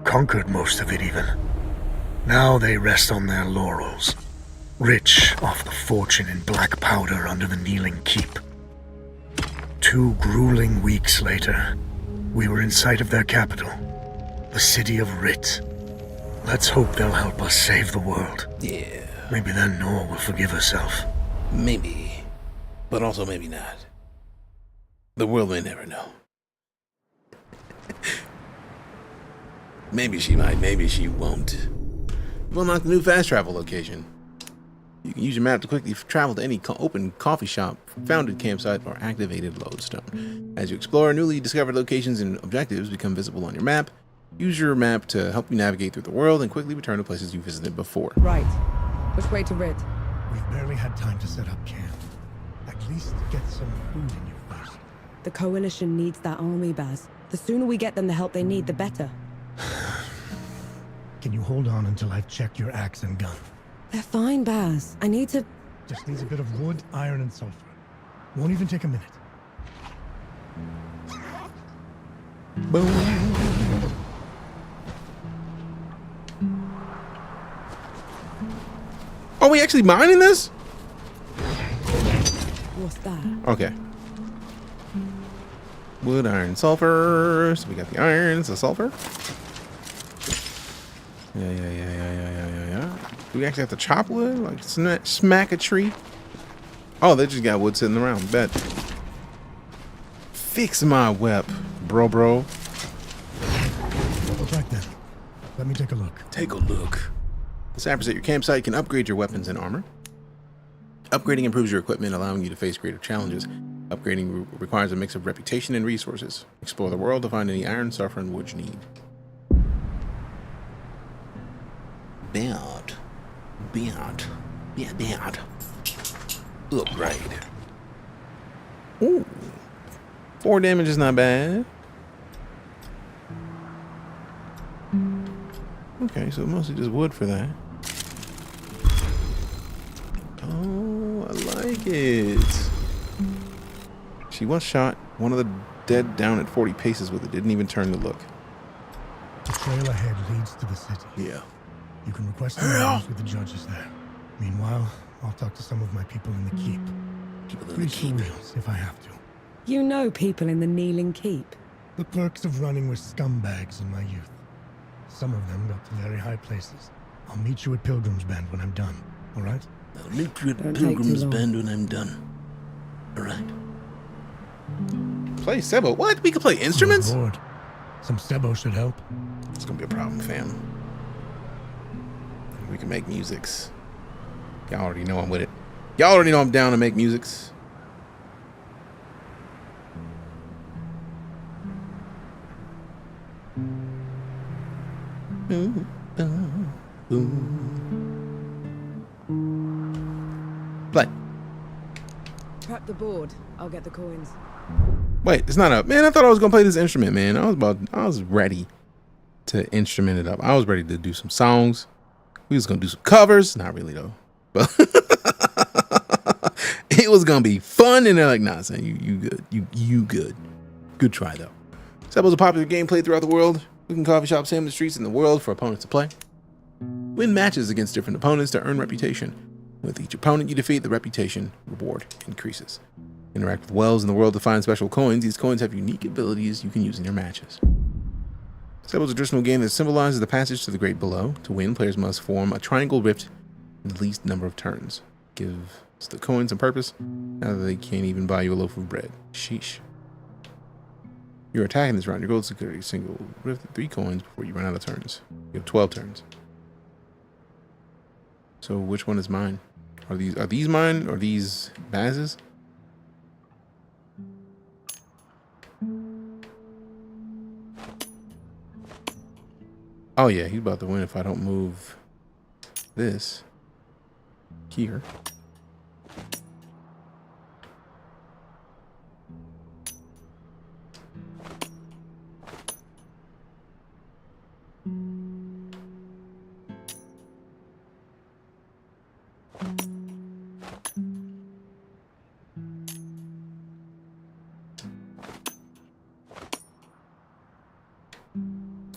Conquered most of it even. Now they rest on their laurels, rich off the fortune in black powder under the Kneeling Keep. 2 grueling weeks later, we were in sight of their capital, the city of Rit. Let's hope they'll help us save the world. Yeah. Maybe then Nor will forgive herself. Maybe. But also maybe not. The world may never know. Maybe she might, maybe she won't. We'll unlock the new fast travel location. You can use your map to quickly travel to any open coffee shop, founded campsite, or activated lodestone. As you explore, newly discovered locations and objectives become visible on your map. Use your map to help you navigate through the world and quickly return to places you visited before. Right. Which way to Rid? We've barely had time to set up camp. At least get some food in you first. The Coalition needs that army, Baz. The sooner we get them the help they need, the better. Can you hold on until I've checked your axe and gun? They're fine, Baz. I need to... Just needs a bit of wood, iron, and sulfur. Won't even take a minute. Boom. Are we actually mining this? What's that? Okay. Wood, iron, sulfur. So we got the irons, the sulfur. Yeah. Do we actually have to chop wood? Like smack a tree? Oh, they just got wood sitting around. Bet. Fix my web, bro. Go back then. Let me take a look. Take a look. The sappers at your campsite can upgrade your weapons and armor. Upgrading improves your equipment, allowing you to face greater challenges. Upgrading requires a mix of reputation and resources. Explore the world to find any iron, sulfur, and wood you need. Bad. Upgrade. Ooh. 4 damage is not bad. Okay, so mostly just wood for that. Oh, I like it. She was shot. One of the dead down at 40 paces with it. Didn't even turn to look. The trail ahead leads to the city. Yeah. You can request a meeting with the judges there. Meanwhile, I'll talk to some of my people in the keep. Grease the wheels if I have to. You know people in the Kneeling Keep. The perks of running with scumbags in my youth. Some of them got to very high places. I'll meet you at Pilgrim's Bend when I'm done, all right? I'll meet you at Pilgrim's Bend when I'm done. All right. Play Sebo? What? We can play instruments? Oh, Lord. Some Sebo should help. It's gonna be a problem, fam. We can make musics. Y'all already know I'm with it. Y'all already know I'm down to make musics. Play. Prep the board. I'll get the coins. Wait, it's not up. Man, I thought I was gonna play this instrument, man. I was ready to instrument it up. I was ready to do some songs. We was gonna do some covers. Not really though. But it was gonna be fun, and they're like, nah, son, you good. You good. Good try though. Sebo's a popular game played throughout the world. We can coffee shops, sandwich streets in the world for opponents to play. Win matches against different opponents to earn reputation. With each opponent you defeat, the reputation reward increases. Interact with wells in the world to find special coins. These coins have unique abilities you can use in your matches. Stable is a traditional game that symbolizes the passage to the great below. To win, players must form a triangle rift in the least number of turns. Gives the coins some purpose, now that they can't even buy you a loaf of bread. Sheesh. You're attacking this round. Your goal is to secure a single rift with 3 coins before you run out of turns. You have 12 turns. So which one is mine? Are these mine or these Baz's? Oh yeah, he's about to win if I don't move this here.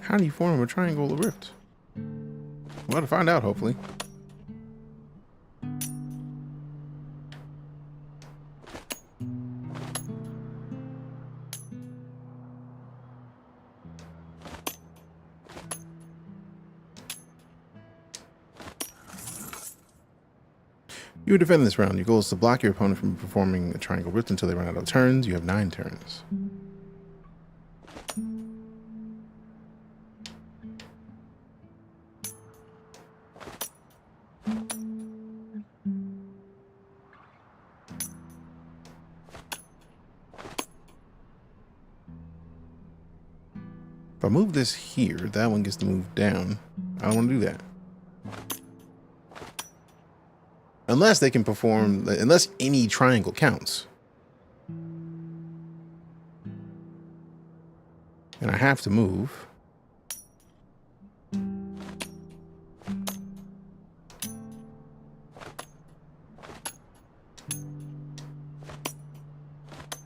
How do you form a triangle or rift? We'll have to find out, hopefully. You are defending this round. Your goal is to block your opponent from performing a triangle rift until they run out of turns. You have 9 turns. If I move this here, that one gets to move down. I don't want to do that. Unless they can perform, unless any triangle counts. And I have to move.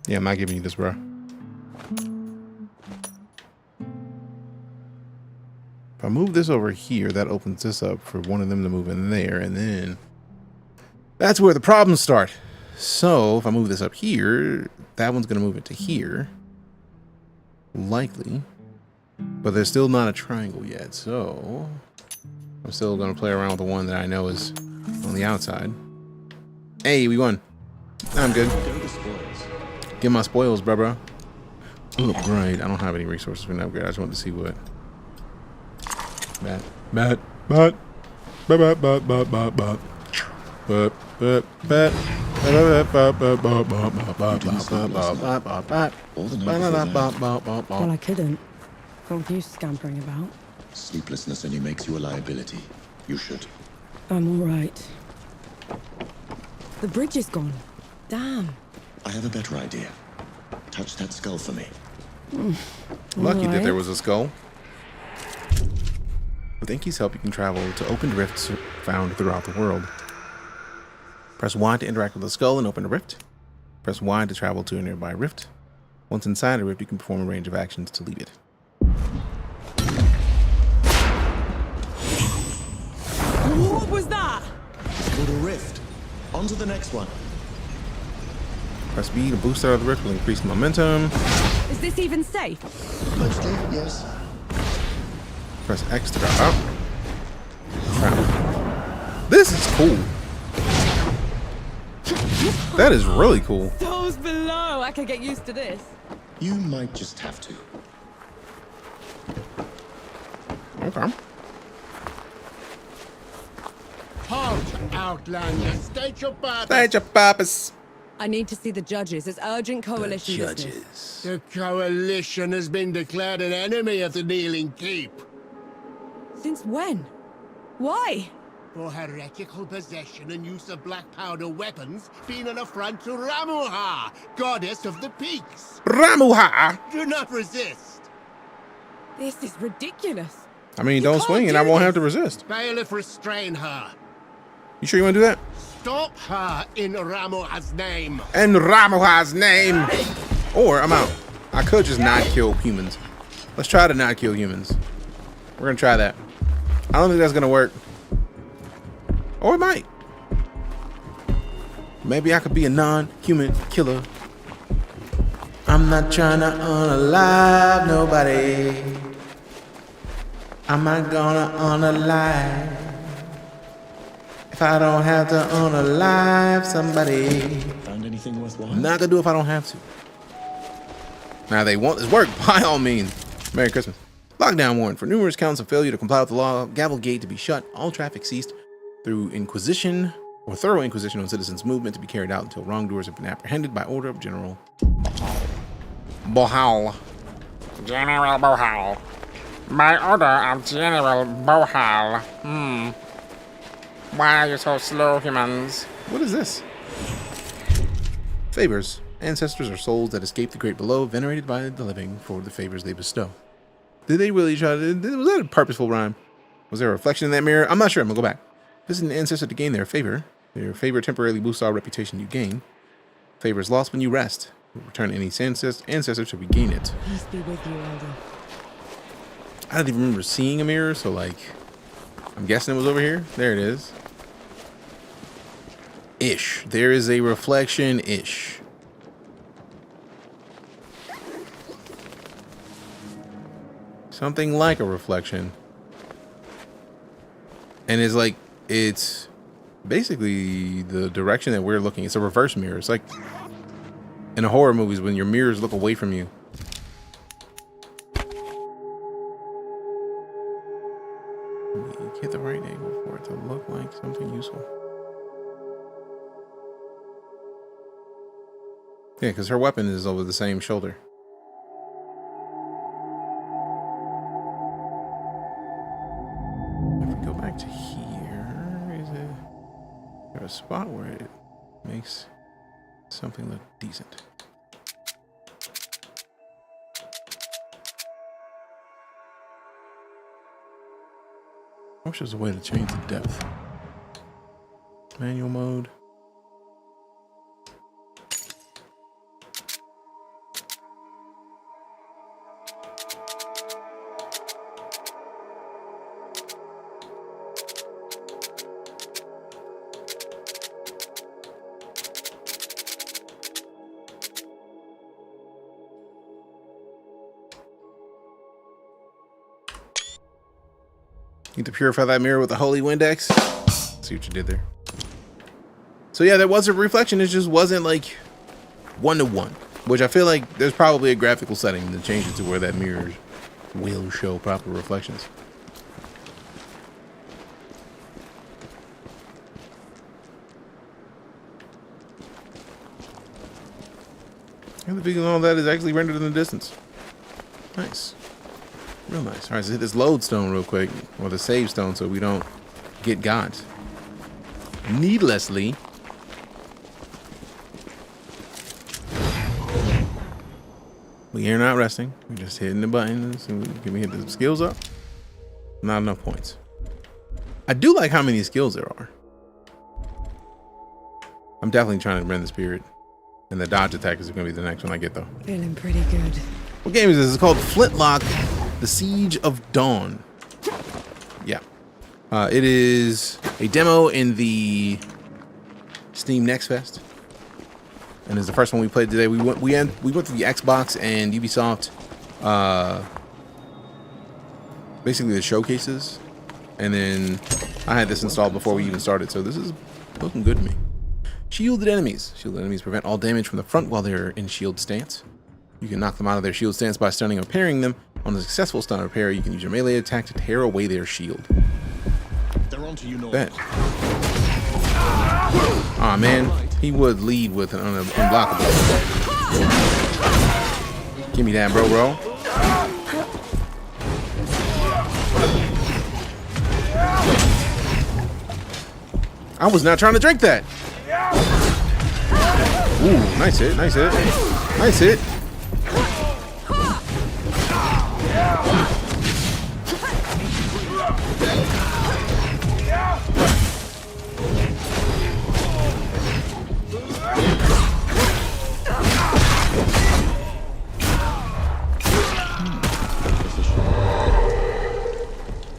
Yeah, I'm not giving you this, bro. If I move this over here, that opens this up for one of them to move in there, and then that's where the problems start. So if I move this up here, that one's going to move it to here. Likely. But there's still not a triangle yet, so I'm still going to play around with the one that I know is on the outside. Hey, we won. I'm good. Get my spoils, bro. Upgrade. I don't have any resources for an upgrade. I just wanted to see what. Matt. Well, I couldn't. What you scampering about? Sleeplessness only makes you a liability. You should. I'm all right. The bridge is gone. Damn. I have a better idea. Touch that skull for me. Lucky that there was a skull. With Inky's help, you can travel to open rifts found throughout the world. Press Y to interact with the skull and open a rift. Press Y to travel to a nearby rift. Once inside a rift, you can perform a range of actions to leave it. What was that? It's called a rift. On to the next one. Press B to boost out of the rift will increase the momentum. Is this even safe? Mostly, yes. Press X to drop out. Travel. This is cool. That is really cool. Those below. I could get used to this. You might just have to. Okay. Halt, Outlander. State your purpose. State your purpose. I need to see the judges. It's urgent coalition business. The coalition has been declared an enemy of the Kneeling Keep. Since when? Why? For heretical possession and use of black powder weapons being an affront to Ramuha, goddess of the peaks. Ramuha! Do not resist. This is ridiculous. I mean, don't swing and I won't have to resist. Bailiff, restrain her. You sure you want to do that? Stop her in Ramuha's name. In Ramuha's name! Or I'm out. I could just not kill humans. Let's try to not kill humans. We're gonna try that. I don't think that's gonna work. Or it might. Maybe I could be a non-human killer. I'm not trying to unalive nobody. I'm not gonna unalive if I don't have to unalive somebody. Found anything worthwhile? I'm not gonna do it if I don't have to. Now they want this work, by all means. Merry Christmas. Lockdown warrant. For numerous counts of failure to comply with the law, Gavel Gate to be shut, all traffic ceased through inquisition or thorough inquisition on citizens' movement to be carried out until wrongdoers have been apprehended by order of General Bohal. General Bohal. By order of General Bohal. Why are you so slow, humans? What is this? Favors. Ancestors are souls that escape the great below, venerated by the living for the favors they bestow. Did they really try to... Was that a purposeful rhyme? Was there a reflection in that mirror? I'm not sure. I'm going to go back. Visit an ancestor to gain their favor. Your favor temporarily boosts our reputation you gain. Favor is lost when you rest. Return any ancestor to regain it. Peace be with you, Elder. I don't even remember seeing a mirror, so like... I'm guessing it was over here. There it is. Ish. There is a reflection. Ish. Something like a reflection. And it's like, it's basically the direction that we're looking. It's a reverse mirror. It's like in the horror movies when your mirrors look away from you. You get the right angle for it to look like something useful. Yeah, because her weapon is over the same shoulder. To here, is there a spot where it makes something look decent? I wish there was a way to change the depth. Manual mode. Need to purify that mirror with the Holy Windex. See what you did there. So yeah, there was a reflection. It just wasn't like 1-to-1, which I feel like there's probably a graphical setting to change it to where that mirror will show proper reflections. And the feeling all that is actually rendered in the distance. Nice. Real nice. All right, so hit this load stone real quick, or the save stone, so we don't get got needlessly. We are not resting. We're just hitting the buttons. And can we hit the skills up? Not enough points. I do like how many skills there are. I'm definitely trying to rend the spirit. And the dodge attack is going to be the next one I get, though. Feeling pretty good. What game is this? It's called Flintlock, The Siege of Dawn. Yeah. It is a demo in the Steam Next Fest. And it's the first one we played today. We went to the Xbox and Ubisoft, basically the showcases. And then I had this installed before we even started, so this is looking good to me. Shielded enemies. Shielded enemies prevent all damage from the front while they're in shield stance. You can knock them out of their shield stance by stunning or parrying them. On a successful stun or parry, you can use your melee attack to tear away their shield. They're onto you, Noel. Bet. Aw, man. He would lead with an unblockable. Give me that, bro. I was not trying to drink that. Ooh, nice hit, nice hit. Nice hit.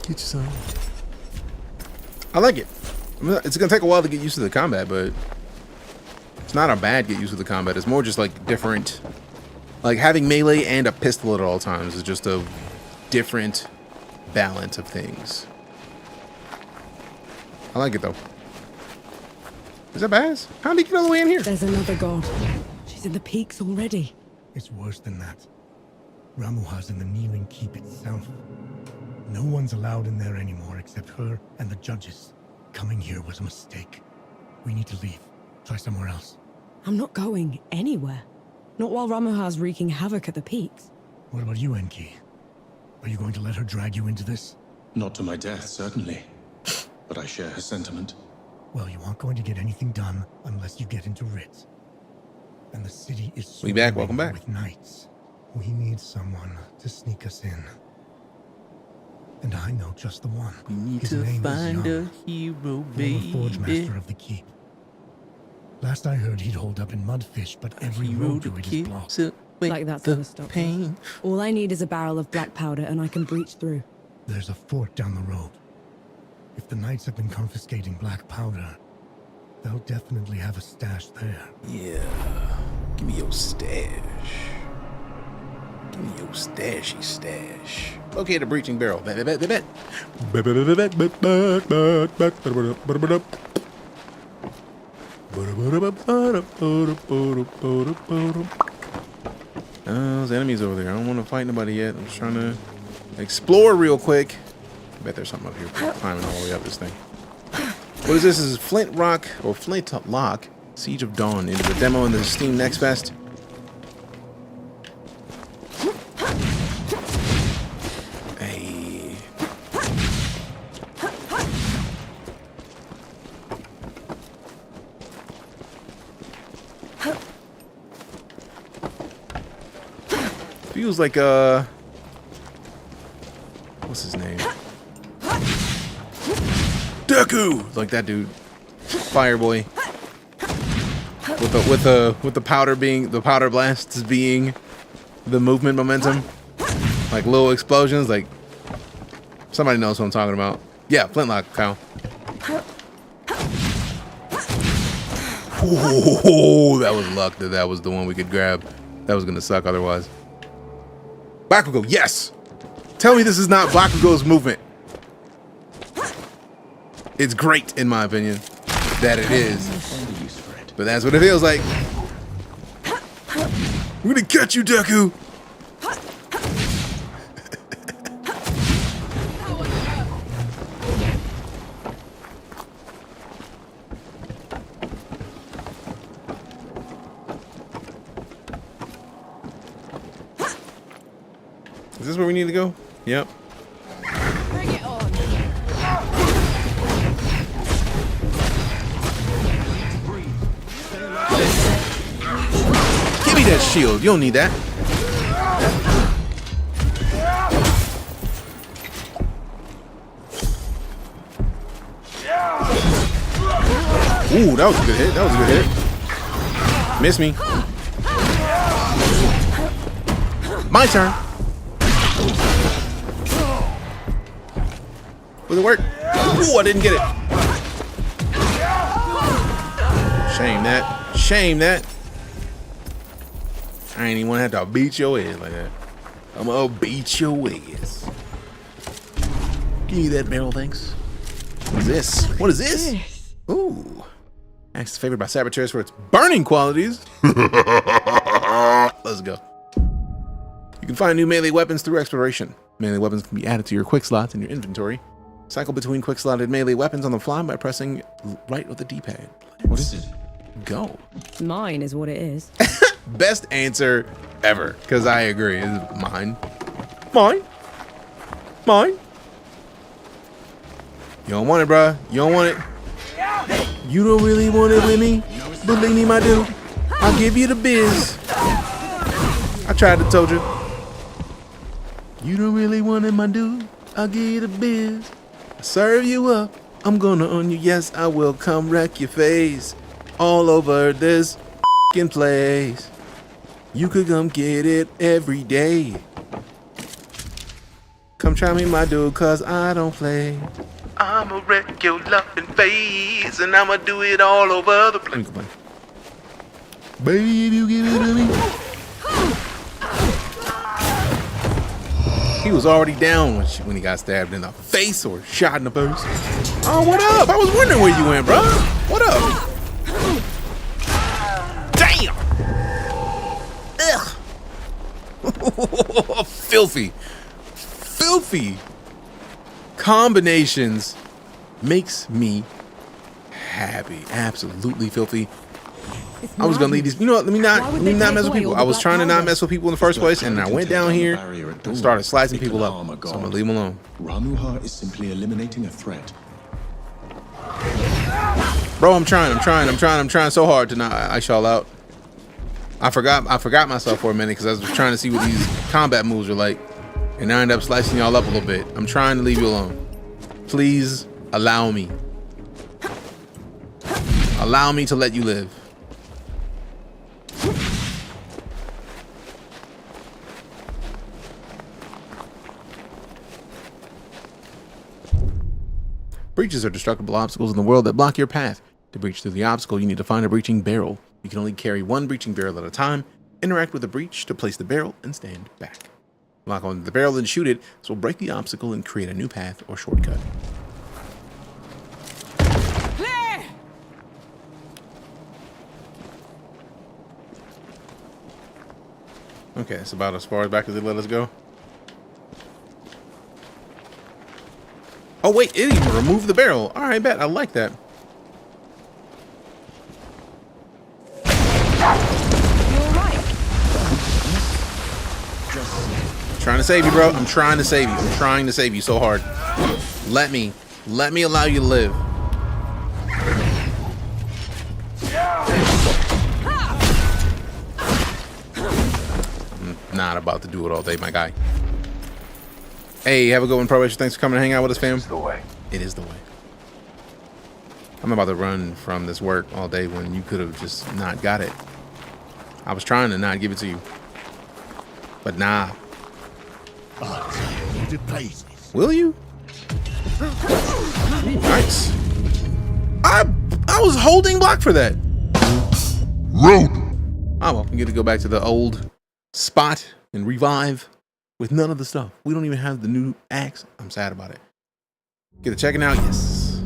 Get you some. I like it. It's gonna take a while to get used to the combat, but it's not a bad get used to the combat. It's more just like different, like having melee and a pistol at all times is just a different balance of things. I like it though. Is that Baz? How did he get all the way in here? There's another god. She's in the peaks already. It's worse than that. Ramuha's in the kneeling keep itself. No one's allowed in there anymore except her and the judges. Coming here was a mistake. We need to leave. Try somewhere else. I'm not going anywhere. Not while Ramuha's wreaking havoc at the peaks. What about you, Enki? Are you going to let her drag you into this? Not to my death, certainly. But I share her sentiment. Well, you aren't going to get anything done unless you get into Rit. And the city is We back, welcome back. With knights. We need someone to sneak us in. And I know just the one. We need His to name find is a Jan, hero, former forge baby. master of the keep. Last I heard, he'd hold up in Mudfish, but every road to it is blocked. Like that's gonna stop pain. All I need is a barrel of black powder and I can breach through. There's a fort down the road. If the knights have been confiscating black powder, they'll definitely have a stash there. Yeah. Give me your stash. Give me your stashy stash. Okay, the breaching barrel. Bet. There's enemies over there. I don't want to fight nobody yet. I'm just trying to explore real quick. I bet there's something up here. Climbing all the way up this thing. What is this? This is Flint Rock or Flint Lock. Siege of Dawn into the demo in the Steam Next Fest. Hey. Feels like what's his name? Deku! Like that dude. Fireboy. With the powder being the powder blasts being the movement momentum. Like little explosions, like somebody knows what I'm talking about. Yeah, Flintlock, Kyle. Oh, that was luck that was the one we could grab. That was gonna suck otherwise. Bakugo, yes! Tell me this is not Bakugo's movement. It's great, in my opinion, that it is. But that's what it feels like. I'm gonna catch you, Deku! Is this where we need to go? Yep. Bring it on. Give me that shield. You don't need that. Ooh, that was a good hit. That was a good hit. Miss me. My turn. Will it work? Ooh, I didn't get it. Shame that. Shame that. I ain't even want to have to beat your ass like that. I'm gonna beat your ass. Give me that barrel, thanks. What is this? What is this? Ooh. Axe is favored by saboteurs for its burning qualities. Let's go. You can find new melee weapons through exploration. Melee weapons can be added to your quick slots in your inventory. Cycle between quick slotted melee weapons on the fly by pressing right with the D-pad. What is it? Go. Mine is what it is. Best answer ever, because I agree. It's mine. Mine. Mine. You don't want it, bruh. You don't want it. You don't really want it with me? Believe me, my dude. I'll give you the biz. I tried to told you. You don't really want it, my dude. I'll give you the biz. I serve you up. I'm gonna own you. Yes, I will come wreck your face all over this f***ing place. You could come get it every day. Come try me, my dude, cause I don't play. I'ma wreck your loving face, and I'ma do it all over the place. Baby, you give it to me. He was already down when he got stabbed in the face or shot in the face. Oh, what up? I was wondering where you went, bro. What up? Damn. Ugh. Filthy combinations makes me happy. Absolutely filthy. I was gonna leave these. You know what? Let me not mess with people. I was trying to not mess with people in the first place, and I went down here and started slicing people up. So I'm gonna leave them alone. Ramuha is simply eliminating a threat. Bro, I'm trying so hard to not ice y'all out. I forgot myself for a minute because I was trying to see what these combat moves are like, and I ended up slicing y'all up a little bit. I'm trying to leave you alone. Please allow me. Allow me to let you live. Breaches are destructible obstacles in the world that block your path. To breach through the obstacle, you need to find a breaching barrel. You can only carry one breaching barrel at a time. Interact with the breach to place the barrel and stand back. Lock onto the barrel and shoot it. This will break the obstacle and create a new path or shortcut. Clear! Okay, it's about as far back as they let us go. Oh wait, it even removed the barrel. All right, bet. I like that. You're right. Trying to save you, bro. I'm trying to save you. I'm trying to save you so hard. Let me allow you to live. I'm not about to do it all day, my guy. Hey, have a good one, Probation. Thanks for coming to hang out with us, fam. It's the way. It is the way. I'm about to run from this work all day when you could have just not got it. I was trying to not give it to you. But nah. Will you? Ooh, nice. I was holding block for that. Oh, well, we get to go back to the old spot and revive with none of the stuff. We don't even have the new axe. I'm sad about it. Get it checking out. Yes.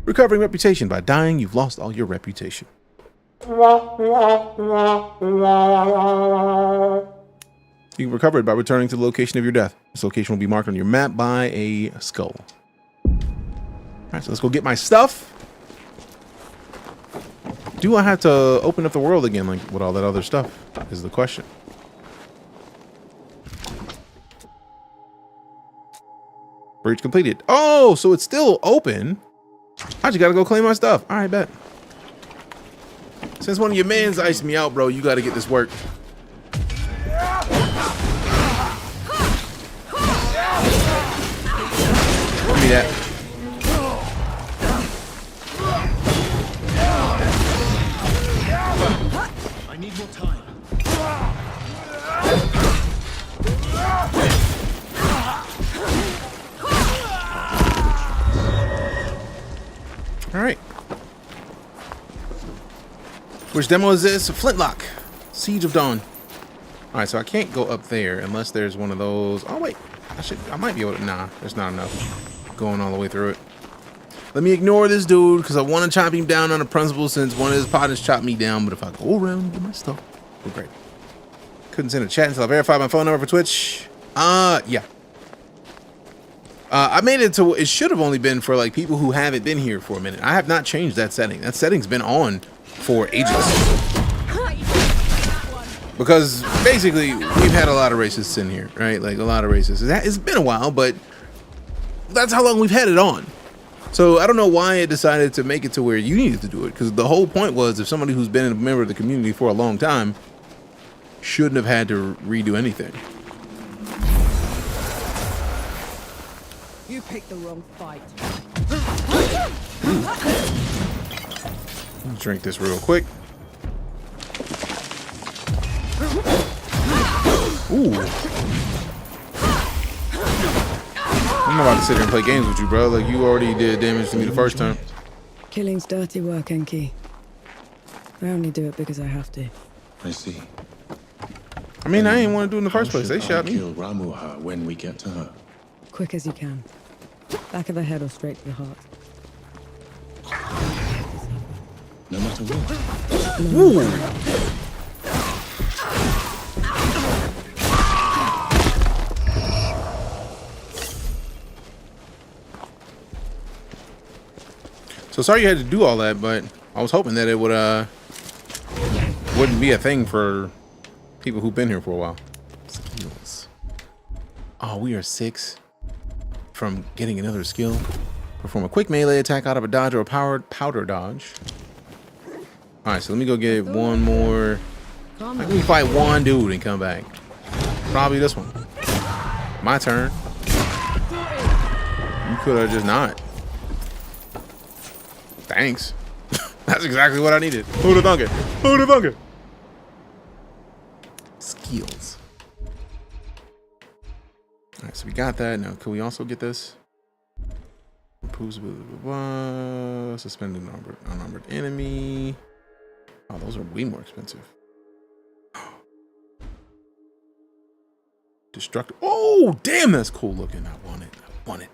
Recovering reputation. By dying, you've lost all your reputation. You can recover it by returning to the location of your death. This location will be marked on your map by a skull. All right, so let's go get my stuff. Do I have to open up the world again, like with all that other stuff? Is the question. Breach completed. Oh, so it's still open. I just gotta go claim my stuff. All right, bet. Since one of your mans iced me out, bro, you gotta get this work. Give me that. I need more time. All right. Which demo is this? Flintlock. Siege of Dawn. All right, so I can't go up there unless there's one of those. Oh wait, I might be able to. Nah, there's not enough going all the way through it. Let me ignore this dude because I want to chop him down on a principle since one of his partners chopped me down. But if I go around and get my stuff, we're great. Couldn't send a chat until I verified my phone number for Twitch. Yeah. I made it to, it should have only been for like people who haven't been here for a minute. I have not changed that setting. That setting's been on for ages. Because basically we've had a lot of racists in here, right? Like a lot of racists. It's been a while, but that's how long we've had it on. So I don't know why it decided to make it to where you needed to do it. Because the whole point was if somebody who's been a member of the community for a long time shouldn't have had to redo anything. You picked the wrong fight. Let's drink this real quick. Ooh. I'm not about to sit here and play games with you, bro. Like, you already did damage to me the first time. Killing's dirty work, Enki. I only do it because I have to. I see. I mean, I didn't want to do it in the first place. They shot me. Kill Ramuha when we get to her. Quick as you can. Back of the head or straight to the heart. No matter what. Ooh. So sorry you had to do all that, but I was hoping that it would wouldn't be a thing for people who've been here for a while. Skills. Oh, we are 6 from getting another skill. Perform a quick melee attack out of a dodge or a powered powder dodge. All right, so let me go get one more. Let me fight one dude and come back. Probably this one. My turn. You could have just not. Thanks. That's exactly what I needed. Who the donkey? Who the donkey? Skills. All right, so we got that. Now, can we also get this? Improves suspended unarmored enemy. Oh, those are way more expensive. Destructive. Oh, damn, that's cool looking. I want it. I want it.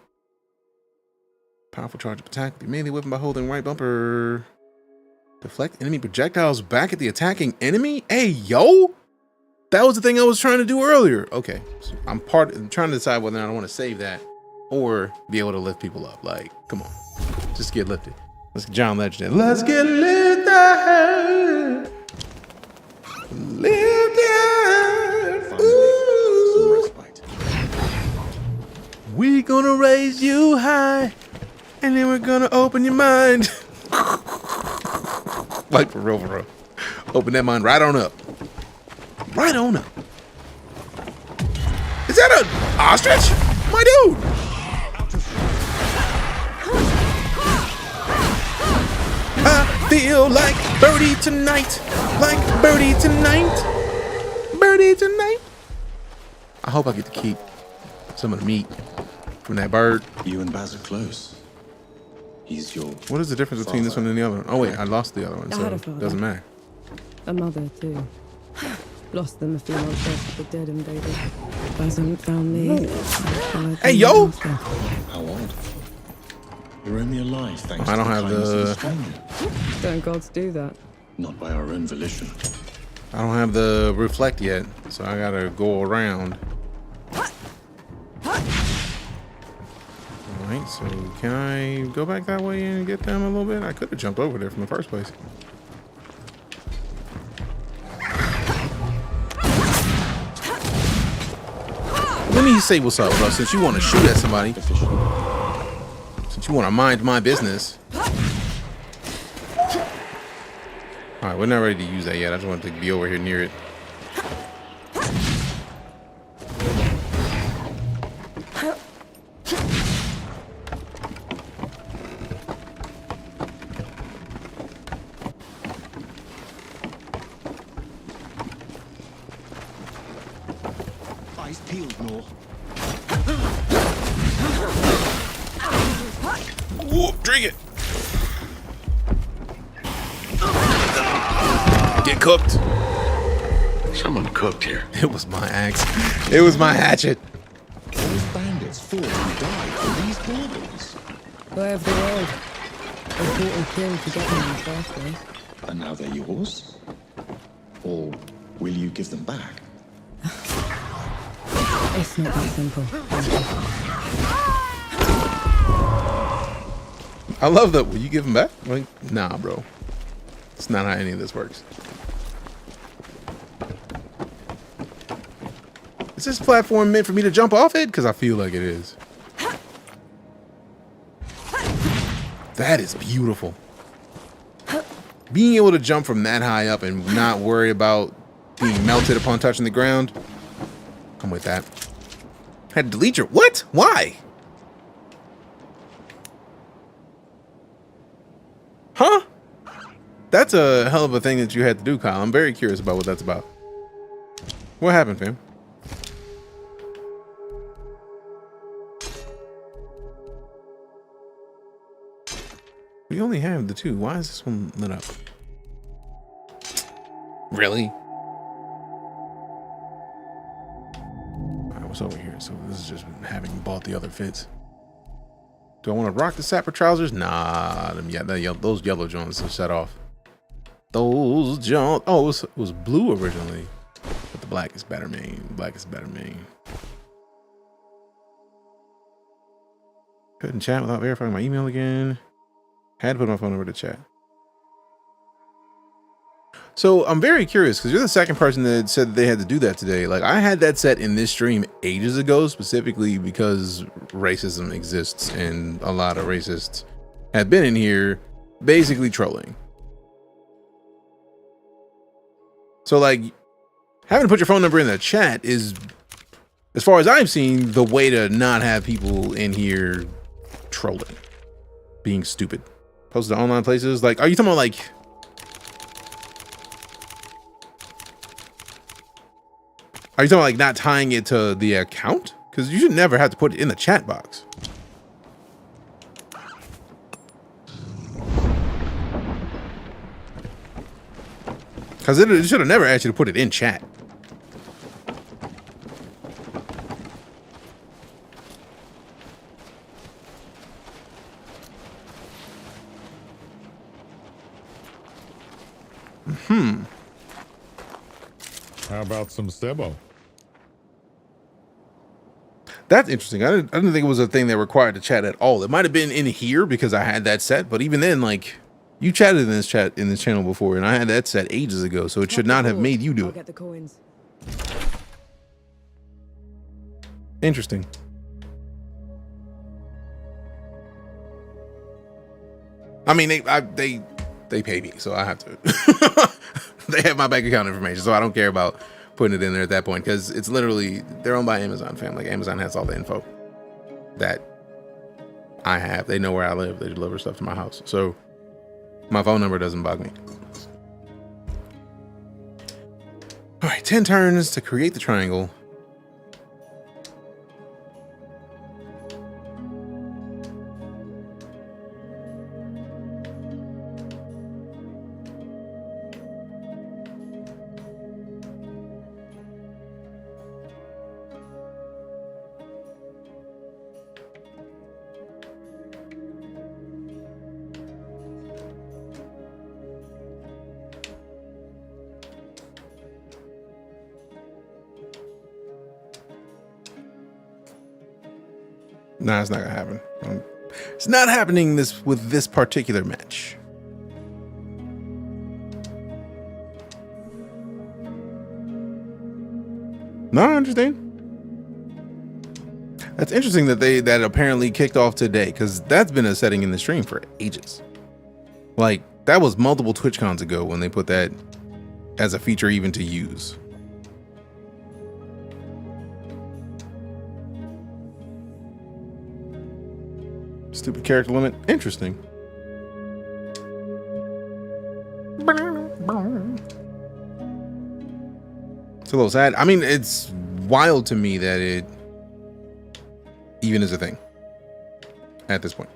Powerful charge of attack. Be mainly weapon by holding right bumper. Deflect enemy projectiles back at the attacking enemy. Hey, yo, that was the thing I was trying to do earlier. Okay, so I'm trying to decide whether or not I want to save that or be able to lift people up. Like, come on, just get lifted. Let's get John Legend. Let's get lifted. Lifted. Ooh. We gonna raise you high. And then we're gonna open your mind. Like for real, for real. Open that mind right on up. Right on up. Is that an ostrich? My dude. I feel like birdie tonight. Like birdie tonight. Birdie tonight. I hope I get to keep some of the meat from that bird. You and Baz are close. He's your What is the difference between this one and the other one? Oh wait, I lost the other one, I so had a it father. doesn't matter. A mother, too. Lost them a few months after the dead invaded. Hasn't found me. Hey, yo! How old? You're only alive thanks I don't to the have kindness of a the- stranger. Don't gods do that? Not by our own volition. I don't have the reflect yet, so I gotta go around. Alright, so can I go back that way and get them a little bit? I could have jumped over there from the first place. Let me say what's up, bro, since you want to shoot at somebody. Since you want to mind my business. Alright, we're not ready to use that yet. I just wanted to be over here near it. Eyes peeled, Noel. Whoa, drink it. Get cooked. Someone cooked here. It was my axe. It was my hatchet. Those bandits fought and died for these baubles. Way of the world. They fought and killed to get them in the first place. And now they're yours? Or will you give them back? It's not that simple. I love that. Will you give them back? Like, nah, bro. It's not how any of this works. Is this platform meant for me to jump off it? Because I feel like it is. That is beautiful. Being able to jump from that high up and not worry about being melted upon touching the ground. I'm with that. Had to delete your... What? Why? Huh? That's a hell of a thing that you had to do, Kyle. I'm very curious about what that's about. What happened, fam? We only have the two. Why is this one lit up? Really? What's over here? So this is just having bought the other fits. Do I want to rock the sapper trousers? Nah, those yellow joints are set off. Those joints. Oh, it was blue originally, but the black is better, man. Black is better, man. Couldn't chat without verifying my email again. Had to put my phone number to chat. So I'm very curious because you're the second person that said that they had to do that today. Like, I had that set in this stream ages ago, specifically because racism exists and a lot of racists have been in here basically trolling. So like, having to put your phone number in the chat is, as far as I've seen, the way to not have people in here trolling, being stupid. Posted to online places. Like, are you talking about like, are you talking about like not tying it to the account? Because you should never have to put it in the chat box. Because it should have never asked you to put it in chat. How about some Sebo? That's interesting. I didn't think it was a thing that required to chat at all. It might have been in here because I had that set, but even then, like, you chatted in this channel before, and I had that set ages ago, so it should not have made you do it. Get the coins. Interesting. I mean, they pay me, so I have to. They have my bank account information, so I don't care about putting it in there at that point, because it's literally, they're owned by Amazon, fam. Like, Amazon has all the info that I have. They know where I live. They deliver stuff to my house, so my phone number doesn't bug me. All right, 10 turns to create the triangle. Nah, it's not gonna happen. It's not happening with this particular match. No, I understand. That's interesting that apparently kicked off today, because that's been a setting in the stream for ages. Like, that was multiple TwitchCons ago when they put that as a feature even to use. Stupid character limit. Interesting. It's a little sad. I mean, it's wild to me that it even is a thing at this point.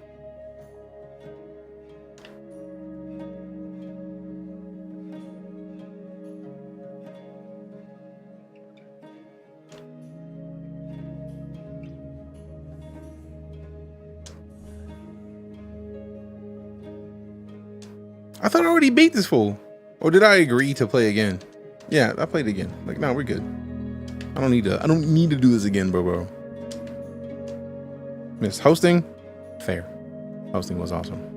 I thought I already beat this fool. Or did I agree to play again? Yeah, I played again. Like, no, we're good. I don't need to do this again, bro. Miss hosting? Fair. Hosting was awesome.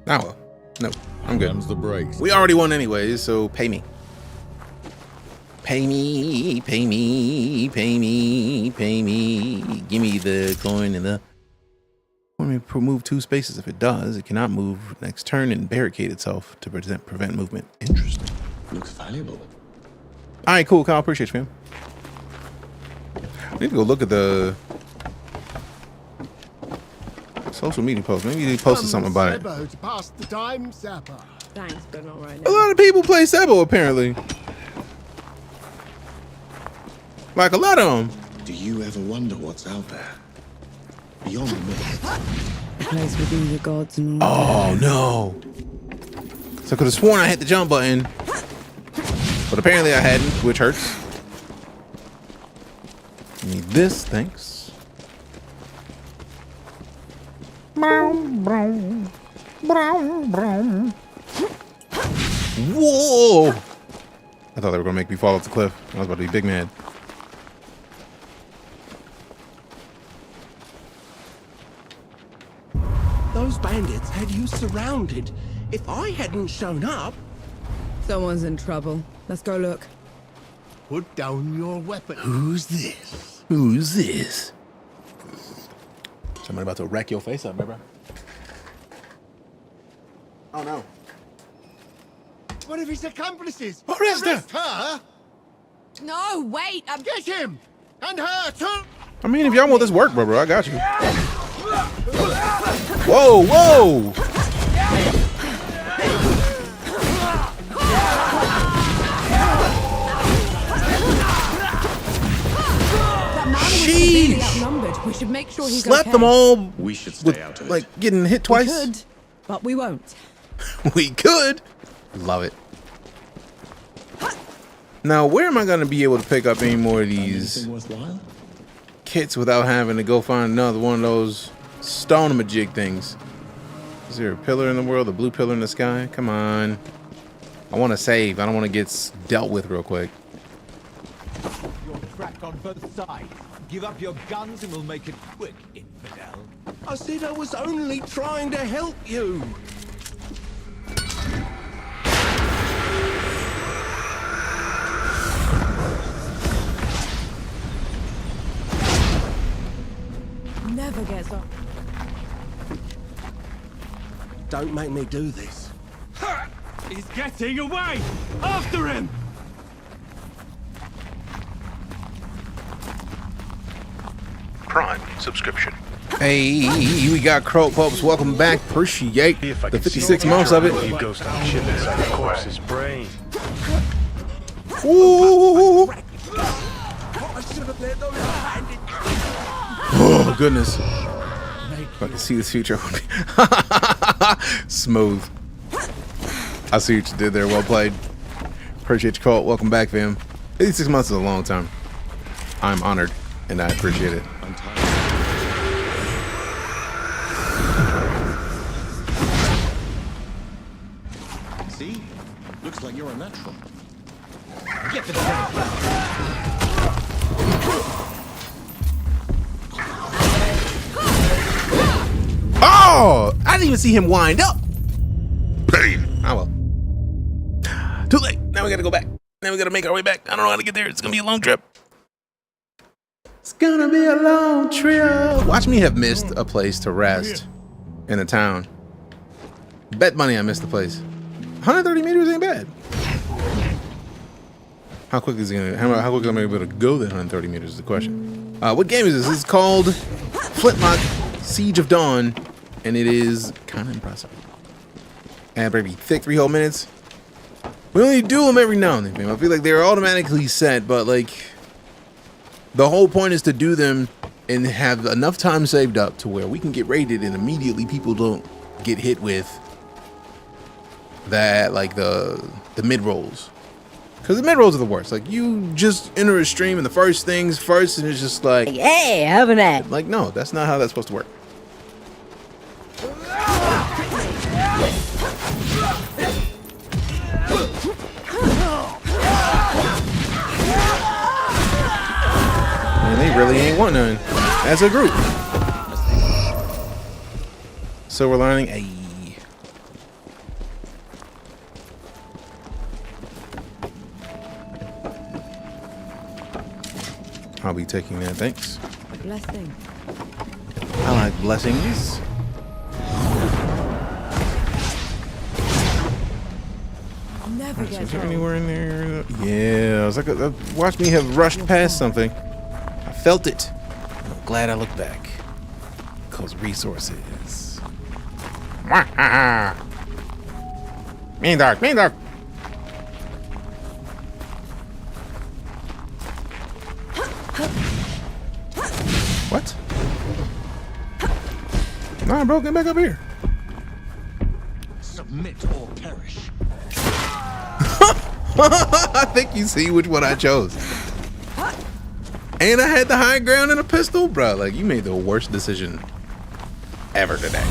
Oh well. No, I'm good. The brakes. We already won anyways, so pay me. Pay me, pay me, pay me, pay me. Give me the coin and the... Let me move 2 spaces. If it does, it cannot move next turn and barricade itself to prevent movement. Interesting. Looks valuable. All right, cool. Kyle, appreciate you, man. I need to go look at the social media post. Maybe they posted something about it. To pass the time, Zappa. Thanks, but not right A now. lot of people play Sebo, apparently. Like a lot of them. Do you ever wonder what's out there? Beyond the myth. A place with all the gods and Oh, no. So I could have sworn I hit the jump button. But apparently I hadn't, which hurts. Need this, thanks. Whoa! I thought they were gonna make me fall off the cliff. I was about to be big mad. Those bandits had you surrounded. If I hadn't shown up... Someone's in trouble. Let's go look. Put down your weapon. Who's this? Who's this? Somebody about to wreck your face up, bro. Oh no. One of his accomplices. Arrest her! her. No, wait. Get him! And her too! I mean, if y'all want this work, bro, I got you. Whoa, whoa! Severely outnumbered. We should make sure he's Slapped okay. them all. We should stay out of it. Like getting hit twice. We could, but we won't. We could. Love it. Now, where am I going to be able to pick up any more of these kits without having to go find another one of those stone-a-majig things? Is there a pillar in the world? A blue pillar in the sky? Come on. I want to save. I don't want to get dealt with real quick. You're trapped on both sides. Give up your guns and we'll make it quick, infidel. I said I was only trying to help you. Never gets off. Don't make me do this. He's getting away! After him! Prime subscription. Hey, we got Crow Pups. Welcome back. Appreciate the 56 months of it. You ghost on shit inside the corpse's brain. Ooh. Oh, goodness. I can see this future. Smooth. I see what you did there. Well played. Appreciate you, Colt. Welcome back, fam. 86 months is a long time. I'm honored, and I appreciate it. See? Looks like you're a natural. Get the thing. Oh! I didn't even see him wind up. Pain. Oh well. Too late. Now we gotta go back. Now we gotta make our way back. I don't know how to get there. It's gonna be a long trip. It's gonna be a long trip. Watch me have missed a place to rest in a town. Bet money I missed the place. 130 meters ain't bad. How quickly is it gonna? How quickly am I able to go that 130 meters is the question. What game is this? This is called Flintlock Siege of Dawn, and it is kind of impressive. And maybe thick 3 whole minutes. We only do them every now and then, man. I feel like they're automatically set, but like the whole point is to do them and have enough time saved up to where we can get raided and immediately people don't get hit with that, like the mid rolls. Because the mid rolls are the worst. Like you just enter a stream and the first things first, and it's just like, hey, have an ad. Like no, that's not how that's supposed to work. Man, they really ain't want none as a group. So we're learning a. I'll be taking that, thanks. Blessing. I like blessings. Never Is get there old. anywhere in there? Yeah, I was like, watch me have rushed past something. I felt it. I'm glad I looked back. Because resources. Mean dog, mean dog. What? Nah, bro, get back up here. Submit or perish. I think you see which one I chose. And I had the high ground and a pistol, bro. Like, you made the worst decision ever today.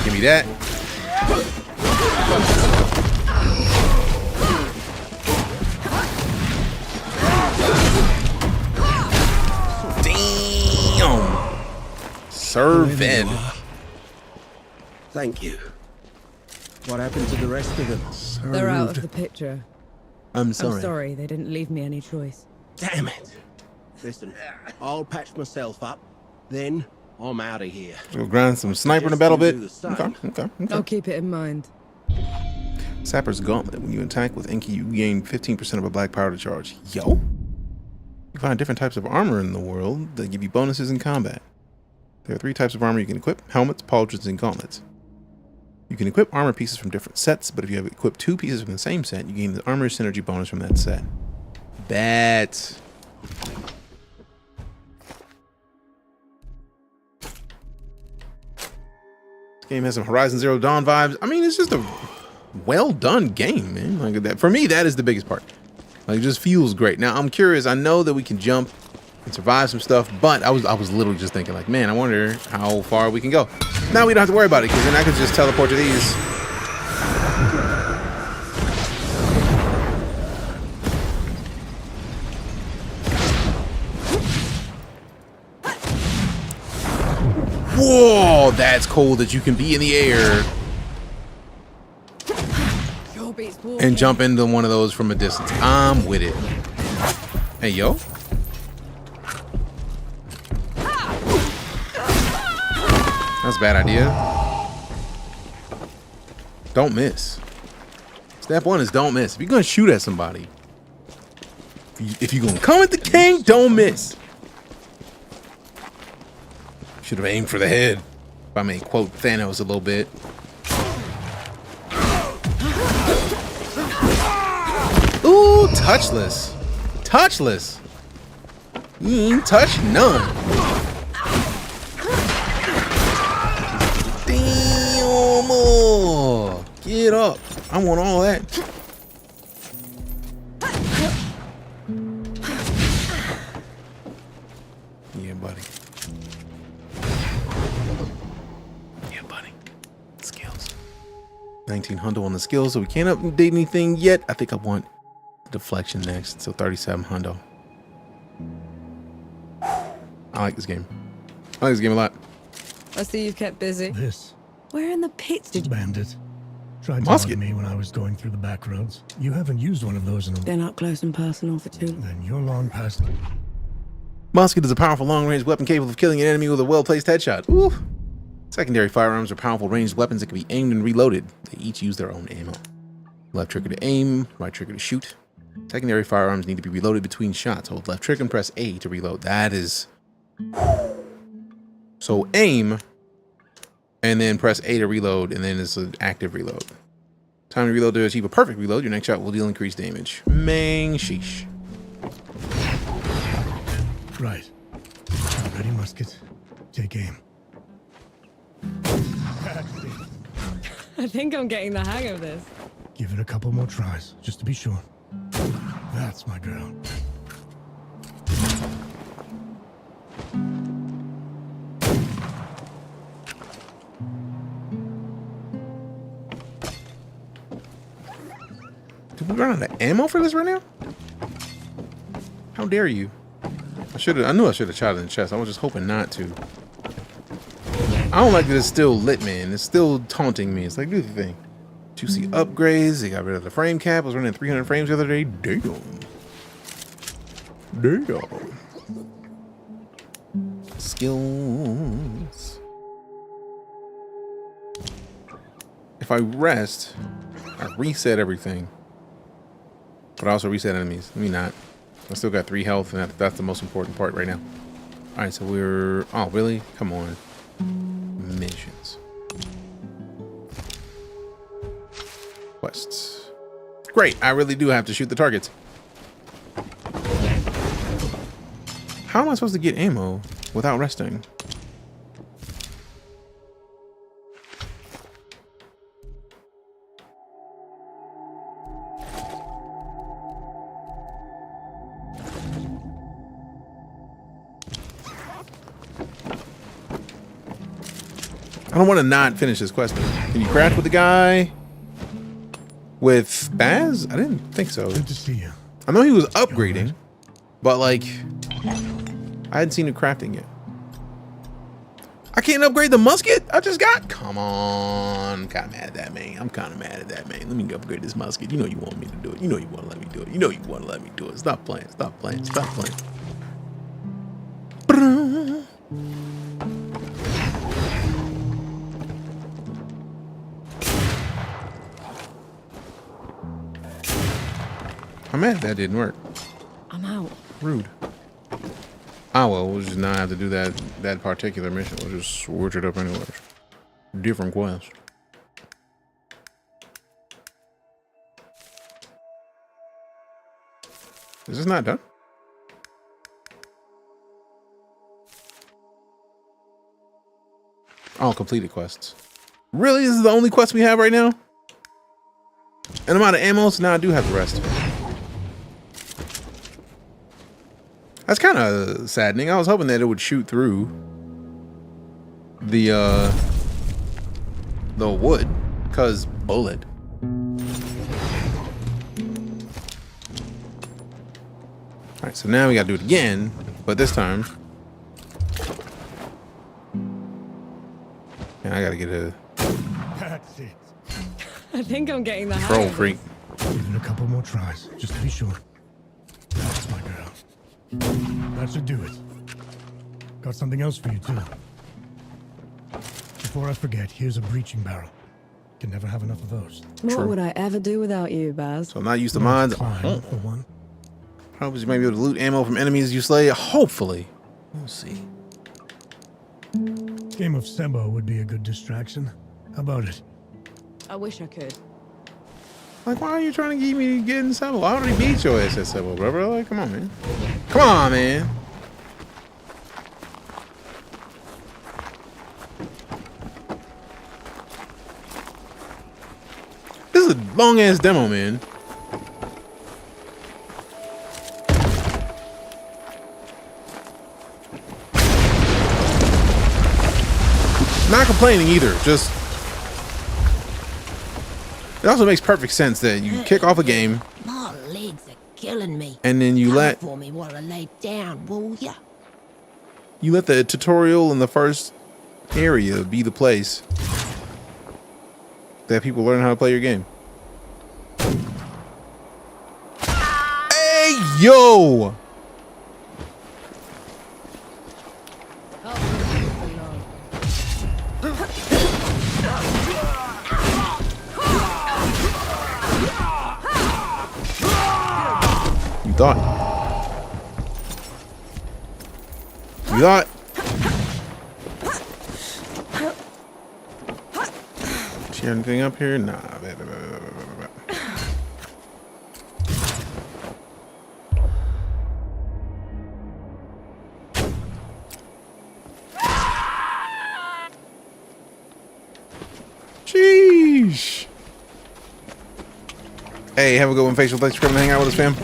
Give me that. Damn. Served. Thank you. What happened to the rest of them? They're out of the picture. I'm I'm sorry, they didn't leave me any choice. Damn it. Listen, I'll patch myself up, then I'm out of here. We'll grind some sniper in a battle bit. Okay. I'll keep it in mind. Sapper's Gauntlet. When you attack with Enki, you gain 15% of a black powder charge. Yo? You find different types of armor in the world that give you bonuses in combat. There are 3 types of armor you can equip: helmets, pauldrons, and gauntlets. You can equip armor pieces from different sets, but if you have equipped 2 pieces from the same set, you gain the armor synergy bonus from that set. Bet. This game has some Horizon Zero Dawn vibes. I mean, it's just a well done game, man. Like that, for me, that is the biggest part. Like, it just feels great. Now, I'm curious. I know that we can jump and survive some stuff, but I was literally just thinking, like, man, I wonder how far we can go. Now we don't have to worry about it, because then I can just teleport to these. Whoa, that's cool that you can be in the air and jump into one of those from a distance. I'm with it. Hey, yo. That's a bad idea. Don't miss. Step 1 is don't miss. If you're gonna shoot at somebody, if you're gonna come at the king, don't miss. Should have aimed for the head. If I may quote Thanos a little bit. Ooh, touchless. Touchless. You ain't touch none. Damn. Get up. I want all that. Yeah, buddy. Yeah, buddy. Skills. 19 hundo on the skills, so we can't update anything yet. I think I want deflection next, so 37 hundo. I like this game. I like this game a lot. I see you've kept busy. This Where in the pits did you... bandit tried to hug me when I was going through the back roads. You haven't used one of those in a... Been up close and personal for too long. Then you're long past... Musket is a powerful long-range weapon capable of killing an enemy with a well-placed headshot. Ooh. Secondary firearms are powerful ranged weapons that can be aimed and reloaded. They each use their own ammo. Left trigger to aim, right trigger to shoot. Secondary firearms need to be reloaded between shots. Hold left trigger and press A to reload. That is... So aim, and then press A to reload, and then it's an active reload. Time to reload to achieve a perfect reload. Your next shot will deal increased damage. Mang sheesh. Right. Ready, musket. Take aim. I think I'm getting the hang of this. Give it a couple more tries, just to be sure. That's my girl. Did we run out of ammo for this right now? How dare you? I knew I should have shot it in the chest. I was just hoping not to. I don't like that it's still lit, man. It's still taunting me. It's like, do the thing. Juicy upgrades. They got rid of the frame cap. I was running 300 frames the other day. Damn. Skills. If I rest, I reset everything. But I also reset enemies. Let me not. I still got 3 health, and that's the most important part right now. Alright, so we're... Oh, really? Come on. Missions. Quests. Great, I really do have to shoot the targets. How am I supposed to get ammo without resting? I don't want to not finish this quest. Can you craft with the guy? With Baz? I didn't think so. Good to see you. I know he was upgrading, but like, I hadn't seen him crafting yet. I can't upgrade the musket I just got? Come on. I'm kind of mad at that, man. I'm kind of mad at that, man. Let me upgrade this musket. You know you want me to do it. You know you want to let me do it. You know you want to let me do it. Stop playing. Stop playing. Stop playing. I'm mad that didn't work. I'm out. Rude. Ah, well, we'll just not have to do that particular mission. We'll just switch it up anyways. Different quest. Is this not done? Oh, completed quests. Really? This is the only quest we have right now? And I'm out of ammo, so now I do have the rest. That's kind of saddening. I was hoping that it would shoot through the wood, cause bullet. All right, so now we gotta do it again, but this time, and I gotta get a That's it. I think I'm getting the troll hang. freak. Give it a couple more tries, just to be sure. That's my girl. That should do it. Got something else for you, too. Before I forget, here's a breaching barrel. Can never have enough of those. What would I ever do without you, Baz? So I'm not used to mines. For one. Hopefully you might be able to loot ammo from enemies you slay. Hopefully. We'll see. Game of Sembo would be a good distraction. How about it? I wish I could. Like, why are you trying to keep me getting Sebo? I already beat your ass at Sebo, bro. Like, come on, man. Come on, man. This is a long-ass demo, man. Not complaining either, just... It also makes perfect sense that you kick off a game, My legs are killing me. and then you let for me while I lay down, will ya? the tutorial in the first area be the place that people learn how to play your game. Hey, yo! You thought. See anything up here? Nah. Sheesh. Hey, have a good one, Facial. Thanks for coming to hang out with us, fam.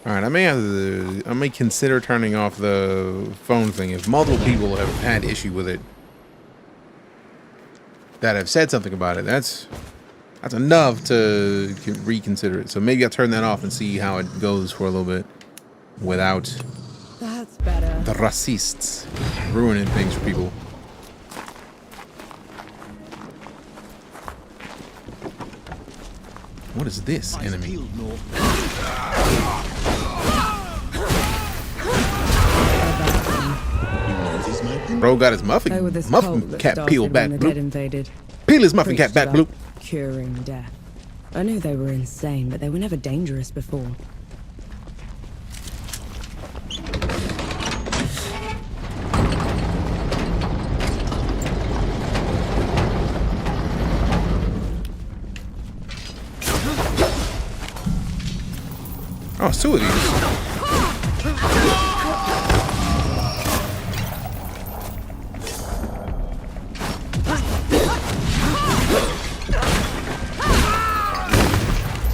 All right, I may consider turning off the phone thing if multiple people have had issue with it that have said something about it. That's That's enough to reconsider it. So maybe I'll turn that off and see how it goes for a little bit without That's better. the racists ruining things for people. What is this enemy? Bro got his muffin cap peeled back. The dead invaded. Peel his muffin cap back, Bloop. Curing death. I knew they were insane, but they were never dangerous before. Oh, two of these.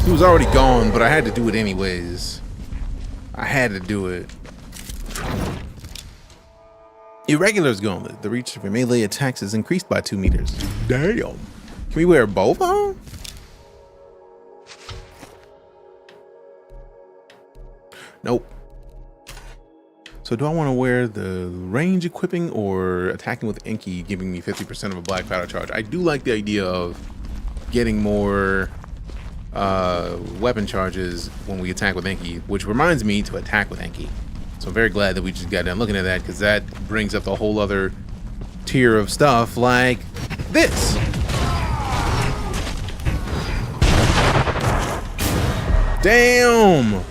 He was already gone, but I had to do it anyways. I had to do it. Irregular's gauntlet. The reach of your melee attacks is increased by 2 meters. Damn. Can we wear both on? Nope. So do I want to wear the range equipping or attacking with Inky giving me 50% of a black powder charge? I do like the idea of getting more weapon charges when we attack with Inky, which reminds me to attack with Inky. So I'm very glad that we just got done looking at that, because that brings up a whole other tier of stuff like this. Damn!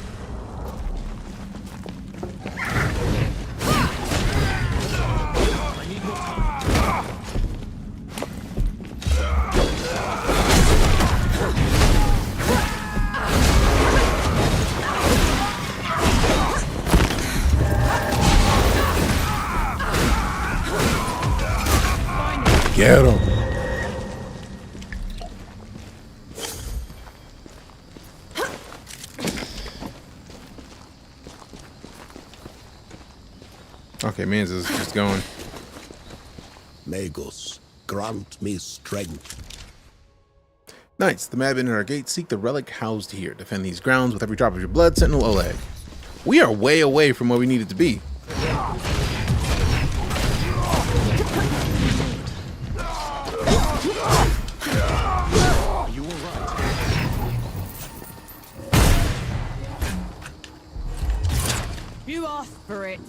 Get him. Okay, Mans is just going. Magus, grant me strength. Knights, the madmen in our gate seek the relic housed here. Defend these grounds with every drop of your blood, Sentinel Oleg. We are way away from where we needed to be. You asked for it.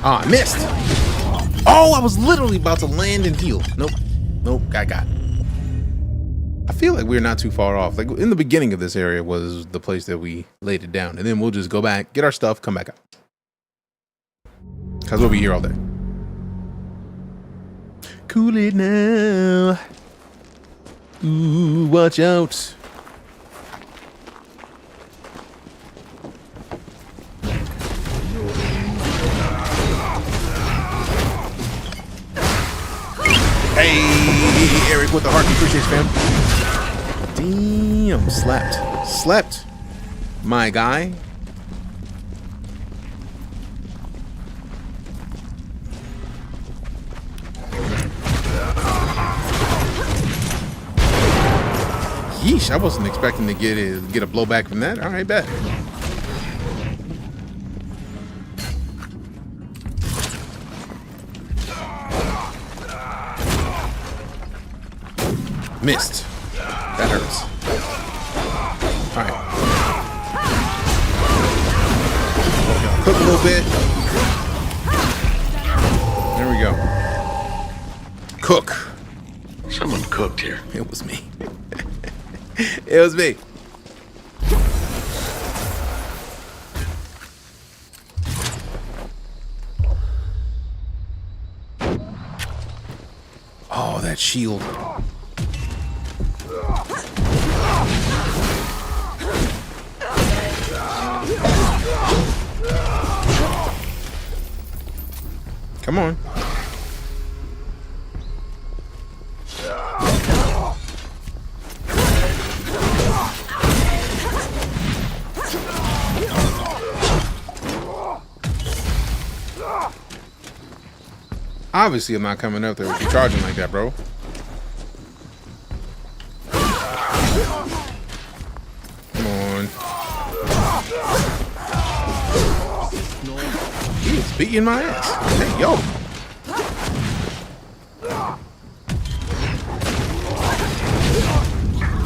Ah, I missed. Oh, I was literally about to land and heal. Nope. Nope, got. I feel like we're not too far off. Like in the beginning of this area was the place that we laid it down. And then we'll just go back, get our stuff, come back up. Because we'll be here all day. Cool it now. Ooh, watch out. Hey, Eric with the heart. Appreciate fam. Damn, slept. My guy. Yeesh, I wasn't expecting to get a blowback from that. All right, bet. Missed. That hurts. All right. Cook a little bit. There we go. Cook. Someone cooked here. It was me. It was me. Oh, that shield. Come on. Obviously, I'm not coming up there with you charging like that, bro. Come on. He is beating my ass. Hey, yo.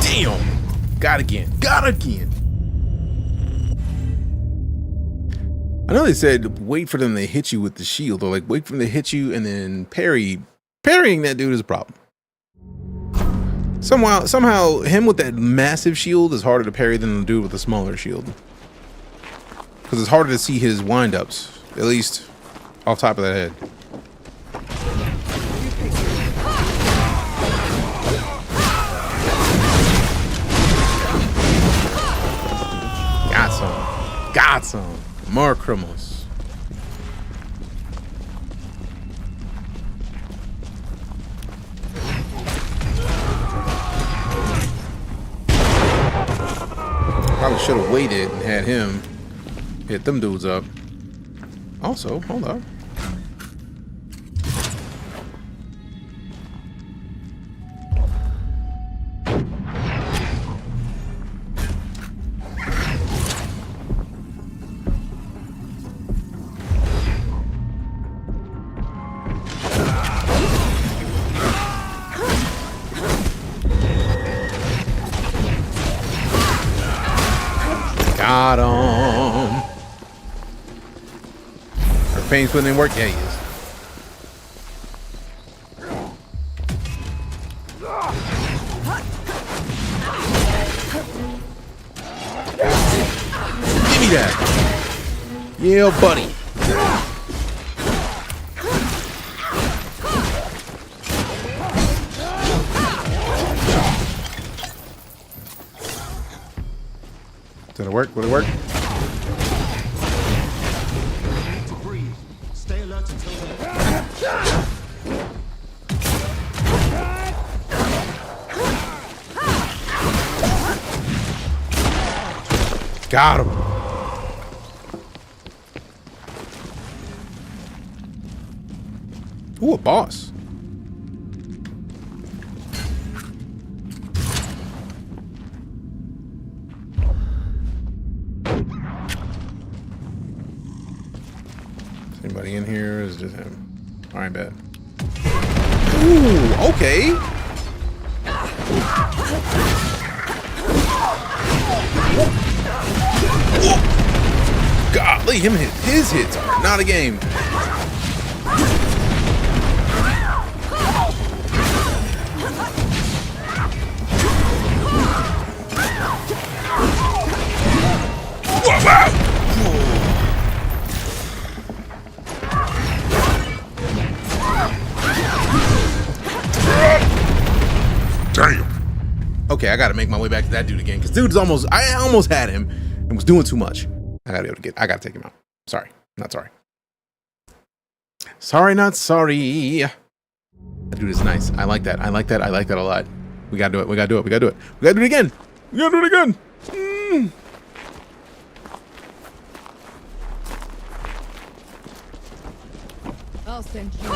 Damn. Got again. Got again. I know they said wait for them to hit you with the shield, or like wait for them to hit you and then parry. Parrying that dude is a problem. Somehow him with that massive shield is harder to parry than the dude with the smaller shield. Because it's harder to see his windups, at least off top of that head. Got some. Got some. More criminals. Probably should have waited and had him hit them dudes up. Also, hold up. Got him. Her pain's putting in work. Yeah, he is. Give me that. Yeah, buddy. Did it work? Will it work? Stay alert until Got him. Ooh, a boss. Anybody in here? Is just him? All right, bet. Ooh, okay. Golly, his hits are not a game. Whoa, wow. Damn. Okay, I gotta make my way back to that dude again, because dude's I almost had him and was doing too much. I gotta take him out. Sorry, not sorry. Sorry, not sorry. That dude is nice. I like that. I like that. I like that a lot. We gotta do it. We gotta do it. We gotta do it. We gotta do it again. We gotta do it again. I'll send you.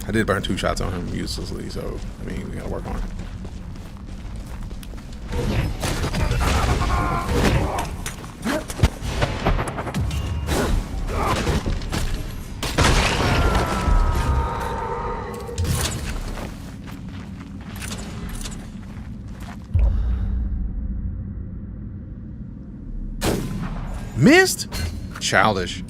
I did burn 2 shots on him uselessly, so I mean we gotta work on it. Missed? Childish.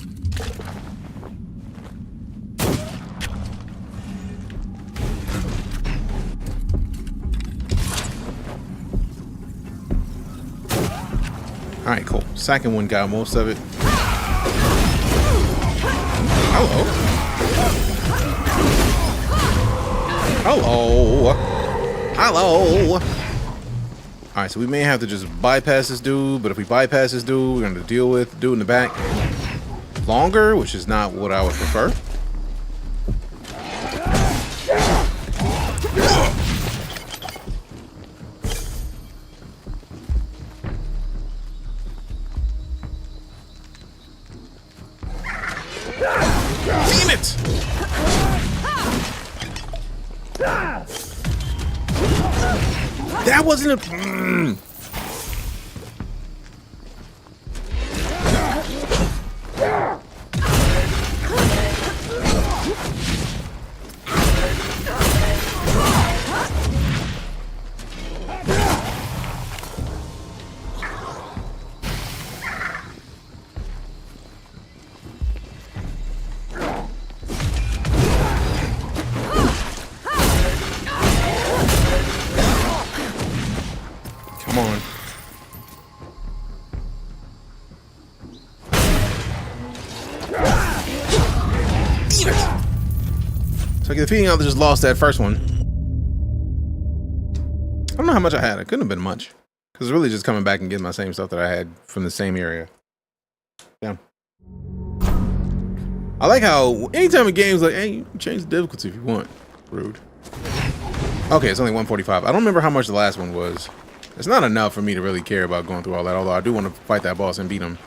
All right, cool. Second one got most of it. Hello. Hello. Hello. All right, so we may have to just bypass this dude, but if we bypass this dude, we're gonna deal with the dude in the back longer, which is not what I would prefer. That wasn't a. Come on. So I get the feeling I just lost that first one. I don't know how much I had. It couldn't have been much. Because it's really just coming back and getting my same stuff that I had from the same area. Yeah. I like how anytime a game's like, hey, you can change the difficulty if you want. Rude. Okay, it's only 145. I don't remember how much the last one was. It's not enough for me to really care about going through all that, although I do want to fight that boss and beat him.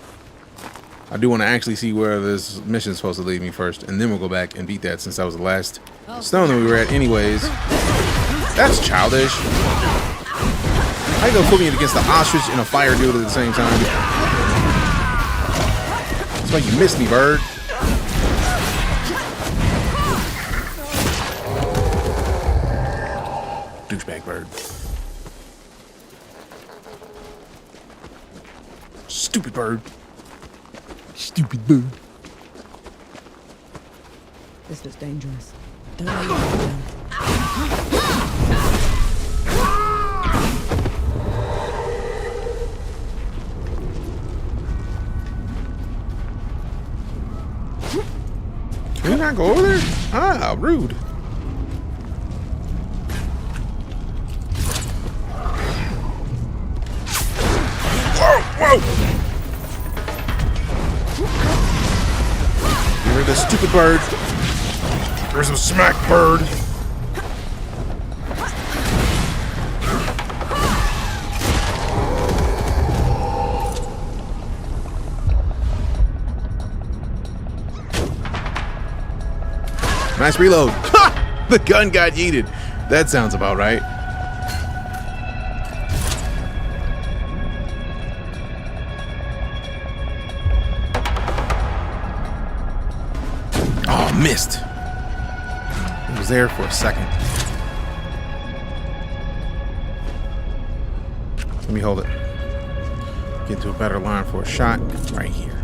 I do want to actually see where this mission's supposed to lead me first, and then we'll go back and beat that since that was the last stone that we were at anyways. That's childish. How you gonna put me against the ostrich and a fire dude at the same time? That's why you missed me, bird. Douchebag bird. Stupid bird. Stupid bird. This is dangerous. Don't let me down. Can we not go over there? Ah, rude. Whoa! Get rid of this stupid bird. There's some smack bird. Nice reload. Ha! The gun got yeeted. That sounds about right. Oh, missed. It was there for a second. Let me hold it. Get to a better line for a shot right here.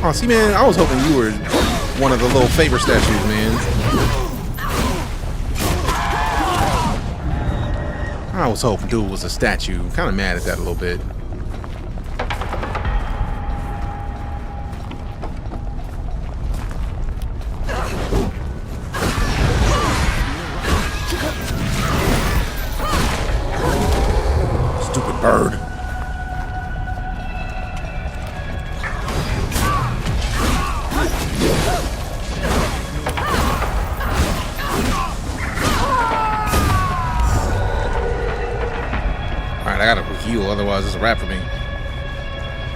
Oh, see, man, I was hoping you were one of the little favor statues, man. I was hoping dude was a statue. I'm kind of mad at that a little bit. Stupid bird. I gotta heal, otherwise it's a wrap for me.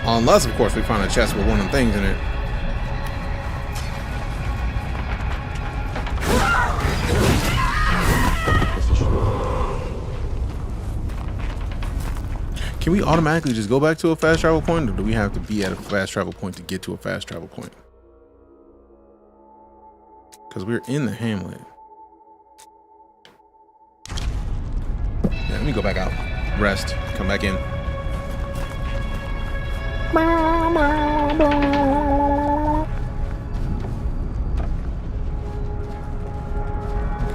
Unless, of course, we find a chest with one of them things in it. Can we automatically just go back to a fast travel point, or do we have to be at a fast travel point to get to a fast travel point? Because we're in the hamlet. Yeah, let me go back out. Rest, come back in. Okay,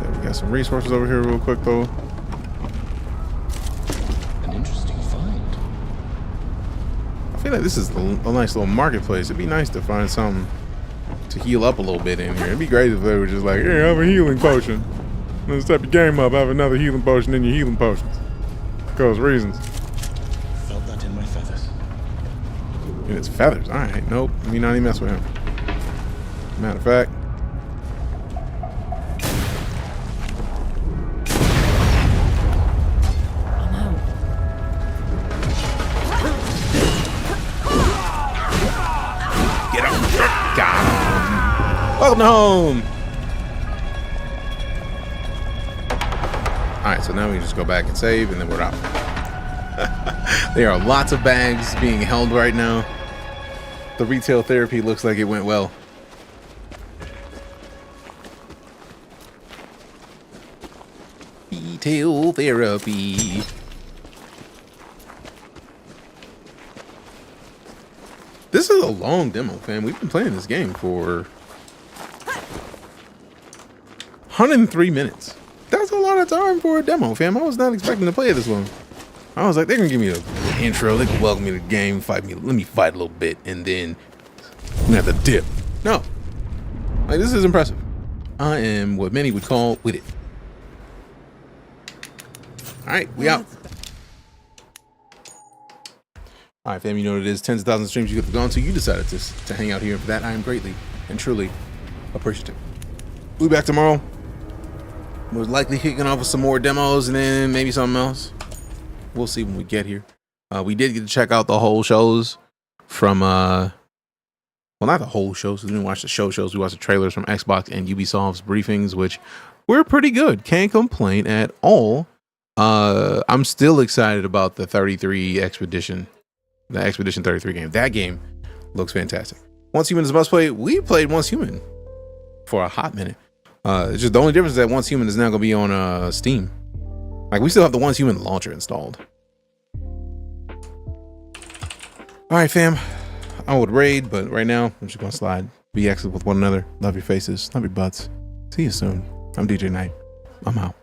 we got some resources over here real quick though. An interesting find. I feel like this is a nice little marketplace. It'd be nice to find something to heal up a little bit in here. It'd be great if they were just like, hey, I have a healing potion. Let's step your game up, have another healing potion in your healing potions. Because reasons. Felt that in my feathers. In his feathers? Alright, nope. Me not even mess with him. Matter of fact. I'm out. Welcome to home. All right, so now we just go back and save, and then we're out. There are lots of bags being held right now. The retail therapy looks like it went well. Retail therapy. This is a long demo, fam. We've been playing this game for 103 minutes. That's a lot of time for a demo, fam. I was not expecting to play it this long. I was like, they're gonna give me an intro, they can welcome me to the game, fight me, let me fight a little bit, and then I'm gonna have to dip. No. Like, this is impressive. I am what many would call with it. Alright, we out. Alright, fam, you know what it is. Tens of thousands of streams you could have gone to. You decided to hang out here. For that, I am greatly and truly appreciative. We'll be back tomorrow. We're likely kicking off with some more demos and then maybe something else. We'll see when we get here. We did get to check out the whole shows from, well, not the whole shows. We didn't watch the shows. We watched the trailers from Xbox and Ubisoft's briefings, which were pretty good. Can't complain at all. I'm still excited about the 33 Expedition, the Expedition 33 game. That game looks fantastic. Once Human is a must play. We played Once Human for a hot minute. It's just the only difference is that Once Human is now going to be on Steam. Like, we still have the Once Human launcher installed. All right, fam. I would raid, but right now I'm just going to slide. Be excellent with one another. Love your faces. Love your butts. See you soon. I'm DeejayKnight. I'm out.